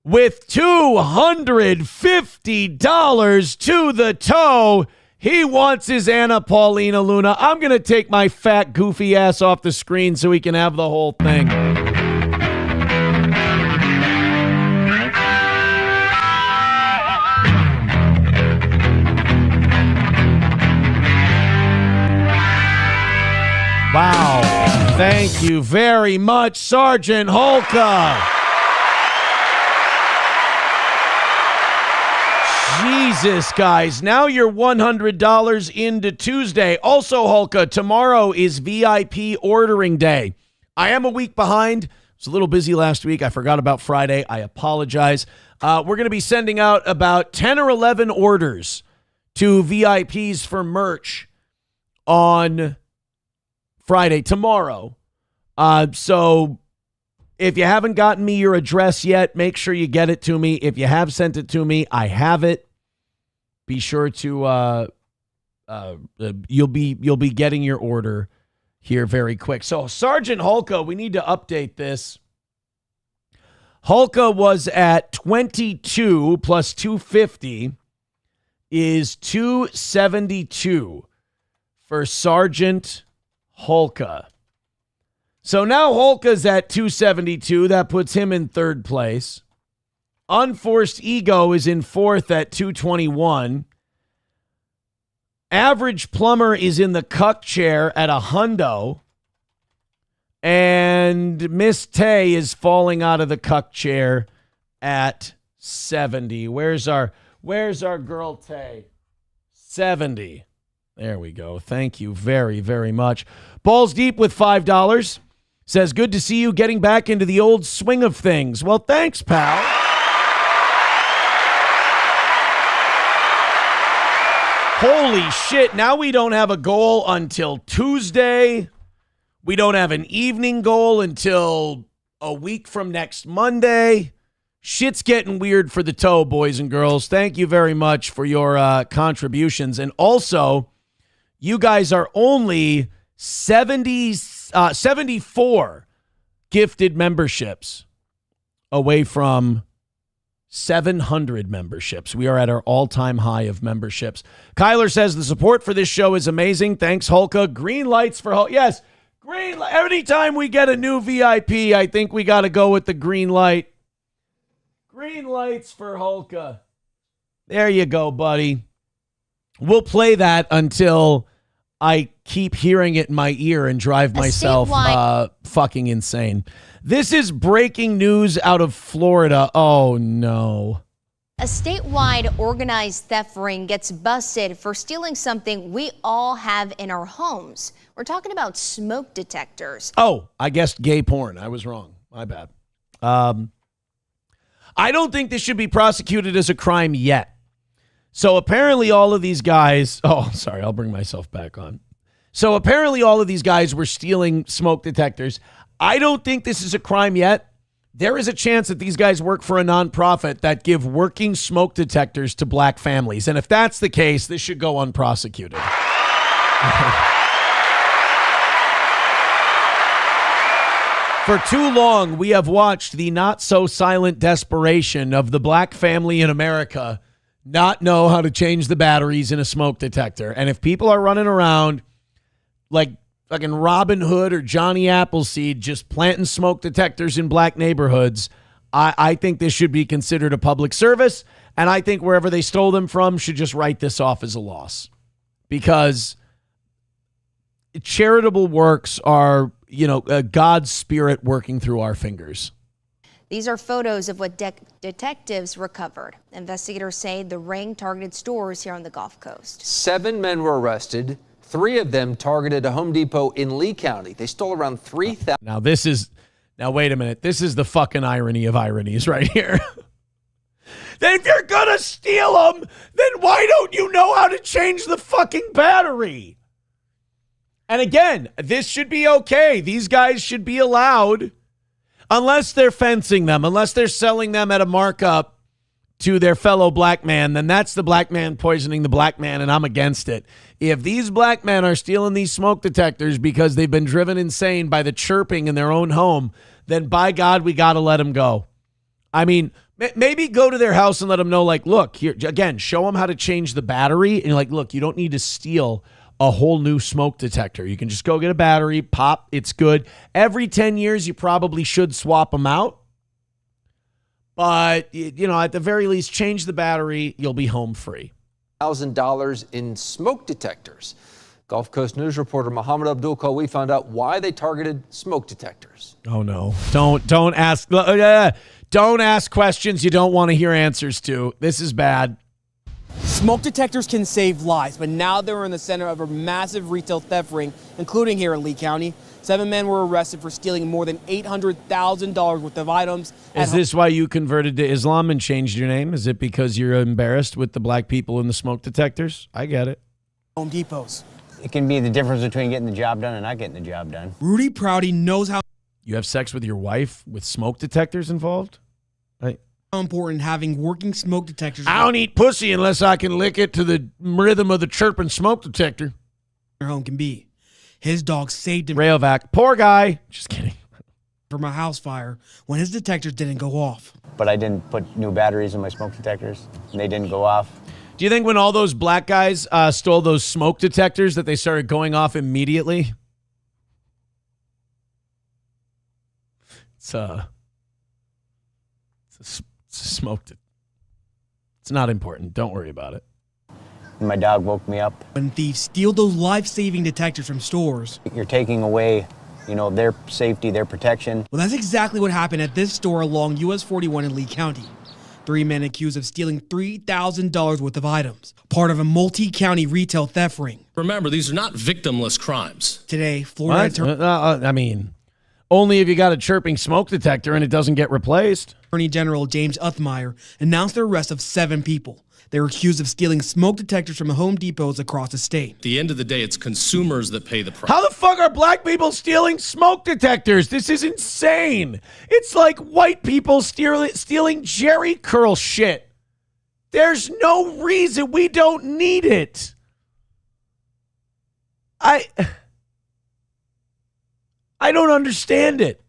[SPEAKER 3] with $250 to the toe. He wants his Anna Paulina Luna. I'm going to take my fat, goofy ass off the screen so he can have the whole thing. Wow. Thank you very much, Sergeant Holka. Jesus, guys. Now you're $100 into Tuesday. Also, Holka, tomorrow is VIP ordering day. I am a week behind. I was a little busy last week. I forgot about Friday. I apologize. We're going to be sending out about 10 or 11 orders to VIPs for merch on Friday, tomorrow. So if you haven't gotten me your address yet, make sure you get it to me. If you have sent it to me, I have it. Be sure to you'll be getting your order here very quick. So Sergeant Holka, we need to update this. Holka was at 22 plus 250 is 272 for Sergeant Holka. So now Holka's at 272. That puts him in third place. Unforced Ego is in fourth at 221. Average Plumber is in the cuck chair at $100. And Miss Tay is falling out of the cuck chair at 70. Where's our girl Tay? 70. There we go. Thank you very, very much. Balls Deep with $5 says, good to see you getting back into the old swing of things. Well, thanks, pal. Holy shit. Now we don't have a goal until Tuesday. We don't have an evening goal until a week from next Monday. Shit's getting weird for the toe, boys and girls. Thank you very much for your contributions. And also, you guys are only 74 gifted memberships away from 700 memberships. We are at our all-time high of memberships. Kyler says the support for this show is amazing. Thanks, Hulka. Green lights for Hulka. Yes, green light. Every time we get a new VIP, I think we got to go with the green light. Green lights for Hulka. There you go, buddy. We'll play that until I keep hearing it in my ear and drive myself fucking insane. This is breaking news out of Florida. Oh, no.
[SPEAKER 17] A statewide organized theft ring gets busted for stealing something we all have in our homes. We're talking about smoke detectors.
[SPEAKER 3] Oh, I guessed gay porn. I was wrong. My bad. I don't think this should be prosecuted as a crime yet. So apparently all of these guys... Oh, sorry. I'll bring myself back on. So apparently all of these guys were stealing smoke detectors. I don't think this is a crime yet. There is a chance that these guys work for a nonprofit that give working smoke detectors to black families. And if that's the case, this should go unprosecuted. For too long, we have watched the not-so-silent desperation of the black family in America not know how to change the batteries in a smoke detector. And if people are running around like fucking Robin Hood or Johnny Appleseed just planting smoke detectors in black neighborhoods, I think this should be considered a public service. And I think wherever they stole them from should just write this off as a loss. Because charitable works are... God's spirit working through our fingers.
[SPEAKER 17] These are photos of what detectives recovered. Investigators say the ring targeted stores here on the Gulf Coast.
[SPEAKER 19] 7 men were arrested. 3 of them targeted a Home Depot in Lee County. They stole around 3,000.
[SPEAKER 3] Now, wait a minute. This is the fucking irony of ironies right here. Then if you're going to steal them, then why don't you know how to change the fucking battery? And again, this should be okay. These guys should be allowed, unless they're fencing them, unless they're selling them at a markup to their fellow black man, then that's the black man poisoning the black man, and I'm against it. If these black men are stealing these smoke detectors because they've been driven insane by the chirping in their own home, then by God, we got to let them go. I mean, maybe go to their house and let them know, like, look, here, again, show them how to change the battery. And you're like, look, you don't need to steal a whole new smoke detector. You can just go get a battery, pop, it's good. Every 10 years, you probably should swap them out. But, at the very least, change the battery. You'll be home free.
[SPEAKER 19] $1,000 in smoke detectors. Gulf Coast News reporter Mohammed Abdul Qawi found out why they targeted smoke detectors.
[SPEAKER 3] Oh, no. Don't ask. Don't ask questions you don't want to hear answers to. This is bad.
[SPEAKER 21] Smoke detectors can save lives, but now they're in the center of a massive retail theft ring, including here in Lee County. 7 men were arrested for stealing more than $800,000 worth of items.
[SPEAKER 3] Is this why you converted to Islam and changed your name? Is it because you're embarrassed with the black people in the smoke detectors? I get it.
[SPEAKER 21] Home Depots.
[SPEAKER 22] It can be the difference between getting the job done and not getting the job done.
[SPEAKER 21] Rudy Prouty knows how
[SPEAKER 3] you have sex with your wife with smoke detectors involved?
[SPEAKER 21] Important having working smoke detectors.
[SPEAKER 3] I don't eat pussy unless I can lick it to the rhythm of the chirping smoke detector.
[SPEAKER 21] Your home can be. His dog saved him.
[SPEAKER 3] Rayovac. Poor guy. Just kidding.
[SPEAKER 21] From a house fire when his detectors didn't go off.
[SPEAKER 22] But I didn't put new batteries in my smoke detectors, and they didn't go off.
[SPEAKER 3] Do you think when all those black guys stole those smoke detectors that they started going off immediately? It's smoked it. It's not important. Don't worry about it.
[SPEAKER 22] My dog woke me up.
[SPEAKER 21] When thieves steal those life-saving detectors from stores,
[SPEAKER 22] you're taking away, their safety, their protection.
[SPEAKER 21] Well, that's exactly what happened at this store along US 41 in Lee County. 3 men accused of stealing $3,000 worth of items, part of a multi-county retail theft ring.
[SPEAKER 1] Remember, these are not victimless crimes.
[SPEAKER 21] Today, Florida
[SPEAKER 3] only if you got a chirping smoke detector and it doesn't get replaced.
[SPEAKER 21] Attorney General James Uthmeyer announced the arrest of 7 people. They were accused of stealing smoke detectors from Home Depots across the state.
[SPEAKER 1] At the end of the day, it's consumers that pay the price.
[SPEAKER 3] How the fuck are black people stealing smoke detectors? This is insane. It's like white people stealing Jerry curl shit. There's no reason. We don't need it. I don't understand it.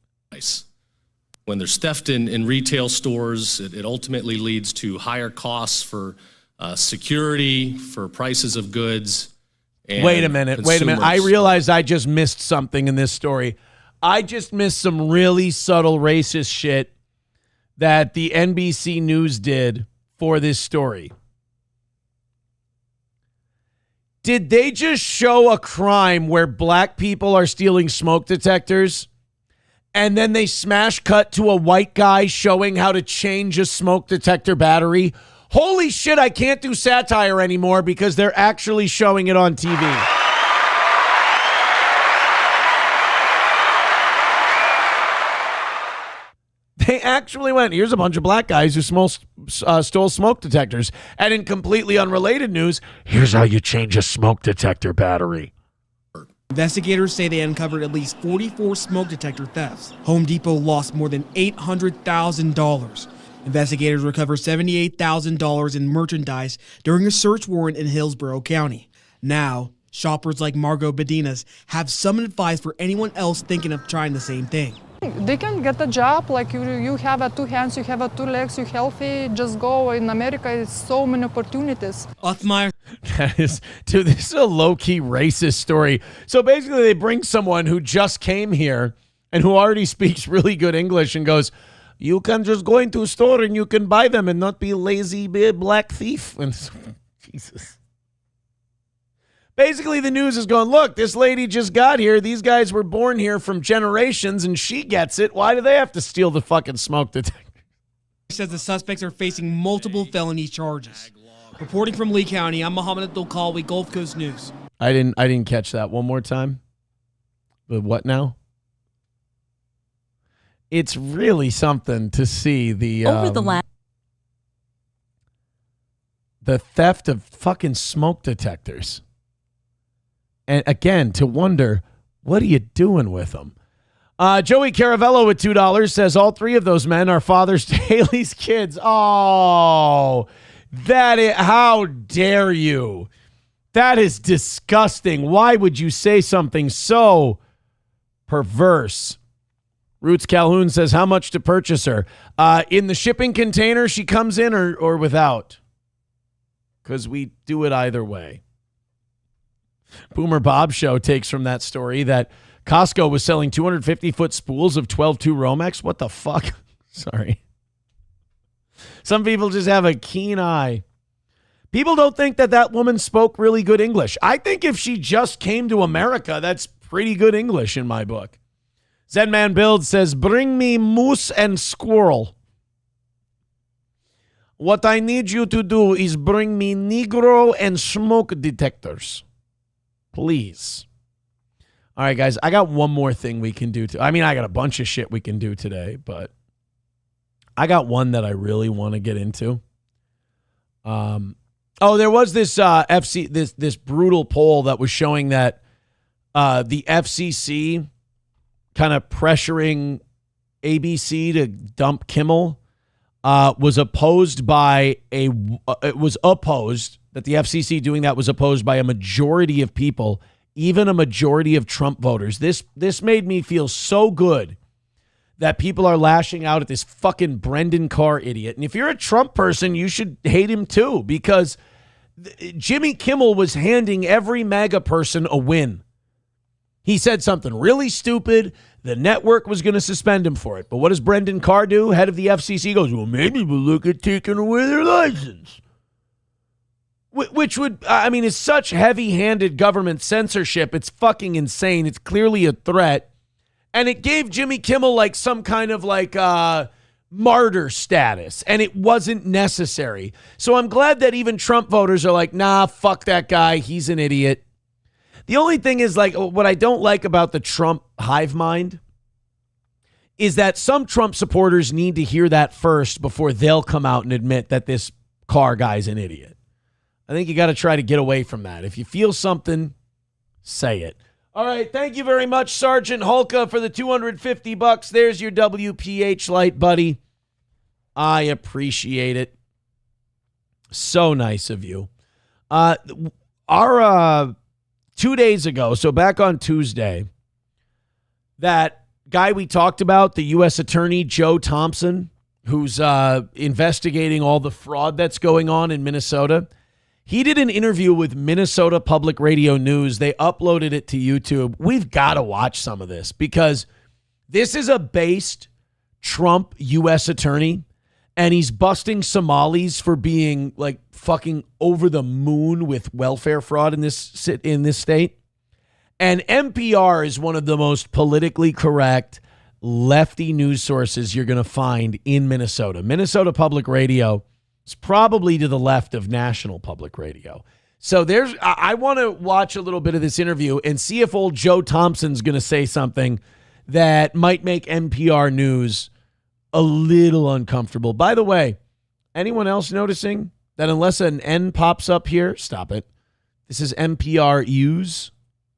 [SPEAKER 1] When there's theft in retail stores, it ultimately leads to higher costs for security, for prices of goods. And
[SPEAKER 3] Wait a minute. I realized I just missed something in this story. I just missed some really subtle racist shit that the NBC News did for this story. Did they just show a crime where black people are stealing smoke detectors? And then they smash cut to a white guy showing how to change a smoke detector battery. Holy shit, I can't do satire anymore because they're actually showing it on TV. They actually went, here's a bunch of black guys who stole smoke detectors. And in completely unrelated news, here's how you change a smoke detector battery.
[SPEAKER 21] Investigators say they uncovered at least 44 smoke detector thefts. Home Depot lost more than $800,000. Investigators recovered $78,000 in merchandise during a search warrant in Hillsborough County. Now, shoppers like Margot Bedinas have some advice for anyone else thinking of trying the same thing.
[SPEAKER 2] They can get a job, like you have 2 hands, you have 2 legs, you're healthy, just go. In America, it's so many opportunities.
[SPEAKER 21] Uthmeyer.
[SPEAKER 3] Dude, this is a low-key racist story. So basically they bring someone who just came here and who already speaks really good English and goes, you can just go into a store and you can buy them and not be a lazy black thief. And Jesus. Basically, the news is going, look, this lady just got here. These guys were born here from generations, and she gets it. Why do they have to steal the fucking smoke detector?
[SPEAKER 21] Says the suspects are facing multiple felony charges. Reporting from Lee County, I'm Mohammed Abdul-Kalwi, Gulf Coast News.
[SPEAKER 3] I didn't catch that. One more time. But what now? It's really something to see the theft of fucking smoke detectors. And again, to wonder, what are you doing with them? Joey Caravello with $2 says all 3 of those men are fathers to Haley's kids. Oh, how dare you? That is disgusting. Why would you say something so perverse? Roots Calhoun says, how much to purchase her? In the shipping container she comes in or without? Because we do it either way. Boomer Bob Show takes from that story that Costco was selling 250-foot spools of 12-2 Romex. What the fuck? Sorry. Some people just have a keen eye. People don't think that woman spoke really good English. I think if she just came to America, that's pretty good English in my book. Zenman Build says, bring me moose and squirrel. What I need you to do is bring me Negro and smoke detectors. Please. All right, guys, I got one more thing we can do. I got a bunch of shit we can do today, but I got one that I really want to get into. There was this this brutal poll that was showing that the FCC kind of pressuring ABC to dump Kimmel was opposed by that the FCC doing that was opposed by a majority of people, even a majority of Trump voters. This made me feel so good that people are lashing out at this fucking Brendan Carr idiot. And if you're a Trump person, you should hate him too, because Jimmy Kimmel was handing every MAGA person a win. He said something really stupid. The network was going to suspend him for it. But what does Brendan Carr do? Head of the FCC goes, well, maybe we'll look at taking away their license. Which would, is such heavy-handed government censorship. It's fucking insane. It's clearly a threat. And it gave Jimmy Kimmel like some kind of martyr status, and it wasn't necessary. So I'm glad that even Trump voters are like, nah, fuck that guy. He's an idiot. The only thing is, like, what I don't like about the Trump hive mind is that some Trump supporters need to hear that first before they'll come out and admit that this Carr guy's an idiot. I think you got to try to get away from that. If you feel something, say it. All right. Thank you very much, Sergeant Hulka, for the $250. There's your WPH light, buddy. I appreciate it. So nice of you. Our 2 days ago, so back on Tuesday, that guy we talked about, the U.S. Attorney Joe Thompson, who's investigating all the fraud that's going on in Minnesota, he did an interview with Minnesota Public Radio News. They uploaded it to YouTube. We've got to watch some of this because this is a based Trump U.S. attorney, and he's busting Somalis for being like fucking over the moon with welfare fraud in this state. And NPR is one of the most politically correct lefty news sources you're going to find in Minnesota. Minnesota Public Radio is probably to the left of National Public Radio. So I want to watch a little bit of this interview and see if old Joe Thompson's going to say something that might make NPR news a little uncomfortable. By the way, anyone else noticing that unless an N pops up here, stop it. This is NPR Use.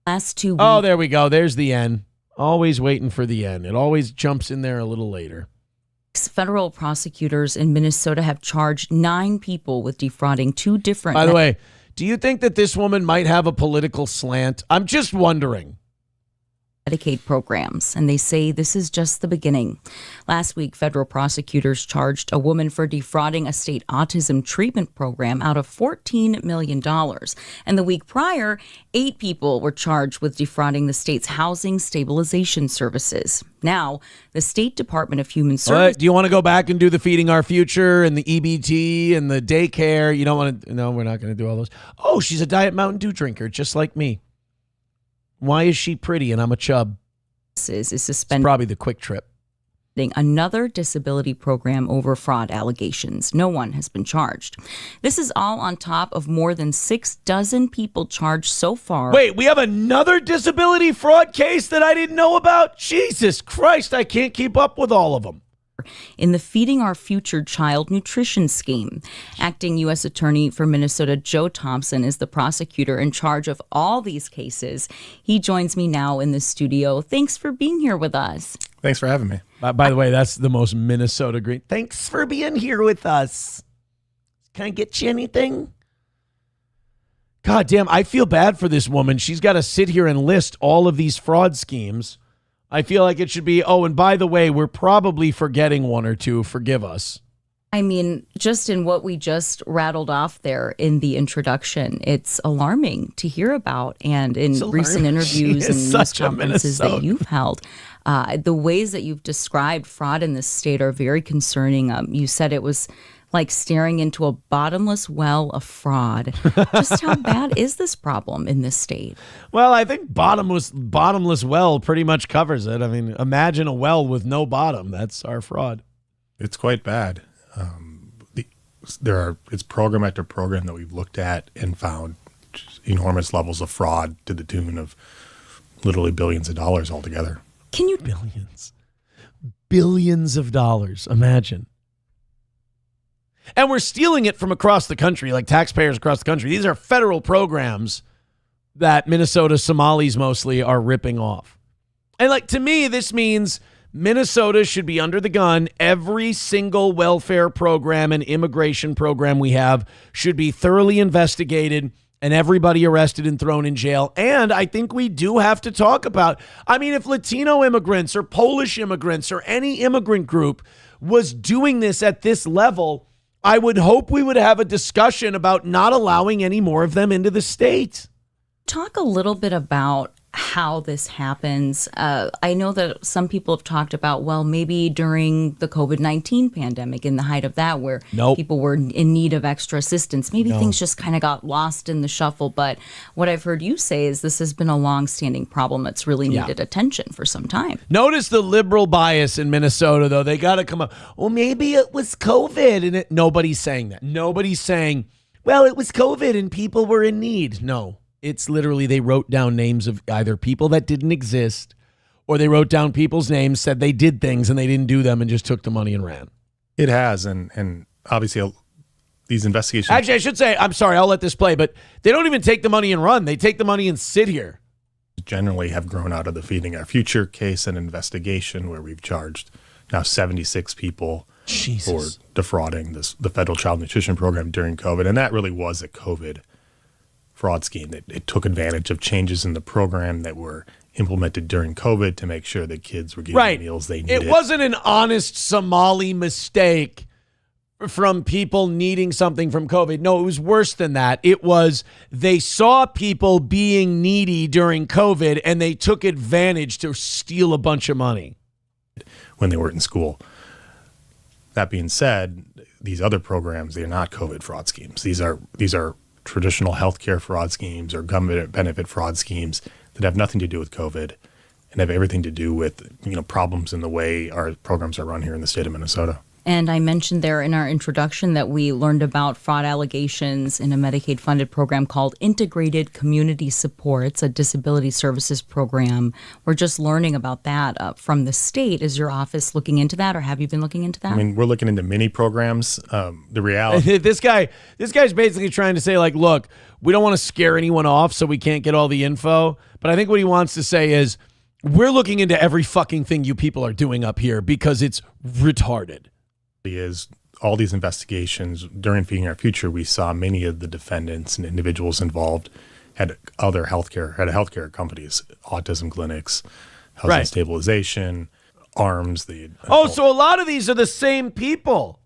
[SPEAKER 4] Last 2 weeks.
[SPEAKER 3] Oh, there we go. There's the N. Always waiting for the N. It always jumps in there a little later.
[SPEAKER 4] Federal prosecutors in Minnesota have charged 9 people with defrauding 2 different...
[SPEAKER 3] By the way, do you think that this woman might have a political slant? I'm just wondering.
[SPEAKER 4] Medicaid programs, and they say this is just the beginning. Last week, federal prosecutors charged a woman for defrauding a state autism treatment program out of $14 million. And the week prior, 8 people were charged with defrauding the state's housing stabilization services. Now, the State Department of Human Services...
[SPEAKER 3] Do you want to go back and do the Feeding Our Future and the EBT and the daycare? You don't want to... No, we're not going to do all those. Oh, she's a Diet Mountain Dew drinker, just like me. Why is she pretty and I'm a chub?
[SPEAKER 4] Is suspending
[SPEAKER 3] it's probably the Quick Trip.
[SPEAKER 4] Another disability program over fraud allegations. No one has been charged. This is all on top of more than 6 dozen people charged so far.
[SPEAKER 3] Wait, we have another disability fraud case that I didn't know about? Jesus Christ, I can't keep up with all of them.
[SPEAKER 4] In the Feeding Our Future child nutrition scheme. Acting U.S. Attorney for Minnesota, Joe Thompson, is the prosecutor in charge of all these cases. He joins me now in the studio. Thanks for being here with us.
[SPEAKER 5] Thanks for having me.
[SPEAKER 3] By the way, that's the most Minnesota green. Thanks for being here with us. Can I get you anything? God damn, I feel bad for this woman. She's got to sit here and list all of these fraud schemes. I feel like it should be, oh, and by the way, we're probably forgetting 1 or 2. Forgive us.
[SPEAKER 4] I mean, just in what we just rattled off there in the introduction, it's alarming to hear about. And in recent interviews and news conferences that you've held, the ways that you've described fraud in this state are very concerning. You said it was like staring into a bottomless well of fraud. Just how bad is this problem in this state?
[SPEAKER 3] Well, I think bottomless well pretty much covers it. I mean, imagine a well with no bottom. That's our fraud.
[SPEAKER 5] It's quite bad. It's program after program that we've looked at and found enormous levels of fraud to the tune of literally billions of dollars altogether.
[SPEAKER 4] Can you...
[SPEAKER 3] Billions of dollars. Imagine. And we're stealing it from across the country, like taxpayers across the country. These are federal programs that Minnesota Somalis mostly are ripping off. And like, to me, this means Minnesota should be under the gun. Every single welfare program and immigration program we have should be thoroughly investigated and everybody arrested and thrown in jail. And I think we do have to talk about, I mean, if Latino immigrants or Polish immigrants or any immigrant group was doing this at this level, I would hope we would have a discussion about not allowing any more of them into the state.
[SPEAKER 4] Talk a little bit about how this happens. I know that some people have talked about, well, maybe during the COVID-19 pandemic, in the height of that, where people were in need of extra assistance, maybe things just kind of got lost in the shuffle. But what I've heard you say is this has been a long-standing problem that's really needed attention for some time.
[SPEAKER 3] Notice the liberal bias in Minnesota, though. They got to come up, well, maybe it was COVID. And nobody's saying that. Nobody's saying, well, it was COVID and people were in need. No. It's literally they wrote down names of either people that didn't exist, or they wrote down people's names, said they did things and they didn't do them and just took the money and ran.
[SPEAKER 5] It has, and obviously these investigations.
[SPEAKER 3] Actually, I should say, I'm sorry, I'll let this play, but they don't even take the money and run. They take the money and sit here.
[SPEAKER 5] Generally have grown out of the Feeding Our Future case and investigation, where we've charged now 76 people for defrauding the federal child nutrition program during COVID, and that really was a COVID fraud scheme. It took advantage of changes in the program that were implemented during COVID to make sure that kids were getting the meals they needed.
[SPEAKER 3] It wasn't an honest Somali mistake from people needing something from COVID. No, it was worse than that. It was they saw people being needy during COVID and they took advantage to steal a bunch of money
[SPEAKER 5] when they were in school. That being said, these other programs, they're not COVID fraud schemes. These are traditional healthcare fraud schemes or government benefit fraud schemes that have nothing to do with COVID and have everything to do with, problems in the way our programs are run here in the state of Minnesota.
[SPEAKER 4] And I mentioned there in our introduction that we learned about fraud allegations in a Medicaid-funded program called Integrated Community Supports, a disability services program. We're just learning about that from the state. Is your office looking into that, or have you been looking into that?
[SPEAKER 5] I mean, we're looking into many programs. The reality...
[SPEAKER 3] This guy's basically trying to say, like, look, we don't want to scare anyone off so we can't get all the info. But I think what he wants to say is, we're looking into every fucking thing you people are doing up here because it's retarded.
[SPEAKER 5] Is all these investigations during Feeding Our Future, we saw many of the defendants and individuals involved had healthcare companies, autism clinics, housing stabilization, arms.
[SPEAKER 3] So a lot of these are the same people.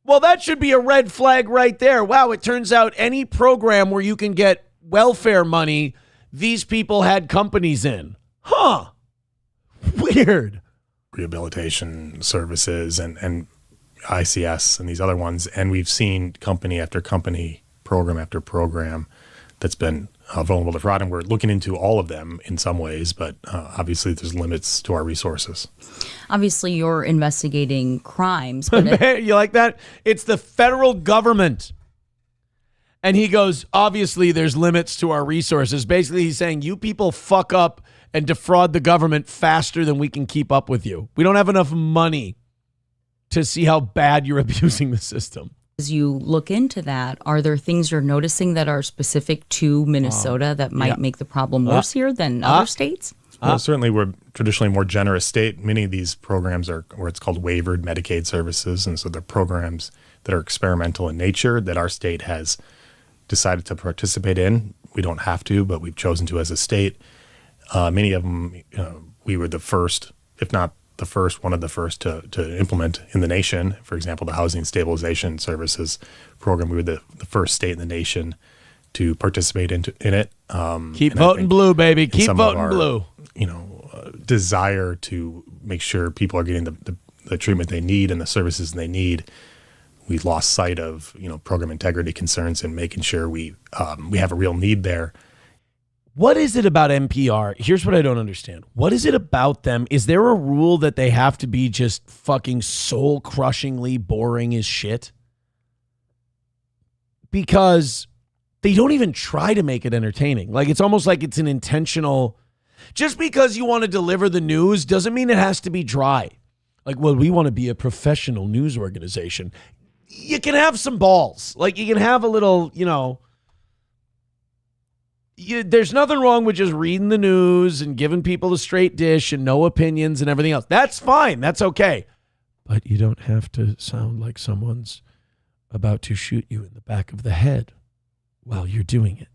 [SPEAKER 3] Well, that should be a red flag right there. Wow, it turns out any program where you can get welfare money, these people had companies in. Huh. Weird.
[SPEAKER 5] Rehabilitation services and ICS and these other ones. And we've seen company after company, program after program that's been vulnerable to fraud. And we're looking into all of them in some ways, but obviously there's limits to our resources.
[SPEAKER 4] Obviously, you're investigating crimes. But
[SPEAKER 3] you like that? It's the federal government. And he goes, obviously there's limits to our resources. Basically, he's saying you people fuck up and defraud the government faster than we can keep up with you. We don't have enough money to see how bad you're abusing the system.
[SPEAKER 4] As you look into that, are there things you're noticing that are specific to Minnesota that might make the problem worse here than other states?
[SPEAKER 5] Well, certainly we're traditionally a more generous state. Many of these programs are where it's called waivered Medicaid services. And so they're programs that are experimental in nature that our state has decided to participate in. We don't have to, but we've chosen to as a state. Many of them, we were the first, if not the first, one of the first to implement in the nation. For example, the Housing Stabilization Services program, we were the first state in the nation to participate in it.
[SPEAKER 3] Keep voting blue, baby. Keep voting blue.
[SPEAKER 5] Desire to make sure people are getting the treatment they need and the services they need. We lost sight of, program integrity concerns and making sure we have a real need there.
[SPEAKER 3] What is it about NPR? Here's what I don't understand. What is it about them? Is there a rule that they have to be just fucking soul-crushingly boring as shit? Because they don't even try to make it entertaining. Like, it's almost like it's an intentional... Just because you want to deliver the news doesn't mean it has to be dry. Like, well, we want to be a professional news organization. You can have some balls. Like, you can have a little, there's nothing wrong with just reading the news and giving people the straight dish and no opinions and everything else. That's fine. That's okay. But you don't have to sound like someone's about to shoot you in the back of the head while you're doing it.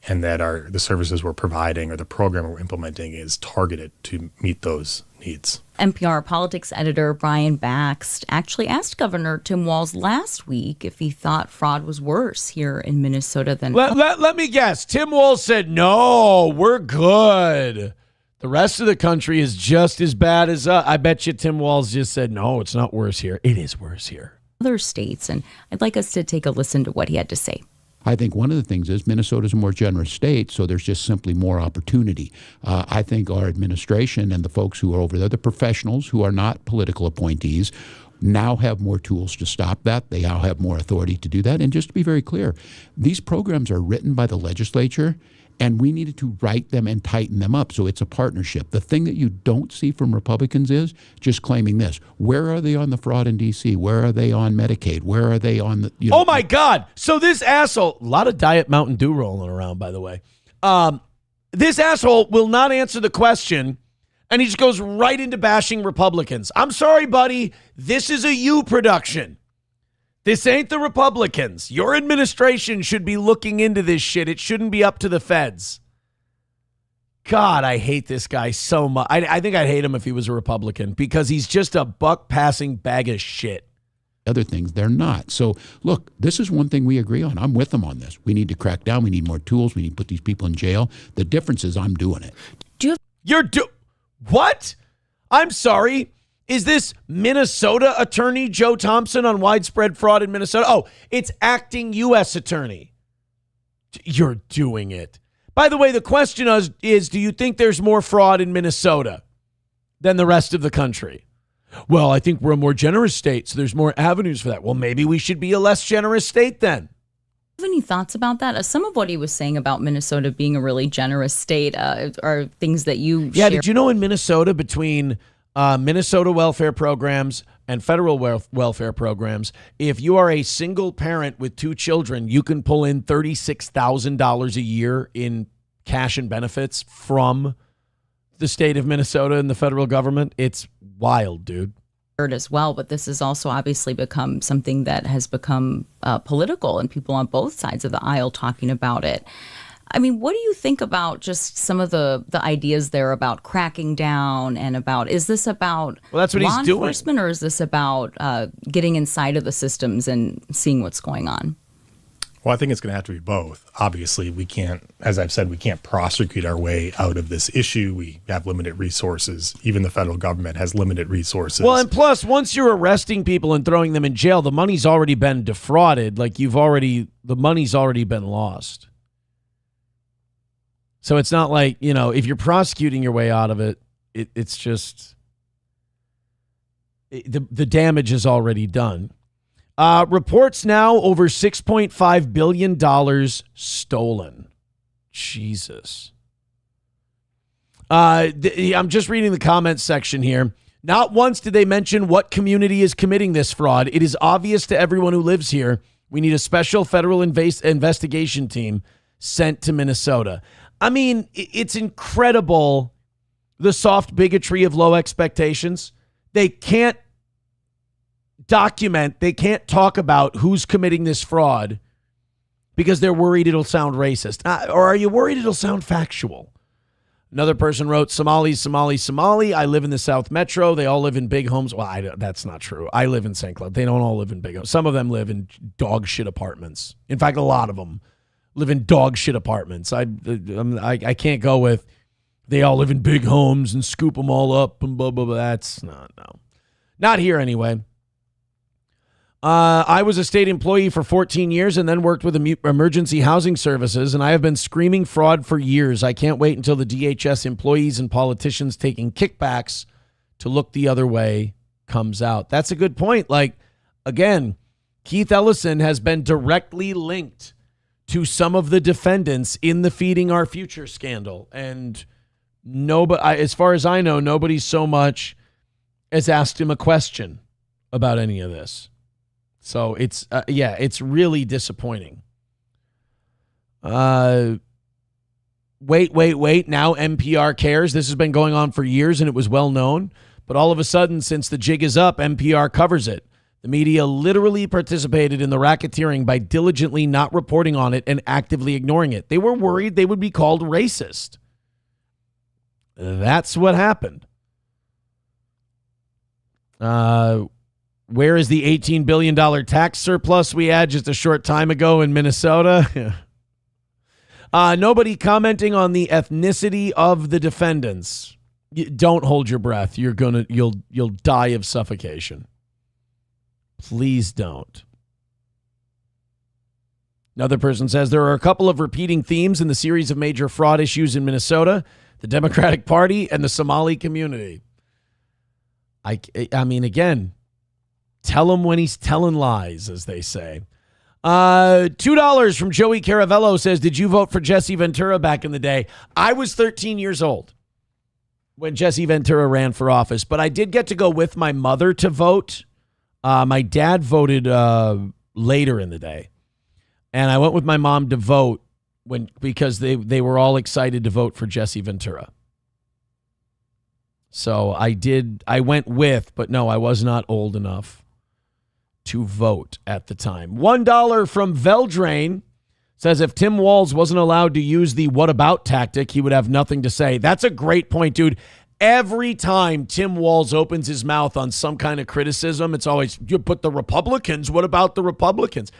[SPEAKER 5] And that the services we're providing or the program we're implementing is targeted to meet those needs.
[SPEAKER 4] NPR politics editor Brian Baxt actually asked Governor Tim Walz last week if he thought fraud was worse here in Minnesota than...
[SPEAKER 3] Let me guess. Tim Walz said, no, we're good. The rest of the country is just as bad as us. I bet you Tim Walz just said, no, it's not worse here. It is worse here.
[SPEAKER 4] Other states, and I'd like us to take a listen to what he had to say.
[SPEAKER 8] I think one of the things is Minnesota's a more generous state, so there's just simply more opportunity. I think our administration and the folks who are over there, the professionals who are not political appointees, now have more tools to stop that. They now have more authority to do that. And just to be very clear, these programs are written by the legislature, and we needed to write them and tighten them up. So it's a partnership. The thing that you don't see from Republicans is just claiming this. Where are they on the fraud in D.C.? Where are they on Medicaid? Where are they on the...
[SPEAKER 3] Oh, my God. So this asshole... A lot of Diet Mountain Dew rolling around, by the way. This asshole will not answer the question, and he just goes right into bashing Republicans. I'm sorry, buddy. This is a you production. This ain't the Republicans. Your administration should be looking into this shit. It shouldn't be up to the feds. God, I hate this guy so much. I think I'd hate him if he was a Republican because he's just a buck-passing bag of shit.
[SPEAKER 8] Other things, they're not. So, look, this is one thing we agree on. I'm with them on this. We need to crack down. We need more tools. We need to put these people in jail. The difference is I'm doing it.
[SPEAKER 3] What? I'm sorry. Is this Minnesota attorney Joe Thompson on widespread fraud in Minnesota? Oh, it's acting U.S. attorney. You're doing it. By the way, the question is, do you think there's more fraud in Minnesota than the rest of the country? Well, I think we're a more generous state, so there's more avenues for that. Well, maybe we should be a less generous state then.
[SPEAKER 4] Do you have any thoughts about that? Some of what he was saying about Minnesota being a really generous state are things that you share.
[SPEAKER 3] Did you know in Minnesota between... Minnesota welfare programs and federal welfare programs, if you are a single parent with 2 children, you can pull in $36,000 a year in cash and benefits from the state of Minnesota and the federal government. It's wild, dude.
[SPEAKER 4] As well, but this has also obviously become something that has become political, and people on both sides of the aisle talking about it. I mean, what do you think about just some of the ideas there about cracking down and about, is this about
[SPEAKER 3] that's what
[SPEAKER 4] law
[SPEAKER 3] he's doing.
[SPEAKER 4] enforcement, or is this about getting inside of the systems and seeing what's going on?
[SPEAKER 5] Well, I think it's going to have to be both. Obviously, we can't, as I've said, we can't prosecute our way out of this issue. We have limited resources. Even the federal government has limited resources.
[SPEAKER 3] Well, and plus, once you're arresting people and throwing them in jail, the money's already been defrauded. Like the money's already been lost. So it's not like, if you're prosecuting your way out of it, it's just the damage is already done. Reports now over $6.5 billion stolen. Jesus. I'm just reading the comments section here. Not once did they mention what community is committing this fraud. It is obvious to everyone who lives here. We need a special federal investigation team sent to Minnesota. I mean, it's incredible, the soft bigotry of low expectations. They can't document, they can't talk about who's committing this fraud because they're worried it'll sound racist. Or are you worried it'll sound factual? Another person wrote, Somali. I live in the South Metro. They all live in big homes. Well, that's not true. I live in St. Cloud. They don't all live in big homes. Some of them live in dog shit apartments. In fact, a lot of them live in dog shit apartments. I can't go with they all live in big homes and scoop them all up and blah, blah, blah. That's not here anyway. I was a state employee for 14 years and then worked with emergency housing services, and I have been screaming fraud for years. I can't wait until the DHS employees and politicians taking kickbacks to look the other way comes out. That's a good point. Like, again, Keith Ellison has been directly linked to some of the defendants in the Feeding Our Future scandal. And as far as I know, nobody so much as asked him a question about any of this. So it's really disappointing. Wait. Now NPR cares. This has been going on for years and it was well known. But all of a sudden, since the jig is up, NPR covers it. The media literally participated in the racketeering by diligently not reporting on it and actively ignoring it. They were worried they would be called racist. That's what happened. Where is the $18 billion tax surplus we had just a short time ago in Minnesota? Nobody commenting on the ethnicity of the defendants. Don't hold your breath. You'll die of suffocation. Please don't. Another person says there are a couple of repeating themes in the series of major fraud issues in Minnesota, the Democratic Party and the Somali community. I mean, again, tell him when he's telling lies, as they say. $2 from Joey Caravello says, did you vote for Jesse Ventura back in the day? I was 13 years old when Jesse Ventura ran for office, but I did get to go with my mother to vote. My dad voted later in the day, and I went with my mom to vote because they were all excited to vote for Jesse Ventura. So I went with, but no, I was not old enough to vote at the time. $1 from Veldrain says, if Tim Walz wasn't allowed to use the what about tactic, he would have nothing to say. That's a great point, dude. Every time Tim Walz opens his mouth on some kind of criticism, it's always, you put the Republicans, what about the Republicans?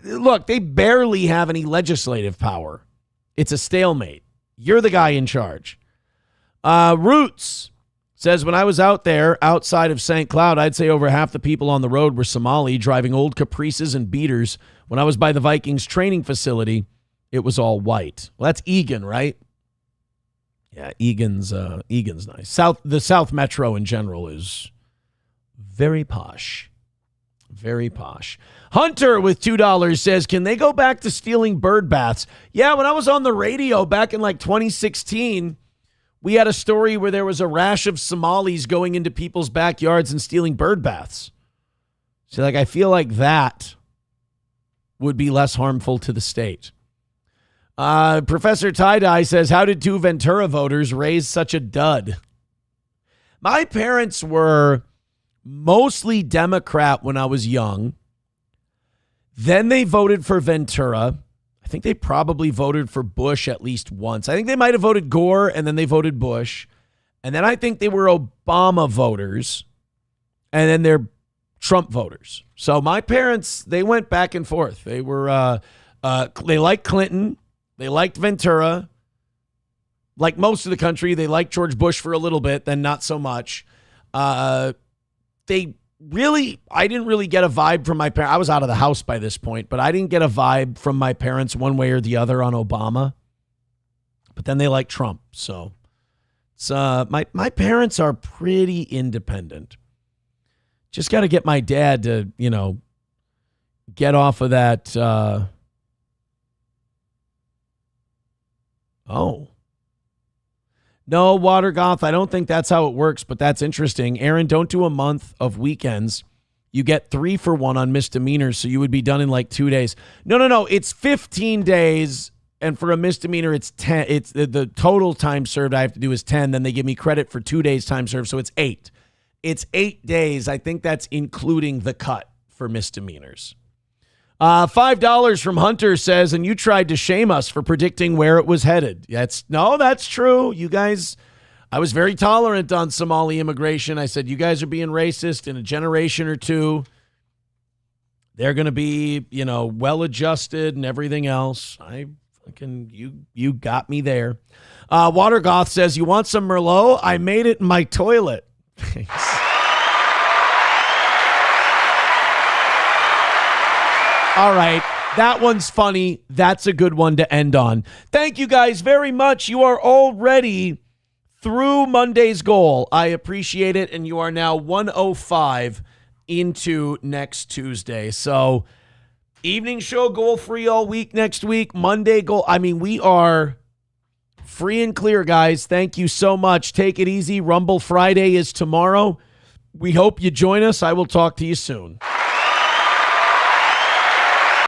[SPEAKER 3] Look, they barely have any legislative power. It's a stalemate. You're the guy in charge. Roots says, when I was out there outside of St. Cloud, I'd say over half the people on the road were Somali, driving old Caprices and beaters. When I was by the Vikings training facility, it was all white. Well, that's Egan, right? Yeah, Egan's nice. The South Metro in general is very posh. Very posh. Hunter with $2 says, can they go back to stealing bird baths? Yeah, when I was on the radio back in like 2016, we had a story where there was a rash of Somalis going into people's backyards and stealing bird baths. So I feel like that would be less harmful to the state. Professor Tie-Dye says, how did two Ventura voters raise such a dud? My parents were mostly Democrat when I was young. Then they voted for Ventura. I think they probably voted for Bush at least once. I think they might have voted Gore, and then they voted Bush. And then I think they were Obama voters, and then they're Trump voters. So my parents, they went back and forth. They were, they liked Clinton. They liked Ventura. Like most of the country, they liked George Bush for a little bit, then not so much. I didn't really get a vibe from my parents. I was out of the house by this point, but I didn't get a vibe from my parents one way or the other on Obama. But then they like Trump. So it's, my parents are pretty independent. Just got to get my dad to, get off of that. No, Watergoth, I don't think that's how it works, but that's interesting. Aaron, don't do a month of weekends. You get 3 for 1 on misdemeanors, so you would be done in like 2 days. No. It's 15 days, and for a misdemeanor, it's 10. It's the total time served I have to do is 10. Then they give me credit for 2 days time served, so it's 8. It's 8 days. I think that's including the cut for misdemeanors. $5 from Hunter says, and you tried to shame us for predicting where it was headed. That's true. You guys, I was very tolerant on Somali immigration. I said, you guys are being racist. In a generation or two, they're going to be, well-adjusted and everything else. You got me there. Watergoth says, you want some Merlot? I made it in my toilet. Thanks. All right, that one's funny. That's a good one to end on. Thank you guys very much. You are already through Monday's goal. I appreciate it, and you are now 105 into next Tuesday. So evening show goal free all week next week. Monday goal. We are free and clear, guys. Thank you so much. Take it easy. Rumble Friday is tomorrow. We hope you join us. I will talk to you soon.